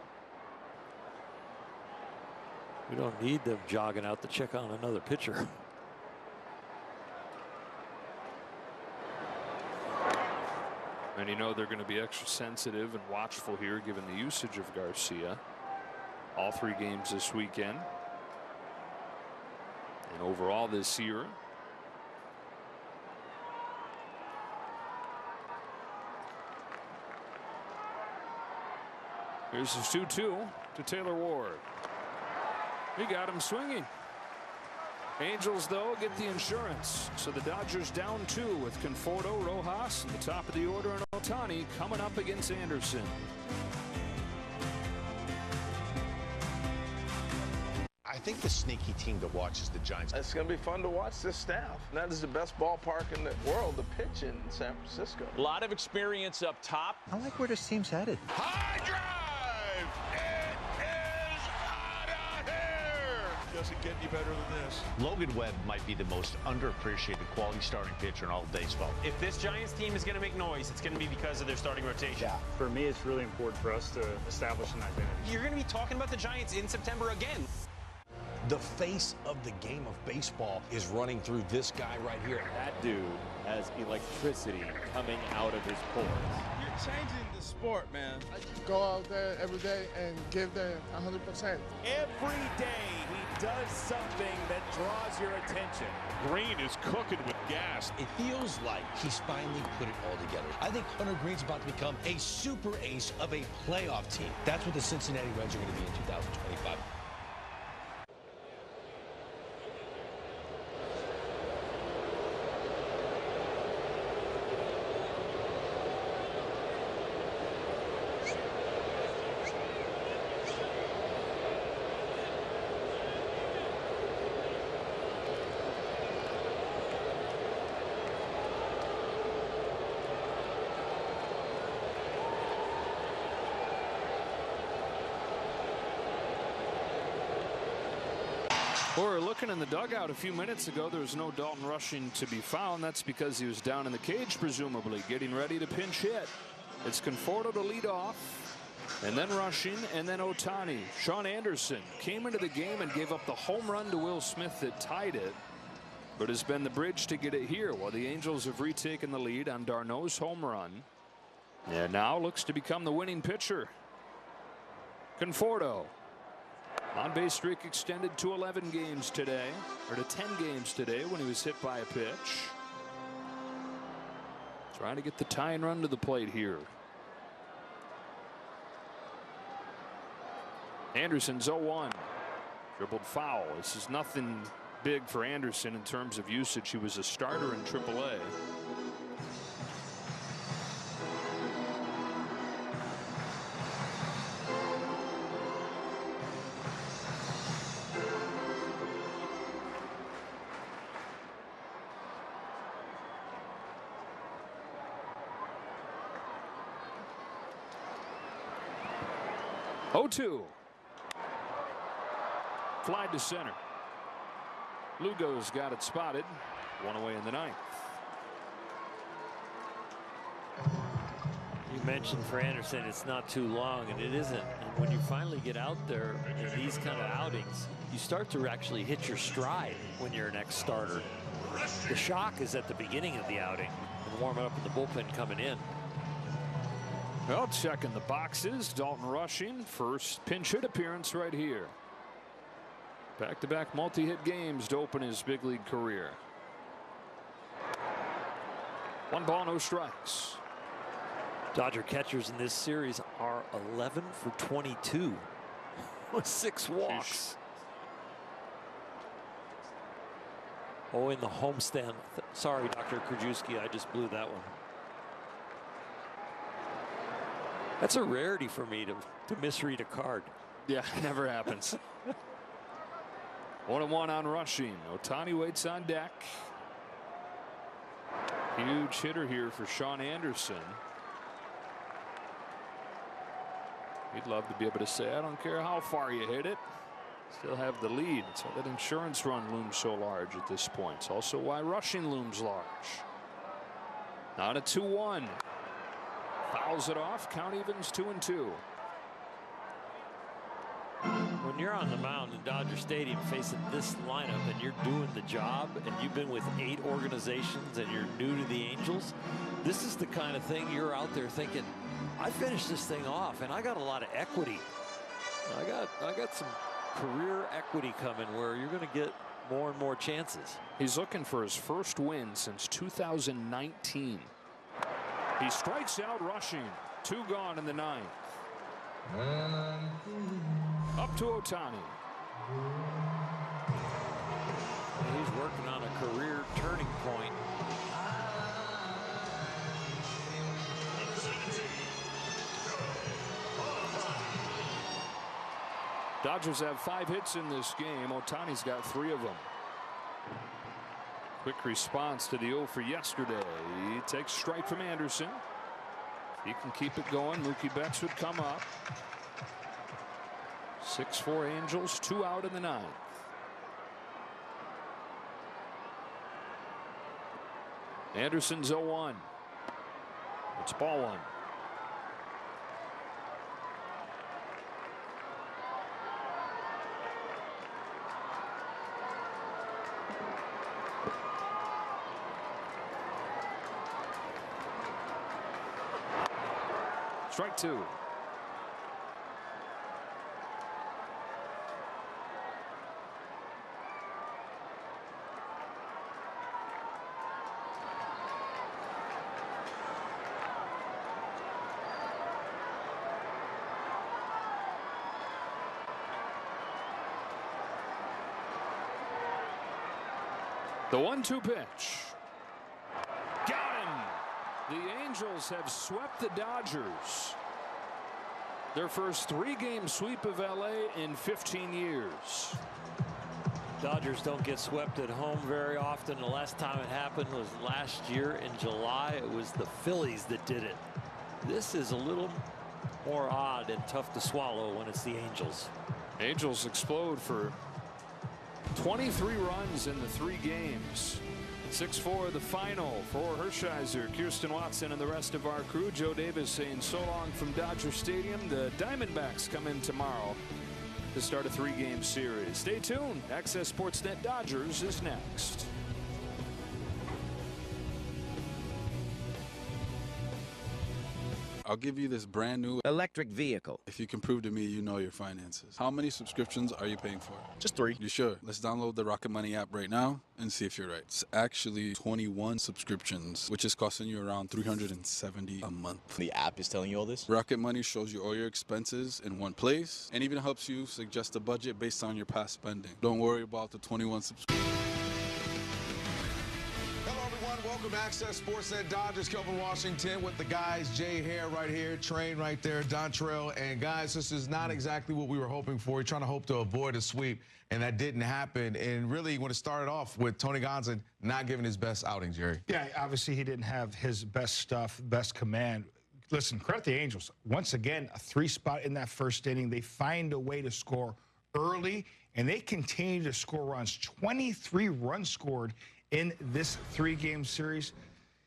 [SPEAKER 1] We don't need them jogging out to check on another pitcher.
[SPEAKER 8] And you know they're going to be extra sensitive and watchful here given the usage of Garcia. All 3 games this weekend. And overall this year. Here's his 2-2 to Taylor Ward. He got him swinging. Angels, though, get the insurance. So the Dodgers down 2 with Conforto, Rojas, and the top of the order, and Ohtani coming up against Anderson.
[SPEAKER 3] I think the sneaky team to watch is the Giants.
[SPEAKER 12] It's going to be fun to watch this staff. That is the best ballpark in the world to pitch in San Francisco.
[SPEAKER 7] A lot of experience up top.
[SPEAKER 5] I like where this team's headed.
[SPEAKER 11] High drive! It is out of here!
[SPEAKER 15] Doesn't get any better than this.
[SPEAKER 5] Logan Webb might be the most underappreciated quality starting pitcher in all of baseball.
[SPEAKER 14] If this Giants team is going to make noise, it's going to be because of their starting rotation.
[SPEAKER 20] Yeah, for me, it's really important for us to establish an identity.
[SPEAKER 14] You're going to be talking about the Giants in September again.
[SPEAKER 3] The face of the game of baseball is running through this guy right here.
[SPEAKER 2] That dude has electricity coming out of his pores.
[SPEAKER 12] You're changing the sport, man.
[SPEAKER 13] I just go out there every day and give them 100%.
[SPEAKER 11] Every day he does something that draws your attention.
[SPEAKER 15] Green is cooking with gas.
[SPEAKER 3] It feels like he's finally put it all together. I think Hunter Green's about to become a super ace of a playoff team. That's what the Cincinnati Reds are going to be in 2025.
[SPEAKER 8] Or looking in the dugout a few minutes ago, there was no Dalton Rushing to be found. That's because he was down in the cage, presumably, getting ready to pinch hit. It's Conforto to lead off, and then Rushing, and then Ohtani. Sean Anderson came into the game and gave up the home run to Will Smith that tied it, but has been the bridge to get it here while the Angels have retaken the lead on d'Arnaud's home run. And now looks to become the winning pitcher. Conforto. On-base streak extended to 11 games today, or to 10 games today when he was hit by a pitch. Trying to get the tying run to the plate here. Anderson's 0-1. Dribbled foul. This is nothing big for Anderson in terms of usage. He was a starter in AAA. Oh-2. Fly to center. Lugo's got it spotted. One away in the ninth.
[SPEAKER 1] You mentioned for Anderson it's not too long, and it isn't. And when you finally get out there in these kind of outings, you start to actually hit your stride when you're an ex-starter. The shock is at the beginning of the outing and warming up in the bullpen coming in.
[SPEAKER 8] Well, checking the boxes. Dalton Rushing, first pinch hit appearance right here. Back-to-back multi-hit games to open his big league career. 1 ball, no strikes.
[SPEAKER 1] Dodger catchers in this series are 11 for 22 with 6 walks. Oh, in the homestand. Sorry, Dr. Krajewski, I just blew that one. That's a rarity for me to misread a card.
[SPEAKER 8] Yeah, it never happens. 1-1 on Rushing. Ohtani waits on deck. Huge hitter here for Sean Anderson. He'd love to be able to say, I don't care how far you hit it. Still have the lead. It's why that insurance run looms so large at this point. It's also why Rushing looms large. Now to 2-1. Fouls it off. Count evens 2-2.
[SPEAKER 1] When you're on the mound in Dodger Stadium facing this lineup and you're doing the job and you've been with 8 organizations and you're new to the Angels, this is the kind of thing you're out there thinking, I finished this thing off and I got a lot of equity. I got some career equity coming where you're going to get more and more chances.
[SPEAKER 8] He's looking for his first win since 2019. He strikes out Rushing. 2 gone in the 9th. Up to Ohtani.
[SPEAKER 1] He's working on a career turning point.
[SPEAKER 8] Dodgers have 5 hits in this game. Ohtani's got 3 of them. Quick response to the 0 for yesterday. He takes strike from Anderson. He can keep it going. Mookie Betts would come up. 6-4 Angels, 2 out in the 9th. Anderson's 0-1. It's ball 1. Strike 2. The 1-2 pitch. Got him. The Angels have swept the Dodgers. Their first 3-game sweep of LA in 15 years.
[SPEAKER 1] Dodgers don't get swept at home very often. The last time it happened was last year in July. It was the Phillies that did it. This is a little more odd and tough to swallow when it's the Angels.
[SPEAKER 8] Angels explode for 23 runs in the 3 games. 6-4 the final for Hershiser, Kirsten Watson, and the rest of our crew. Joe Davis saying so long from Dodger Stadium. The Diamondbacks come in tomorrow to start a 3-game series. Stay tuned. Access Sportsnet Dodgers is next.
[SPEAKER 9] I'll give you this brand new electric vehicle if you can prove to me you know your finances. How many subscriptions are you paying for?
[SPEAKER 10] Just 3.
[SPEAKER 9] You sure? Let's download the Rocket Money app right now and see if you're right. It's actually 21 subscriptions, which is costing you around $370 a month.
[SPEAKER 10] The app is telling you all this?
[SPEAKER 9] Rocket Money shows you all your expenses in one place and even helps you suggest a budget based on your past spending. Don't worry about the 21 subscriptions.
[SPEAKER 18] Welcome to Access Sportsnet Dodgers. Kelvin Washington with the guys. Jay Hare right here. Train right there. Dontrell. And guys, this is not exactly what we were hoping for. We're trying to hope to avoid a sweep, and that didn't happen. And really, when it started off with Tony Gonsolin not giving his best outing, Jerry.
[SPEAKER 21] Yeah, obviously he didn't have his best stuff, best command. Listen, credit the Angels. Once again, a 3-spot in that first inning. They find a way to score early, and they continue to score runs. 23 runs scored in this 3-game series.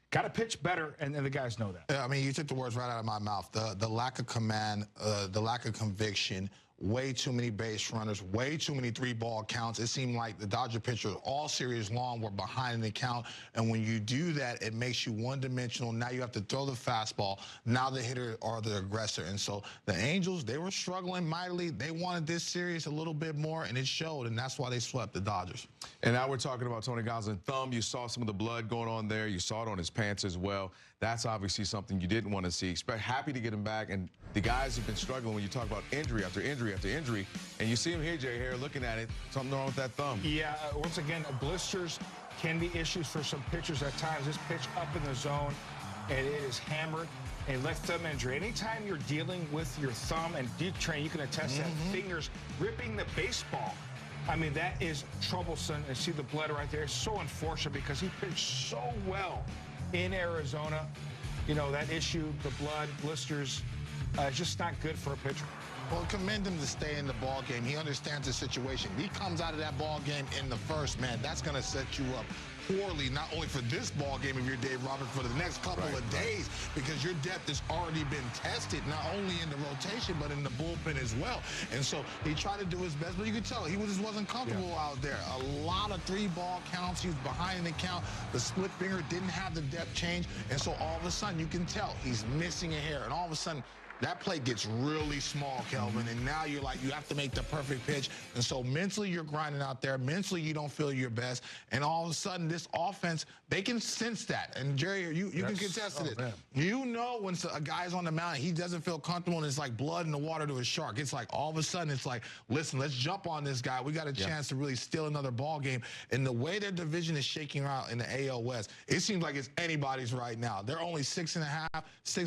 [SPEAKER 21] Got to pitch better, and the guys know that.
[SPEAKER 24] I mean, you took the words right out of my mouth. The lack of command, the lack of conviction, way too many base runners, way too many 3-ball counts. It seemed like the Dodger pitchers all series long were behind in the count, and when you do that, it makes you one-dimensional. Now you have to throw the fastball. Now the hitter or the aggressor. And so the Angels, they were struggling mightily. They wanted this series a little bit more, and it showed, and that's why they swept the Dodgers.
[SPEAKER 18] And now we're talking about Tony Gonsolin. Thumb, you saw some of the blood going on there. You saw it on his pants as well. That's obviously something you didn't want to see. Happy to get him back. And the guys have been struggling when you talk about injury after injury after injury. And you see him here, Jay Hare, looking at it. Something wrong with that thumb.
[SPEAKER 21] Yeah, once again, blisters can be issues for some pitchers at times. This pitch up in the zone, and it is hammered. A left thumb injury. Anytime you're dealing with your thumb, and deep train, you can attest that fingers ripping the baseball. I mean, that is troublesome. And see the blood right there. It's so unfortunate because he pitched so well in Arizona. You know, that issue, the blood, blisters, just not good for a pitcher.
[SPEAKER 24] Well, commend him to stay in the ball game. He understands the situation. He comes out of that ball game in the first, man. That's going to set you up poorly, not only for this ball game of your Dave Roberts, for the next couple of days, because your depth has already been tested, not only in the rotation, but in the bullpen as well. And so he tried to do his best, but you could tell he just wasn't comfortable out there. A lot of 3-ball counts. He was behind in the count. The split finger didn't have the depth change. And so all of a sudden, you can tell he's missing a hair. And all of a sudden, that plate gets really small, Kelvin, and now you're like, you have to make the perfect pitch. And so mentally, you're grinding out there. Mentally, you don't feel your best. And all of a sudden, this offense, they can sense that. And, Jerry, you can contest to this. You know when a guy's on the mound, he doesn't feel comfortable, and it's like blood in the water to a shark. It's like all of a sudden, it's like, listen, let's jump on this guy. We got a chance to really steal another ball game. And the way their division is shaking out in the AL West, it seems like it's anybody's right now. They're only 6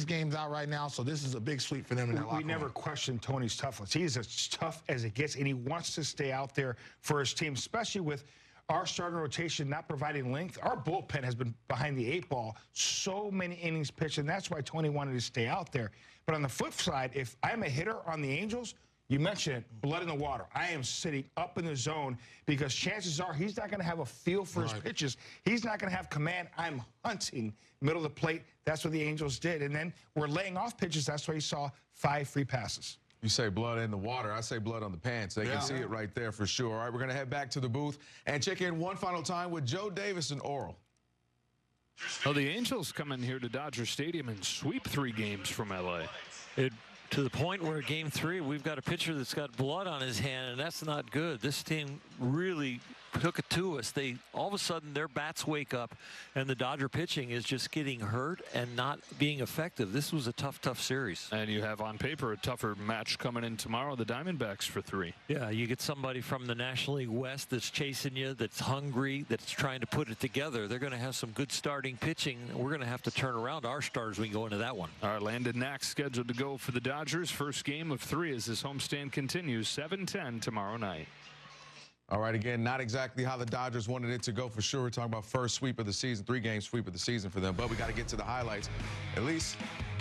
[SPEAKER 24] games out right now, so this is a big sweep for them in that locker room.
[SPEAKER 21] We never questioned Tony's toughness. He's as tough as it gets, and he wants to stay out there for his team, especially with our starting rotation not providing length. Our bullpen has been behind the 8 ball so many innings pitched, and that's why Tony wanted to stay out there. But on the flip side, if I'm a hitter on the Angels, you mentioned it, blood in the water. I am sitting up in the zone because chances are he's not going to have a feel for his pitches. He's not going to have command. I'm hunting middle of the plate. That's what the Angels did. And then we're laying off pitches. That's why you saw 5 free passes.
[SPEAKER 18] You say blood in the water. I say blood on the pants. They can see it right there for sure. All right, we're going to head back to the booth and check in one final time with Joe Davis and Oral.
[SPEAKER 8] Well, the Angels come in here to Dodger Stadium and sweep 3 games from L.A.
[SPEAKER 1] To the point where Game 3, we've got a pitcher that's got blood on his hand, and that's not good. This team really took it to us. All of a sudden, their bats wake up, and the Dodger pitching is just getting hurt and not being effective. This was a tough series.
[SPEAKER 8] And you have on paper a tougher match coming in tomorrow, the Diamondbacks for 3.
[SPEAKER 1] Yeah, you get somebody from the National League West that's chasing you, that's hungry, that's trying to put it together. They're going to have some good starting pitching. We're going to have to turn around our starters when we go into that one.
[SPEAKER 8] All right, Landon Knack scheduled to go for the Dodgers. First game of 3 as this homestand continues. 7-10 tomorrow night.
[SPEAKER 18] All right, again, not exactly how the Dodgers wanted it to go for sure. We're talking about first sweep of the season, 3-game sweep of the season for them. But we got to get to the highlights. At least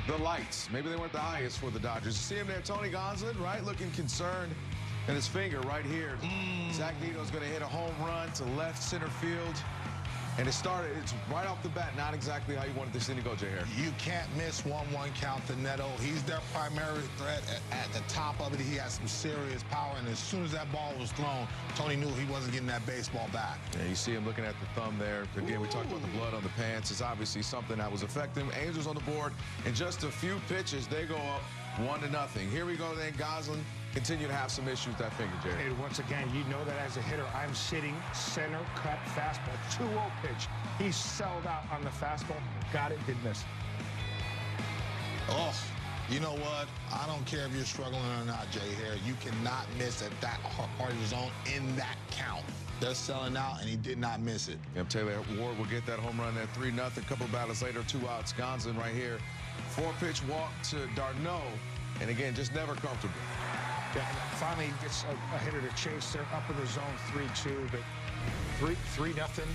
[SPEAKER 18] the lights. Maybe they weren't the highest for the Dodgers. You see him there, Tony Gonsolin, right? Looking concerned. And his finger right here. Zach Nito's going to hit a home run to left center field. And it's right off the bat, not exactly how you wanted this thing to go, Jay Hare.
[SPEAKER 24] You can't miss 1-1 count to Neto. He's their primary threat at the top of it. He has some serious power, and as soon as that ball was thrown, Tony knew he wasn't getting that baseball back.
[SPEAKER 18] Yeah, you see him looking at the thumb there. Again, we talked about the blood on the pants. It's obviously something that was affecting him. Angels on the board. In just a few pitches, they go up 1-0. Here we go then. Gonsolin continue to have some issues with that finger, Jerry.
[SPEAKER 21] And once again, you know that as a hitter, I'm sitting center cut fastball, 2-0 pitch. He sold out on the fastball, got it, did miss.
[SPEAKER 24] Oh, you know what? I don't care if you're struggling or not, Jay Hare. You cannot miss at that part of the zone in that count. They're selling out, and he did not miss it.
[SPEAKER 18] Yep, Taylor Ward will get that home run at 3-0. A couple of batters later, 2 outs. Gonsolin right here. 4-pitch walk to Darno, and again, just never comfortable.
[SPEAKER 21] Yeah, finally gets a hitter to chase. They're up in the zone 3-2, but 3-0.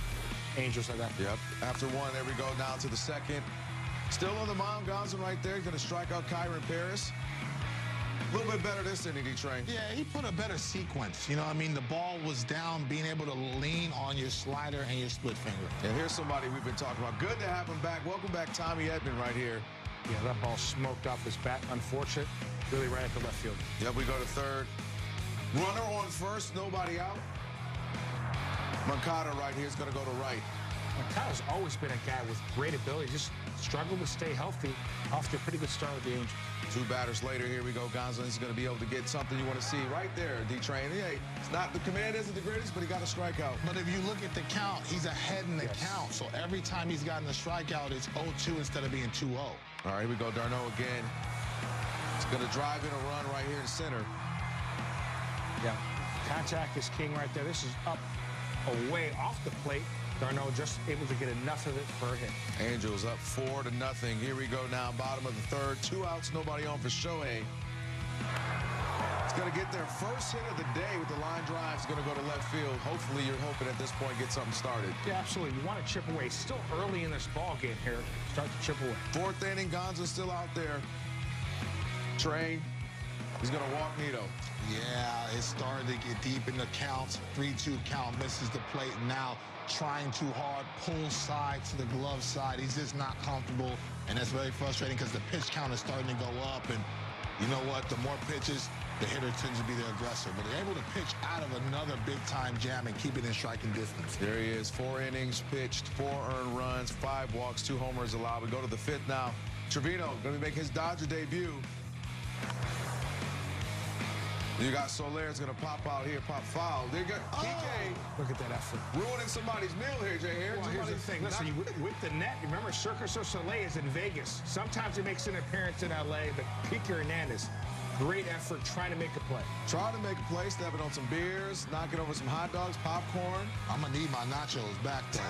[SPEAKER 21] Angels are that.
[SPEAKER 18] Yep. After 1, there we go down to the second. Still on the mound, Gonsolin right there. Going to strike out Kyron Paris. A little bit better this inning, D-Train.
[SPEAKER 24] Yeah, he put a better sequence. You know what I mean? The ball was down, being able to lean on your slider and your split finger.
[SPEAKER 18] And here's somebody we've been talking about. Good to have him back. Welcome back, Tommy Edman right here.
[SPEAKER 21] Yeah, that ball smoked off his bat. Unfortunate. Really right at the left field.
[SPEAKER 18] Yep, we go to third. Runner on first, nobody out. Moncada right here is going to go to right.
[SPEAKER 21] Moncada's always been a guy with great ability. Just struggled to stay healthy. Off to a pretty good start with the Angels.
[SPEAKER 18] 2 batters later, here we go. Gonsolin is going to be able to get something you want to see right there, D-Train. Yeah, it's not, the command isn't the greatest, but he got a strikeout.
[SPEAKER 24] But if you look at the count, he's ahead in the count. So every time he's gotten a strikeout, it's 0-2 instead of being 2-0.
[SPEAKER 18] All right, here we go. Darno again. He's going to drive in a run right here in center.
[SPEAKER 21] Yeah, contact is king right there. This is up away off the plate. Darno just able to get enough of it for a hit.
[SPEAKER 18] Angels up 4-0. Here we go now, bottom of the third. 2 outs, nobody on for Shohei. He's going to get their first hit of the day with the line drive. He's going to go to left field. Hopefully, you're hoping at this point get something started.
[SPEAKER 21] Yeah, absolutely. You want to chip away. Still early in this ball game here. Start to chip away.
[SPEAKER 18] 4th inning, Gonzolin's still out there. Train. He's going to walk Nito.
[SPEAKER 24] Yeah, it's starting to get deep in the counts. 3-2 count, misses the plate. Now trying too hard, pull side to the glove side. He's just not comfortable, and that's very frustrating because the pitch count is starting to go up. And you know what? The more pitches, the hitter tends to be the aggressor. But they're able to pitch out of another big-time jam and keep it in striking distance.
[SPEAKER 18] There he is. 4 innings pitched, 4 earned runs, 5 walks, 2 homers allowed. We go to the 5th now. Trevino going to make his Dodger debut. You got Soler's going to pop out here, pop foul. There you go. Kike.
[SPEAKER 21] Look at that effort.
[SPEAKER 18] Ruining somebody's meal here, Jay Hare.
[SPEAKER 21] Well, here's the thing. Listen, with the net, remember Circus du Soleil is in Vegas. Sometimes he makes an appearance in L.A., but Kike Hernandez, great effort trying to make a play.
[SPEAKER 18] Trying to make a play, stepping on some beers, knocking over some hot dogs, popcorn.
[SPEAKER 24] I'm going to need my nachos back there.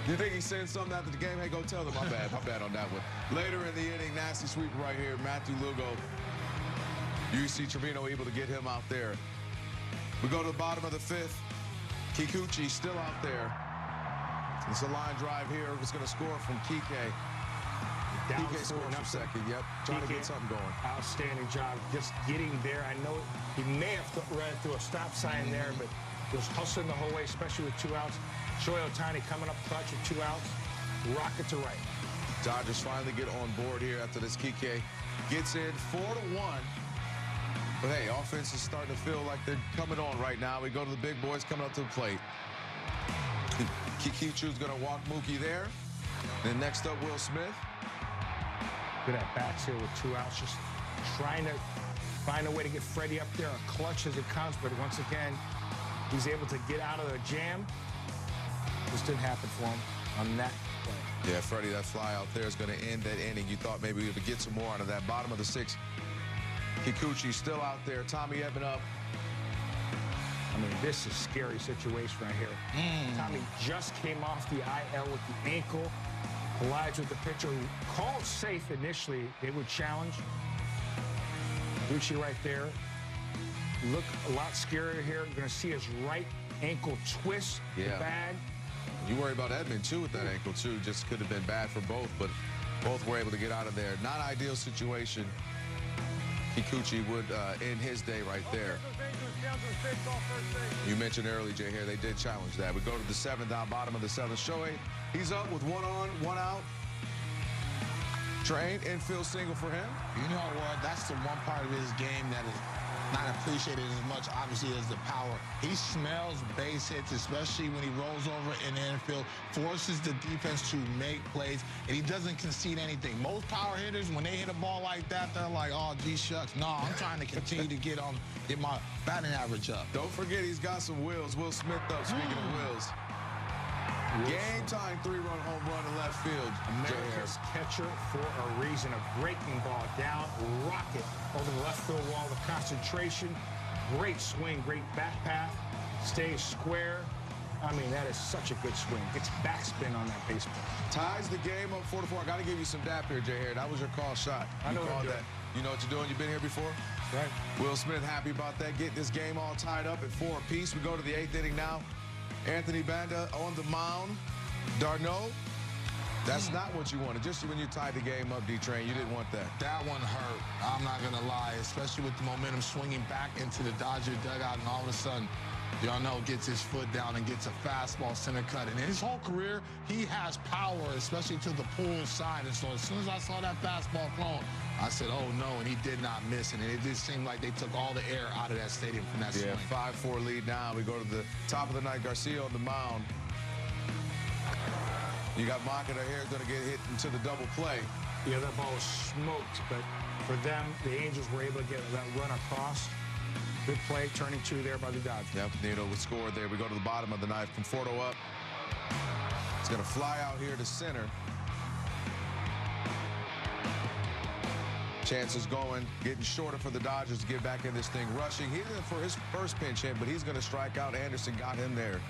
[SPEAKER 18] You think he's saying something after the game? Hey, go tell them. My bad on that one. Later in the inning, nasty sweeper right here, Matthew Lugo. Yusei Trevino able to get him out there. We go to the bottom of the 5th. Kikuchi still out there. It's a line drive here. It's going to score from Kike. Kike scores from second. Yep, trying to get something going.
[SPEAKER 21] Outstanding job just getting there. I know he may have run through a stop sign there, but was hustling the whole way, especially with 2 outs. Shohei Ohtani coming up clutch with 2 outs. Rocket to right.
[SPEAKER 18] Dodgers finally get on board here after this. Kike gets in 4-1. But hey, offense is starting to feel like they're coming on right now. We go to the big boys coming up to the plate. Kikuchi's going to walk Mookie there. Then next up, Will Smith.
[SPEAKER 21] Good at bats here with 2 outs, just trying to find a way to get Freddie up there, a clutch as it comes. But once again, he's able to get out of the jam. Just didn't happen for him on that play.
[SPEAKER 18] Yeah, Freddie, that fly out there is going to end that inning. You thought maybe we would get some more out of that. Bottom of the 6th. Kikuchi still out there. Tommy Edman up.
[SPEAKER 21] I mean, this is a scary situation right here. Tommy just came off the IL with the ankle. Collides with the pitcher who called safe initially. They would challenge. Kikuchi right there. Look a lot scarier here. You're going to see his right ankle twist the bag.
[SPEAKER 18] You worry about Edman, too, with that ankle, too. Just could have been bad for both, but both were able to get out of there. Not ideal situation. Kikuchi would end his day right there. You mentioned earlier, Jay Hare, they did challenge that. We go to the 7th down, bottom of the 7th. Shohei, he's up with 1 on, 1 out. Train, infield single for him.
[SPEAKER 24] You know what? That's the one part of his game that is not appreciated as much, obviously, as the power. He smells base hits, especially when he rolls over in the infield, forces the defense to make plays, and he doesn't concede anything. Most power hitters, when they hit a ball like that, they're like, oh, gee, shucks. No, I'm trying to continue to get my batting average up.
[SPEAKER 18] Don't forget he's got some wheels. Will Smith up, speaking of wheels. Game-time 3-run home run in left field.
[SPEAKER 21] America's catcher for a reason. A breaking ball down, rocket over the left field wall of concentration. Great swing, great back path. Stays square. I mean, that is such a good swing. Gets backspin on that baseball.
[SPEAKER 18] Ties the game up 4-4. I got to give you some dap here, Jay Hare. That was your call shot.
[SPEAKER 21] I know what I'm doing.
[SPEAKER 18] You know what you're doing? You've been here before?
[SPEAKER 21] Right.
[SPEAKER 18] Will Smith happy about that. Getting this game all tied up at 4 apiece. We go to the 8th inning now. Anthony Banda on the mound. Darno, that's not what you wanted. Just when you tied the game up, D-Train, you didn't want that.
[SPEAKER 24] That one hurt. I'm not going to lie, especially with the momentum swinging back into the Dodger dugout, and all of a sudden, Darno gets his foot down and gets a fastball center cut. And in his whole career, he has power, especially to the pull side. And so as soon as I saw that fastball thrown, I said, oh, no, and he did not miss. And it did seem like they took all the air out of that stadium from that swing.
[SPEAKER 18] 5-4 lead now. We go to the top of the ninth. Garcia on the mound. You got Makeda here going to get hit into the double play.
[SPEAKER 21] Yeah, that ball was smoked, but for them, the Angels were able to get that run across. Good play, turning 2 there by the Dodgers.
[SPEAKER 18] Yep, Nito was scored there. We go to the bottom of the ninth. Conforto up. It's going to fly out here to center. Chances going, getting shorter for the Dodgers to get back in this thing. Rushing, he did it for his first pinch hit, but he's going to strike out. Anderson got him there,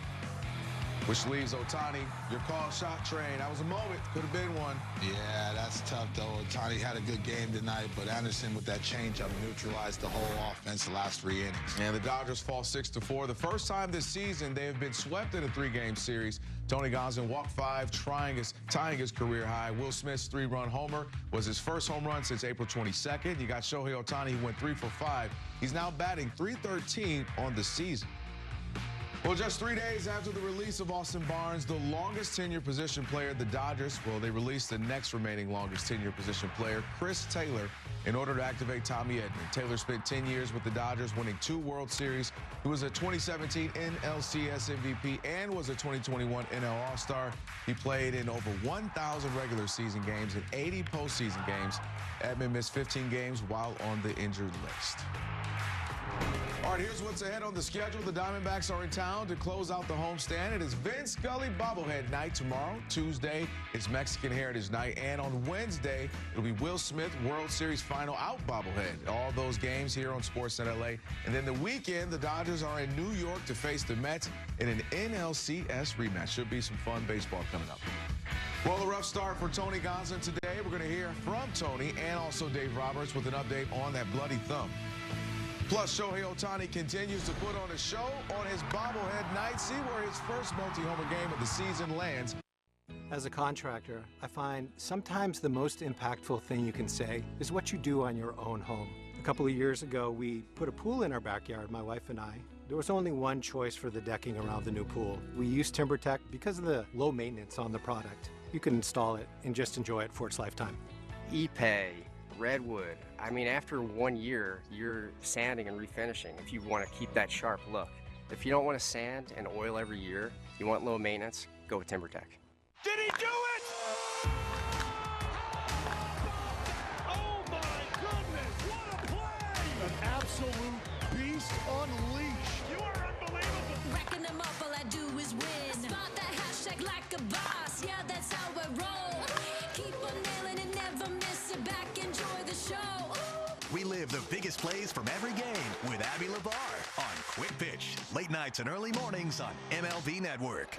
[SPEAKER 18] which leaves Ohtani. Your call shot, Train. That was a moment. Could have been one.
[SPEAKER 24] Yeah, that's tough, though. Ohtani had a good game tonight, but Anderson with that changeup neutralized the whole offense the last 3 innings.
[SPEAKER 18] And the Dodgers fall 6-4. The first time this season they have been swept in a 3-game series. Tony Gonsolin walked 5, tying his career high. Will Smith's 3-run homer was his first home run since April 22nd. You got Shohei Ohtani, who went 3 for 5. He's now batting .313 on the season. Well, just 3 days after the release of Austin Barnes, the longest tenure position player, the Dodgers, well, they released the next remaining longest tenure position player, Chris Taylor, in order to activate Tommy Edman. Taylor spent 10 years with the Dodgers, winning 2 World Series. He was a 2017 NLCS MVP and was a 2021 NL All-Star. He played in over 1,000 regular season games and 80 postseason games. Edman missed 15 games while on the injured list. All right, here's what's ahead on the schedule. The Diamondbacks are in town to close out the homestand. It is Vince Scully bobblehead night tomorrow. Tuesday, it's Mexican Heritage Night. And on Wednesday, it'll be Will Smith World Series Final Out bobblehead. All those games here on Sportsnet LA. And then the weekend, the Dodgers are in New York to face the Mets in an NLCS rematch. Should be some fun baseball coming up. Well, a rough start for Tony Gonsolin today. We're going to hear from Tony and also Dave Roberts with an update on that bloody thumb. Plus, Shohei Ohtani continues to put on a show on his bobblehead night. See where his first multi-homer game of the season lands.
[SPEAKER 6] As a contractor, I find sometimes the most impactful thing you can say is what you do on your own home. A couple of years ago, we put a pool in our backyard, my wife and I. There was only one choice for the decking around the new pool. We used TimberTech because of the low maintenance on the product. You can install it and just enjoy it for its lifetime.
[SPEAKER 16] Epay, Redwood. I mean, after 1 year, you're sanding and refinishing if you want to keep that sharp look. If you don't want to sand and oil every year, you want low maintenance, go with TimberTech.
[SPEAKER 11] Did he do it? Oh my goodness, what a play! An absolute beast unleashed. You are unbelievable.
[SPEAKER 19] Racking them up, all I do is win. Spot that hashtag like a boss, yeah, that's how I roll. Keep on nailing and never miss it back, enjoy the show.
[SPEAKER 22] We live the biggest plays from every game with Abby LeVar on Quick Pitch. Late nights and early mornings on MLB Network.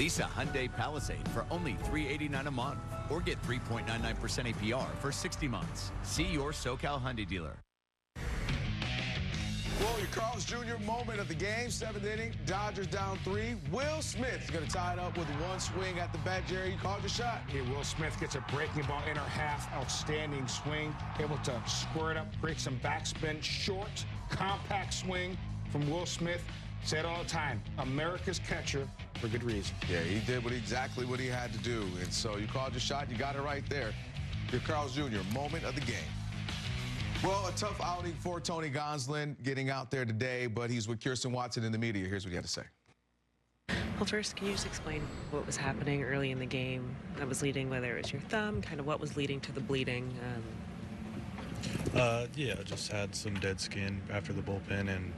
[SPEAKER 4] Lease a Hyundai Palisade for only $389 a month or get 3.99% APR for 60 months. See your SoCal Hyundai dealer.
[SPEAKER 18] Well, your Carl's Jr. moment of the game, 7th inning, Dodgers down 3. Will Smith is going to tie it up with one swing at the bat. Jerry, you called your shot.
[SPEAKER 21] Yeah, Will Smith gets a breaking ball inner half, outstanding swing, able to square it up, create some backspin, short, compact swing from Will Smith. Say it all the time, America's catcher for good reason.
[SPEAKER 18] Yeah, he did exactly what he had to do, and so you called your shot, you got it right there. Your Carl's Jr. moment of the game. Well, a tough outing for Tony Gonsolin getting out there today, but he's with Kirsten Watson in the media. Here's what he had to say.
[SPEAKER 7] Well, first, can you just explain what was happening early in the game that was leading, whether it was your thumb, kind of what was leading to the bleeding?
[SPEAKER 17] Yeah, I just had some dead skin after the bullpen and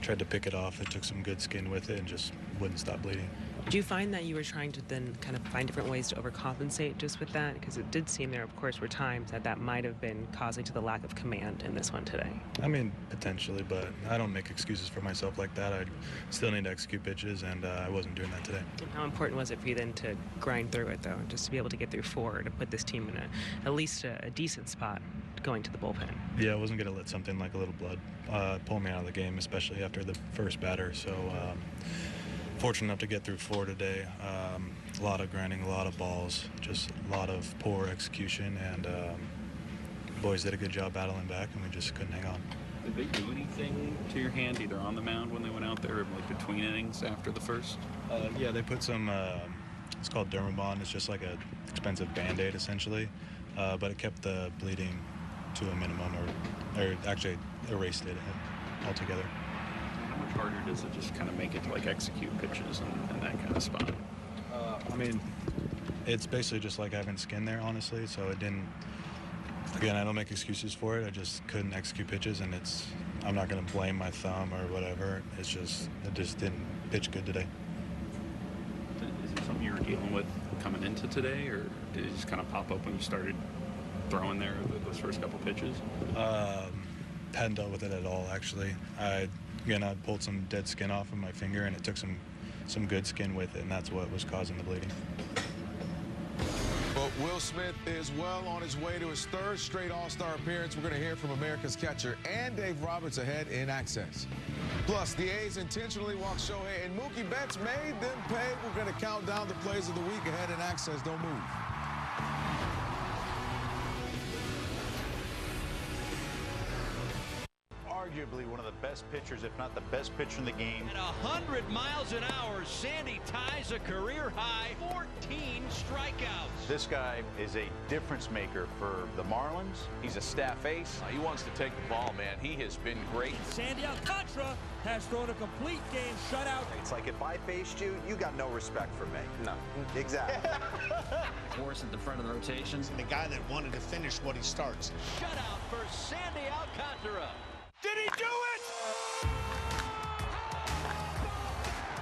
[SPEAKER 17] tried to pick it off. I took some good skin with it and just wouldn't stop bleeding.
[SPEAKER 7] Do you find that you were trying to then kind of find different ways to overcompensate just with that? Because it did seem there, of course, were times that might have been causing to the lack of command in this one today.
[SPEAKER 17] I mean, potentially, but I don't make excuses for myself like that. I still need to execute pitches, and I wasn't doing that today.
[SPEAKER 7] And how important was it for you then to grind through it, though, just to be able to get through 4 to put this team in at least a decent spot going to the bullpen?
[SPEAKER 17] Yeah, I wasn't going to let something like a little blood pull me out of the game, especially after the first batter. So fortunate enough to get through 4 today. A lot of grinding, a lot of balls, just a lot of poor execution, and boys did a good job battling back, and we just couldn't hang on.
[SPEAKER 23] Did they do anything to your hand, either on the mound when they went out there, or like between innings after the first?
[SPEAKER 17] Yeah, they put some, it's called Dermabond. It's just like a expensive Band-Aid, essentially, but it kept the bleeding to a minimum, or actually erased it altogether.
[SPEAKER 23] How much harder does it just kind of make it to like execute pitches in that kind of spot?
[SPEAKER 17] I mean, it's basically just like having skin there, honestly, so it didn't, again, I don't make excuses for it. I just couldn't execute pitches, and I'm not going to blame my thumb or whatever. It just didn't pitch good today.
[SPEAKER 23] Is it something you were dealing with coming into today, or did it just kind of pop up when you started throwing there those first couple pitches?
[SPEAKER 17] Hadn't dealt with it at all, actually. I pulled some dead skin off of my finger, and it took some good skin with it, and that's what was causing the bleeding.
[SPEAKER 18] But Will Smith is well on his way to his 3rd straight All-Star appearance. We're going to hear from America's catcher and Dave Roberts ahead in Access. Plus, the A's intentionally walked Shohei, and Mookie Betts made them pay. We're going to count down the plays of the week ahead in Access. Don't move.
[SPEAKER 5] Arguably one of the best pitchers, if not the best pitcher in the game.
[SPEAKER 25] At 100 miles an hour, Sandy ties a career high 14 strikeouts.
[SPEAKER 5] This guy is a difference maker for the Marlins.
[SPEAKER 12] He's a staff ace. He wants to take the ball, man. He has been great.
[SPEAKER 26] Sandy Alcantara has thrown a complete game shutout.
[SPEAKER 27] It's like if I faced you, you got no respect for me.
[SPEAKER 12] No.
[SPEAKER 27] Exactly.
[SPEAKER 28] Force at the front of the rotation.
[SPEAKER 24] The guy that wanted to finish what he starts.
[SPEAKER 25] Shutout for Sandy Alcantara.
[SPEAKER 11] Did he do it?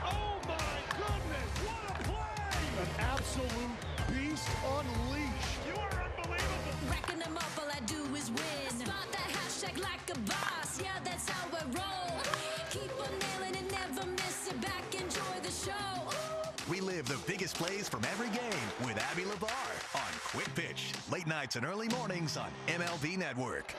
[SPEAKER 11] Oh, my goodness. What a play. An absolute beast unleashed. You are unbelievable.
[SPEAKER 19] Racking them up, all I do is win. Spot that hashtag like a boss. Yeah, that's how I roll. Keep on nailing and never miss it back. Enjoy the show.
[SPEAKER 22] Relive the biggest plays from every game with Abby LeVar on Quick Pitch. Late nights and early mornings on MLB Network.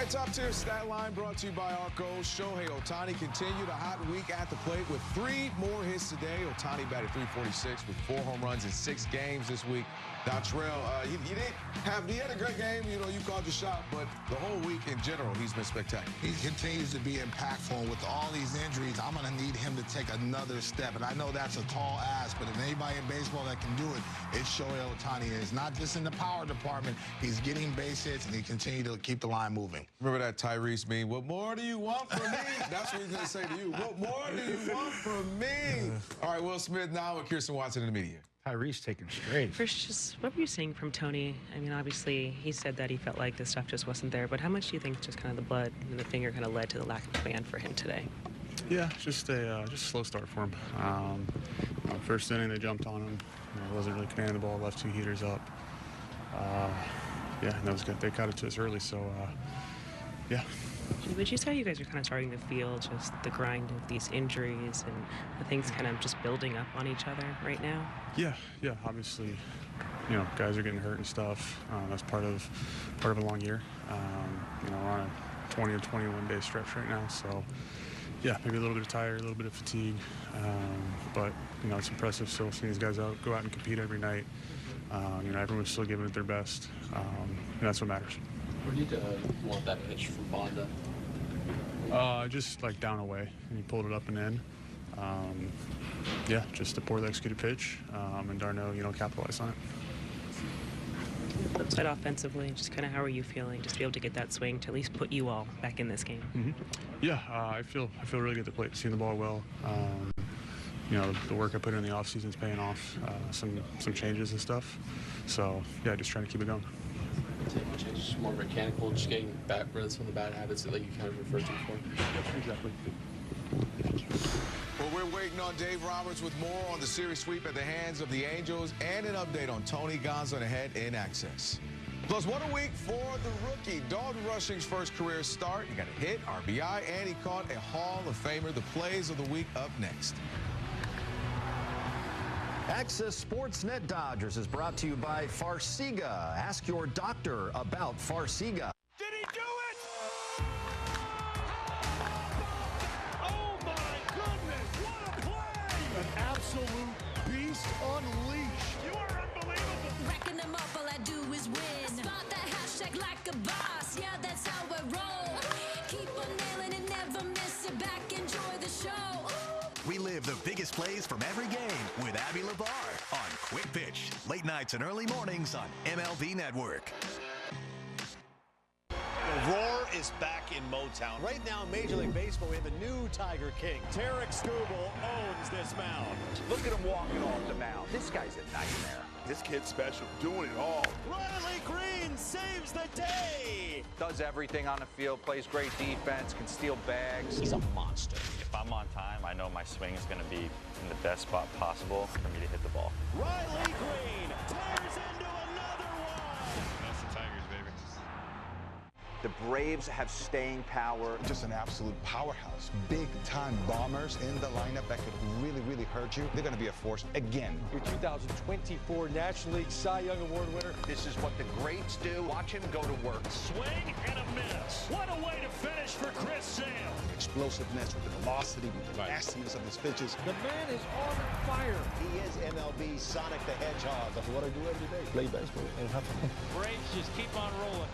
[SPEAKER 18] right, top tier stat line brought to you by Arco. Shohei Ohtani continued a hot week at the plate with 3 more hits today. Ohtani batted .346 with 4 home runs in 6 games this week. Dontrell, he had a great game. You know, you called your shot, but the whole week in general, he's been spectacular.
[SPEAKER 24] He continues to be impactful. With all these injuries, I'm going to need him to take another step. And I know that's a tall ask, but if anybody in baseball that can do it, it's Shohei Ohtani. And it's not just in the power department. He's getting base hits, and he continues to keep the line moving.
[SPEAKER 18] Remember that Tyrese meme? What more do you want from me? That's what he's going to say to you. What more do you want from me? All right, Will Smith now with Kirsten Watson in the media.
[SPEAKER 21] Tyrese taking straight.
[SPEAKER 7] First, just what were you seeing from Tony? I mean, obviously, he said that he felt like this stuff just wasn't there, but how much do you think just kind of the blood and the finger kind of led to the lack of command for him today?
[SPEAKER 2] Yeah, just a slow start for him. First inning, they jumped on him. Wasn't really commanding the ball, left 2 heaters up. Yeah, that was good. They cut it to us early, so yeah.
[SPEAKER 7] Would you say you guys are kind of starting to feel just the grind of these injuries and the things kind of just building up on each other right now?
[SPEAKER 2] Yeah, obviously, you know, guys are getting hurt and stuff. That's part of a long year. You know, we're on a 20 or 21 day stretch right now, so yeah, maybe a little bit of tired, a little bit of fatigue, but you know, it's impressive still seeing these guys go out and compete every night. You know, everyone's still giving it their best, and that's what matters.
[SPEAKER 3] Where did you want that pitch from Bonda?
[SPEAKER 2] Just like down away, and he pulled it up and in. Yeah, just a poorly executed pitch, and Darno, you know, capitalized on it.
[SPEAKER 7] Flip side offensively, just kind of how are you feeling? Just to be able to get that swing to at least put you all back in this game.
[SPEAKER 2] Mm-hmm. Yeah, I feel really good at the plate, seeing the ball well. You know, the work I put in the offseason is paying off. Some changes and stuff. So yeah, just trying to keep it going.
[SPEAKER 3] Changes more mechanical, just getting rid of some of the bad habits that you kind of referred to before.
[SPEAKER 2] Exactly.
[SPEAKER 18] Well, we're waiting on Dave Roberts with more on the series sweep at the hands of the Angels and an update on Tony Gonsolin ahead in Access. Plus, what a week for the rookie. Dalton Rushing's first career start. He got a hit, RBI, and he caught a Hall of Famer. The plays of the week up next.
[SPEAKER 9] Access Sportsnet Dodgers is brought to you by Farxiga. Ask your doctor about Farxiga.
[SPEAKER 11] Did he do it? Oh, my goodness. What a play. An absolute beast unleashed. You are unbelievable.
[SPEAKER 19] Racking them up, all I do is win. Spot that hashtag like a boss. Yeah, that's how I roll. Keep on nailing and never miss it back. Enjoy the show.
[SPEAKER 22] Relive the biggest plays from every game with Abby LeVar on Quick Pitch. Late nights and early mornings on MLB Network.
[SPEAKER 10] The roar is back in Motown. Right now in Major League Baseball, we have a new Tiger King. Tarek Skubal owns this mound.
[SPEAKER 27] Look at him walking off the mound. This guy's a nightmare.
[SPEAKER 11] This kid's special, doing it all.
[SPEAKER 10] Riley Green saves the day.
[SPEAKER 27] Does everything on the field, plays great defense, can steal bags.
[SPEAKER 10] He's a monster.
[SPEAKER 13] If I'm on time, I know my swing is going to be in the best spot possible for me to hit the ball.
[SPEAKER 10] Riley Green tears into another one.
[SPEAKER 13] That's the Tigers, baby.
[SPEAKER 27] The Braves have staying power.
[SPEAKER 24] Just an absolute powerhouse. Big-time bombers in the lineup that could really, really hurt you. They're going to be a force again.
[SPEAKER 26] Your 2024 National League Cy Young Award winner.
[SPEAKER 27] This is what the greats do. Watch him go to work.
[SPEAKER 11] Swing and a miss. What a way to finish for Chris Sale.
[SPEAKER 24] Explosiveness with the velocity, with the nastiness of his pitches.
[SPEAKER 26] The man is on fire.
[SPEAKER 10] He is MLB Sonic the Hedgehog.
[SPEAKER 26] That's what I do every day. Play baseball and have fun.
[SPEAKER 25] Braves just keep on rolling.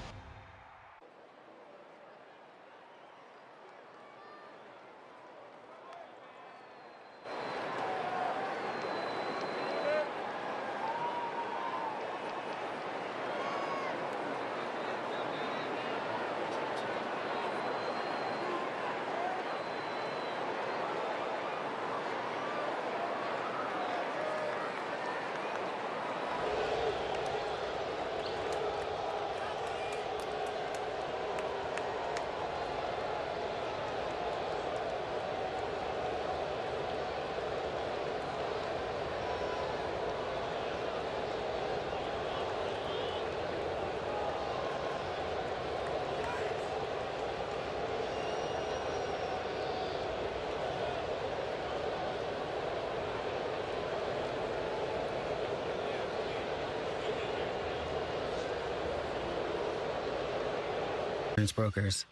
[SPEAKER 1] Insurance brokers.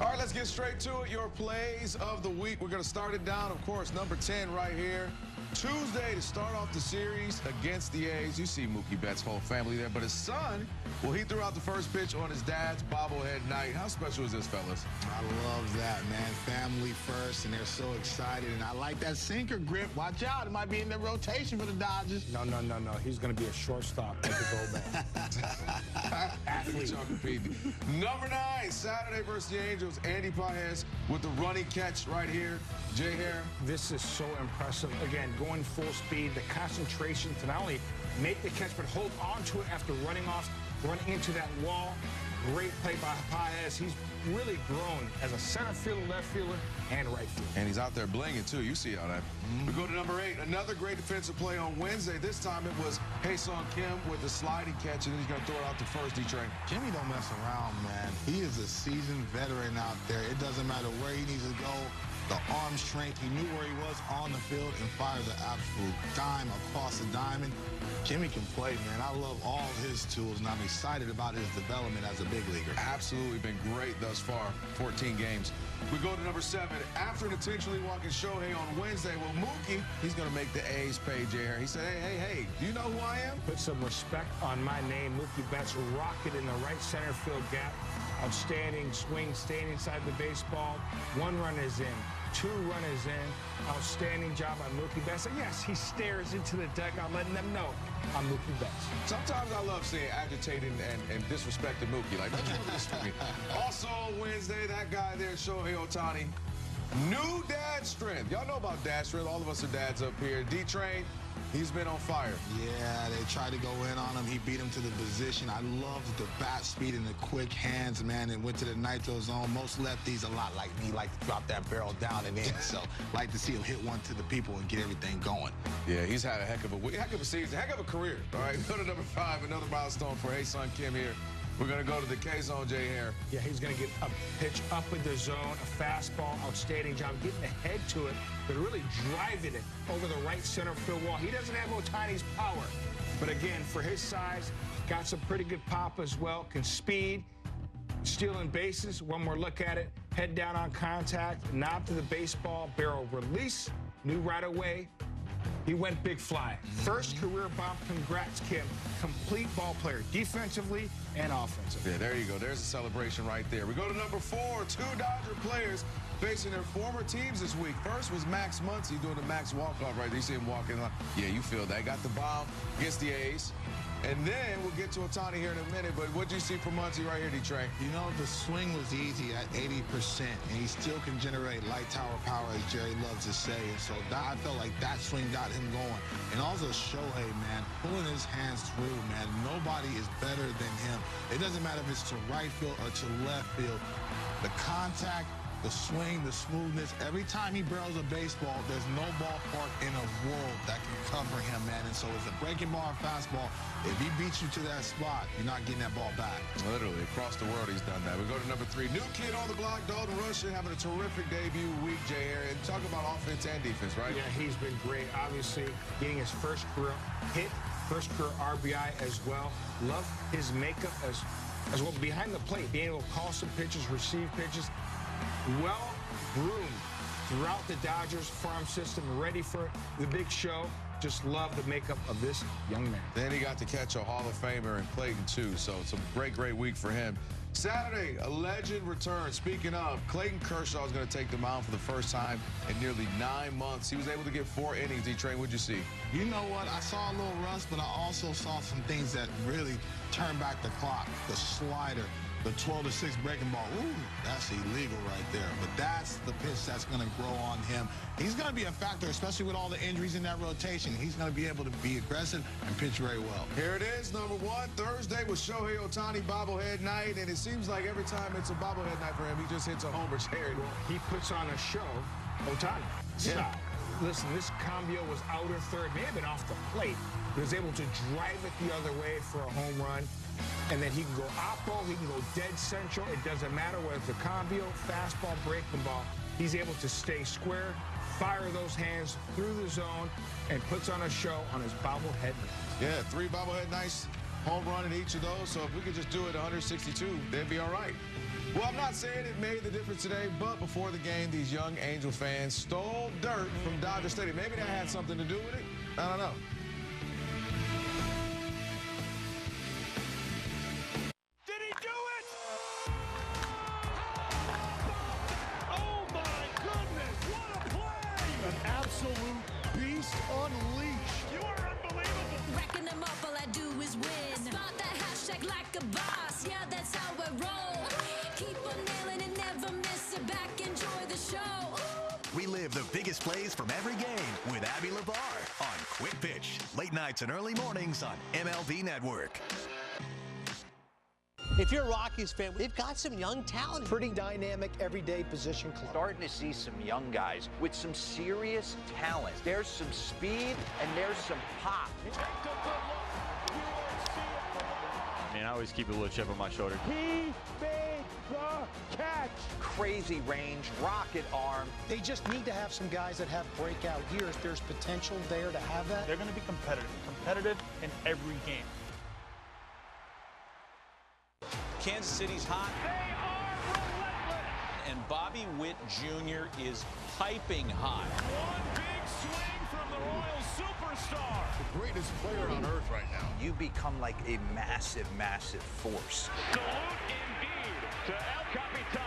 [SPEAKER 18] All right, let's get straight to it. Your plays of the week. We're going to start it down, of course, number 10 right here. Tuesday to start off the series against the A's. You see Mookie Betts' whole family there, but his son, well, he threw out the first pitch on his dad's bobblehead night. How special is this, fellas?
[SPEAKER 24] I love that, man. Family first, and they're so excited. And I like that sinker grip. Watch out. It might be in the rotation for the Dodgers.
[SPEAKER 21] No. He's going to be a shortstop like his old man. Athlete.
[SPEAKER 18] Number 9, Saturday versus the Angels. Andy Paez with the running catch right here. Jay Hare.
[SPEAKER 21] This is so impressive. Again, going full speed, the concentration to not only make the catch, but hold on to it after running into that wall. Great play by Paez. He's really grown as a center fielder, left fielder, and right fielder.
[SPEAKER 18] And he's out there blinging, too. You see all that. We go to number 8. Another great defensive play on Wednesday. This time it was Hae-Sung Kim with the sliding catch, and then he's going to throw it out to first, D-Train.
[SPEAKER 24] Jimmy don't mess around, man. He is a seasoned veteran out there. It doesn't matter where he needs to go. The arm strength, he knew where he was on the field and fired the absolute dime across the diamond. Jimmy can play, man. I love all his tools, and I'm excited about his development as a big leaguer.
[SPEAKER 18] Absolutely been great thus far, 14 games. We go to number 7. After an intentionally walking Shohei on Wednesday, well, Mookie, he's going to make the A's pay, Jay Hare. He said, hey, do you know who I am?
[SPEAKER 21] Put some respect on my name. Mookie Betts rocket in the right center field gap. Outstanding swing, staying inside the baseball. 1 run is in. 2 runners in. Outstanding job by Mookie Betts. And yes, he stares into the dugout, letting them know I'm Mookie Betts.
[SPEAKER 18] Sometimes I love seeing agitated and disrespected Mookie. Like, don't you do this to me. Also, Wednesday, that guy there, Shohei Ohtani. New dad strength. Y'all know about dad strength. All of us are dads up here. D-Train, he's been on fire.
[SPEAKER 24] Yeah, they tried to go in on him. He beat him to the position. I love the bat speed and the quick hands, man, and went to the nitro zone. Most lefties, a lot like me, like to drop that barrel down and in. So, like to see him hit one to the people and get everything going.
[SPEAKER 18] Yeah, he's had a heck of a season, heck of a career. All right, go to number 5, another milestone for Hae-Sung Kim here. We're going to go to the K-zone, Jay Hare.
[SPEAKER 21] Yeah, he's going to get a pitch up in the zone, a fastball, outstanding job getting the head to it, but really driving it over the right center field wall. He doesn't have Ohtani's power, but again, for his size, got some pretty good pop as well, can speed, stealing bases. One more look at it, head down on contact, knob to the baseball, barrel release, knew right away. He went big fly. First career bomb. Congrats, Kim. Complete ball player, defensively and offensively.
[SPEAKER 18] Yeah, there you go. There's a celebration right there. We go to number 4. 2 Dodger players facing their former teams this week. First was Max Muncy doing the Max walk-off right there. You see him walking. Yeah, you feel that. Got the bomb against the A's. And then we'll get to Ohtani here in a minute, but what'd you see from Muncy right here, D-Train?
[SPEAKER 24] You know, the swing was easy at 80%, and he still can generate light tower power, as Jerry loves to say. And so I felt like that swing got him going. And also Shohei, man, pulling his hands through, man. Nobody is better than him. It doesn't matter if it's to right field or to left field. The contact, the swing, the smoothness. Every time he barrels a baseball, there's no ballpark in the world that can cover him, man. And so it's a breaking ball or fastball. If he beats you to that spot, you're not getting that ball back.
[SPEAKER 18] Literally, across the world, he's done that. We go to number 3. New kid on the block, Dalton Rushing, having a terrific debut week, Jay Hare. And talk about offense and defense, right?
[SPEAKER 21] Yeah, he's been great. Obviously, getting his first career hit, first career RBI as well. Love his makeup as well behind the plate, being able to call some pitches, receive pitches. Well groomed throughout the Dodgers farm system, ready for the big show. Just love the makeup of this young man.
[SPEAKER 18] Then he got to catch a Hall of Famer in Clayton, too. So it's a great week for him. Saturday, a legend returns. Speaking of, Clayton Kershaw is going to take the mound for the first time in nearly 9 months. He was able to get 4 innings. D-Train, what'd you see?
[SPEAKER 24] You know what? I saw a little rust, but I also saw some things that really turned back the clock. The slider, the 12-6 breaking ball. Ooh, that's illegal right there. But that's the pitch that's going to grow on him. He's going to be a factor, especially with all the injuries in that rotation. He's going to be able to be aggressive and pitch very well.
[SPEAKER 18] Here it is, number 1. Thursday with Shohei Ohtani bobblehead night, and it seems like every time it's a bobblehead night for him, he just hits a homer.
[SPEAKER 21] Well, he puts on a show, Ohtani.
[SPEAKER 18] Yeah.
[SPEAKER 21] Listen, this cambio was outer third, may have been off the plate. He was able to drive it the other way for a home run. And then he can go oppo, he can go dead central. It doesn't matter whether it's a cambio, fastball, breaking ball. He's able to stay square, fire those hands through the zone, and puts on a show on his bobblehead night.
[SPEAKER 18] Yeah, 3 bobblehead nights home run in each of those. So if we could just do it 162, they'd be all right. Well, I'm not saying it made the difference today, but before the game, these young Angel fans stole dirt from Dodger Stadium. Maybe that had something to do with it. I don't know.
[SPEAKER 11] Did he do it? Oh, my goodness. What a play. An absolute beast unleashed. You are unbelievable.
[SPEAKER 19] Racking them up, all I do is win. Spot that hashtag like a boss. Yeah, that's how I roll. Keep on nailing and never miss it back. Enjoy the show.
[SPEAKER 22] Relive the biggest plays from every game with Abby LeVar on Quick Pitch. Late nights and early mornings on MLB Network.
[SPEAKER 10] If you're a Rockies fan, they've got some young talent. Pretty dynamic, everyday position club.
[SPEAKER 5] Starting to see some young guys with some serious talent. There's some speed and there's some pop.
[SPEAKER 13] I always keep a little chip on my shoulder.
[SPEAKER 11] He made the catch.
[SPEAKER 5] Crazy range, rocket arm.
[SPEAKER 10] They just need to have some guys that have breakout years. There's potential there to have that.
[SPEAKER 1] They're going to be competitive in every game.
[SPEAKER 25] Kansas City's hot.
[SPEAKER 11] They are relentless.
[SPEAKER 25] And Bobby Witt Jr. is piping hot.
[SPEAKER 11] One big swing from the Royal superstar.
[SPEAKER 24] The greatest player on earth right now.
[SPEAKER 5] You become like a massive, massive force.
[SPEAKER 11] Salute indeed to El Capitan.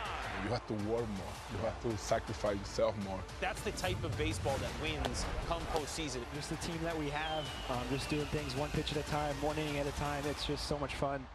[SPEAKER 12] You have to work more. You have to sacrifice yourself more.
[SPEAKER 4] That's the type of baseball that wins come postseason.
[SPEAKER 26] Just the team that we have, just doing things one pitch at a time, one inning at a time. It's just so much fun.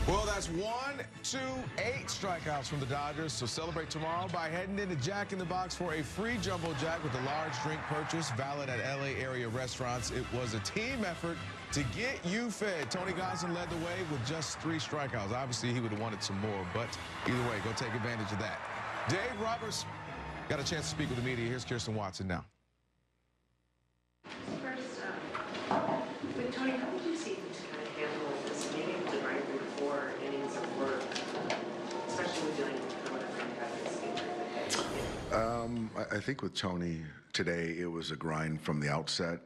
[SPEAKER 18] Well, that's 1, 2, 8 strikeouts from the Dodgers. So celebrate tomorrow by heading into Jack in the Box for a free Jumbo Jack with a large drink purchase valid at LA area restaurants. It was a team effort to get you fed. Tony Gonsolin led the way with just 3 strikeouts. Obviously, he would have wanted some more, but either way, go take advantage of that. Dave Roberts got a chance to speak with the media. Here's Kirsten Watson now.
[SPEAKER 6] First, with Tony, how would you see him to kind of handle this meeting to grind through 4 innings of work, especially with dealing with kind of
[SPEAKER 8] I think with Tony today, it was a grind from the outset.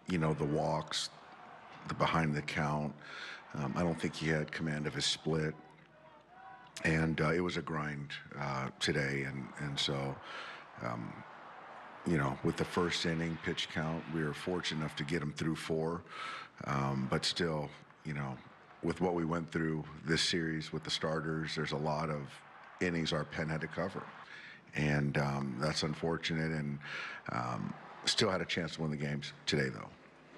[SPEAKER 8] You know, the walks, the behind the count. I don't think he had command of his split. And it was a grind today. And so, you know, with the first inning pitch count, we were fortunate enough to get him through 4. But still, you know, with what we went through this series with the starters, there's a lot of innings our pen had to cover. And that's unfortunate. And, still had a chance to win the games today, though.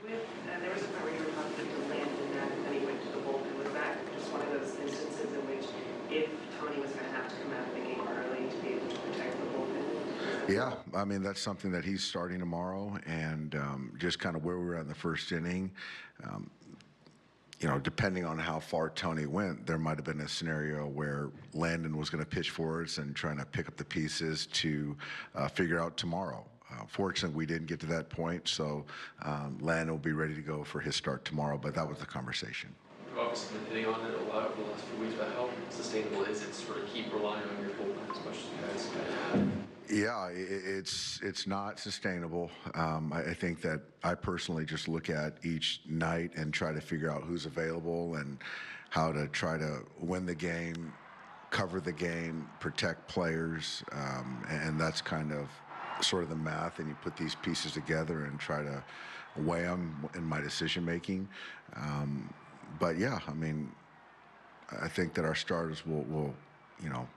[SPEAKER 6] There was a point where you were talking to Landon and then he went to the bullpen. Was that just one of those instances in which if Tony was going to have to come out of the game early to be able to protect the bullpen?
[SPEAKER 8] Yeah, I mean, that's something that he's starting tomorrow, and just kind of where we were in the first inning, you know, depending on how far Tony went, there might have been a scenario where Landon was going to pitch for us and trying to pick up the pieces to figure out tomorrow. Fortunately, we didn't get to that point, so Landon will be ready to go for his start tomorrow, but that was the conversation.
[SPEAKER 3] You've obviously been hitting on it a lot over the last few weeks, but how sustainable is it to sort of keep relying on your bullpen as much as you guys have?
[SPEAKER 8] Yeah, it's not sustainable. I think that I personally just look at each night and try to figure out who's available and how to try to win the game, cover the game, protect players, and that's kind of sort of the math, and you put these pieces together and try to weigh them in my decision making. But yeah, I mean, I think that our starters will you know,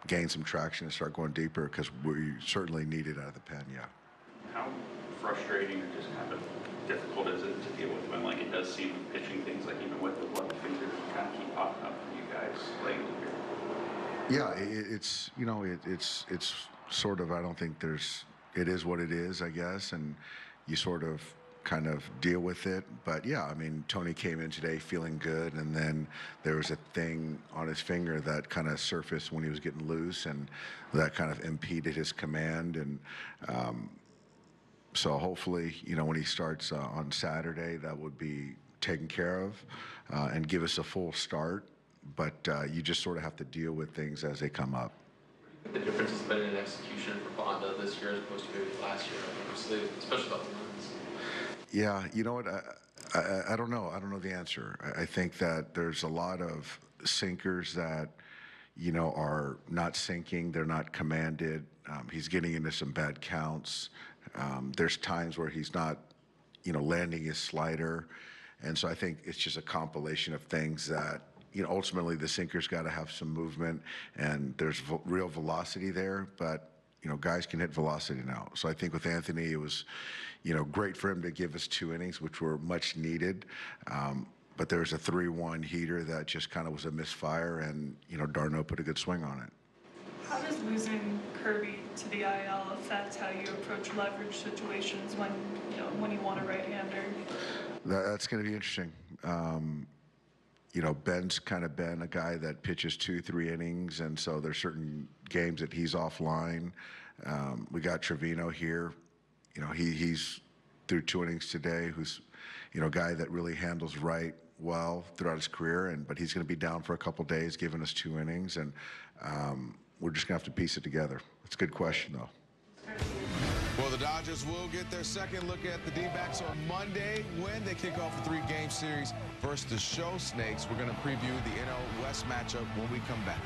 [SPEAKER 8] gain some traction and start going deeper because we certainly need it out of the pen. Yeah.
[SPEAKER 7] How frustrating or just kind of difficult is it to deal with when, like, it does seem pitching things like even with the blood fingers kind of keep popping up for you guys late in the year?
[SPEAKER 8] Yeah, it's you know it's sort of, I don't think it is what it is, I guess, and you sort of kind of deal with it. But yeah, I mean, Tony came in today feeling good, and then there was a thing on his finger that kind of surfaced when he was getting loose, and that kind of impeded his command. And so hopefully, you know, when he starts on Saturday, that would be taken care of and give us a full start. But you just sort of have to deal with things as they come up.
[SPEAKER 3] The difference has been in execution for Bonda this year as opposed to maybe last year, obviously, especially about the runs.
[SPEAKER 8] Yeah, you know what? I don't know. I don't know the answer. I think that there's a lot of sinkers that, you know, are not sinking. They're not commanded. He's getting into some bad counts. There's times where he's not, you know, landing his slider. And so I think it's just a compilation of things that, you know, ultimately the sinker's got to have some movement, and there's real velocity there, but, you know, guys can hit velocity now. So I think with Anthony, it was, you know, great for him to give us 2 innings, which were much needed. But there was a 3-1 heater that just kind of was a misfire, and, you know, Darno put a good swing on it.
[SPEAKER 14] How does losing Kirby to the IL affect how you approach leverage situations when you want a right-hander?
[SPEAKER 8] That's going to be interesting. You know, Ben's kind of been a guy that pitches 2-3 innings, and so there's certain games that he's offline. We got Trevino here. You know, he's through 2 innings today, who's, you know, a guy that really handles right well throughout his career, but he's going to be down for a couple days, giving us 2 innings, and we're just going to have to piece it together. It's a good question, though.
[SPEAKER 18] Well, the Dodgers will get their second look at the D-backs on Monday when they kick off a 3-game series versus the Show Snakes. We're going to preview the NL West matchup when we come back.